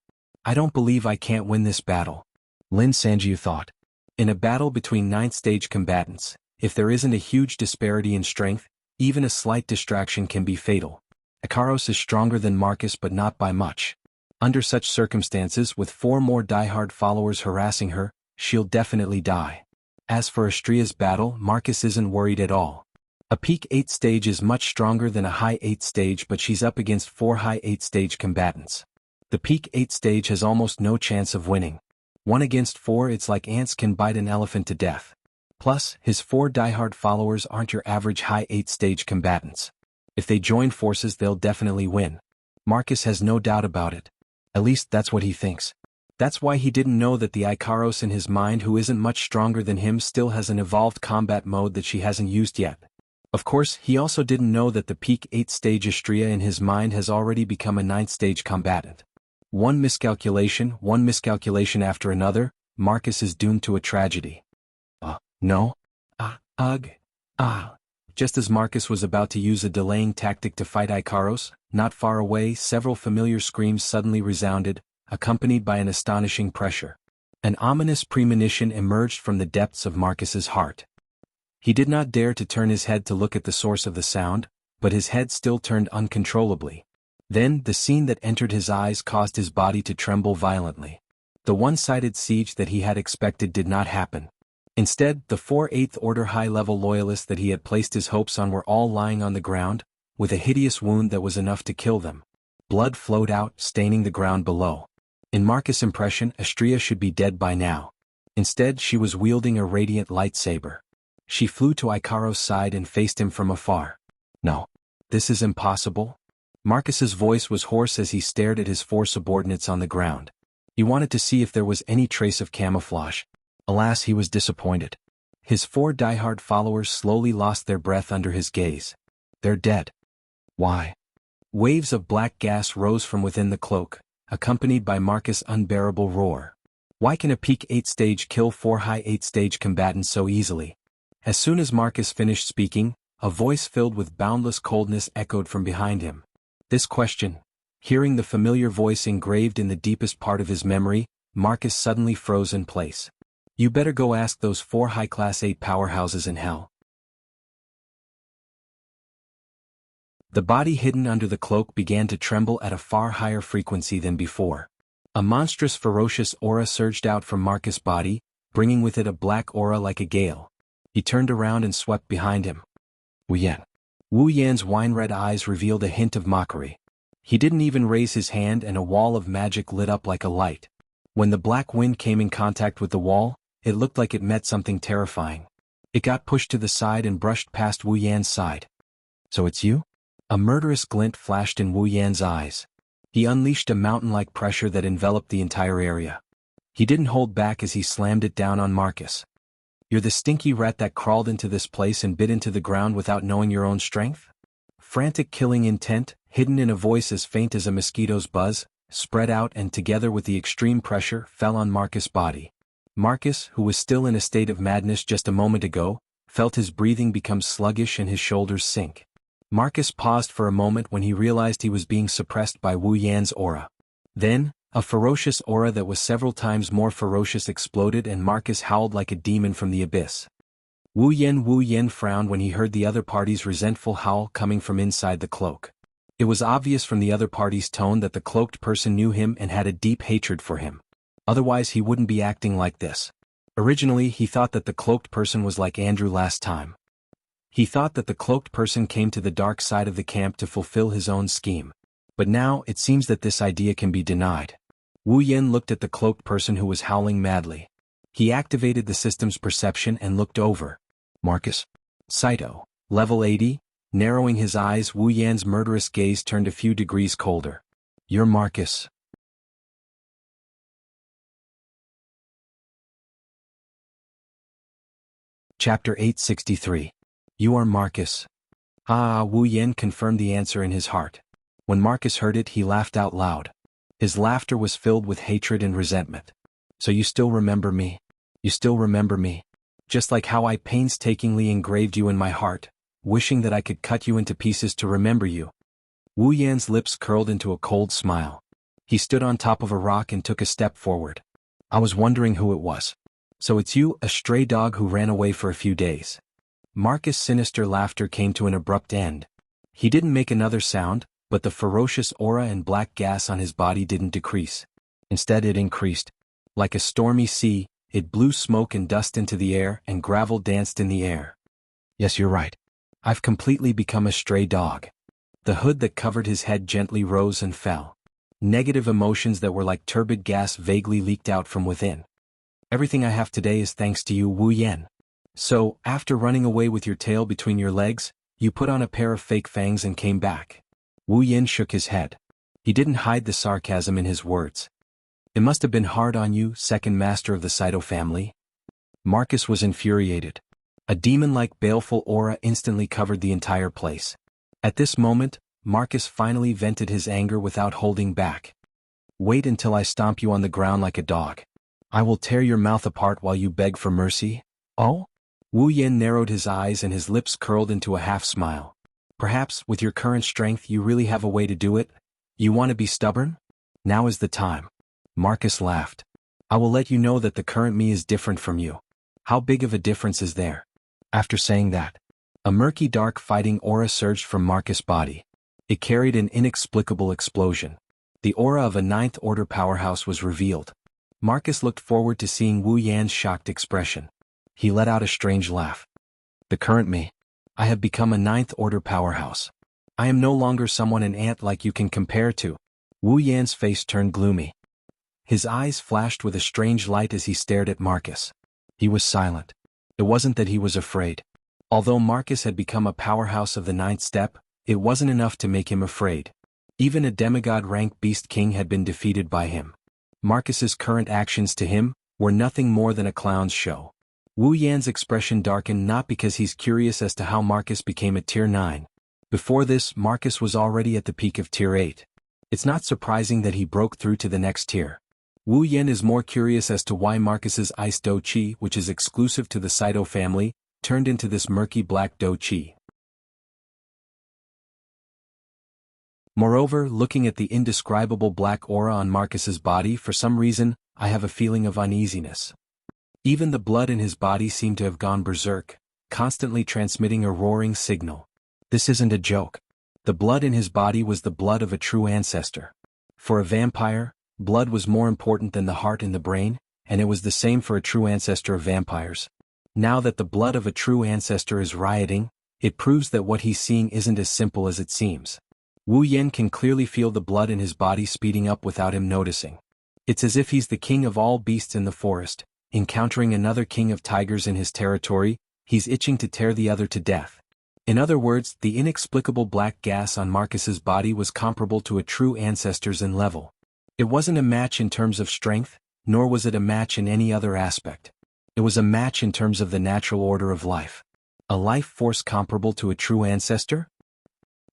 I don't believe I can't win this battle. Lin Sanjiu thought. In a battle between 9th stage combatants, if there isn't a huge disparity in strength, even a slight distraction can be fatal. Ikaros is stronger than Marcus but not by much. Under such circumstances, with 4 more diehard followers harassing her, she'll definitely die. As for Astrea's battle, Marcus isn't worried at all. A peak 8th stage is much stronger than a high 8th stage, but she's up against 4 high 8th stage combatants. The peak 8th stage has almost no chance of winning. 1 against 4, it's like ants can bite an elephant to death. Plus, his 4 diehard followers aren't your average high 8th stage combatants. If they join forces, they'll definitely win. Marcus has no doubt about it. At least that's what he thinks. That's why he didn't know that the Ikaros in his mind, who isn't much stronger than him, still has an evolved combat mode that she hasn't used yet. Of course, he also didn't know that the peak 8th stage Astrea in his mind has already become a 9th stage combatant. One miscalculation after another, Marcus is doomed to a tragedy. No? Just as Marcus was about to use a delaying tactic to fight Ikaros, not far away, several familiar screams suddenly resounded, accompanied by an astonishing pressure. An ominous premonition emerged from the depths of Marcus's heart. He did not dare to turn his head to look at the source of the sound, but his head still turned uncontrollably. Then, the scene that entered his eyes caused his body to tremble violently. The one-sided siege that he had expected did not happen. Instead, the 4 8th Order high-level loyalists that he had placed his hopes on were all lying on the ground, with a hideous wound that was enough to kill them. Blood flowed out, staining the ground below. In Marcus' impression, Astrea should be dead by now. Instead, she was wielding a radiant lightsaber. She flew to Ikaros' side and faced him from afar. No. This is impossible. Marcus's voice was hoarse as he stared at his 4 subordinates on the ground. He wanted to see if there was any trace of camouflage. Alas, he was disappointed. His 4 diehard followers slowly lost their breath under his gaze. They're dead. Why? Waves of black gas rose from within the cloak, accompanied by Marcus' unbearable roar. Why can a peak 8 stage kill 4 high 8 stage combatants so easily? As soon as Marcus finished speaking, a voice filled with boundless coldness echoed from behind him. This question, hearing the familiar voice engraved in the deepest part of his memory, Marcus suddenly froze in place. You better go ask those 4 high-class 8 powerhouses in hell. The body hidden under the cloak began to tremble at a far higher frequency than before. A monstrous ferocious aura surged out from Marcus' body, bringing with it a black aura like a gale. He turned around and swept behind him. Wu Yan. Wu Yan's wine-red eyes revealed a hint of mockery. He didn't even raise his hand and a wall of magic lit up like a light. When the black wind came in contact with the wall, it looked like it met something terrifying. It got pushed to the side and brushed past Wu Yan's side. So it's you? A murderous glint flashed in Wu Yan's eyes. He unleashed a mountain-like pressure that enveloped the entire area. He didn't hold back as he slammed it down on Marcus. You're the stinky rat that crawled into this place and bit into the ground without knowing your own strength? Frantic killing intent, hidden in a voice as faint as a mosquito's buzz, spread out and together with the extreme pressure fell on Marcus' body. Marcus, who was still in a state of madness just a moment ago, felt his breathing become sluggish and his shoulders sink. Marcus paused for a moment when he realized he was being suppressed by Wu Yan's aura. Then, a ferocious aura that was several times more ferocious exploded and Marcus howled like a demon from the abyss. Wu Yan frowned when he heard the other party's resentful howl coming from inside the cloak. It was obvious from the other party's tone that the cloaked person knew him and had a deep hatred for him. Otherwise he wouldn't be acting like this. Originally he thought that the cloaked person was like Andrew last time. He thought that the cloaked person came to the dark side of the camp to fulfill his own scheme. But now it seems that this idea can be denied. Wu Yan looked at the cloaked person who was howling madly. He activated the system's perception and looked over. Marcus. Saito. Level 80. Narrowing his eyes, Wu Yan's murderous gaze turned a few degrees colder. You're Marcus. Chapter 863. You are Marcus. Wu Yan confirmed the answer in his heart. When Marcus heard it, he laughed out loud. His laughter was filled with hatred and resentment. So you still remember me? You still remember me? Just like how I painstakingly engraved you in my heart, wishing that I could cut you into pieces to remember you. Wu Yan's lips curled into a cold smile. He stood on top of a rock and took a step forward. I was wondering who it was. So it's you, a stray dog who ran away for a few days. Marcus' sinister laughter came to an abrupt end. He didn't make another sound, but the ferocious aura and black gas on his body didn't decrease. Instead it increased. Like a stormy sea, it blew smoke and dust into the air and gravel danced in the air. Yes, you're right. I've completely become a stray dog. The hood that covered his head gently rose and fell. Negative emotions that were like turbid gas vaguely leaked out from within. Everything I have today is thanks to you, Wu Yan. So, after running away with your tail between your legs, you put on a pair of fake fangs and came back. Wu Yan shook his head. He didn't hide the sarcasm in his words. It must have been hard on you, second master of the Saito family. Marcus was infuriated. A demon-like baleful aura instantly covered the entire place. At this moment, Marcus finally vented his anger without holding back. Wait until I stomp you on the ground like a dog. I will tear your mouth apart while you beg for mercy. Oh? Wu Yan narrowed his eyes and his lips curled into a half-smile. Perhaps, with your current strength you really have a way to do it? You want to be stubborn? Now is the time. Marcus laughed. I will let you know that the current me is different from you. How big of a difference is there? After saying that, a murky dark fighting aura surged from Marcus' body. It carried an inexplicable explosion. The aura of a ninth order powerhouse was revealed. Marcus looked forward to seeing Wu Yan's shocked expression. He let out a strange laugh. The current me. I have become a ninth order powerhouse. I am no longer someone an ant like you can compare to. Wu Yan's face turned gloomy. His eyes flashed with a strange light as he stared at Marcus. He was silent. It wasn't that he was afraid. Although Marcus had become a powerhouse of the ninth step, it wasn't enough to make him afraid. Even a demigod-rank beast king had been defeated by him. Marcus's current actions to him were nothing more than a clown's show. Wu Yan's expression darkened not because he's curious as to how Marcus became a tier 9. Before this, Marcus was already at the peak of Tier 8. It's not surprising that he broke through to the next tier. Wu Yan is more curious as to why Marcus's ice Do Chi, which is exclusive to the Saito family, turned into this murky black Do Chi. Moreover, looking at the indescribable black aura on Marcus's body, for some reason, I have a feeling of uneasiness. Even the blood in his body seemed to have gone berserk, constantly transmitting a roaring signal. This isn't a joke. The blood in his body was the blood of a true ancestor. For a vampire, blood was more important than the heart and the brain, and it was the same for a true ancestor of vampires. Now that the blood of a true ancestor is rioting, it proves that what he's seeing isn't as simple as it seems. Wu Yan can clearly feel the blood in his body speeding up without him noticing. It's as if he's the king of all beasts in the forest, encountering another king of tigers in his territory. He's itching to tear the other to death. In other words, the inexplicable black gas on Marcus's body was comparable to a true ancestor's in level. It wasn't a match in terms of strength, nor was it a match in any other aspect. It was a match in terms of the natural order of life. A life force comparable to a true ancestor?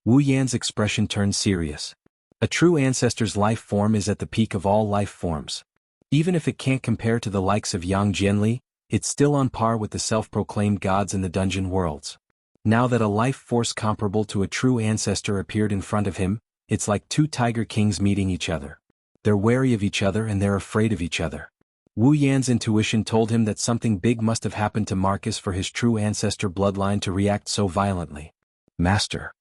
Wu Yan's expression turned serious. A true ancestor's life form is at the peak of all life forms. Even if it can't compare to the likes of Yang Jianli, it's still on par with the self-proclaimed gods in the dungeon worlds. Now that a life force comparable to a true ancestor appeared in front of him, it's like two tiger kings meeting each other. They're wary of each other and they're afraid of each other. Wu Yan's intuition told him that something big must have happened to Marcus for his true ancestor bloodline to react so violently. Master.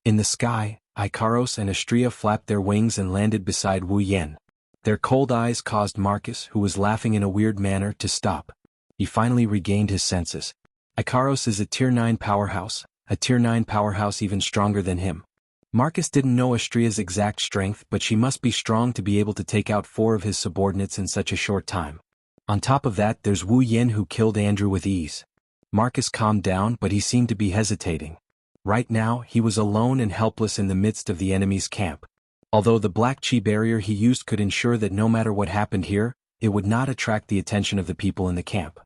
In the sky, Ikaros and Astrea flapped their wings and landed beside Wu Yan. Their cold eyes caused Marcus, who was laughing in a weird manner, to stop. He finally regained his senses. Ikaros is a Tier 9 powerhouse, a Tier 9 powerhouse even stronger than him. Marcus didn't know Astrea's exact strength, but she must be strong to be able to take out 4 of his subordinates in such a short time. On top of that, there's Wu Yan, who killed Andrew with ease. Marcus calmed down, but he seemed to be hesitating. Right now, he was alone and helpless in the midst of the enemy's camp. Although the black chi barrier he used could ensure that no matter what happened here, it would not attract the attention of the people in the camp.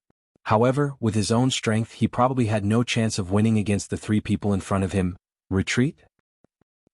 However, with his own strength, he probably had no chance of winning against the 3 people in front of him. Retreat?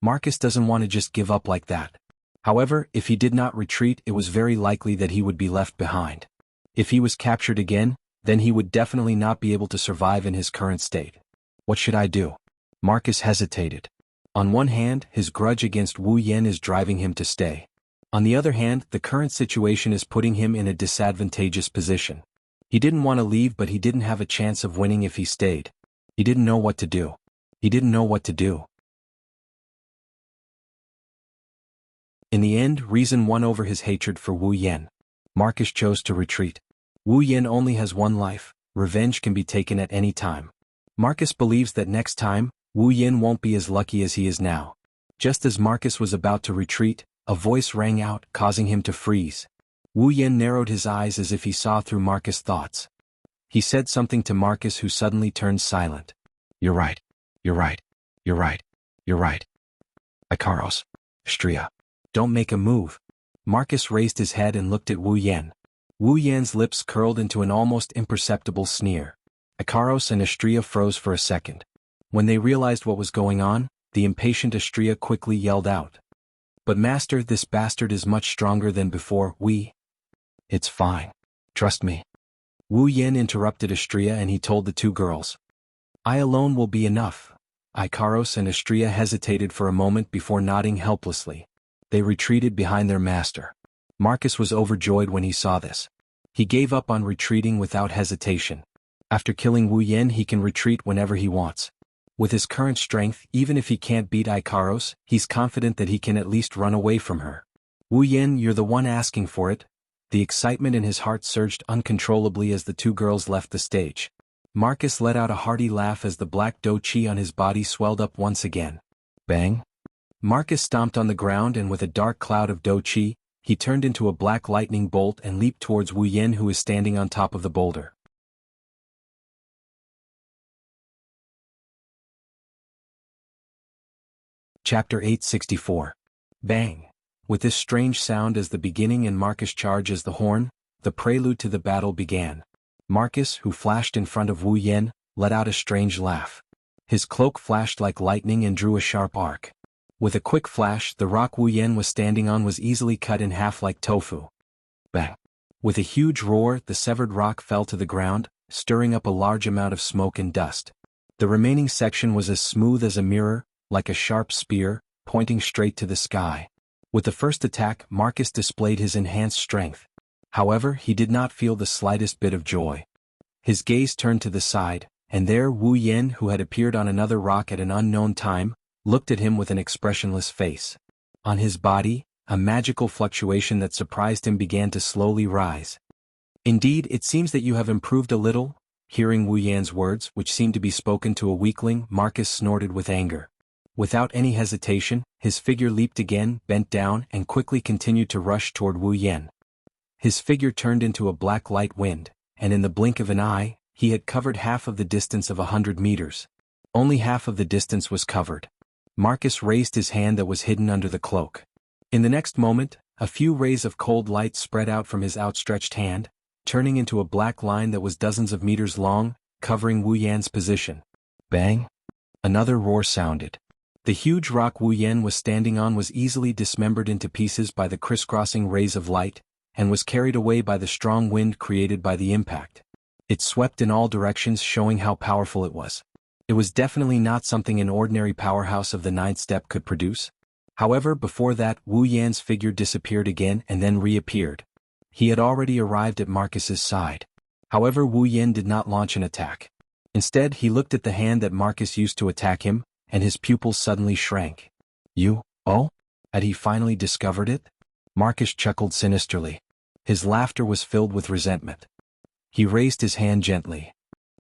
Marcus doesn't want to just give up like that. However, if he did not retreat, it was very likely that he would be left behind. If he was captured again, then he would definitely not be able to survive in his current state. What should I do? Marcus hesitated. On one hand, his grudge against Wu Yan is driving him to stay. On the other hand, the current situation is putting him in a disadvantageous position. He didn't want to leave, but he didn't have a chance of winning if he stayed. He didn't know what to do. He didn't know what to do. In the end, reason won over his hatred for Wu Yan. Marcus chose to retreat. Wu Yan only has one life. Revenge can be taken at any time. Marcus believes that next time, Wu Yan won't be as lucky as he is now. Just as Marcus was about to retreat, a voice rang out, causing him to freeze. Wu Yan narrowed his eyes as if he saw through Marcus' thoughts. He said something to Marcus, who suddenly turned silent. You're right. You're right. You're right. You're right. Ikaros. Astrea. Don't make a move. Marcus raised his head and looked at Wu Yan. Wu Yan's lips curled into an almost imperceptible sneer. Ikaros and Astrea froze for a second. When they realized what was going on, the impatient Astrea quickly yelled out. But master, this bastard is much stronger than before. It's fine. Trust me. Wu Yan interrupted Astrea and he told the 2 girls. I alone will be enough. Ikaros and Astrea hesitated for a moment before nodding helplessly. They retreated behind their master. Marcus was overjoyed when he saw this. He gave up on retreating without hesitation. After killing Wu Yan, he can retreat whenever he wants. With his current strength, even if he can't beat Ikaros, he's confident that he can at least run away from her. Wu Yan, you're the one asking for it. The excitement in his heart surged uncontrollably as the 2 girls left the stage. Marcus let out a hearty laugh as the black Do Chi on his body swelled up once again. Bang! Marcus stomped on the ground, and with a dark cloud of Do Chi, he turned into a black lightning bolt and leaped towards Wu Yan, who is standing on top of the boulder. Chapter 864. Bang! With this strange sound as the beginning and Marcus' charge as the horn, the prelude to the battle began. Marcus, who flashed in front of Wu Yan, let out a strange laugh. His cloak flashed like lightning and drew a sharp arc. With a quick flash, the rock Wu Yan was standing on was easily cut in half like tofu. Bang! With a huge roar, the severed rock fell to the ground, stirring up a large amount of smoke and dust. The remaining section was as smooth as a mirror, like a sharp spear, pointing straight to the sky. With the first attack, Marcus displayed his enhanced strength. However, he did not feel the slightest bit of joy. His gaze turned to the side, and there Wu Yan, who had appeared on another rock at an unknown time, looked at him with an expressionless face. On his body, a magical fluctuation that surprised him began to slowly rise. "Indeed, it seems that you have improved a little." Hearing Wu Yan's words, which seemed to be spoken to a weakling, Marcus snorted with anger. Without any hesitation, his figure leaped again, bent down, and quickly continued to rush toward Wu Yan. His figure turned into a black light wind, and in the blink of an eye, he had covered half of the distance of 100 meters. Only half of the distance was covered. Marcus raised his hand that was hidden under the cloak. In the next moment, a few rays of cold light spread out from his outstretched hand, turning into a black line that was dozens of meters long, covering Wu Yan's position. Bang! Another roar sounded. The huge rock Wu Yan was standing on was easily dismembered into pieces by the crisscrossing rays of light, and was carried away by the strong wind created by the impact. It swept in all directions, showing how powerful it was. It was definitely not something an ordinary powerhouse of the ninth step could produce. However, before that, Wu Yan's figure disappeared again and then reappeared. He had already arrived at Marcus's side. However, Wu Yan did not launch an attack. Instead, he looked at the hand that Marcus used to attack him, and his pupils suddenly shrank. Oh? Had he finally discovered it? Marcus chuckled sinisterly. His laughter was filled with resentment. He raised his hand gently.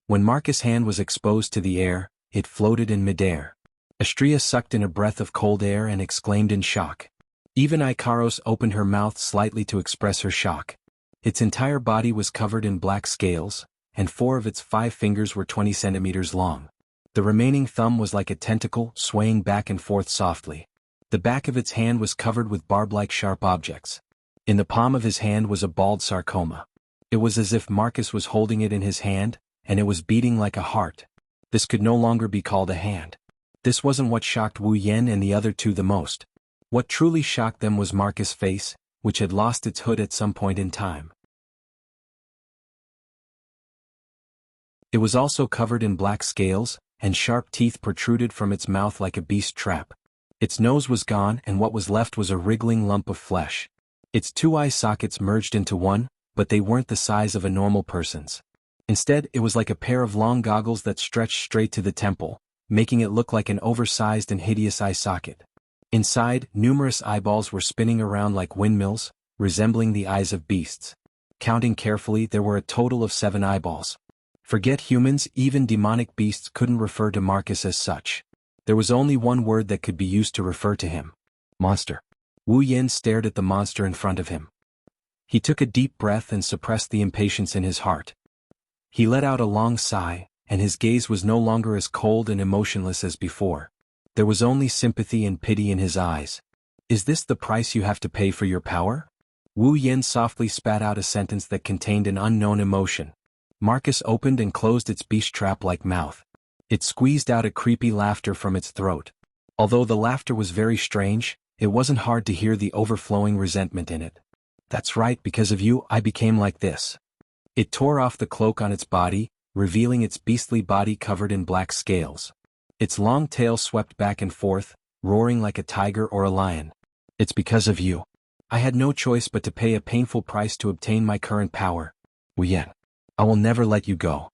When Marcus' hand was exposed to the air, it floated in midair. Astrea sucked in a breath of cold air and exclaimed in shock. Even Ikaros opened her mouth slightly to express her shock. Its entire body was covered in black scales, and 4 of its 5 fingers were 20 centimeters long. The remaining thumb was like a tentacle, swaying back and forth softly. The back of its hand was covered with barb-like sharp objects. In the palm of his hand was a bald sarcoma. It was as if Marcus was holding it in his hand, and it was beating like a heart. This could no longer be called a hand. This wasn't what shocked Wu Yan and the other two the most. What truly shocked them was Marcus' face, which had lost its hood at some point in time. It was also covered in black scales, and sharp teeth protruded from its mouth like a beast trap. Its nose was gone, and what was left was a wriggling lump of flesh. Its 2 eye sockets merged into one, but they weren't the size of a normal person's. Instead, it was like a pair of long goggles that stretched straight to the temple, making it look like an oversized and hideous eye socket. Inside, numerous eyeballs were spinning around like windmills, resembling the eyes of beasts. Counting carefully, there were a total of 7 eyeballs. Forget humans, even demonic beasts couldn't refer to Marcus as such. There was only one word that could be used to refer to him. Monster. Wu Yan stared at the monster in front of him. He took a deep breath and suppressed the impatience in his heart. He let out a long sigh, and his gaze was no longer as cold and emotionless as before. There was only sympathy and pity in his eyes. Is this the price you have to pay for your power? Wu Yan softly spat out a sentence that contained an unknown emotion. Marcus opened and closed its beast trap-like mouth. It squeezed out a creepy laughter from its throat. Although the laughter was very strange, it wasn't hard to hear the overflowing resentment in it. That's right, because of you, I became like this. It tore off the cloak on its body, revealing its beastly body covered in black scales. Its long tail swept back and forth, roaring like a tiger or a lion. It's because of you. I had no choice but to pay a painful price to obtain my current power. Wu Yan. I will never let you go.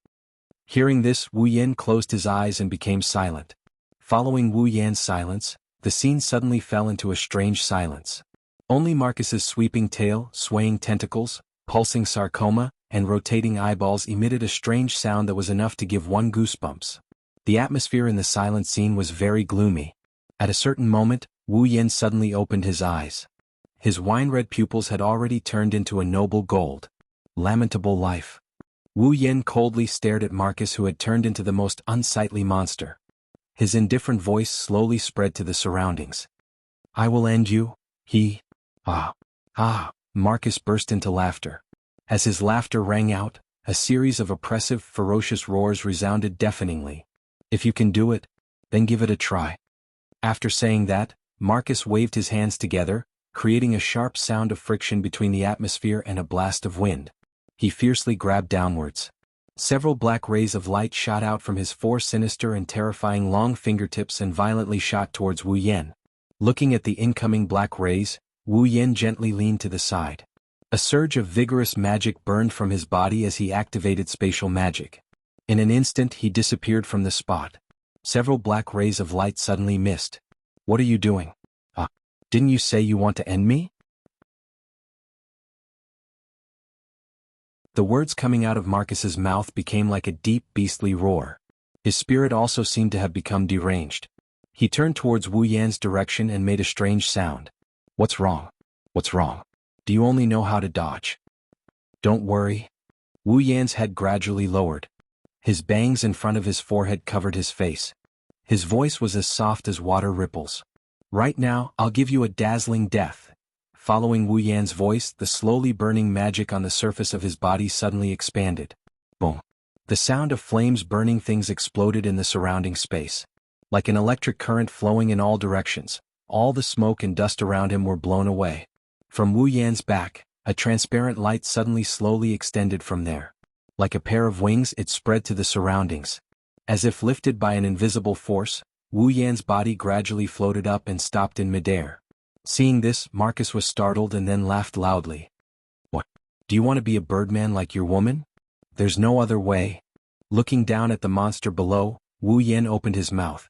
Hearing this, Wu Yan closed his eyes and became silent. Following Wu Yan's silence, the scene suddenly fell into a strange silence. Only Marcus's sweeping tail, swaying tentacles, pulsing sarcoma, and rotating eyeballs emitted a strange sound that was enough to give one goosebumps. The atmosphere in the silent scene was very gloomy. At a certain moment, Wu Yan suddenly opened his eyes. His wine-red pupils had already turned into a noble gold. Lamentable life. Wu Yan coldly stared at Marcus, who had turned into the most unsightly monster. His indifferent voice slowly spread to the surroundings. I will end you, Marcus burst into laughter. As his laughter rang out, a series of oppressive, ferocious roars resounded deafeningly. If you can do it, then give it a try. After saying that, Marcus waved his hands together, creating a sharp sound of friction between the atmosphere and a blast of wind. He fiercely grabbed downwards. Several black rays of light shot out from his four sinister and terrifying long fingertips and violently shot towards Wu Yan. Looking at the incoming black rays, Wu Yan gently leaned to the side. A surge of vigorous magic burned from his body as he activated spatial magic. In an instant he disappeared from the spot. Several black rays of light suddenly missed. What are you doing? Didn't you say you want to end me? The words coming out of Marcus's mouth became like a deep beastly roar. His spirit also seemed to have become deranged. He turned towards Wu Yan's direction and made a strange sound. What's wrong? What's wrong? Do you only know how to dodge? Don't worry. Wu Yan's head gradually lowered. His bangs in front of his forehead covered his face. His voice was as soft as water ripples. Right now, I'll give you a dazzling death. Following Wu Yan's voice, the slowly burning magic on the surface of his body suddenly expanded. Boom. The sound of flames burning things exploded in the surrounding space. Like an electric current flowing in all directions, all the smoke and dust around him were blown away. From Wu Yan's back, a transparent light suddenly slowly extended from there. Like a pair of wings, it spread to the surroundings. As if lifted by an invisible force, Wu Yan's body gradually floated up and stopped in midair. Seeing this, Marcus was startled and then laughed loudly. What? Do you want to be a birdman like your woman? There's no other way. Looking down at the monster below, Wu Yan opened his mouth.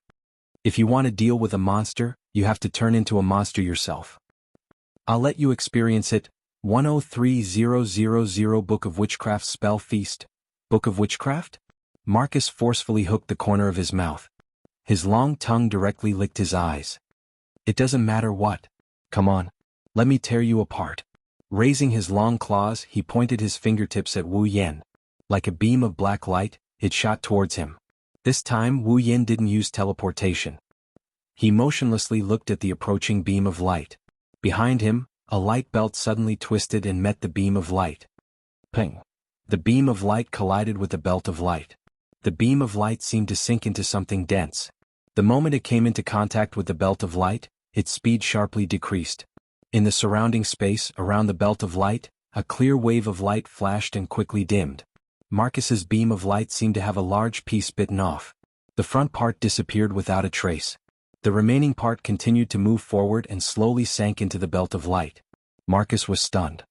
If you want to deal with a monster, you have to turn into a monster yourself. I'll let you experience it. 103000 Book of Witchcraft Spell Feast. Book of Witchcraft? Marcus forcefully hooked the corner of his mouth. His long tongue directly licked his eyes. It doesn't matter what. Come on. Let me tear you apart. Raising his long claws, he pointed his fingertips at Wu Yan. Like a beam of black light, it shot towards him. This time Wu Yan didn't use teleportation. He motionlessly looked at the approaching beam of light. Behind him, a light belt suddenly twisted and met the beam of light. Ping! The beam of light collided with the belt of light. The beam of light seemed to sink into something dense. The moment it came into contact with the belt of light, its speed sharply decreased. In the surrounding space around the belt of light, a clear wave of light flashed and quickly dimmed. Marcus's beam of light seemed to have a large piece bitten off. The front part disappeared without a trace. The remaining part continued to move forward and slowly sank into the belt of light. Marcus was stunned.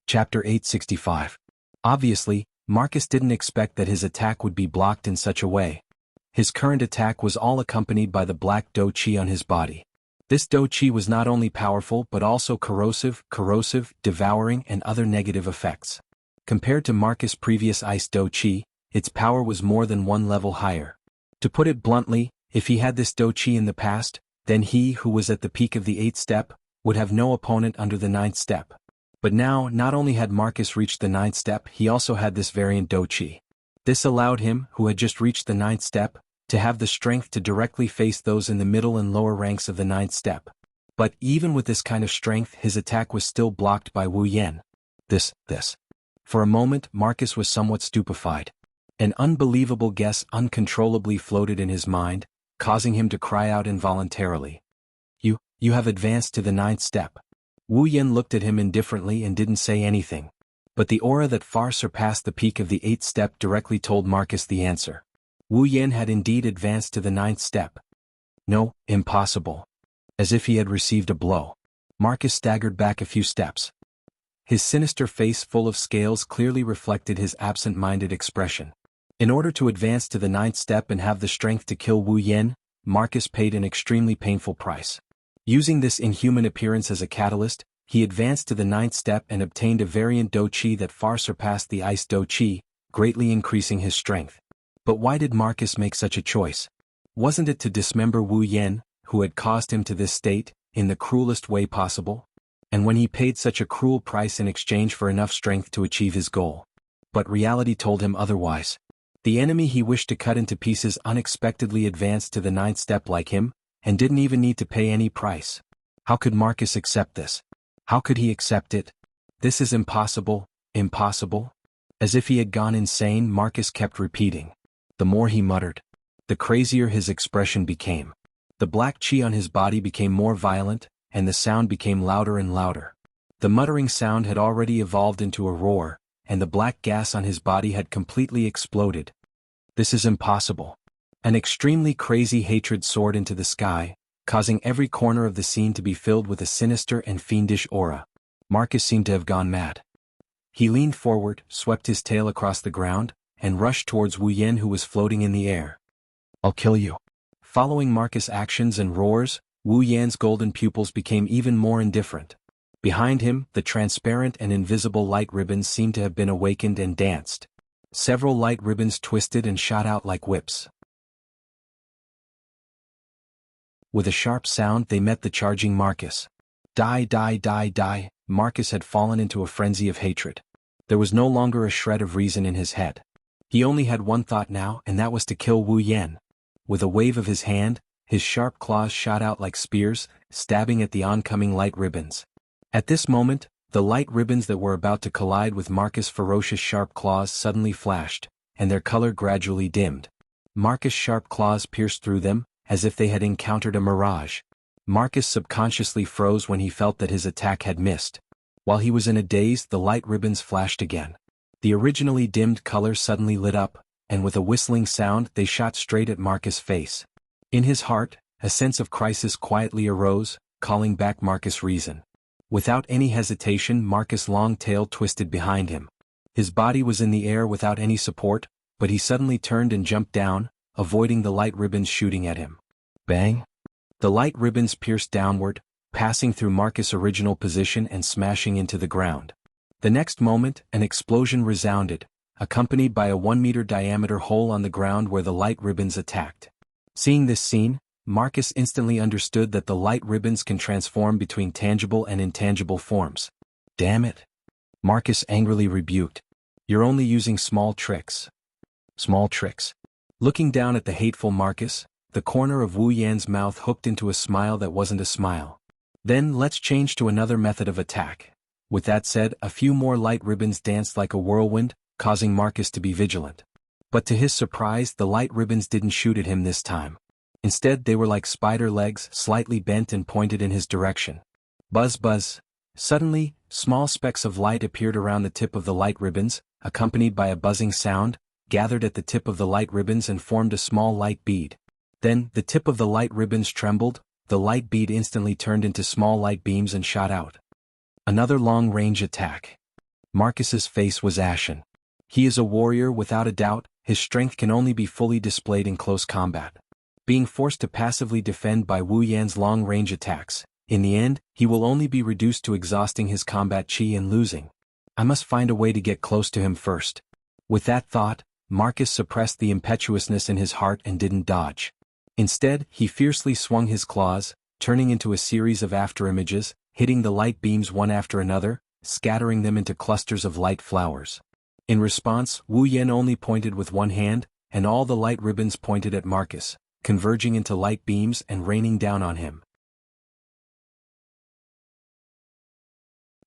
Chapter 865. Obviously, Marcus didn't expect that his attack would be blocked in such a way. His current attack was all accompanied by the black Do Chi on his body. This Do Chi was not only powerful but also corrosive, devouring, and other negative effects. Compared to Marcus' previous Ice Do Chi, its power was more than one level higher. To put it bluntly, if he had this Do Chi in the past, then he who was at the peak of the 8th step would have no opponent under the 9th step. But now, not only had Marcus reached the 9th step, he also had this variant Do Chi. This allowed him, who had just reached the 9th step, to have the strength to directly face those in the middle and lower ranks of the 9th step. But even with this kind of strength, his attack was still blocked by Wu Yan. This. For a moment, Marcus was somewhat stupefied. An unbelievable guess uncontrollably floated in his mind, causing him to cry out involuntarily. You have advanced to the 9th step. Wu Yan looked at him indifferently and didn't say anything. But the aura that far surpassed the peak of the 8th step directly told Marcus the answer. Wu Yan had indeed advanced to the 9th step. No, impossible. As if he had received a blow. Marcus staggered back a few steps. His sinister face full of scales clearly reflected his absent-minded expression. In order to advance to the 9th step and have the strength to kill Wu Yan, Marcus paid an extremely painful price. Using this inhuman appearance as a catalyst, he advanced to the 9th step and obtained a variant Do Chi that far surpassed the Ice Do Chi, greatly increasing his strength. But why did Marcus make such a choice? Wasn't it to dismember Wu Yan, who had caused him to this state, in the cruelest way possible? And when he paid such a cruel price in exchange for enough strength to achieve his goal? But reality told him otherwise. The enemy he wished to cut into pieces unexpectedly advanced to the 9th step like him, and didn't even need to pay any price. How could Marcus accept this? How could he accept it? This is impossible. Impossible? As if he had gone insane, Marcus kept repeating. The more he muttered, the crazier his expression became. The black chi on his body became more violent, and the sound became louder and louder. The muttering sound had already evolved into a roar, and the black gas on his body had completely exploded. This is impossible. An extremely crazy hatred soared into the sky, causing every corner of the scene to be filled with a sinister and fiendish aura. Marcus seemed to have gone mad. He leaned forward, swept his tail across the ground, and rushed towards Wu Yan, who was floating in the air. I'll kill you. Following Marcus' actions and roars, Wu Yan's golden pupils became even more indifferent. Behind him, the transparent and invisible light ribbons seemed to have been awakened and danced. Several light ribbons twisted and shot out like whips. With a sharp sound they met the charging Marcus. Die, die, die, die. Marcus had fallen into a frenzy of hatred. There was no longer a shred of reason in his head. He only had one thought now, and that was to kill Wu Yan. With a wave of his hand, his sharp claws shot out like spears, stabbing at the oncoming light ribbons. At this moment, the light ribbons that were about to collide with Marcus' ferocious sharp claws suddenly flashed, and their color gradually dimmed. Marcus' sharp claws pierced through them, as if they had encountered a mirage. Marcus subconsciously froze when he felt that his attack had missed. While he was in a daze, the light ribbons flashed again. The originally dimmed color suddenly lit up, and with a whistling sound they shot straight at Marcus' face. In his heart, a sense of crisis quietly arose, calling back Marcus' reason. Without any hesitation, Marcus' long tail twisted behind him. His body was in the air without any support, but he suddenly turned and jumped down, avoiding the light ribbons shooting at him. Bang! The light ribbons pierced downward, passing through Marcus' original position and smashing into the ground. The next moment, an explosion resounded, accompanied by a 1-meter diameter hole on the ground where the light ribbons attacked. Seeing this scene, Marcus instantly understood that the light ribbons can transform between tangible and intangible forms. Damn it! Marcus angrily rebuked. You're only using small tricks. Small tricks. Looking down at the hateful Marcus, the corner of Wu Yan's mouth hooked into a smile that wasn't a smile. Then let's change to another method of attack. With that said, a few more light ribbons danced like a whirlwind, causing Marcus to be vigilant. But to his surprise, the light ribbons didn't shoot at him this time. Instead, they were like spider legs, slightly bent and pointed in his direction. Buzz buzz. Suddenly, small specks of light appeared around the tip of the light ribbons, accompanied by a buzzing sound, gathered at the tip of the light ribbons and formed a small light bead. Then, the tip of the light ribbons trembled, the light bead instantly turned into small light beams and shot out. Another long-range attack. Marcus's face was ashen. He is a warrior without a doubt, his strength can only be fully displayed in close combat. Being forced to passively defend by Wu Yan's long-range attacks, in the end, he will only be reduced to exhausting his combat chi and losing. I must find a way to get close to him first. With that thought, Marcus suppressed the impetuousness in his heart and didn't dodge. Instead, he fiercely swung his claws, turning into a series of afterimages, hitting the light beams one after another, scattering them into clusters of light flowers. In response, Wu Yan only pointed with one hand, and all the light ribbons pointed at Marcus, converging into light beams and raining down on him.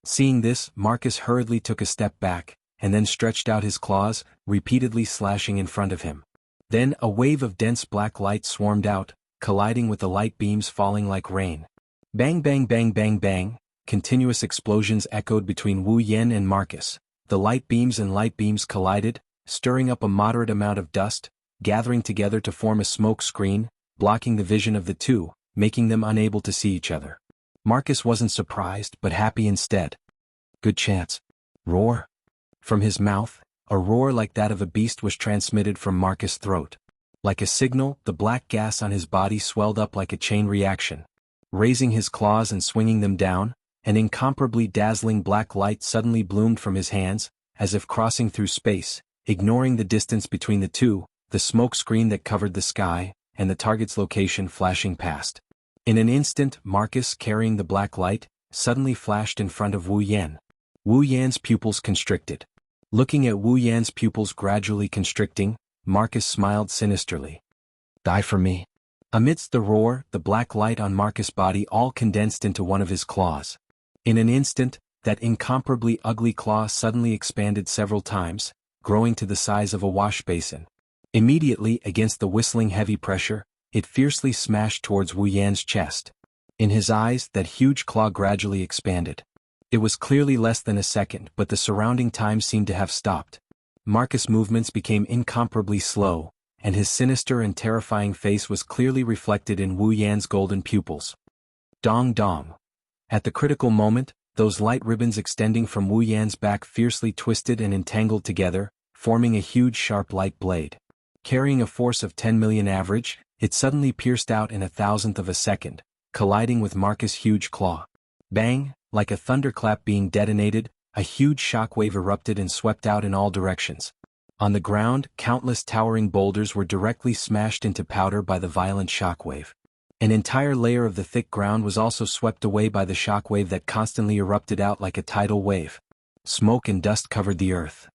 Seeing this, Marcus hurriedly took a step back, and then stretched out his claws, repeatedly slashing in front of him. Then a wave of dense black light swarmed out, colliding with the light beams falling like rain. Bang bang bang bang bang, continuous explosions echoed between Wu Yan and Marcus. The light beams and light beams collided, stirring up a moderate amount of dust, gathering together to form a smoke screen, blocking the vision of the two, making them unable to see each other. Marcus wasn't surprised but happy instead. Good chance. Roar. From his mouth, a roar like that of a beast was transmitted from Marcus' throat. Like a signal, the black gas on his body swelled up like a chain reaction. Raising his claws and swinging them down, an incomparably dazzling black light suddenly bloomed from his hands, as if crossing through space, ignoring the distance between the two, the smoke screen that covered the sky, and the target's location flashing past. In an instant, Marcus, carrying the black light, suddenly flashed in front of Wu Yan. Wu Yan's pupils constricted. Looking at Wu Yan's pupils gradually constricting, Marcus smiled sinisterly. Die for me. Amidst the roar, the black light on Marcus' body all condensed into one of his claws. In an instant, that incomparably ugly claw suddenly expanded several times, growing to the size of a wash basin. Immediately against the whistling heavy pressure, it fiercely smashed towards Wu Yan's chest. In his eyes, that huge claw gradually expanded. It was clearly less than a second, but the surrounding time seemed to have stopped. Marcus' movements became incomparably slow, and his sinister and terrifying face was clearly reflected in Wu Yan's golden pupils. Dong dong. At the critical moment, those light ribbons extending from Wu Yan's back fiercely twisted and entangled together, forming a huge sharp light blade. Carrying a force of 10 million average, it suddenly pierced out in a thousandth of a second, colliding with Marcus' huge claw. Bang, like a thunderclap being detonated, a huge shockwave erupted and swept out in all directions. On the ground, countless towering boulders were directly smashed into powder by the violent shockwave. An entire layer of the thick ground was also swept away by the shockwave that constantly erupted out like a tidal wave. Smoke and dust covered the earth.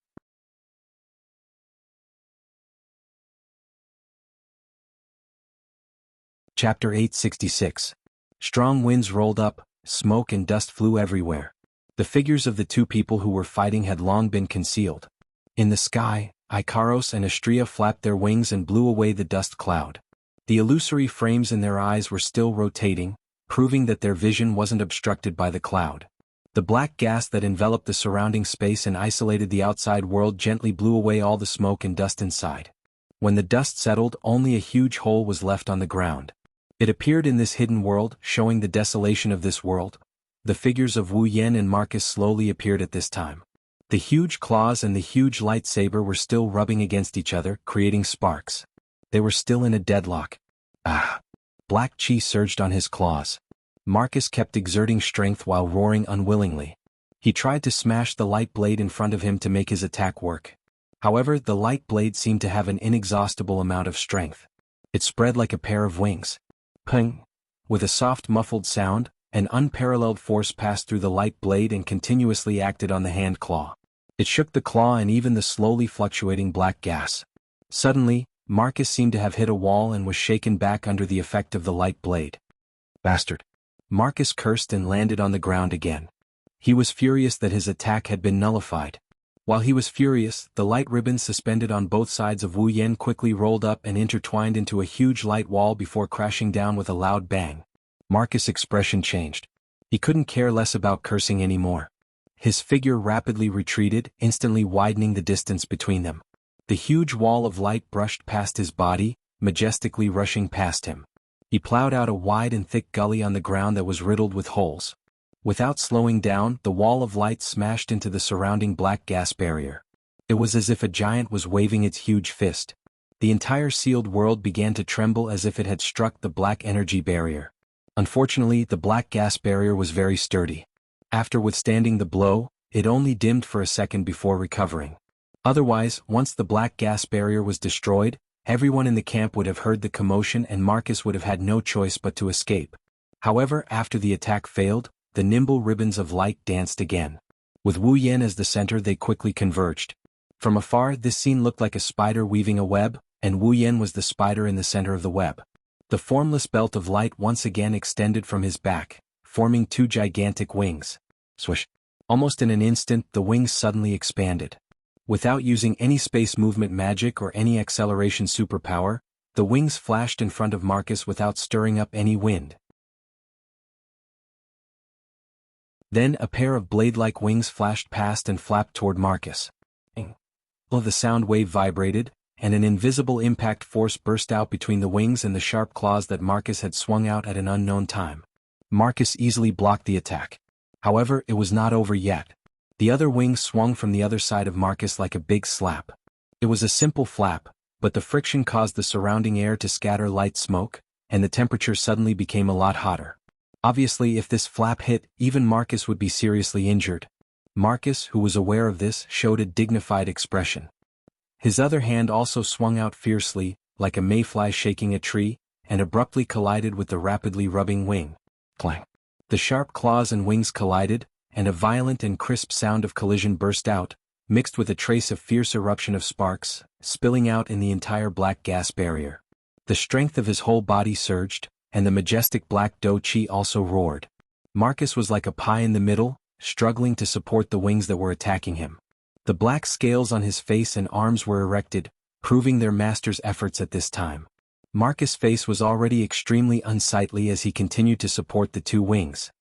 Chapter 866. Strong winds rolled up, smoke and dust flew everywhere. The figures of the two people who were fighting had long been concealed. In the sky, Ikaros and Astrea flapped their wings and blew away the dust cloud. The illusory frames in their eyes were still rotating, proving that their vision wasn't obstructed by the cloud. The black gas that enveloped the surrounding space and isolated the outside world gently blew away all the smoke and dust inside. When the dust settled, only a huge hole was left on the ground. It appeared in this hidden world, showing the desolation of this world. The figures of Wu Yan and Marcus slowly appeared at this time. The huge claws and the huge lightsaber were still rubbing against each other, creating sparks. They were still in a deadlock. Ah! Black chi surged on his claws. Marcus kept exerting strength while roaring unwillingly. He tried to smash the light blade in front of him to make his attack work. However, the light blade seemed to have an inexhaustible amount of strength. It spread like a pair of wings. Ping! With a soft muffled sound, an unparalleled force passed through the light blade and continuously acted on the hand claw. It shook the claw and even the slowly fluctuating black gas. Suddenly, Marcus seemed to have hit a wall and was shaken back under the effect of the light blade. Bastard! Marcus cursed and landed on the ground again. He was furious that his attack had been nullified. While he was furious, the light ribbons suspended on both sides of Wu Yan quickly rolled up and intertwined into a huge light wall before crashing down with a loud bang. Marcus' expression changed. He couldn't care less about cursing anymore. His figure rapidly retreated, instantly widening the distance between them. The huge wall of light brushed past his body, majestically rushing past him. He plowed out a wide and thick gully on the ground that was riddled with holes. Without slowing down, the wall of light smashed into the surrounding black gas barrier. It was as if a giant was waving its huge fist. The entire sealed world began to tremble as if it had struck the black energy barrier. Unfortunately, the black gas barrier was very sturdy. After withstanding the blow, it only dimmed for a second before recovering. Otherwise, once the black gas barrier was destroyed, everyone in the camp would have heard the commotion and Marcus would have had no choice but to escape. However, after the attack failed, the nimble ribbons of light danced again. With Wu Yan as the center, they quickly converged. From afar, this scene looked like a spider weaving a web, and Wu Yan was the spider in the center of the web. The formless belt of light once again extended from his back, forming two gigantic wings. Swish! Almost in an instant, the wings suddenly expanded. Without using any space movement magic or any acceleration superpower, the wings flashed in front of Marcus without stirring up any wind. Then a pair of blade-like wings flashed past and flapped toward Marcus. The sound wave vibrated, and an invisible impact force burst out between the wings and the sharp claws that Marcus had swung out at an unknown time. Marcus easily blocked the attack. However, it was not over yet. The other wing swung from the other side of Marcus like a big slap. It was a simple flap, but the friction caused the surrounding air to scatter light smoke, and the temperature suddenly became a lot hotter. Obviously, if this flap hit, even Marcus would be seriously injured. Marcus, who was aware of this, showed a dignified expression. His other hand also swung out fiercely, like a mayfly shaking a tree, and abruptly collided with the rapidly rubbing wing. Clang! The sharp claws and wings collided, and a violent and crisp sound of collision burst out, mixed with a trace of fierce eruption of sparks, spilling out in the entire black gas barrier. The strength of his whole body surged, and the majestic black dough chi also roared. Marcus was like a pie in the middle, struggling to support the wings that were attacking him. The black scales on his face and arms were erected, proving their master's efforts at this time. Marcus' face was already extremely unsightly as he continued to support the two wings.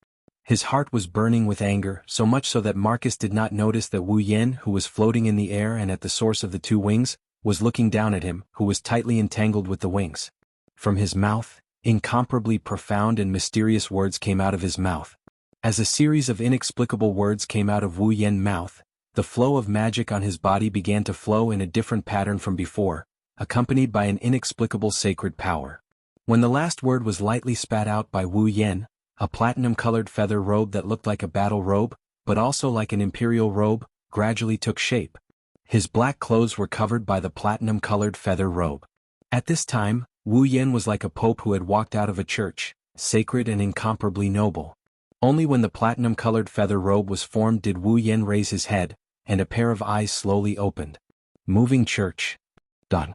His heart was burning with anger, so much so that Marcus did not notice that Wu Yan, who was floating in the air and at the source of the two wings, was looking down at him, who was tightly entangled with the wings. From his mouth, incomparably profound and mysterious words came out of his mouth. As a series of inexplicable words came out of Wu Yan's mouth, the flow of magic on his body began to flow in a different pattern from before, accompanied by an inexplicable sacred power. When the last word was lightly spat out by Wu Yan, a platinum-colored feather robe that looked like a battle robe, but also like an imperial robe, gradually took shape. His black clothes were covered by the platinum-colored feather robe. At this time, Wu Yan was like a pope who had walked out of a church, sacred and incomparably noble. Only when the platinum-colored feather robe was formed did Wu Yan raise his head, and a pair of eyes slowly opened. Moving church. Done.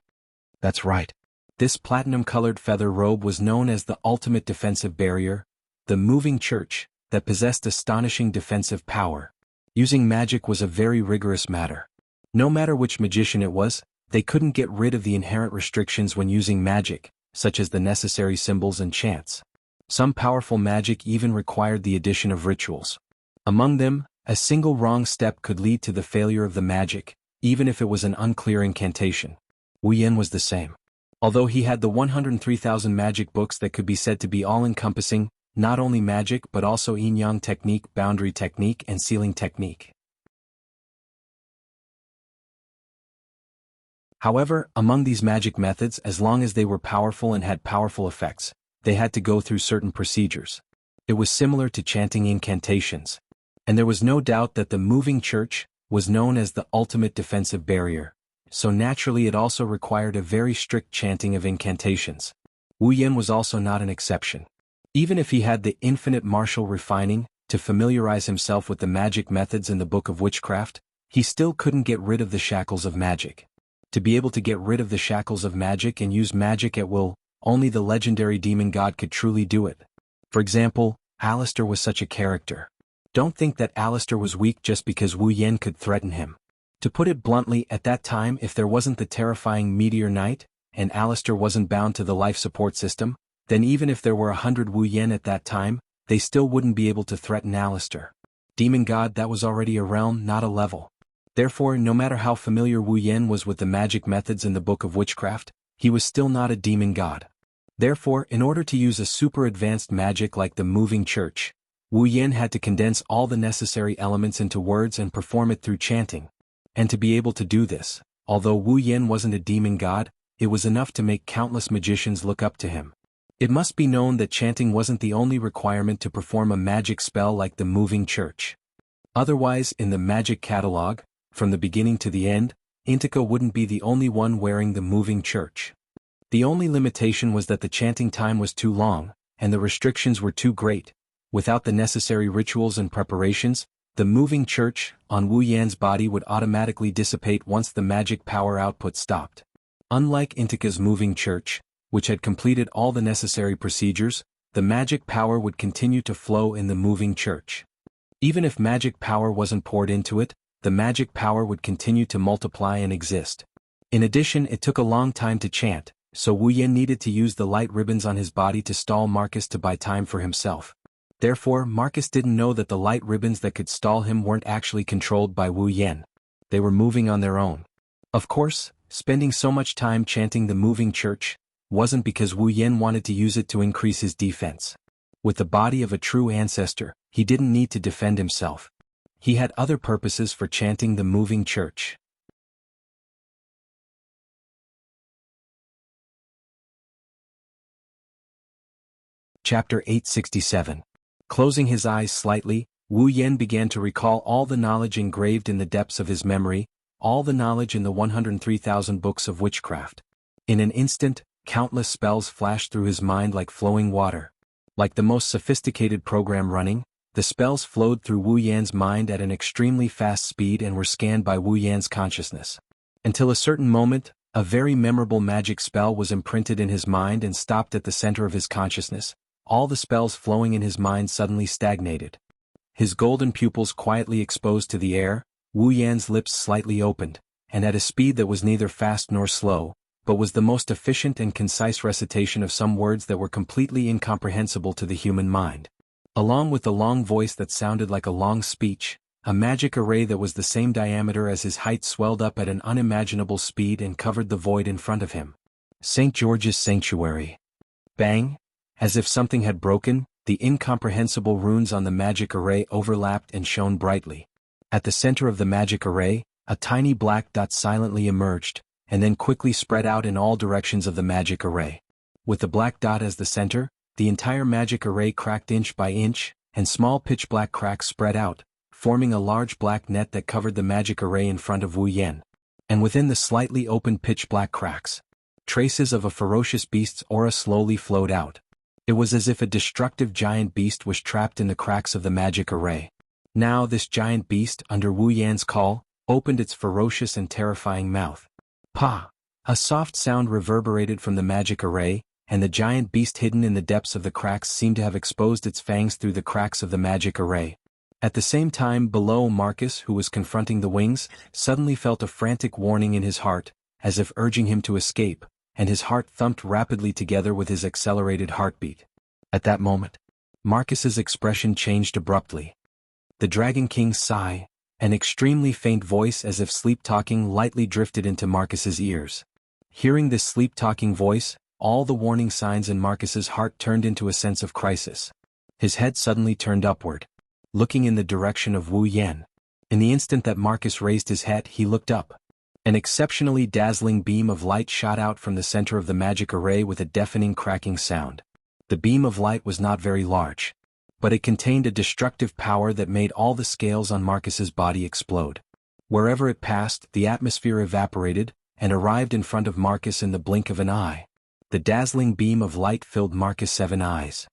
That's right. This platinum-colored feather robe was known as the ultimate defensive barrier, the moving church, that possessed astonishing defensive power. Using magic was a very rigorous matter. No matter which magician it was, they couldn't get rid of the inherent restrictions when using magic, such as the necessary symbols and chants. Some powerful magic even required the addition of rituals. Among them, a single wrong step could lead to the failure of the magic, even if it was an unclear incantation. Wu Yan was the same. Although he had the 103,000 magic books that could be said to be all-encompassing, not only magic but also yin-yang technique, boundary technique, and sealing technique. However, among these magic methods, as long as they were powerful and had powerful effects, they had to go through certain procedures. It was similar to chanting incantations. And there was no doubt that the moving church was known as the ultimate defensive barrier, so naturally it also required a very strict chanting of incantations. Wu Yan was also not an exception. Even if he had the infinite martial refining to familiarize himself with the magic methods in the Book of Witchcraft, he still couldn't get rid of the shackles of magic. To be able to get rid of the shackles of magic and use magic at will, only the legendary demon god could truly do it. For example, Alistair was such a character. Don't think that Alistair was weak just because Wu Yan could threaten him. To put it bluntly, at that time, if there wasn't the terrifying Meteor Knight, and Alistair wasn't bound to the life support system, then even if there were 100 Wu Yan at that time, they still wouldn't be able to threaten Alistair. Demon god, that was already a realm, not a level. Therefore, no matter how familiar Wu Yan was with the magic methods in the Book of Witchcraft, he was still not a demon god. Therefore, in order to use a super advanced magic like the moving church, Wu Yan had to condense all the necessary elements into words and perform it through chanting. And to be able to do this, although Wu Yan wasn't a demon god, it was enough to make countless magicians look up to him. It must be known that chanting wasn't the only requirement to perform a magic spell like the moving church. Otherwise, in the magic catalog, from the beginning to the end, Intika wouldn't be the only one wearing the moving church. The only limitation was that the chanting time was too long, and the restrictions were too great. Without the necessary rituals and preparations, the moving church on Wu Yan's body would automatically dissipate once the magic power output stopped. Unlike Intika's moving church, which had completed all the necessary procedures, the magic power would continue to flow in the moving church. Even if magic power wasn't poured into it, the magic power would continue to multiply and exist. In addition, it took a long time to chant, so Wu Yan needed to use the light ribbons on his body to stall Marcus to buy time for himself. Therefore, Marcus didn't know that the light ribbons that could stall him weren't actually controlled by Wu Yan. They were moving on their own. Of course, spending so much time chanting the moving church wasn't because Wu Yan wanted to use it to increase his defense. With the body of a true ancestor, he didn't need to defend himself. He had other purposes for chanting the moving church. Chapter 867. Closing his eyes slightly, Wu Yan began to recall all the knowledge engraved in the depths of his memory, all the knowledge in the 103,000 books of witchcraft. In an instant, countless spells flashed through his mind like flowing water. Like the most sophisticated program running, the spells flowed through Wu Yan's mind at an extremely fast speed and were scanned by Wu Yan's consciousness. Until a certain moment, a very memorable magic spell was imprinted in his mind and stopped at the center of his consciousness. All the spells flowing in his mind suddenly stagnated. His golden pupils quietly exposed to the air, Wu Yan's lips slightly opened, and at a speed that was neither fast nor slow, but was the most efficient and concise recitation of some words that were completely incomprehensible to the human mind. Along with the long voice that sounded like a long speech, a magic array that was the same diameter as his height swelled up at an unimaginable speed and covered the void in front of him. St. George's Sanctuary. Bang! As if something had broken, the incomprehensible runes on the magic array overlapped and shone brightly. At the center of the magic array, a tiny black dot silently emerged, and then quickly spread out in all directions of the magic array. With the black dot as the center, the entire magic array cracked inch by inch, and small pitch-black cracks spread out, forming a large black net that covered the magic array in front of Wu Yan. And within the slightly opened pitch-black cracks, traces of a ferocious beast's aura slowly flowed out. It was as if a destructive giant beast was trapped in the cracks of the magic array. Now this giant beast, under Wu Yan's call, opened its ferocious and terrifying mouth. Pa! A soft sound reverberated from the magic array, and the giant beast hidden in the depths of the cracks seemed to have exposed its fangs through the cracks of the magic array. At the same time, below, Marcus, who was confronting the wings, suddenly felt a frantic warning in his heart, as if urging him to escape, and his heart thumped rapidly together with his accelerated heartbeat. At that moment, Marcus's expression changed abruptly. The Dragon King's sigh, an extremely faint voice as if sleep-talking, lightly drifted into Marcus's ears. Hearing this sleep-talking voice, all the warning signs in Marcus's heart turned into a sense of crisis. His head suddenly turned upward, looking in the direction of Wu Yan. In the instant that Marcus raised his head, he looked up. An exceptionally dazzling beam of light shot out from the center of the magic array with a deafening cracking sound. The beam of light was not very large, but it contained a destructive power that made all the scales on Marcus's body explode. Wherever it passed, the atmosphere evaporated, and arrived in front of Marcus in the blink of an eye. The dazzling beam of light filled Marcus' 7 eyes.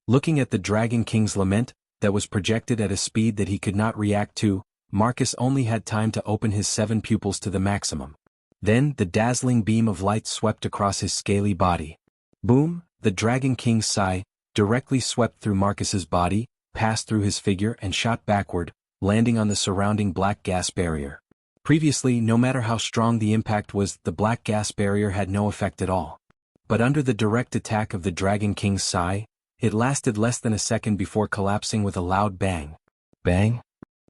Looking at the Dragon King's lament, that was projected at a speed that he could not react to, Marcus only had time to open his 7 pupils to the maximum. Then, the dazzling beam of light swept across his scaly body. Boom! The Dragon King's sigh, directly swept through Marcus's body, passed through his figure and shot backward, landing on the surrounding black gas barrier. Previously, no matter how strong the impact was, the black gas barrier had no effect at all. But under the direct attack of the Dragon King's sigh, it lasted less than a second before collapsing with a loud bang. Bang!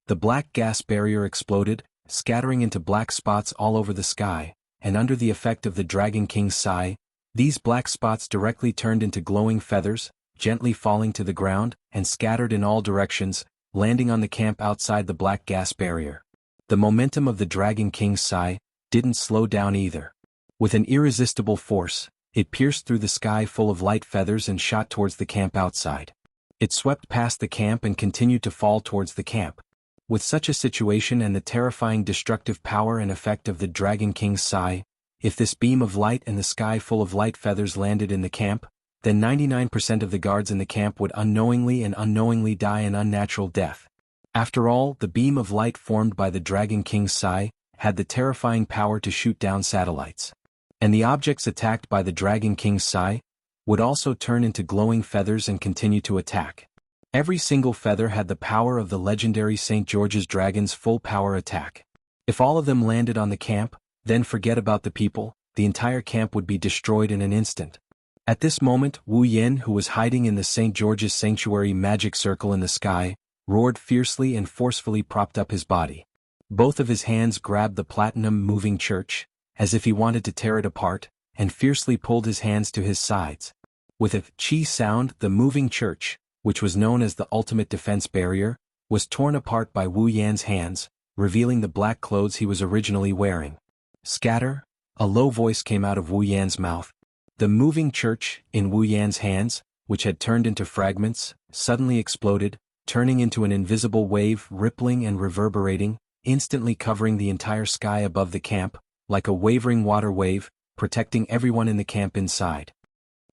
The black gas barrier exploded, scattering into black spots all over the sky, and under the effect of the Dragon King's sigh, these black spots directly turned into glowing feathers, gently falling to the ground, and scattered in all directions, landing on the camp outside the black gas barrier. The momentum of the Dragon King's sigh didn't slow down either. With an irresistible force, it pierced through the sky full of light feathers and shot towards the camp outside. It swept past the camp and continued to fall towards the camp. With such a situation and the terrifying destructive power and effect of the Dragon King's sigh, if this beam of light and the sky full of light feathers landed in the camp, then 99% of the guards in the camp would unknowingly die an unnatural death. After all, the beam of light formed by the Dragon King's sigh had the terrifying power to shoot down satellites. And the objects attacked by the Dragon King's sigh would also turn into glowing feathers and continue to attack. Every single feather had the power of the legendary St. George's Dragon's full power attack. If all of them landed on the camp, then forget about the people, the entire camp would be destroyed in an instant. At this moment, Wu Yan, who was hiding in the St. George's Sanctuary magic circle in the sky, roared fiercely and forcefully propped up his body. Both of his hands grabbed the platinum moving church, as if he wanted to tear it apart, and fiercely pulled his hands to his sides. With a chi sound, the moving church, which was known as the ultimate defense barrier, was torn apart by Wu Yan's hands, revealing the black clothes he was originally wearing. Scatter! A low voice came out of Wu Yan's mouth. The moving church, in Wu Yan's hands, which had turned into fragments, suddenly exploded, turning into an invisible wave, rippling and reverberating, instantly covering the entire sky above the camp, like a wavering water wave, protecting everyone in the camp inside.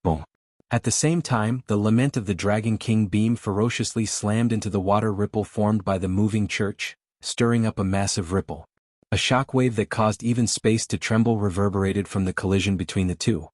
Boom! At the same time, the lament of the Dragon King beam ferociously slammed into the water ripple formed by the moving church, stirring up a massive ripple. A shockwave that caused even space to tremble reverberated from the collision between the two.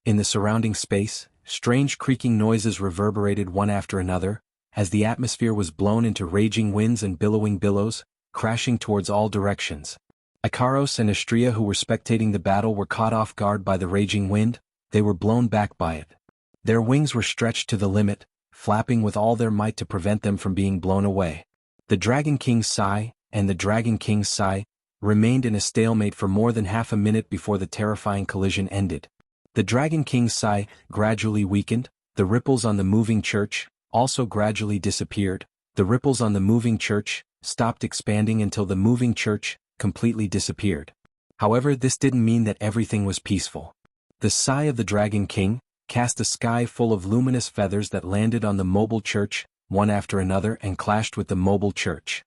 In the surrounding space, strange creaking noises reverberated one after another, as the atmosphere was blown into raging winds and billowing billows, crashing towards all directions. Ikaros and Astrea, who were spectating the battle, were caught off guard by the raging wind. They were blown back by it. Their wings were stretched to the limit, flapping with all their might to prevent them from being blown away. The Dragon King's Sai and the Dragon King's Sai remained in a stalemate for more than half a minute before the terrifying collision ended. The Dragon King's Sai gradually weakened. The ripples on the moving church also gradually disappeared. The ripples on the moving church stopped expanding until the moving church completely disappeared. However, this didn't mean that everything was peaceful. The Sai of the Dragon King cast a sky full of luminous feathers that landed on the mobile church, one after another, and clashed with the mobile church.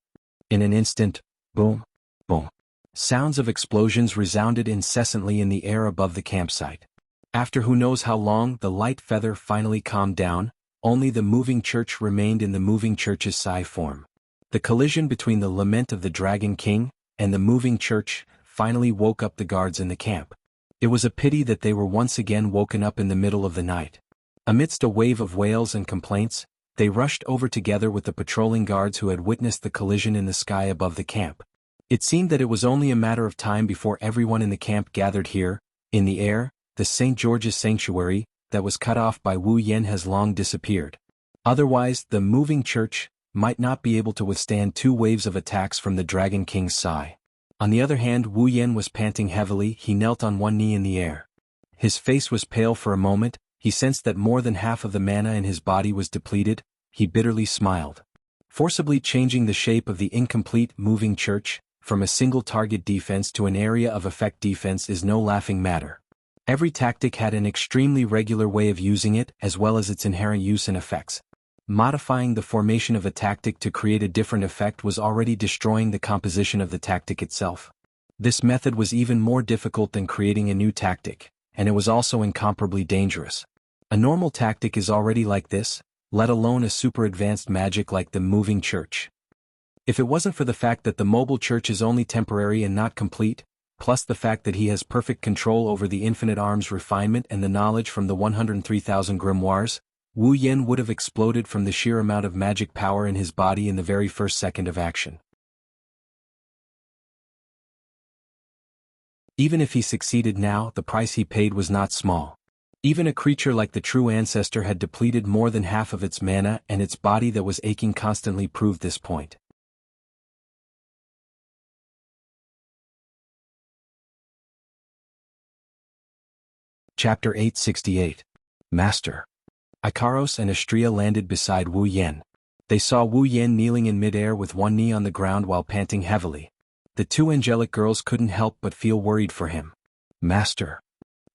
In an instant, boom, boom. Sounds of explosions resounded incessantly in the air above the campsite. After who knows how long, the light feather finally calmed down. Only the moving church remained in the moving church's Sai form. The collision between the lament of the Dragon King and the moving church finally woke up the guards in the camp. It was a pity that they were once again woken up in the middle of the night. Amidst a wave of wails and complaints, they rushed over together with the patrolling guards who had witnessed the collision in the sky above the camp. It seemed that it was only a matter of time before everyone in the camp gathered here. In the air, the St. George's sanctuary that was cut off by Wu Yen has long disappeared. Otherwise, the moving church might not be able to withstand 2 waves of attacks from the Dragon King's Sai. On the other hand, Wu Yen was panting heavily. He knelt on one knee in the air. His face was pale for a moment. He sensed that more than half of the mana in his body was depleted. He bitterly smiled. Forcibly changing the shape of the incomplete moving church from a single target defense to an area of effect defense is no laughing matter. Every tactic had an extremely regular way of using it, as well as its inherent use and effects. Modifying the formation of a tactic to create a different effect was already destroying the composition of the tactic itself. This method was even more difficult than creating a new tactic, and it was also incomparably dangerous. A normal tactic is already like this, let alone a super advanced magic like the moving church. If it wasn't for the fact that the mobile church is only temporary and not complete, plus the fact that he has perfect control over the infinite arms refinement and the knowledge from the 103,000 grimoires, Wu Yen would have exploded from the sheer amount of magic power in his body in the very first second of action. Even if he succeeded now, the price he paid was not small. Even a creature like the true ancestor had depleted more than half of its mana, and its body that was aching constantly proved this point. Chapter 868. Master. Ikaros and Astrea landed beside Wu Yen. They saw Wu Yen kneeling in midair with one knee on the ground while panting heavily. The 2 angelic girls couldn't help but feel worried for him. Master.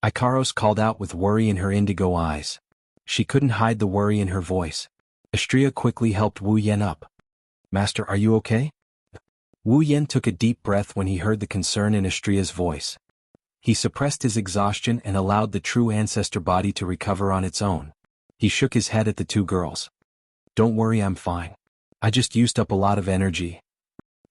Ikaros called out with worry in her indigo eyes. She couldn't hide the worry in her voice. Astrea quickly helped Wu Yen up. Master, are you okay? Wu Yen took a deep breath when he heard the concern in Astrea's voice. He suppressed his exhaustion and allowed the true ancestor body to recover on its own. He shook his head at the 2 girls. Don't worry, I'm fine. I just used up a lot of energy.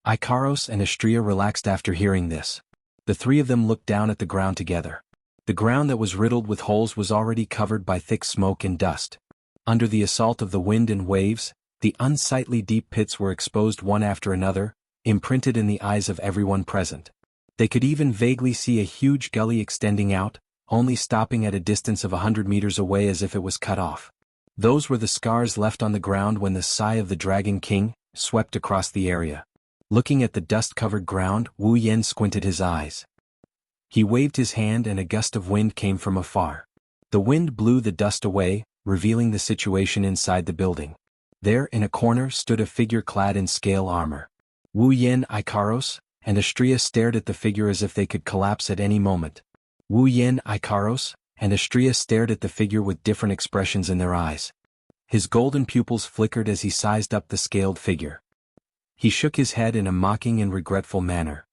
Ikaros and Astrea relaxed after hearing this. The 3 of them looked down at the ground together. The ground that was riddled with holes was already covered by thick smoke and dust. Under the assault of the wind and waves, the unsightly deep pits were exposed one after another, imprinted in the eyes of everyone present. They could even vaguely see a huge gully extending out, only stopping at a distance of 100 meters away as if it was cut off. Those were the scars left on the ground when the Sai of the Dragon King swept across the area. Looking at the dust-covered ground, Wu Yen squinted his eyes. He waved his hand and a gust of wind came from afar. The wind blew the dust away, revealing the situation inside the building. There, in a corner, stood a figure clad in scale armor. Wu Yen, Ikaros, and Astrea stared at the figure as if they could collapse at any moment. Wu Yen, Ikaros, and Astrea stared at the figure with different expressions in their eyes. His golden pupils flickered as he sized up the scaled figure. He shook his head in a mocking and regretful manner.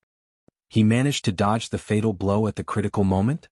He managed to dodge the fatal blow at the critical moment?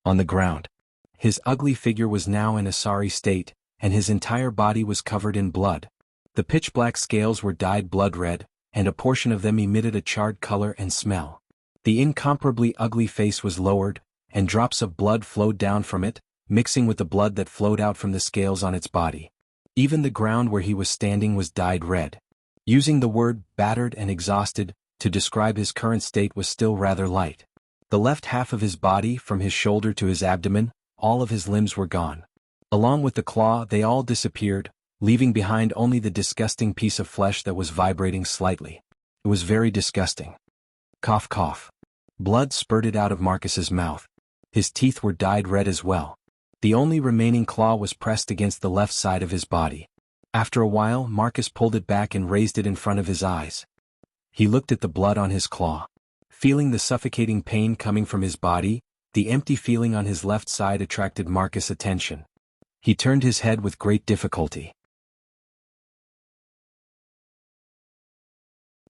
On the ground. His ugly figure was now in a sorry state, and his entire body was covered in blood. The pitch-black scales were dyed blood red, and a portion of them emitted a charred color and smell. The incomparably ugly face was lowered, and drops of blood flowed down from it, mixing with the blood that flowed out from the scales on its body. Even the ground where he was standing was dyed red. Using the word battered and exhausted to describe his current state was still rather light. The left half of his body, from his shoulder to his abdomen, all of his limbs were gone. Along with the claw, they all disappeared, leaving behind only the disgusting piece of flesh that was vibrating slightly. It was very disgusting. Cough, cough. Blood spurted out of Marcus's mouth. His teeth were dyed red as well. The only remaining claw was pressed against the left side of his body. After a while, Marcus pulled it back and raised it in front of his eyes. He looked at the blood on his claw. Feeling the suffocating pain coming from his body, the empty feeling on his left side attracted Marcus' attention. He turned his head with great difficulty.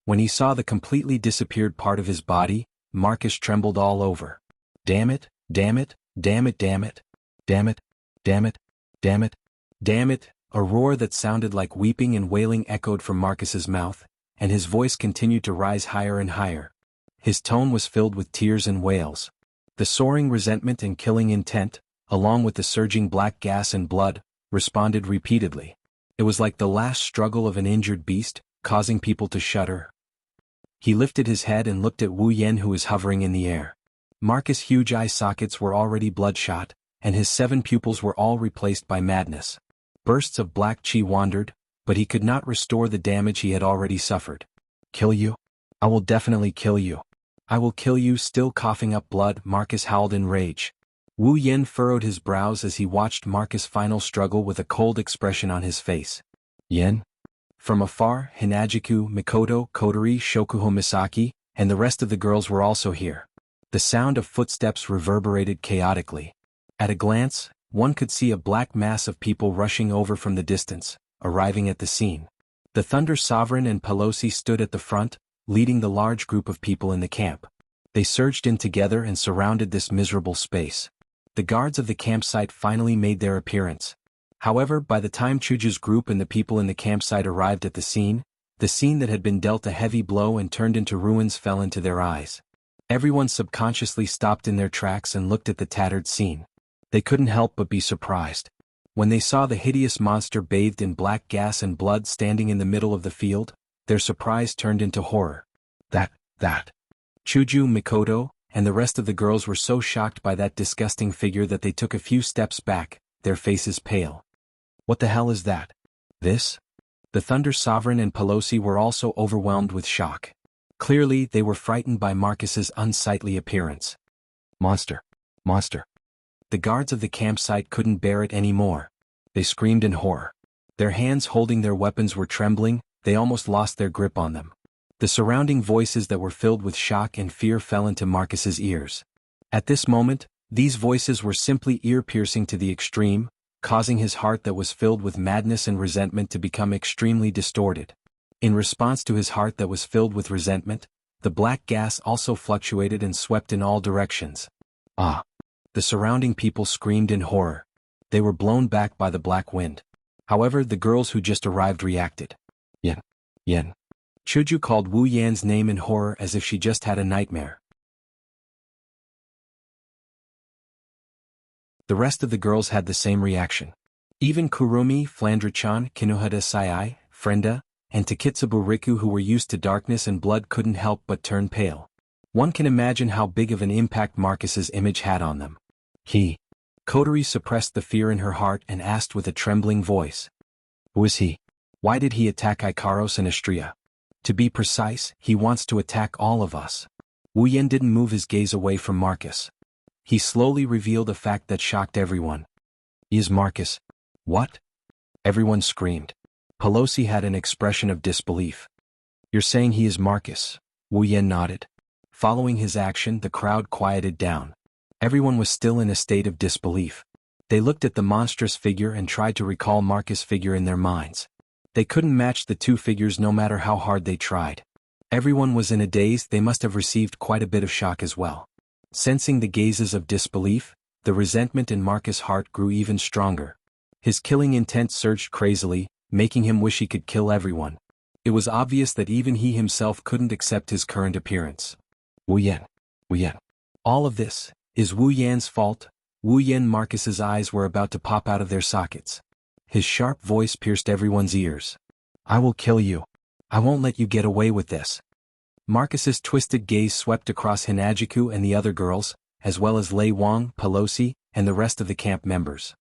When he saw the completely disappeared part of his body, Marcus trembled all over. Damn it, damn it, damn it, damn it, damn it, damn it, damn it, damn it. A roar that sounded like weeping and wailing echoed from Marcus's mouth, and his voice continued to rise higher and higher. His tone was filled with tears and wails. The soaring resentment and killing intent, along with the surging black gas and blood, responded repeatedly. It was like the last struggle of an injured beast, causing people to shudder. He lifted his head and looked at Wu Yan, who was hovering in the air. Marcus' huge eye sockets were already bloodshot, and his 7 pupils were all replaced by madness. Bursts of black chi wandered, but he could not restore the damage he had already suffered. Kill you? I will definitely kill you. I will kill you. Still coughing up blood, Marcus howled in rage. Wu Yan furrowed his brows as he watched Marcus' final struggle with a cold expression on his face. Yen? From afar, Hinajiku, Mikoto, Kotori, Shokuho Misaki, and the rest of the girls were also here. The sound of footsteps reverberated chaotically. At a glance, one could see a black mass of people rushing over from the distance, arriving at the scene. The Thunder Sovereign and Pelosi stood at the front, leading the large group of people in the camp. They surged in together and surrounded this miserable space. The guards of the campsite finally made their appearance. However, by the time Chuju's group and the people in the campsite arrived at the scene that had been dealt a heavy blow and turned into ruins fell into their eyes. Everyone subconsciously stopped in their tracks and looked at the tattered scene. They couldn't help but be surprised. When they saw the hideous monster bathed in black gas and blood standing in the middle of the field, their surprise turned into horror. That. Chuju, Mikoto, and the rest of the girls were so shocked by that disgusting figure that they took a few steps back, their faces pale. What the hell is that? This? The Thunder Sovereign and Pelosi were also overwhelmed with shock. Clearly, they were frightened by Marcus's unsightly appearance. Monster. The guards of the campsite couldn't bear it anymore. They screamed in horror. Their hands holding their weapons were trembling, they almost lost their grip on them. The surrounding voices that were filled with shock and fear fell into Marcus's ears. At this moment, these voices were simply ear-piercing to the extreme, causing his heart that was filled with madness and resentment to become extremely distorted. In response to his heart that was filled with resentment, the black gas also fluctuated and swept in all directions. Ah! The surrounding people screamed in horror. They were blown back by the black wind. However, the girls who just arrived reacted. Yen. Chuju called Wu Yan's name in horror as if she just had a nightmare. The rest of the girls had the same reaction. Even Kurumi, Flandra-chan, Kinohada Sai, Frenda, and Takitsubu Riku, who were used to darkness and blood, couldn't help but turn pale. One can imagine how big of an impact Marcus's image had on them. Kotori suppressed the fear in her heart and asked with a trembling voice. Who is he? Why did he attack Ikaros and Astria? To be precise, he wants to attack all of us. Wu Yan didn't move his gaze away from Marcus. He slowly revealed a fact that shocked everyone. He is Marcus. What? Everyone screamed. Pelosi had an expression of disbelief. You're saying he is Marcus? Wu Yan nodded. Following his action, the crowd quieted down. Everyone was still in a state of disbelief. They looked at the monstrous figure and tried to recall Marcus' figure in their minds. They couldn't match the two figures no matter how hard they tried. Everyone was in a daze. They must have received quite a bit of shock as well. Sensing the gazes of disbelief, the resentment in Marcus' heart grew even stronger. His killing intent surged crazily, making him wish he could kill everyone. It was obvious that even he himself couldn't accept his current appearance. Wu Yan. All of this, Is Wu Yan's fault? Wu Yan Marcus's eyes were about to pop out of their sockets. His sharp voice pierced everyone's ears. I will kill you. I won't let you get away with this. Marcus's twisted gaze swept across Hinajiku and the other girls, as well as Lei Wang, Pelosi, and the rest of the camp members.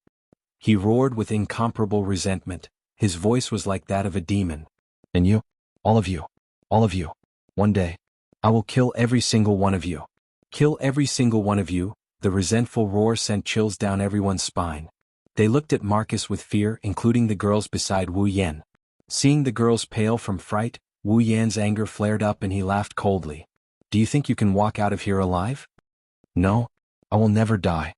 He roared with incomparable resentment. His voice was like that of a demon. And you? All of you. All of you. One day, I will kill every single one of you. Kill every single one of you. The resentful roar sent chills down everyone's spine. They looked at Marcus with fear, including the girls beside Wu Yan. Seeing the girls pale from fright, Wu Yan's anger flared up and he laughed coldly. Do you think you can walk out of here alive? No, I will never die.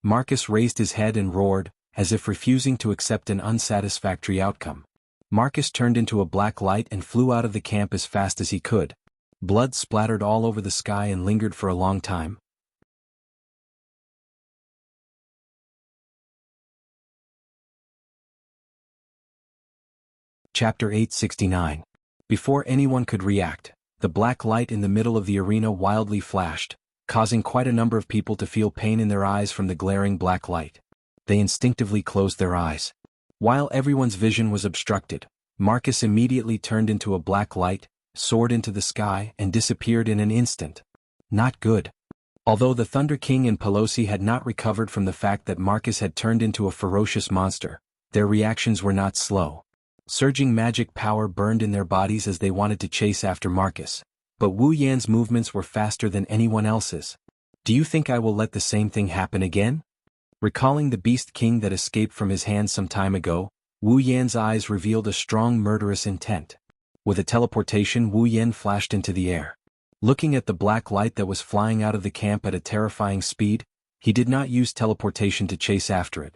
Marcus raised his head and roared, as if refusing to accept an unsatisfactory outcome. Marcus turned into a black light and flew out of the camp as fast as he could. Blood splattered all over the sky and lingered for a long time. Chapter 869. Before anyone could react, the black light in the middle of the arena wildly flashed, causing quite a number of people to feel pain in their eyes from the glaring black light. They instinctively closed their eyes. While everyone's vision was obstructed, Marcus immediately turned into a black light, soared into the sky, and disappeared in an instant. Not good. Although the Thunder King and Pelosi had not recovered from the fact that Marcus had turned into a ferocious monster, their reactions were not slow. Surging magic power burned in their bodies as they wanted to chase after Marcus. But Wu Yan's movements were faster than anyone else's. Do you think I will let the same thing happen again? Recalling the Beast King that escaped from his hands some time ago, Wu Yan's eyes revealed a strong murderous intent. With a teleportation, Wu Yan flashed into the air. Looking at the black light that was flying out of the camp at a terrifying speed, he did not use teleportation to chase after it.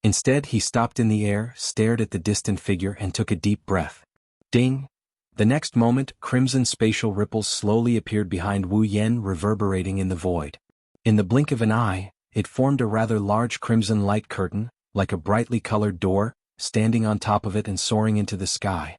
Instead, he stopped in the air, stared at the distant figure, and took a deep breath. Ding! The next moment, crimson spatial ripples slowly appeared behind Wu Yan, reverberating in the void. In the blink of an eye, it formed a rather large crimson light curtain, like a brightly colored door, standing on top of it and soaring into the sky.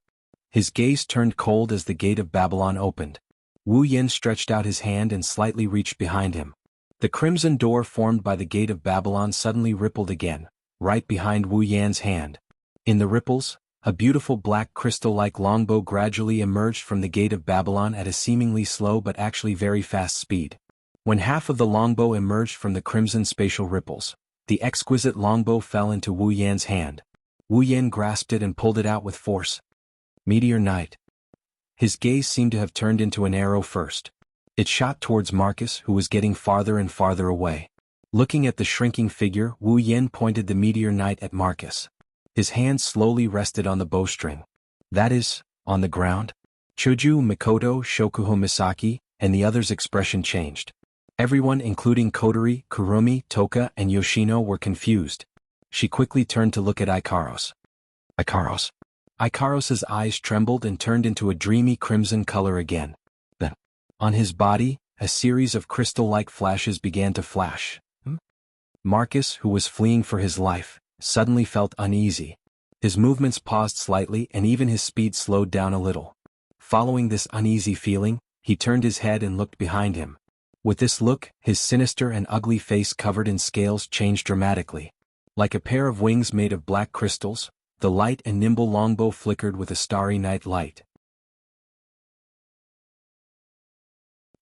His gaze turned cold as the gate of Babylon opened. Wu Yan stretched out his hand and slightly reached behind him. The crimson door formed by the gate of Babylon suddenly rippled again, right behind Wu Yan's hand. In the ripples, a beautiful black crystal-like longbow gradually emerged from the gate of Babylon at a seemingly slow but actually very fast speed. When half of the longbow emerged from the crimson spatial ripples, the exquisite longbow fell into Wu Yan's hand. Wu Yan grasped it and pulled it out with force. Meteor Knight. His gaze seemed to have turned into an arrow first. It shot towards Marcus, who was getting farther and farther away. Looking at the shrinking figure, Wu Yan pointed the Meteor Knight at Marcus. His hand slowly rested on the bowstring. That is, on the ground. Choju, Mikoto, Shokuho Misaki, and the others' expression changed. Everyone, including Kotori, Kurumi, Toka, and Yoshino, were confused. She quickly turned to look at Ikaros. Ikaros. Ikaros's eyes trembled and turned into a dreamy crimson color again. Then, on his body, a series of crystal-like flashes began to flash. Marcus, who was fleeing for his life, suddenly felt uneasy. His movements paused slightly and even his speed slowed down a little. Following this uneasy feeling, he turned his head and looked behind him. With this look, his sinister and ugly face covered in scales changed dramatically. Like a pair of wings made of black crystals, the light and nimble longbow flickered with a starry night light.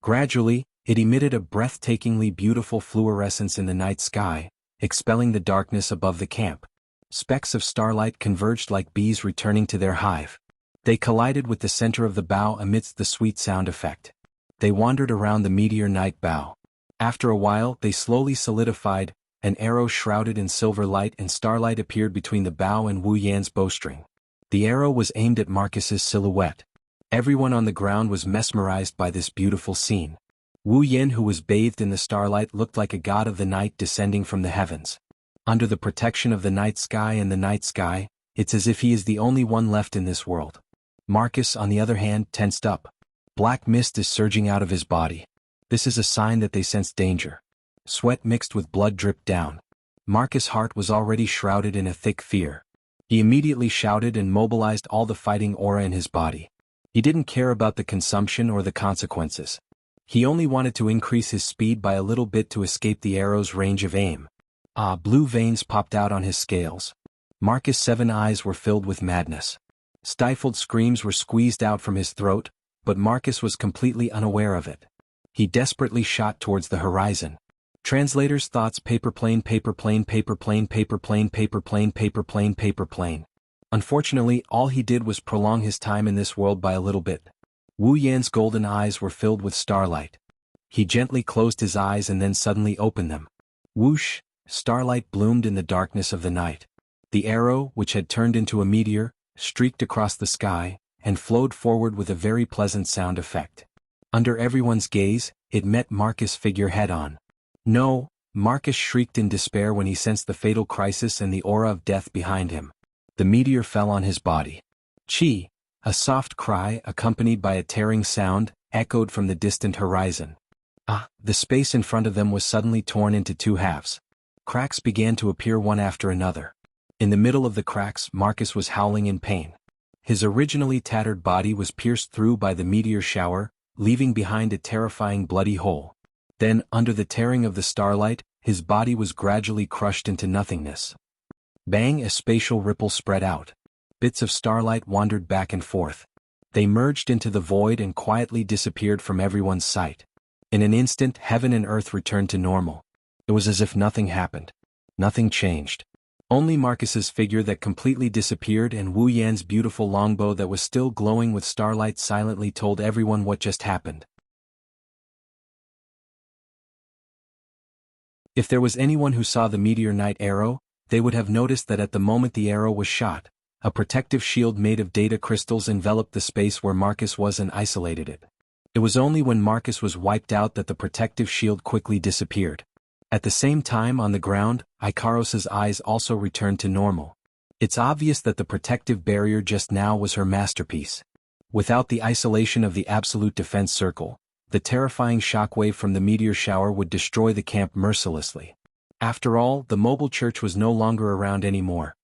Gradually, it emitted a breathtakingly beautiful fluorescence in the night sky, expelling the darkness above the camp. Specks of starlight converged like bees returning to their hive. They collided with the center of the bow amidst the sweet sound effect. They wandered around the Meteor Knight bow. After a while, they slowly solidified. An arrow shrouded in silver light and starlight appeared between the bow and Wu Yan's bowstring. The arrow was aimed at Marcus's silhouette. Everyone on the ground was mesmerized by this beautiful scene. Wu Yan, who was bathed in the starlight, looked like a god of the night descending from the heavens. Under the protection of the night sky and the night sky, it's as if he is the only one left in this world. Marcus, on the other hand, tensed up. Black mist is surging out of his body. This is a sign that they sense danger. Sweat mixed with blood dripped down. Marcus' heart was already shrouded in a thick fear. He immediately shouted and mobilized all the fighting aura in his body. He didn't care about the consumption or the consequences. He only wanted to increase his speed by a little bit to escape the arrow's range of aim. Blue veins popped out on his scales. Marcus' 7 eyes were filled with madness. Stifled screams were squeezed out from his throat, but Marcus was completely unaware of it. He desperately shot towards the horizon. Translator's thoughts: paperplane, paperplane, paperplane, paperplane, paperplane, paperplane, paperplane. Unfortunately, all he did was prolong his time in this world by a little bit. Wu Yan's golden eyes were filled with starlight. He gently closed his eyes and then suddenly opened them. Whoosh! Starlight bloomed in the darkness of the night. The arrow, which had turned into a meteor, streaked across the sky, and flowed forward with a very pleasant sound effect. Under everyone's gaze, it met Marcus' figure head-on. No! Marcus shrieked in despair when he sensed the fatal crisis and the aura of death behind him. The meteor fell on his body. Chi! A soft cry, accompanied by a tearing sound, echoed from the distant horizon. The space in front of them was suddenly torn into 2 halves. Cracks began to appear one after another. In the middle of the cracks, Marcus was howling in pain. His originally tattered body was pierced through by the meteor shower, leaving behind a terrifying bloody hole. Then, under the tearing of the starlight, his body was gradually crushed into nothingness. Bang! A spatial ripple spread out. Bits of starlight wandered back and forth. They merged into the void and quietly disappeared from everyone's sight. In an instant, heaven and earth returned to normal. It was as if nothing happened. Nothing changed. Only Marcus's figure that completely disappeared and Wu Yan's beautiful longbow that was still glowing with starlight silently told everyone what just happened. If there was anyone who saw the meteor night arrow, they would have noticed that at the moment the arrow was shot, a protective shield made of data crystals enveloped the space where Marcus was and isolated it. It was only when Marcus was wiped out that the protective shield quickly disappeared. At the same time on the ground, Ikaros's eyes also returned to normal. It's obvious that the protective barrier just now was her masterpiece. Without the isolation of the absolute defense circle, the terrifying shockwave from the meteor shower would destroy the camp mercilessly. After all, the mobile church was no longer around anymore.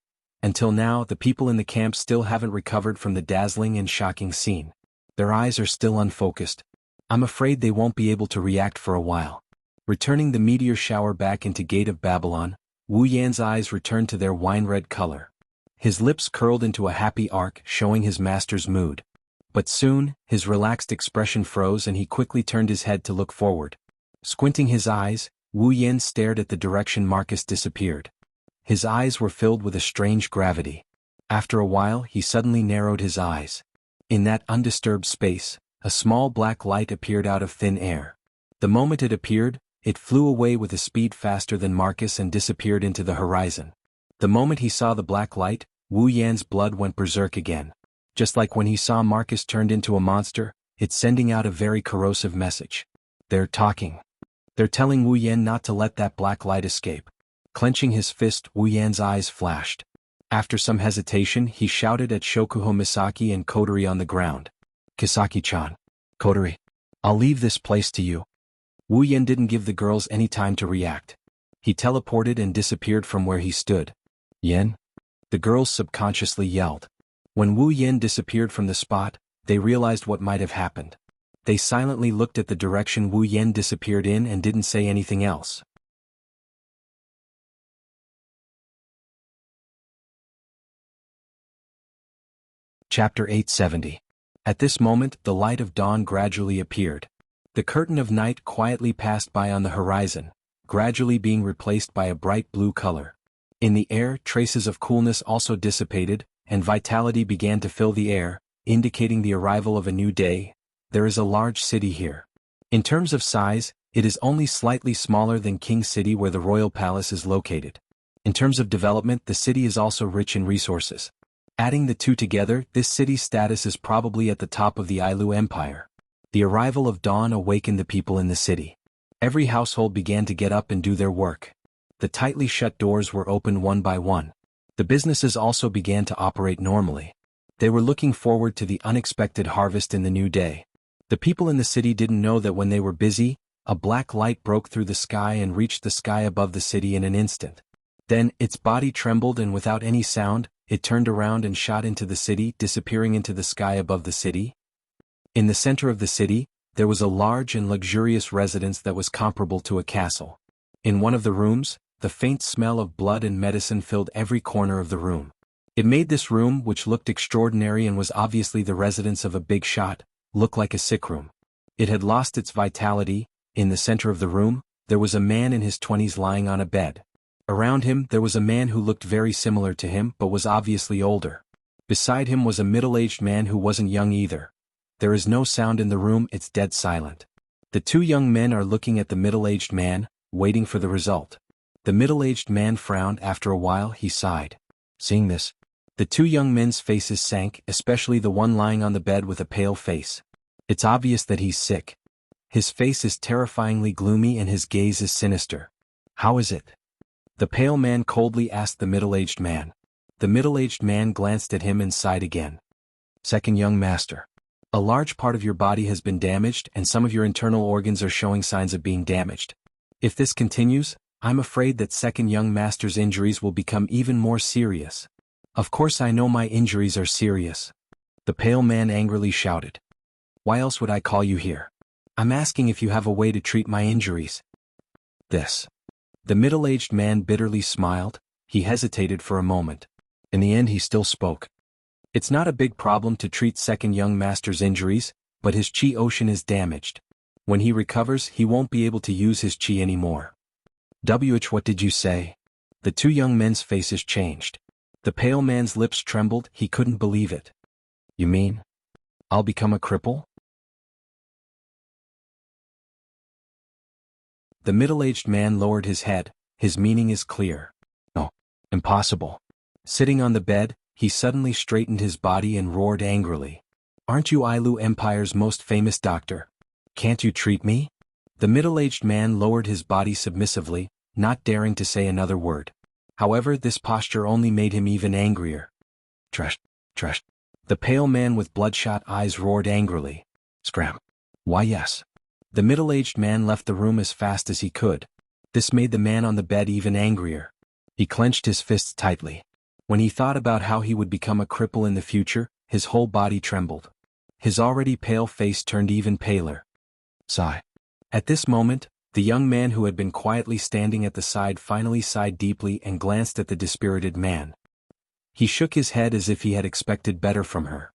Until now, the people in the camp still haven't recovered from the dazzling and shocking scene. Their eyes are still unfocused. I'm afraid they won't be able to react for a while. Returning the meteor shower back into Gate of Babylon, Wu Yan's eyes returned to their wine-red color. His lips curled into a happy arc, showing his master's mood. But soon, his relaxed expression froze and he quickly turned his head to look forward. Squinting his eyes, Wu Yan stared at the direction Marcus disappeared. His eyes were filled with a strange gravity. After a while, he suddenly narrowed his eyes. In that undisturbed space, a small black light appeared out of thin air. The moment it appeared, it flew away with a speed faster than Marcus and disappeared into the horizon. The moment he saw the black light, Wu Yan's blood went berserk again. Just like when he saw Marcus turned into a monster, it's sending out a very corrosive message. They're talking. They're telling Wu Yan not to let that black light escape. Clenching his fist, Wu Yan's eyes flashed. After some hesitation, he shouted at Shokuho Misaki and Kotori on the ground. Kisaki-chan. Kotori. I'll leave this place to you. Wu Yan didn't give the girls any time to react. He teleported and disappeared from where he stood. Yen? The girls subconsciously yelled. When Wu Yan disappeared from the spot, they realized what might have happened. They silently looked at the direction Wu Yan disappeared in and didn't say anything else. Chapter 870. At this moment, the light of dawn gradually appeared. The curtain of night quietly passed by on the horizon, gradually being replaced by a bright blue color. In the air, traces of coolness also dissipated, and vitality began to fill the air, indicating the arrival of a new day. There is a large city here. In terms of size, it is only slightly smaller than King City where the royal palace is located. In terms of development, the city is also rich in resources. Adding the two together, this city's status is probably at the top of the Ailu Empire. The arrival of dawn awakened the people in the city. Every household began to get up and do their work. The tightly shut doors were opened one by one. The businesses also began to operate normally. They were looking forward to the unexpected harvest in the new day. The people in the city didn't know that when they were busy, a black light broke through the sky and reached the sky above the city in an instant. Then, its body trembled and without any sound, it turned around and shot into the city, disappearing into the sky above the city. In the center of the city, there was a large and luxurious residence that was comparable to a castle. In one of the rooms, the faint smell of blood and medicine filled every corner of the room. It made this room, which looked extraordinary and was obviously the residence of a big shot, look like a sick room. It had lost its vitality. In the center of the room, there was a man in his 20s lying on a bed. Around him there was a man who looked very similar to him but was obviously older. Beside him was a middle-aged man who wasn't young either. There is no sound in the room, it's dead silent. The two young men are looking at the middle-aged man, waiting for the result. The middle-aged man frowned. After a while he sighed. Seeing this, the two young men's faces sank, especially the one lying on the bed with a pale face. It's obvious that he's sick. His face is terrifyingly gloomy and his gaze is sinister. How is it? The pale man coldly asked the middle-aged man. The middle-aged man glanced at him and sighed again. Second young master. A large part of your body has been damaged and some of your internal organs are showing signs of being damaged. If this continues, I'm afraid that second young master's injuries will become even more serious. Of course I know my injuries are serious. The pale man angrily shouted. Why else would I call you here? I'm asking if you have a way to treat my injuries. This. The middle-aged man bitterly smiled. He hesitated for a moment. In the end he still spoke. It's not a big problem to treat second young master's injuries, but his chi ocean is damaged. When he recovers he won't be able to use his chi anymore. What did you say? The two young men's faces changed. The pale man's lips trembled. He couldn't believe it. You mean? I'll become a cripple? The middle-aged man lowered his head. His meaning is clear. No. Impossible. Sitting on the bed, he suddenly straightened his body and roared angrily. Aren't you Ailu Empire's most famous doctor? Can't you treat me? The middle-aged man lowered his body submissively, not daring to say another word. However, this posture only made him even angrier. Trash. The pale man with bloodshot eyes roared angrily. Scram. Why yes. The middle-aged man left the room as fast as he could. This made the man on the bed even angrier. He clenched his fists tightly. When he thought about how he would become a cripple in the future, his whole body trembled. His already pale face turned even paler. Sigh. At this moment, the young man who had been quietly standing at the side finally sighed deeply and glanced at the dispirited man. He shook his head as if he had expected better from her.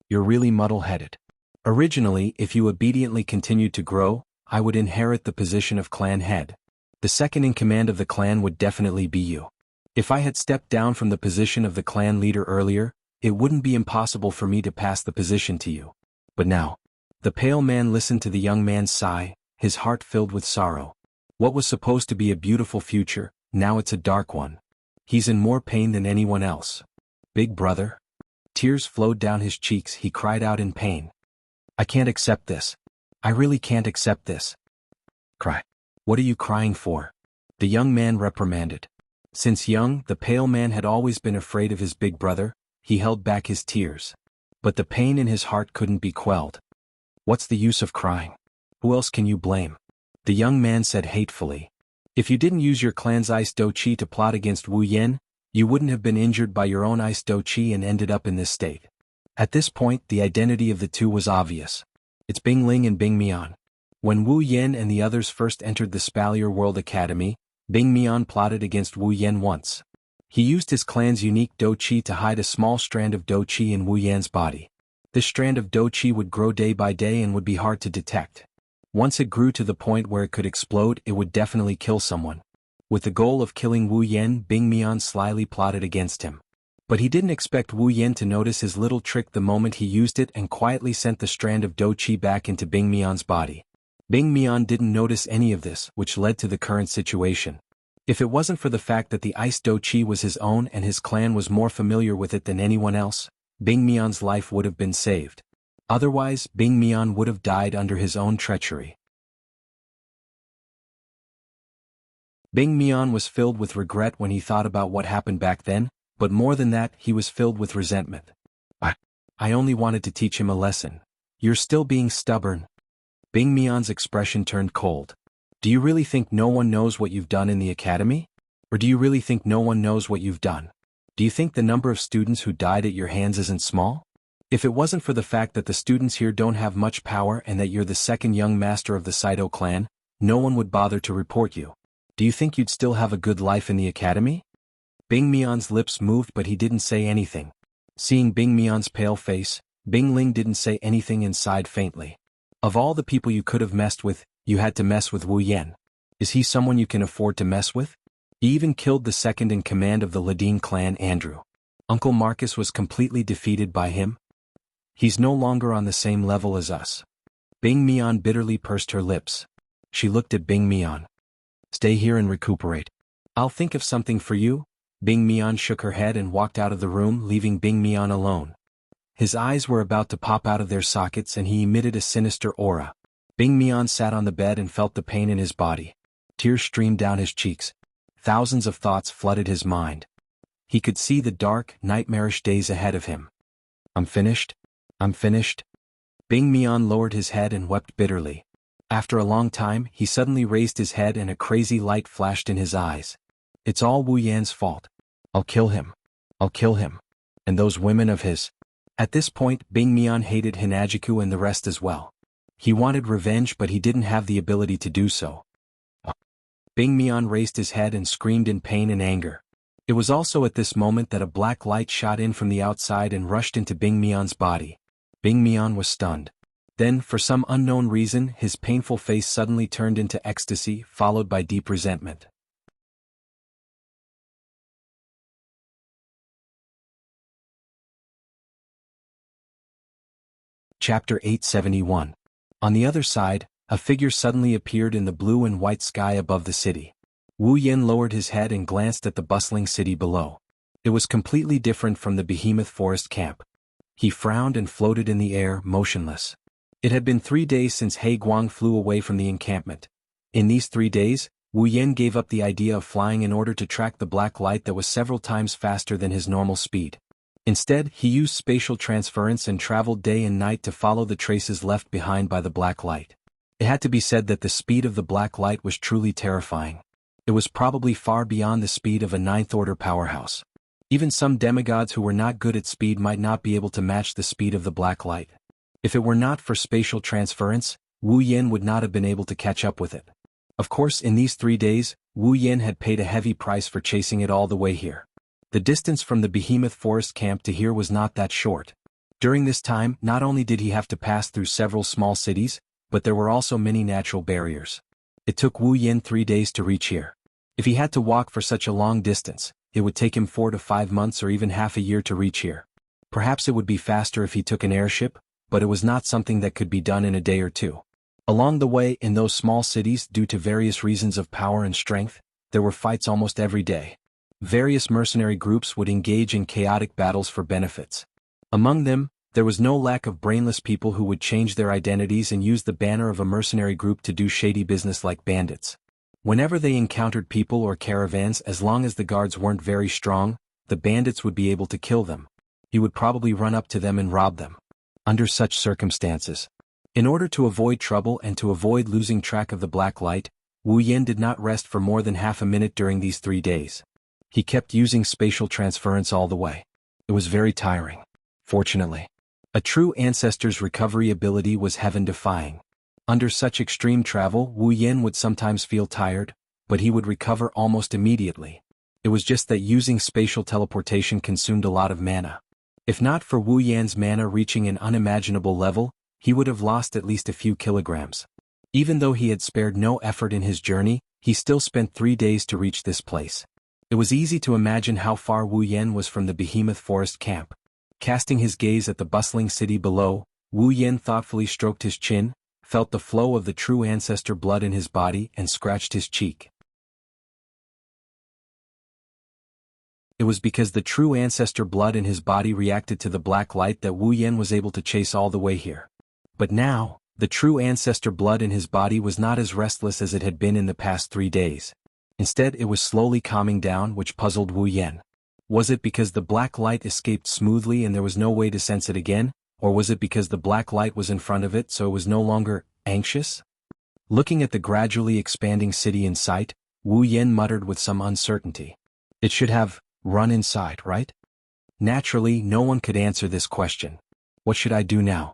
You're really muddle-headed. Originally, if you obediently continued to grow, I would inherit the position of clan head. The second in command of the clan would definitely be you. If I had stepped down from the position of the clan leader earlier, it wouldn't be impossible for me to pass the position to you. But now. The pale man listened to the young man's sigh, his heart filled with sorrow. What was supposed to be a beautiful future, now it's a dark one. He's in more pain than anyone else. Big brother. Tears flowed down his cheeks. He cried out in pain. I can't accept this. I really can't accept this. Cry. What are you crying for? The young man reprimanded. Since young, the pale man had always been afraid of his big brother. He held back his tears. But the pain in his heart couldn't be quelled. What's the use of crying? Who else can you blame? The young man said hatefully. If you didn't use your clan's ice do chi to plot against Wu Yen, you wouldn't have been injured by your own ice do chi and ended up in this state. At this point, the identity of the two was obvious. It's Bing Ling and Bing Mian. When Wu Yen and the others first entered the Spalier World Academy, Bing Mian plotted against Wu Yen once. He used his clan's unique do chi to hide a small strand of do chi in Wu Yan's body. This strand of do chi would grow day by day and would be hard to detect. Once it grew to the point where it could explode, it would definitely kill someone. With the goal of killing Wu Yen, Bing Mian slyly plotted against him. But he didn't expect Wu Yen to notice his little trick the moment he used it and quietly sent the strand of do chi back into Bing Mian's body. Bing Mian didn't notice any of this, which led to the current situation. If it wasn't for the fact that the ice do chi was his own and his clan was more familiar with it than anyone else, Bing Mian's life would have been saved. Otherwise, Bing Mian would have died under his own treachery. Bing Mian was filled with regret when he thought about what happened back then, but more than that, he was filled with resentment. I only wanted to teach him a lesson. You're still being stubborn. Bing Mian's expression turned cold. Do you really think no one knows what you've done in the academy? Or do you really think no one knows what you've done? Do you think the number of students who died at your hands isn't small? If it wasn't for the fact that the students here don't have much power and that you're the second young master of the Saito clan, no one would bother to report you. Do you think you'd still have a good life in the academy? Bing Mian's lips moved but he didn't say anything. Seeing Bing Mian's pale face, Bing Ling didn't say anything and sighed faintly. Of all the people you could have messed with, you had to mess with Wu Yan. Is he someone you can afford to mess with? He even killed the second in command of the Ladine clan, Andrew. Uncle Marcus was completely defeated by him. He's no longer on the same level as us. Bing Mian bitterly pursed her lips. She looked at Bing Mian. Stay here and recuperate. I'll think of something for you. Bing Mian shook her head and walked out of the room, leaving Bing Mian alone. His eyes were about to pop out of their sockets and he emitted a sinister aura. Bing Mian sat on the bed and felt the pain in his body. Tears streamed down his cheeks. Thousands of thoughts flooded his mind. He could see the dark, nightmarish days ahead of him. I'm finished. I'm finished. Bing Mian lowered his head and wept bitterly. After a long time, he suddenly raised his head and a crazy light flashed in his eyes. It's all Wu Yan's fault. I'll kill him. I'll kill him. And those women of his. At this point, Bing Mian hated Hinajiku and the rest as well. He wanted revenge but he didn't have the ability to do so. Bing Mian raised his head and screamed in pain and anger. It was also at this moment that a black light shot in from the outside and rushed into Bing Mian's body. Bing Mian was stunned. Then, for some unknown reason, his painful face suddenly turned into ecstasy, followed by deep resentment. Chapter 871. On the other side, a figure suddenly appeared in the blue and white sky above the city. Wu Yan lowered his head and glanced at the bustling city below. It was completely different from the Behemoth Forest camp. He frowned and floated in the air, motionless. It had been 3 days since He Guang flew away from the encampment. In these 3 days, Wu Yan gave up the idea of flying in order to track the black light that was several times faster than his normal speed. Instead, he used spatial transference and traveled day and night to follow the traces left behind by the black light. It had to be said that the speed of the black light was truly terrifying. It was probably far beyond the speed of a ninth-order powerhouse. Even some demigods who were not good at speed might not be able to match the speed of the black light. If it were not for spatial transference, Wu Yan would not have been able to catch up with it. Of course, in these 3 days, Wu Yan had paid a heavy price for chasing it all the way here. The distance from the Behemoth Forest camp to here was not that short. During this time, not only did he have to pass through several small cities, but there were also many natural barriers. It took Wu Yan 3 days to reach here. If he had to walk for such a long distance, it would take him 4 to 5 months or even half a year to reach here. Perhaps it would be faster if he took an airship, but it was not something that could be done in a day or two. Along the way, in those small cities, due to various reasons of power and strength, there were fights almost every day. Various mercenary groups would engage in chaotic battles for benefits. Among them, there was no lack of brainless people who would change their identities and use the banner of a mercenary group to do shady business like bandits. Whenever they encountered people or caravans, as long as the guards weren't very strong, the bandits would be able to kill them. He would probably run up to them and rob them. Under such circumstances, in order to avoid trouble and to avoid losing track of the black light, Wu Yan did not rest for more than half a minute during these 3 days. He kept using spatial transference all the way. It was very tiring. Fortunately, a true ancestor's recovery ability was heaven-defying. Under such extreme travel, Wu Yan would sometimes feel tired, but he would recover almost immediately. It was just that using spatial teleportation consumed a lot of mana. If not for Wu Yan's mana reaching an unimaginable level, he would have lost at least a few kilograms. Even though he had spared no effort in his journey, he still spent 3 days to reach this place. It was easy to imagine how far Wu Yan was from the Behemoth Forest camp. Casting his gaze at the bustling city below, Wu Yan thoughtfully stroked his chin, felt the flow of the true ancestor blood in his body and scratched his cheek. It was because the true ancestor blood in his body reacted to the black light that Wu Yan was able to chase all the way here. But now, the true ancestor blood in his body was not as restless as it had been in the past 3 days. Instead, it was slowly calming down, which puzzled Wu Yan. Was it because the black light escaped smoothly and there was no way to sense it again, or was it because the black light was in front of it so it was no longer anxious? Looking at the gradually expanding city in sight, Wu Yan muttered with some uncertainty. It should have run inside, right? Naturally, no one could answer this question. What should I do now?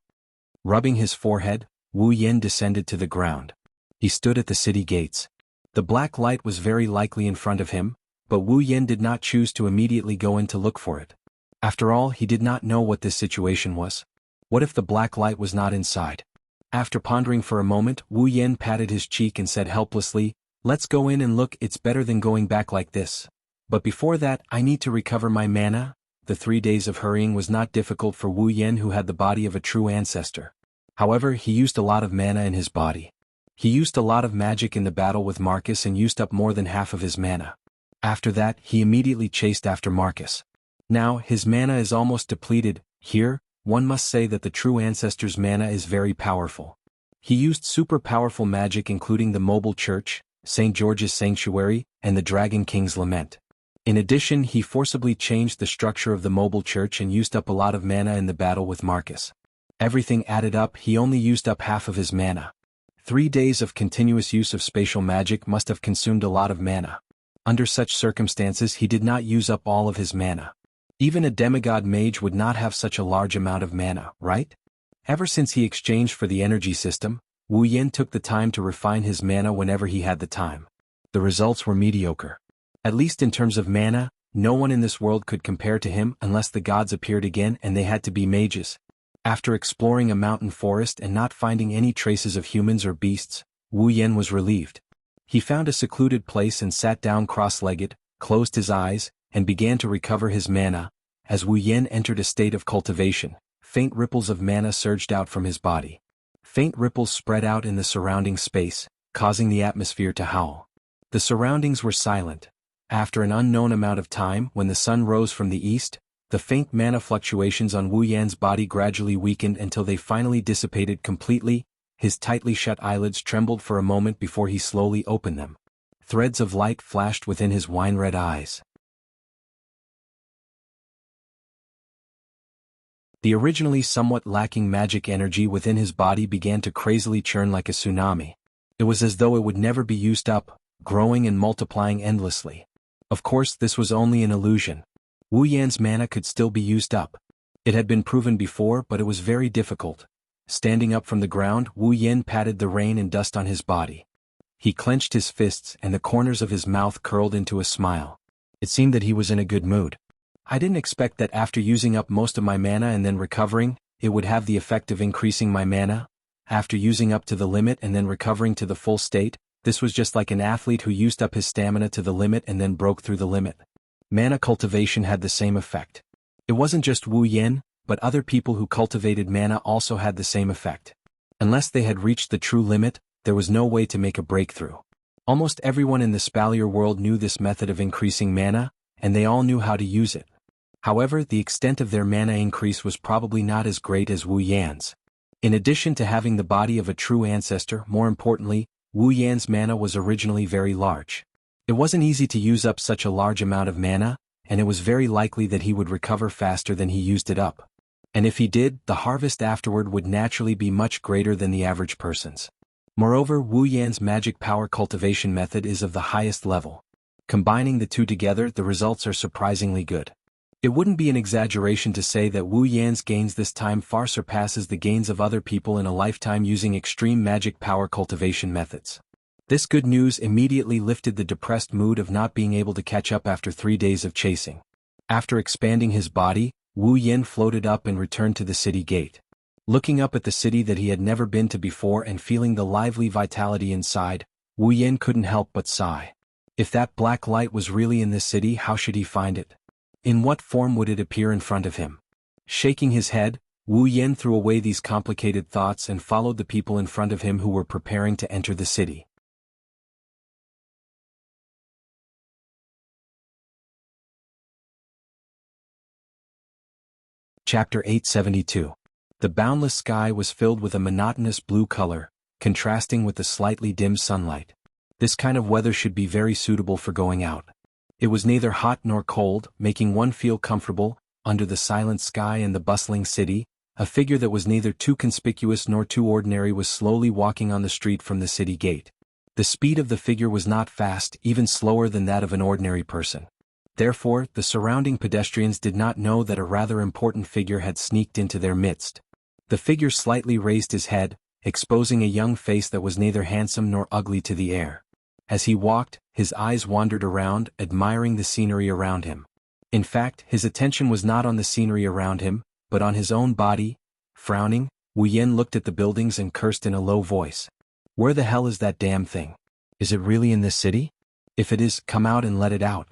Rubbing his forehead, Wu Yen descended to the ground. He stood at the city gates. The black light was very likely in front of him, but Wu Yen did not choose to immediately go in to look for it. After all, he did not know what this situation was. What if the black light was not inside? After pondering for a moment, Wu Yen patted his cheek and said helplessly, "Let's go in and look, it's better than going back like this. But before that, I need to recover my mana." The 3 days of hurrying was not difficult for Wu Yen, who had the body of a true ancestor. However, he used a lot of mana in his body. He used a lot of magic in the battle with Marcus and used up more than half of his mana. After that, he immediately chased after Marcus. Now, his mana is almost depleted. Here, one must say that the true ancestor's mana is very powerful. He used super powerful magic including the mobile church, St. George's Sanctuary, and the Dragon King's Lament. In addition, he forcibly changed the structure of the mobile church and used up a lot of mana in the battle with Marcus. Everything added up, he only used up half of his mana. 3 days of continuous use of spatial magic must have consumed a lot of mana. Under such circumstances, he did not use up all of his mana. Even a demigod mage would not have such a large amount of mana, right? Ever since he exchanged for the energy system, Wu Yen took the time to refine his mana whenever he had the time. The results were mediocre. At least in terms of mana, no one in this world could compare to him unless the gods appeared again, and they had to be mages. After exploring a mountain forest and not finding any traces of humans or beasts, Wu Yen was relieved. He found a secluded place and sat down cross-legged, closed his eyes, and began to recover his mana. As Wu Yen entered a state of cultivation, faint ripples of mana surged out from his body. Faint ripples spread out in the surrounding space, causing the atmosphere to howl. The surroundings were silent. After an unknown amount of time, when the sun rose from the east, the faint mana fluctuations on Wu Yan's body gradually weakened until they finally dissipated completely. His tightly shut eyelids trembled for a moment before he slowly opened them. Threads of light flashed within his wine-red eyes. The originally somewhat lacking magic energy within his body began to crazily churn like a tsunami. It was as though it would never be used up, growing and multiplying endlessly. Of course, this was only an illusion. Wu Yan's mana could still be used up. It had been proven before, but it was very difficult. Standing up from the ground, Wu Yan patted the rain and dust on his body. He clenched his fists and the corners of his mouth curled into a smile. It seemed that he was in a good mood. I didn't expect that after using up most of my mana and then recovering, it would have the effect of increasing my mana. After using up to the limit and then recovering to the full state, this was just like an athlete who used up his stamina to the limit and then broke through the limit. Mana cultivation had the same effect. It wasn't just Wu Yan, but other people who cultivated mana also had the same effect. Unless they had reached the true limit, there was no way to make a breakthrough. Almost everyone in the Spalier world knew this method of increasing mana, and they all knew how to use it. However, the extent of their mana increase was probably not as great as Wu Yan's. In addition to having the body of a true ancestor, more importantly, Wu Yan's mana was originally very large. It wasn't easy to use up such a large amount of mana, and it was very likely that he would recover faster than he used it up. And if he did, the harvest afterward would naturally be much greater than the average person's. Moreover, Wu Yan's magic power cultivation method is of the highest level. Combining the two together, the results are surprisingly good. It wouldn't be an exaggeration to say that Wu Yan's gains this time far surpasses the gains of other people in a lifetime using extreme magic power cultivation methods. This good news immediately lifted the depressed mood of not being able to catch up after 3 days of chasing. After expanding his body, Wu Yan floated up and returned to the city gate. Looking up at the city that he had never been to before and feeling the lively vitality inside, Wu Yan couldn't help but sigh. If that black light was really in this city, how should he find it? In what form would it appear in front of him? Shaking his head, Wu Yan threw away these complicated thoughts and followed the people in front of him who were preparing to enter the city. Chapter 872. The boundless sky was filled with a monotonous blue color, contrasting with the slightly dim sunlight. This kind of weather should be very suitable for going out. It was neither hot nor cold, making one feel comfortable. Under the silent sky and the bustling city, a figure that was neither too conspicuous nor too ordinary was slowly walking on the street from the city gate. The speed of the figure was not fast, even slower than that of an ordinary person. Therefore, the surrounding pedestrians did not know that a rather important figure had sneaked into their midst. The figure slightly raised his head, exposing a young face that was neither handsome nor ugly to the air. As he walked, his eyes wandered around, admiring the scenery around him. In fact, his attention was not on the scenery around him, but on his own body. Frowning, Wu Yan looked at the buildings and cursed in a low voice. Where the hell is that damn thing? Is it really in this city? If it is, come out and let it out.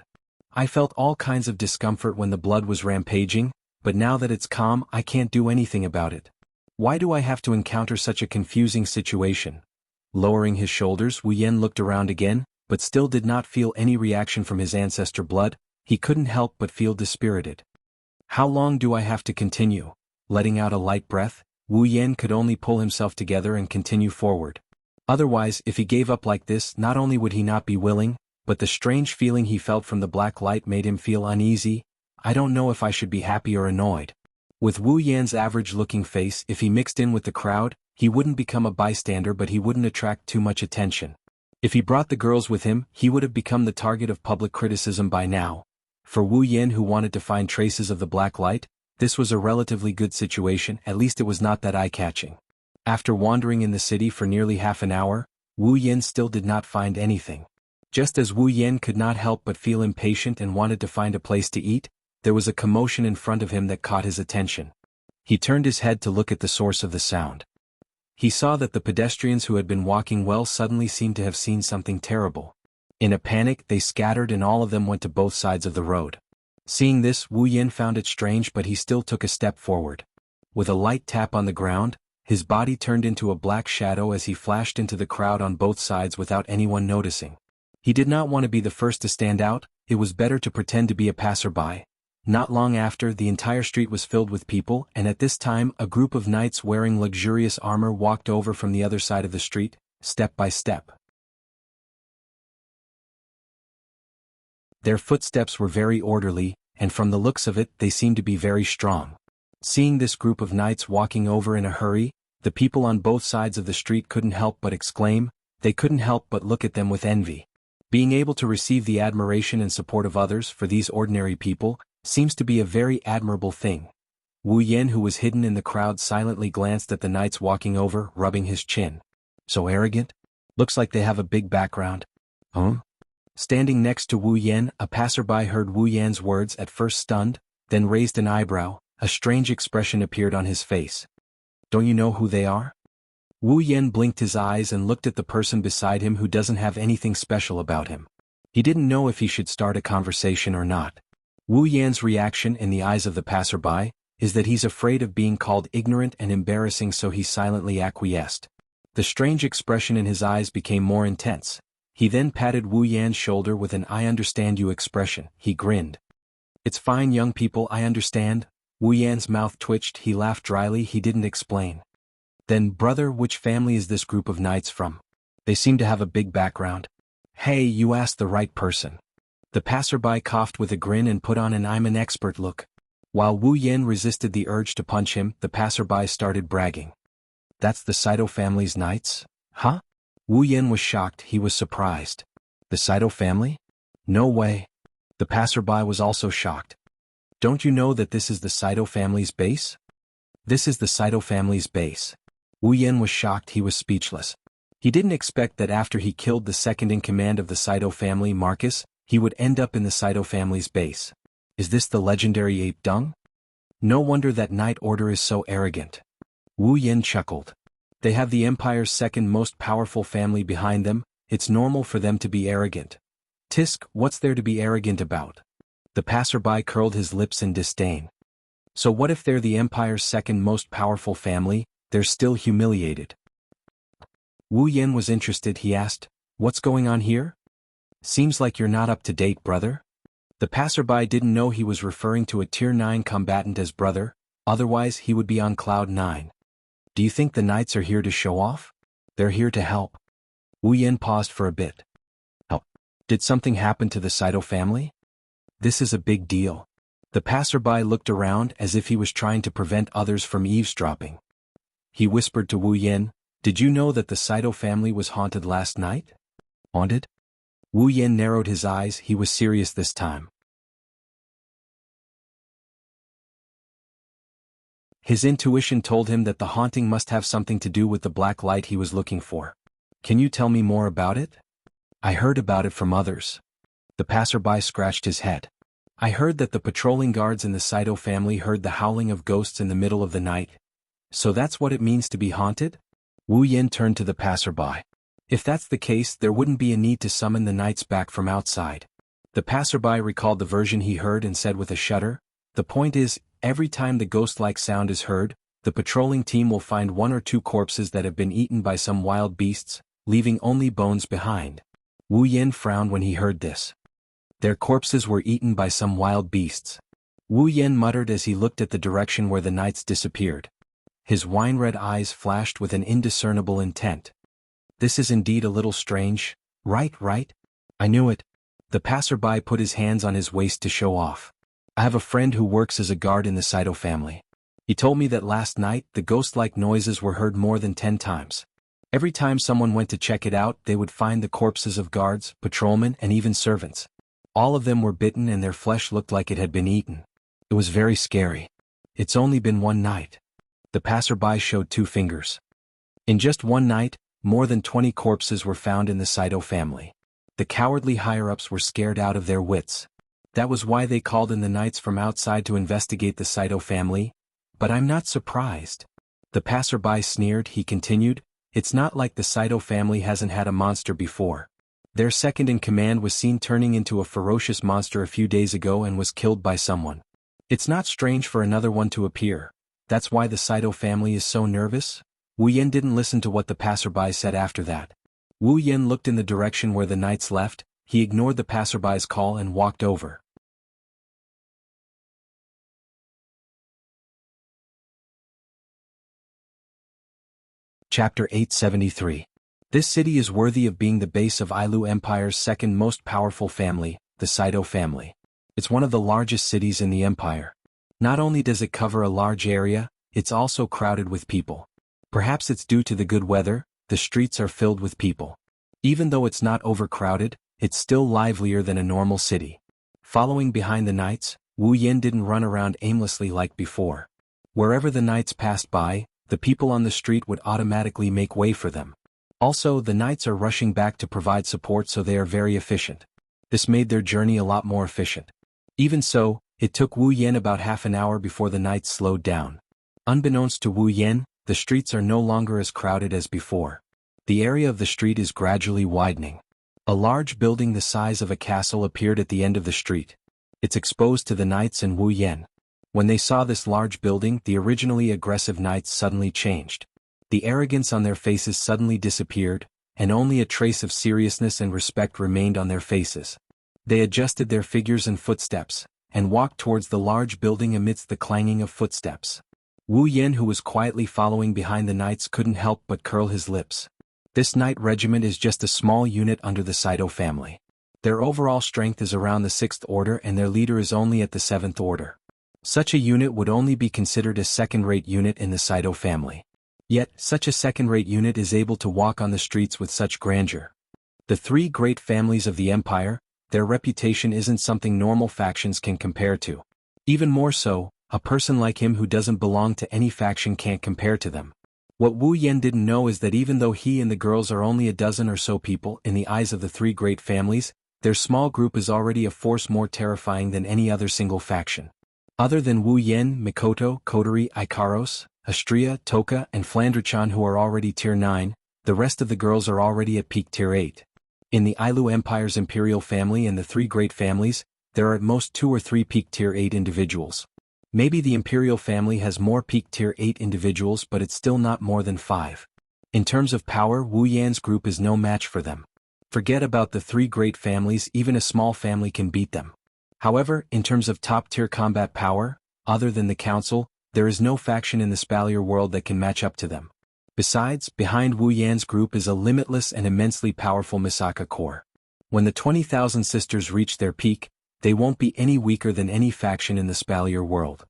I felt all kinds of discomfort when the blood was rampaging, but now that it's calm, I can't do anything about it. Why do I have to encounter such a confusing situation? Lowering his shoulders, Wu Yan looked around again, but still did not feel any reaction from his ancestor blood. He couldn't help but feel dispirited. How long do I have to continue? Letting out a light breath, Wu Yan could only pull himself together and continue forward. Otherwise, if he gave up like this, not only would he not be willing, but the strange feeling he felt from the black light made him feel uneasy. I don't know if I should be happy or annoyed. With Wu Yan's average-looking face, if he mixed in with the crowd, he wouldn't become a bystander, but he wouldn't attract too much attention. If he brought the girls with him, he would have become the target of public criticism by now. For Wu Yan, who wanted to find traces of the black light, this was a relatively good situation. At least it was not that eye-catching. After wandering in the city for nearly half an hour, Wu Yan still did not find anything. Just as Wu Yan could not help but feel impatient and wanted to find a place to eat, there was a commotion in front of him that caught his attention. He turned his head to look at the source of the sound. He saw that the pedestrians who had been walking well suddenly seemed to have seen something terrible. In a panic, they scattered and all of them went to both sides of the road. Seeing this, Wu Yan found it strange, but he still took a step forward. With a light tap on the ground, his body turned into a black shadow as he flashed into the crowd on both sides without anyone noticing. He did not want to be the first to stand out. It was better to pretend to be a passerby. Not long after, the entire street was filled with people, and at this time, a group of knights wearing luxurious armor walked over from the other side of the street, step by step. Their footsteps were very orderly, and from the looks of it, they seemed to be very strong. Seeing this group of knights walking over in a hurry, the people on both sides of the street couldn't help but exclaim. They couldn't help but look at them with envy. Being able to receive the admiration and support of others for these ordinary people seems to be a very admirable thing. Wu Yan, who was hidden in the crowd, silently glanced at the knights walking over, rubbing his chin. So arrogant? Looks like they have a big background. Huh? Standing next to Wu Yan, a passerby heard Wu Yan's words, at first stunned, then raised an eyebrow. A strange expression appeared on his face. Don't you know who they are? Wu Yan blinked his eyes and looked at the person beside him, who doesn't have anything special about him. He didn't know if he should start a conversation or not. Wu Yan's reaction in the eyes of the passerby is that he's afraid of being called ignorant and embarrassing, so he silently acquiesced. The strange expression in his eyes became more intense. He then patted Wu Yan's shoulder with an "I understand you" expression. He grinned. It's fine, young people, I understand. Wu Yan's mouth twitched. He laughed dryly. He didn't explain. Then, brother, which family is this group of knights from? They seem to have a big background. Hey, you asked the right person. The passerby coughed with a grin and put on an "I'm an expert" look. While Wu Yan resisted the urge to punch him, the passerby started bragging. That's the Saito family's knights? Huh? Wu Yan was shocked. He was surprised. The Saito family? No way. The passerby was also shocked. Don't you know that this is the Saito family's base? This is the Saito family's base. Wu Yan was shocked. He was speechless. He didn't expect that after he killed the second-in-command of the Saito family, Marcus, he would end up in the Saito family's base. Is this the legendary ape dung? No wonder that Knight Order is so arrogant. Wu Yan chuckled. They have the Empire's second most powerful family behind them. It's normal for them to be arrogant. Tisk, what's there to be arrogant about? The passerby curled his lips in disdain. So what if they're the Empire's second most powerful family? They're still humiliated. Wu Yan was interested. He asked, what's going on here? Seems like you're not up to date, brother. The passerby didn't know he was referring to a Tier 9 combatant as brother, otherwise he would be on Cloud 9. Do you think the knights are here to show off? They're here to help. Wu Yan paused for a bit. Help? Did something happen to the Saito family? This is a big deal. The passerby looked around as if he was trying to prevent others from eavesdropping. He whispered to Wu Yan, did you know that the Saito family was haunted last night? Haunted? Wu Yan narrowed his eyes. He was serious this time. His intuition told him that the haunting must have something to do with the black light he was looking for. Can you tell me more about it? I heard about it from others. The passerby scratched his head. I heard that the patrolling guards in the Saito family heard the howling of ghosts in the middle of the night. So that's what it means to be haunted? Wu Yin turned to the passerby. If that's the case, there wouldn't be a need to summon the knights back from outside. The passerby recalled the version he heard and said with a shudder, the point is, every time the ghost-like sound is heard, the patrolling team will find one or two corpses that have been eaten by some wild beasts, leaving only bones behind. Wu Yin frowned when he heard this. Their corpses were eaten by some wild beasts. Wu Yin muttered as he looked at the direction where the knights disappeared. His wine-red eyes flashed with an indiscernible intent. This is indeed a little strange, right? I knew it. The passerby put his hands on his waist to show off. I have a friend who works as a guard in the Saito family. He told me that last night the ghost-like noises were heard more than 10 times. Every time someone went to check it out, they would find the corpses of guards, patrolmen, and even servants. All of them were bitten and their flesh looked like it had been eaten. It was very scary. It's only been one night. The passerby showed 2 fingers. In just one night, more than 20 corpses were found in the Saito family. The cowardly higher-ups were scared out of their wits. That was why they called in the knights from outside to investigate the Saito family. But I'm not surprised. The passerby sneered. He continued, it's not like the Saito family hasn't had a monster before. Their second-in-command was seen turning into a ferocious monster a few days ago and was killed by someone. It's not strange for another one to appear. That's why the Saito family is so nervous? Wu Yin didn't listen to what the passerby said after that. Wu Yin looked in the direction where the knights left, he ignored the passerby's call and walked over. Chapter 873. This city is worthy of being the base of Ailu Empire's second most powerful family, the Saito family. It's one of the largest cities in the empire. Not only does it cover a large area, it's also crowded with people. Perhaps it's due to the good weather, the streets are filled with people. Even though it's not overcrowded, it's still livelier than a normal city. Following behind the knights, Wu Yin didn't run around aimlessly like before. Wherever the knights passed by, the people on the street would automatically make way for them. Also, the knights are rushing back to provide support, so they are very efficient. This made their journey a lot more efficient. Even so, it took Wu Yin about half an hour before the knights slowed down. Unbeknownst to Wu Yin, the streets are no longer as crowded as before. The area of the street is gradually widening. A large building the size of a castle appeared at the end of the street. It's exposed to the knights and Wu Yin. When they saw this large building, the originally aggressive knights suddenly changed. The arrogance on their faces suddenly disappeared, and only a trace of seriousness and respect remained on their faces. They adjusted their figures and footsteps, and walked towards the large building amidst the clanging of footsteps. Wu Yin, who was quietly following behind the knights, couldn't help but curl his lips. This knight regiment is just a small unit under the Saito family. Their overall strength is around the 6th order and their leader is only at the 7th order. Such a unit would only be considered a second-rate unit in the Saito family. Yet, such a second-rate unit is able to walk on the streets with such grandeur. The 3 great families of the empire, their reputation isn't something normal factions can compare to. Even more so, a person like him who doesn't belong to any faction can't compare to them. What Wu Yin didn't know is that even though he and the girls are only a dozen or so people in the eyes of the 3 great families, their small group is already a force more terrifying than any other single faction. Other than Wu Yin, Mikoto, Kotori, Ikaros, Astria, Toka, and Flandrechan, who are already tier 9, the rest of the girls are already at peak tier 8. In the Ailu Empire's imperial family and the 3 great families, there are at most 2 or 3 peak tier 8 individuals. Maybe the imperial family has more peak tier 8 individuals, but it's still not more than 5. In terms of power, Wu Yan's group is no match for them. Forget about the 3 great families, even a small family can beat them. However, in terms of top-tier combat power, other than the Council, there is no faction in the Spalier world that can match up to them. Besides, behind Wu Yan's group is a limitless and immensely powerful Misaka Corps. When the 20,000 sisters reach their peak, they won't be any weaker than any faction in the Spalier world.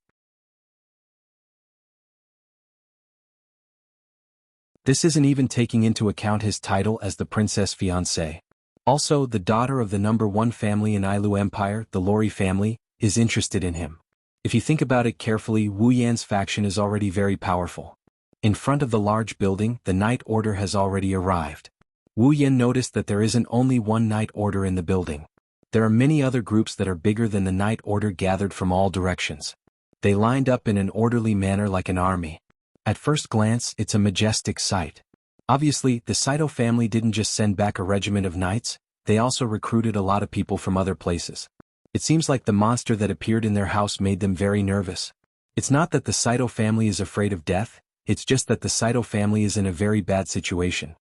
This isn't even taking into account his title as the princess fiancée. Also, the daughter of the number 1 family in Ailu Empire, the Lori family, is interested in him. If you think about it carefully, Wu Yan's faction is already very powerful. In front of the large building, the Night Order has already arrived. Wu Yan noticed that there isn't only one Night Order in the building. There are many other groups that are bigger than the Night Order gathered from all directions. They lined up in an orderly manner like an army. At first glance, it's a majestic sight. Obviously, the Saito family didn't just send back a regiment of knights, they also recruited a lot of people from other places. It seems like the monster that appeared in their house made them very nervous. It's not that the Saito family is afraid of death, it's just that the Saito family is in a very bad situation.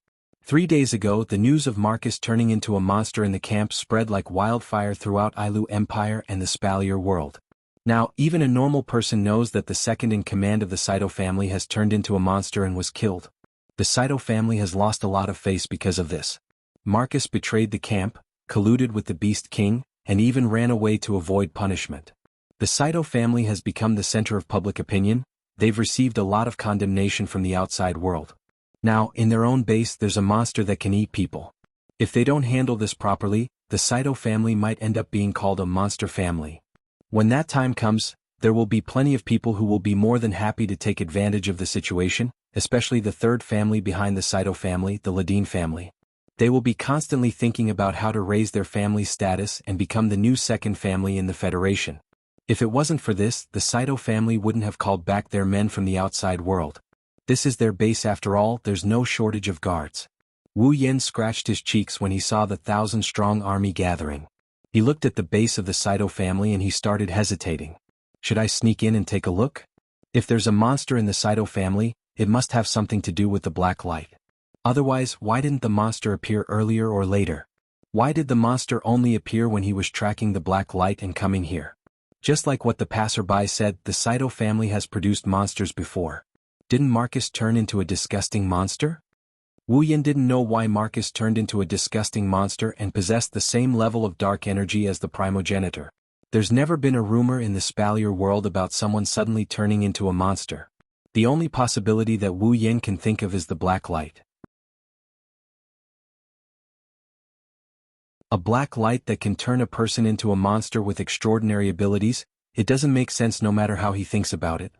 3 days ago, the news of Marcus turning into a monster in the camp spread like wildfire throughout Ailu Empire and the Spalier world. Now, even a normal person knows that the second in command of the Saito family has turned into a monster and was killed. The Saito family has lost a lot of face because of this. Marcus betrayed the camp, colluded with the Beast King, and even ran away to avoid punishment. The Saito family has become the center of public opinion. They've received a lot of condemnation from the outside world. Now, in their own base there's a monster that can eat people. If they don't handle this properly, the Saito family might end up being called a monster family. When that time comes, there will be plenty of people who will be more than happy to take advantage of the situation, especially the third family behind the Saito family, the Ladin family. They will be constantly thinking about how to raise their family's status and become the new second family in the Federation. If it wasn't for this, the Saito family wouldn't have called back their men from the outside world. This is their base after all, there's no shortage of guards. Wu Yan scratched his cheeks when he saw the 1,000-strong army gathering. He looked at the base of the Saito family and he started hesitating. Should I sneak in and take a look? If there's a monster in the Saito family, it must have something to do with the black light. Otherwise, why didn't the monster appear earlier or later? Why did the monster only appear when he was tracking the black light and coming here? Just like what the passerby said, the Saito family has produced monsters before. Didn't Marcus turn into a disgusting monster? Wu Yan didn't know why Marcus turned into a disgusting monster and possessed the same level of dark energy as the primogenitor. There's never been a rumor in the Spalier world about someone suddenly turning into a monster. The only possibility that Wu Yan can think of is the black light. A black light that can turn a person into a monster with extraordinary abilities, it doesn't make sense no matter how he thinks about it.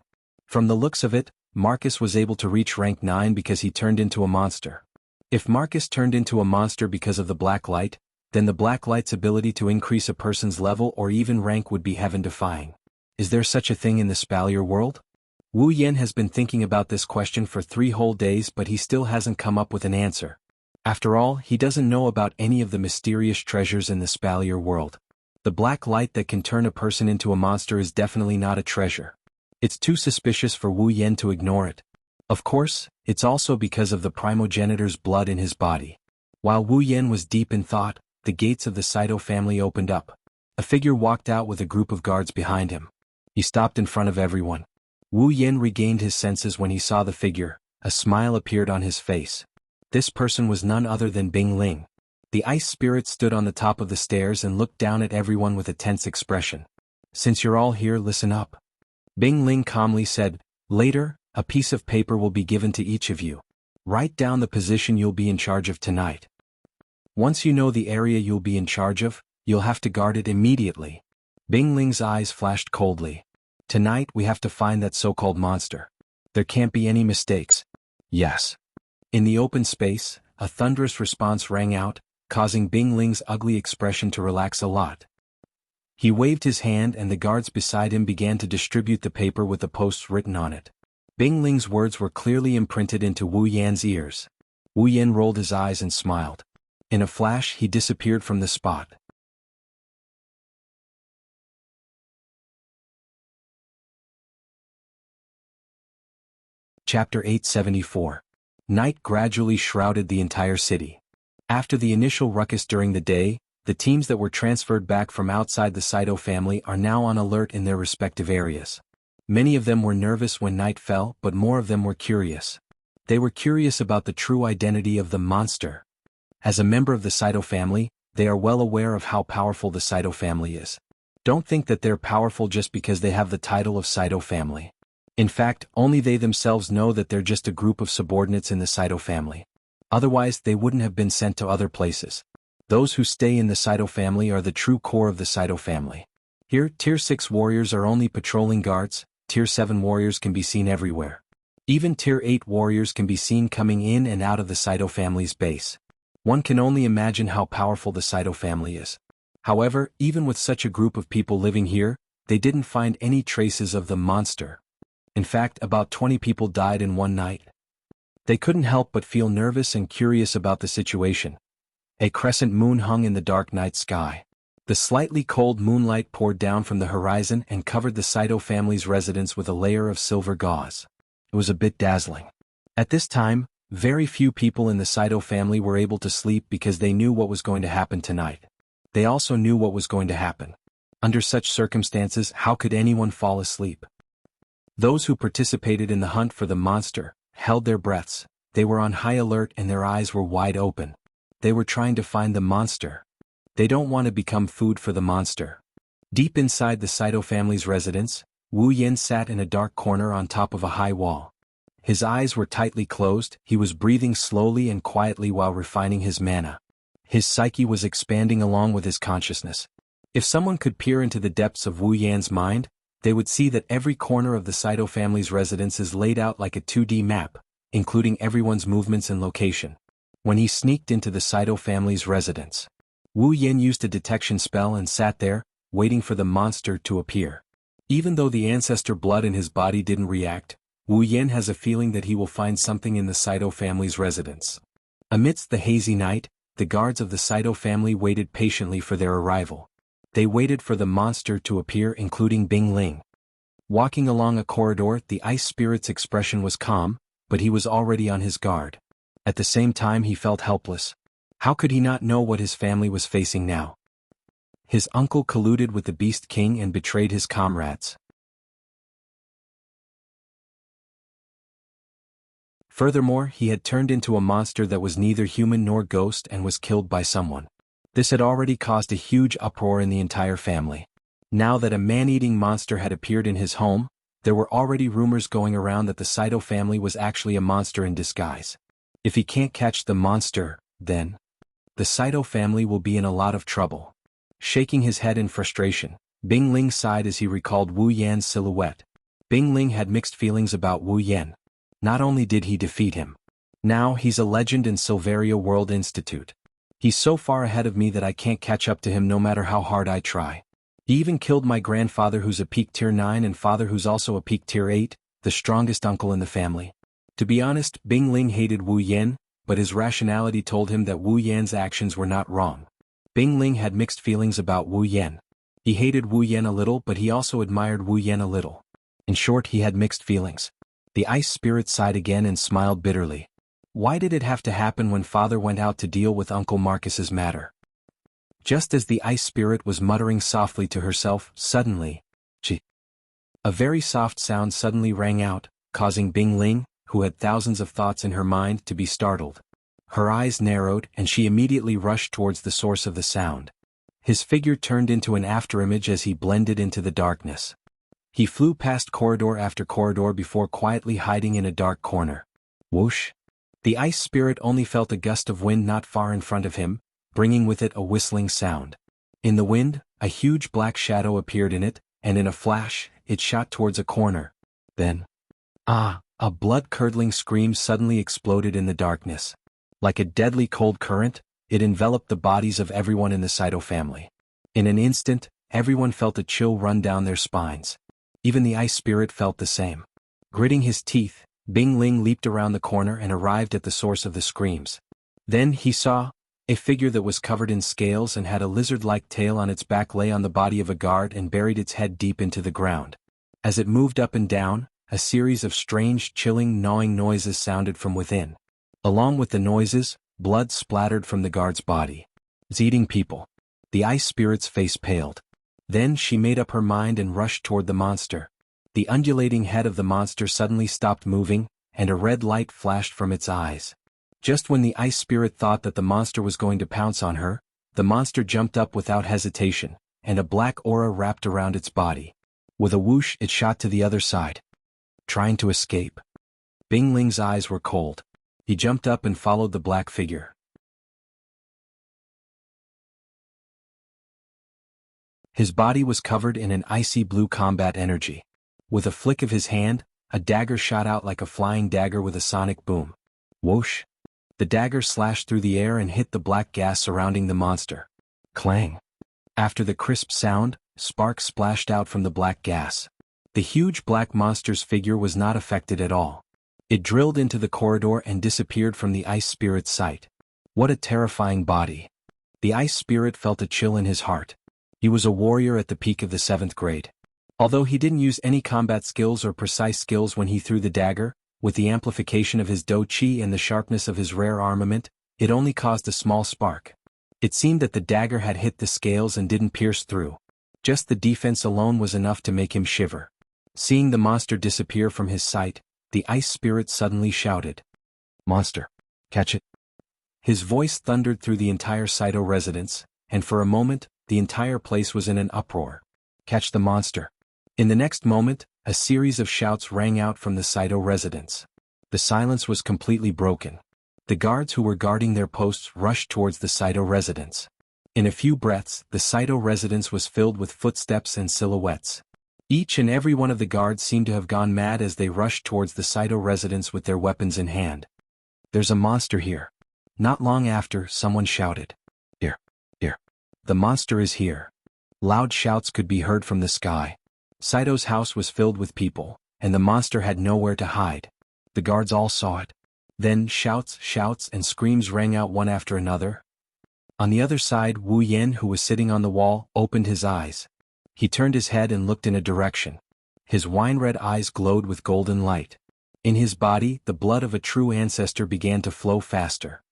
From the looks of it, Marcus was able to reach rank 9 because he turned into a monster. If Marcus turned into a monster because of the black light, then the black light's ability to increase a person's level or even rank would be heaven-defying. Is there such a thing in the Spalier world? Wu Yan has been thinking about this question for 3 whole days but he still hasn't come up with an answer. After all, he doesn't know about any of the mysterious treasures in the Spalier world. The black light that can turn a person into a monster is definitely not a treasure. It's too suspicious for Wu Yan to ignore it. Of course, it's also because of the primogenitor's blood in his body. While Wu Yan was deep in thought, the gates of the Saito family opened up. A figure walked out with a group of guards behind him. He stopped in front of everyone. Wu Yan regained his senses when he saw the figure. A smile appeared on his face. This person was none other than Bing Ling. The ice spirit stood on the top of the stairs and looked down at everyone with a tense expression. Since you're all here, listen up. Bing Ling calmly said, later, a piece of paper will be given to each of you. Write down the position you'll be in charge of tonight. Once you know the area you'll be in charge of, you'll have to guard it immediately. Bing Ling's eyes flashed coldly. Tonight we have to find that so-called monster. There can't be any mistakes. Yes. In the open space, a thunderous response rang out, causing Bing Ling's ugly expression to relax a lot. He waved his hand and the guards beside him began to distribute the paper with the posts written on it. Bing Ling's words were clearly imprinted into Wu Yan's ears. Wu Yan rolled his eyes and smiled. In a flash he disappeared from the spot. Chapter 874. Night gradually shrouded the entire city. After the initial ruckus during the day, the teams that were transferred back from outside the Saito family are now on alert in their respective areas. Many of them were nervous when night fell, but more of them were curious. They were curious about the true identity of the monster. As a member of the Saito family, they are well aware of how powerful the Saito family is. Don't think that they're powerful just because they have the title of Saito family. In fact, only they themselves know that they're just a group of subordinates in the Saito family. Otherwise, they wouldn't have been sent to other places. Those who stay in the Saito family are the true core of the Saito family. Here, Tier 6 warriors are only patrolling guards, Tier 7 warriors can be seen everywhere. Even Tier 8 warriors can be seen coming in and out of the Saito family's base. One can only imagine how powerful the Saito family is. However, even with such a group of people living here, they didn't find any traces of the monster. In fact, about 20 people died in one night. They couldn't help but feel nervous and curious about the situation. A crescent moon hung in the dark night sky. The slightly cold moonlight poured down from the horizon and covered the Saito family's residence with a layer of silver gauze. It was a bit dazzling. At this time, very few people in the Saito family were able to sleep because they knew what was going to happen tonight. They also knew what was going to happen. Under such circumstances, how could anyone fall asleep? Those who participated in the hunt for the monster held their breaths. They were on high alert and their eyes were wide open. They were trying to find the monster. They don't want to become food for the monster. Deep inside the Saito family's residence, Wu Yin sat in a dark corner on top of a high wall. His eyes were tightly closed, he was breathing slowly and quietly while refining his mana. His psyche was expanding along with his consciousness. If someone could peer into the depths of Wu Yan's mind, they would see that every corner of the Saito family's residence is laid out like a 2D map, including everyone's movements and location. When he sneaked into the Saito family's residence, Wu Yin used a detection spell and sat there, waiting for the monster to appear. Even though the ancestor blood in his body didn't react, Wu Yin has a feeling that he will find something in the Saito family's residence. Amidst the hazy night, the guards of the Saito family waited patiently for their arrival. They waited for the monster to appear, including Bing Ling. Walking along a corridor, the ice spirit's expression was calm, but he was already on his guard. At the same time, he felt helpless. How could he not know what his family was facing now? His uncle colluded with the Beast King and betrayed his comrades. Furthermore, he had turned into a monster that was neither human nor ghost and was killed by someone. This had already caused a huge uproar in the entire family. Now that a man-eating monster had appeared in his home, there were already rumors going around that the Saito family was actually a monster in disguise. If he can't catch the monster, then the Saito family will be in a lot of trouble. Shaking his head in frustration, Bing Ling sighed as he recalled Wu Yan's silhouette. Bing Ling had mixed feelings about Wu Yan. Not only did he defeat him, now he's a legend in Silveria World Institute. He's so far ahead of me that I can't catch up to him no matter how hard I try. He even killed my grandfather who's a peak tier 9 and father who's also a peak tier 8, the strongest uncle in the family. To be honest, Bing Ling hated Wu Yan, but his rationality told him that Wu Yan's actions were not wrong. Bing Ling had mixed feelings about Wu Yan. He hated Wu Yan a little, but he also admired Wu Yan a little. In short, he had mixed feelings. The ice spirit sighed again and smiled bitterly. Why did it have to happen when father went out to deal with Uncle Marcus's matter? Just as the ice spirit was muttering softly to herself, suddenly, a very soft sound suddenly rang out, causing Bing Ling, who had thousands of thoughts in her mind, to be startled. Her eyes narrowed and she immediately rushed towards the source of the sound. His figure turned into an afterimage as he blended into the darkness. He flew past corridor after corridor before quietly hiding in a dark corner. Whoosh! The ice spirit only felt a gust of wind not far in front of him, bringing with it a whistling sound. In the wind, a huge black shadow appeared in it, and in a flash, it shot towards a corner. Then, a blood-curdling scream suddenly exploded in the darkness. Like a deadly cold current, it enveloped the bodies of everyone in the Saito family. In an instant, everyone felt a chill run down their spines. Even the ice spirit felt the same. Gritting his teeth, Bing Ling leaped around the corner and arrived at the source of the screams. Then he saw a figure that was covered in scales and had a lizard-like tail on its back lay on the body of a guard and buried its head deep into the ground. As it moved up and down, a series of strange, chilling, gnawing noises sounded from within. Along with the noises, blood splattered from the guard's body. It's eating people. The ice spirit's face paled. Then she made up her mind and rushed toward the monster. The undulating head of the monster suddenly stopped moving, and a red light flashed from its eyes. Just when the ice spirit thought that the monster was going to pounce on her, the monster jumped up without hesitation, and a black aura wrapped around its body. With a whoosh, it shot to the other side, trying to escape. Bing Ling's eyes were cold. He jumped up and followed the black figure. His body was covered in an icy blue combat energy. With a flick of his hand, a dagger shot out like a flying dagger with a sonic boom. Whoosh! The dagger slashed through the air and hit the black gas surrounding the monster. Clang! After the crisp sound, sparks splashed out from the black gas. The huge black monster's figure was not affected at all. It drilled into the corridor and disappeared from the ice spirit's sight. What a terrifying body! The ice spirit felt a chill in his heart. He was a warrior at the peak of the 7th grade. Although he didn't use any combat skills or precise skills when he threw the dagger, with the amplification of his do chi and the sharpness of his rare armament, it only caused a small spark. It seemed that the dagger had hit the scales and didn't pierce through. Just the defense alone was enough to make him shiver. Seeing the monster disappear from his sight, the ice spirit suddenly shouted, "Monster! Catch it!" His voice thundered through the entire Saito residence, and for a moment, the entire place was in an uproar. Catch the monster! In the next moment, a series of shouts rang out from the Saito residence. The silence was completely broken. The guards who were guarding their posts rushed towards the Saito residence. In a few breaths, the Saito residence was filled with footsteps and silhouettes. Each and every one of the guards seemed to have gone mad as they rushed towards the Saito residence with their weapons in hand. "There's a monster here." Not long after, someone shouted, "Here, here. The monster is here." Loud shouts could be heard from the sky. Saito's house was filled with people, and the monster had nowhere to hide. The guards all saw it. Then shouts, and screams rang out one after another. On the other side, Wu Yan, who was sitting on the wall, opened his eyes. He turned his head and looked in a direction. His wine-red eyes glowed with golden light. In his body, the blood of a true ancestor began to flow faster.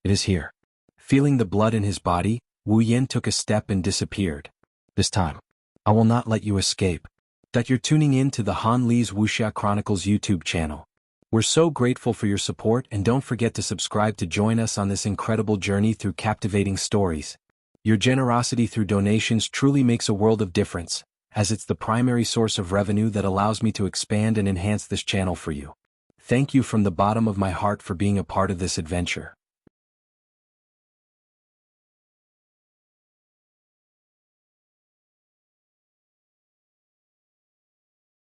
"It is here." Feeling the blood in his body, Wu Yan took a step and disappeared. "This time, I will not let you escape." That you're tuning in to the Han Lee's Wuxia Chronicles YouTube channel. We're so grateful for your support, and don't forget to subscribe to join us on this incredible journey through captivating stories. Your generosity through donations truly makes a world of difference, as it's the primary source of revenue that allows me to expand and enhance this channel for you. Thank you from the bottom of my heart for being a part of this adventure.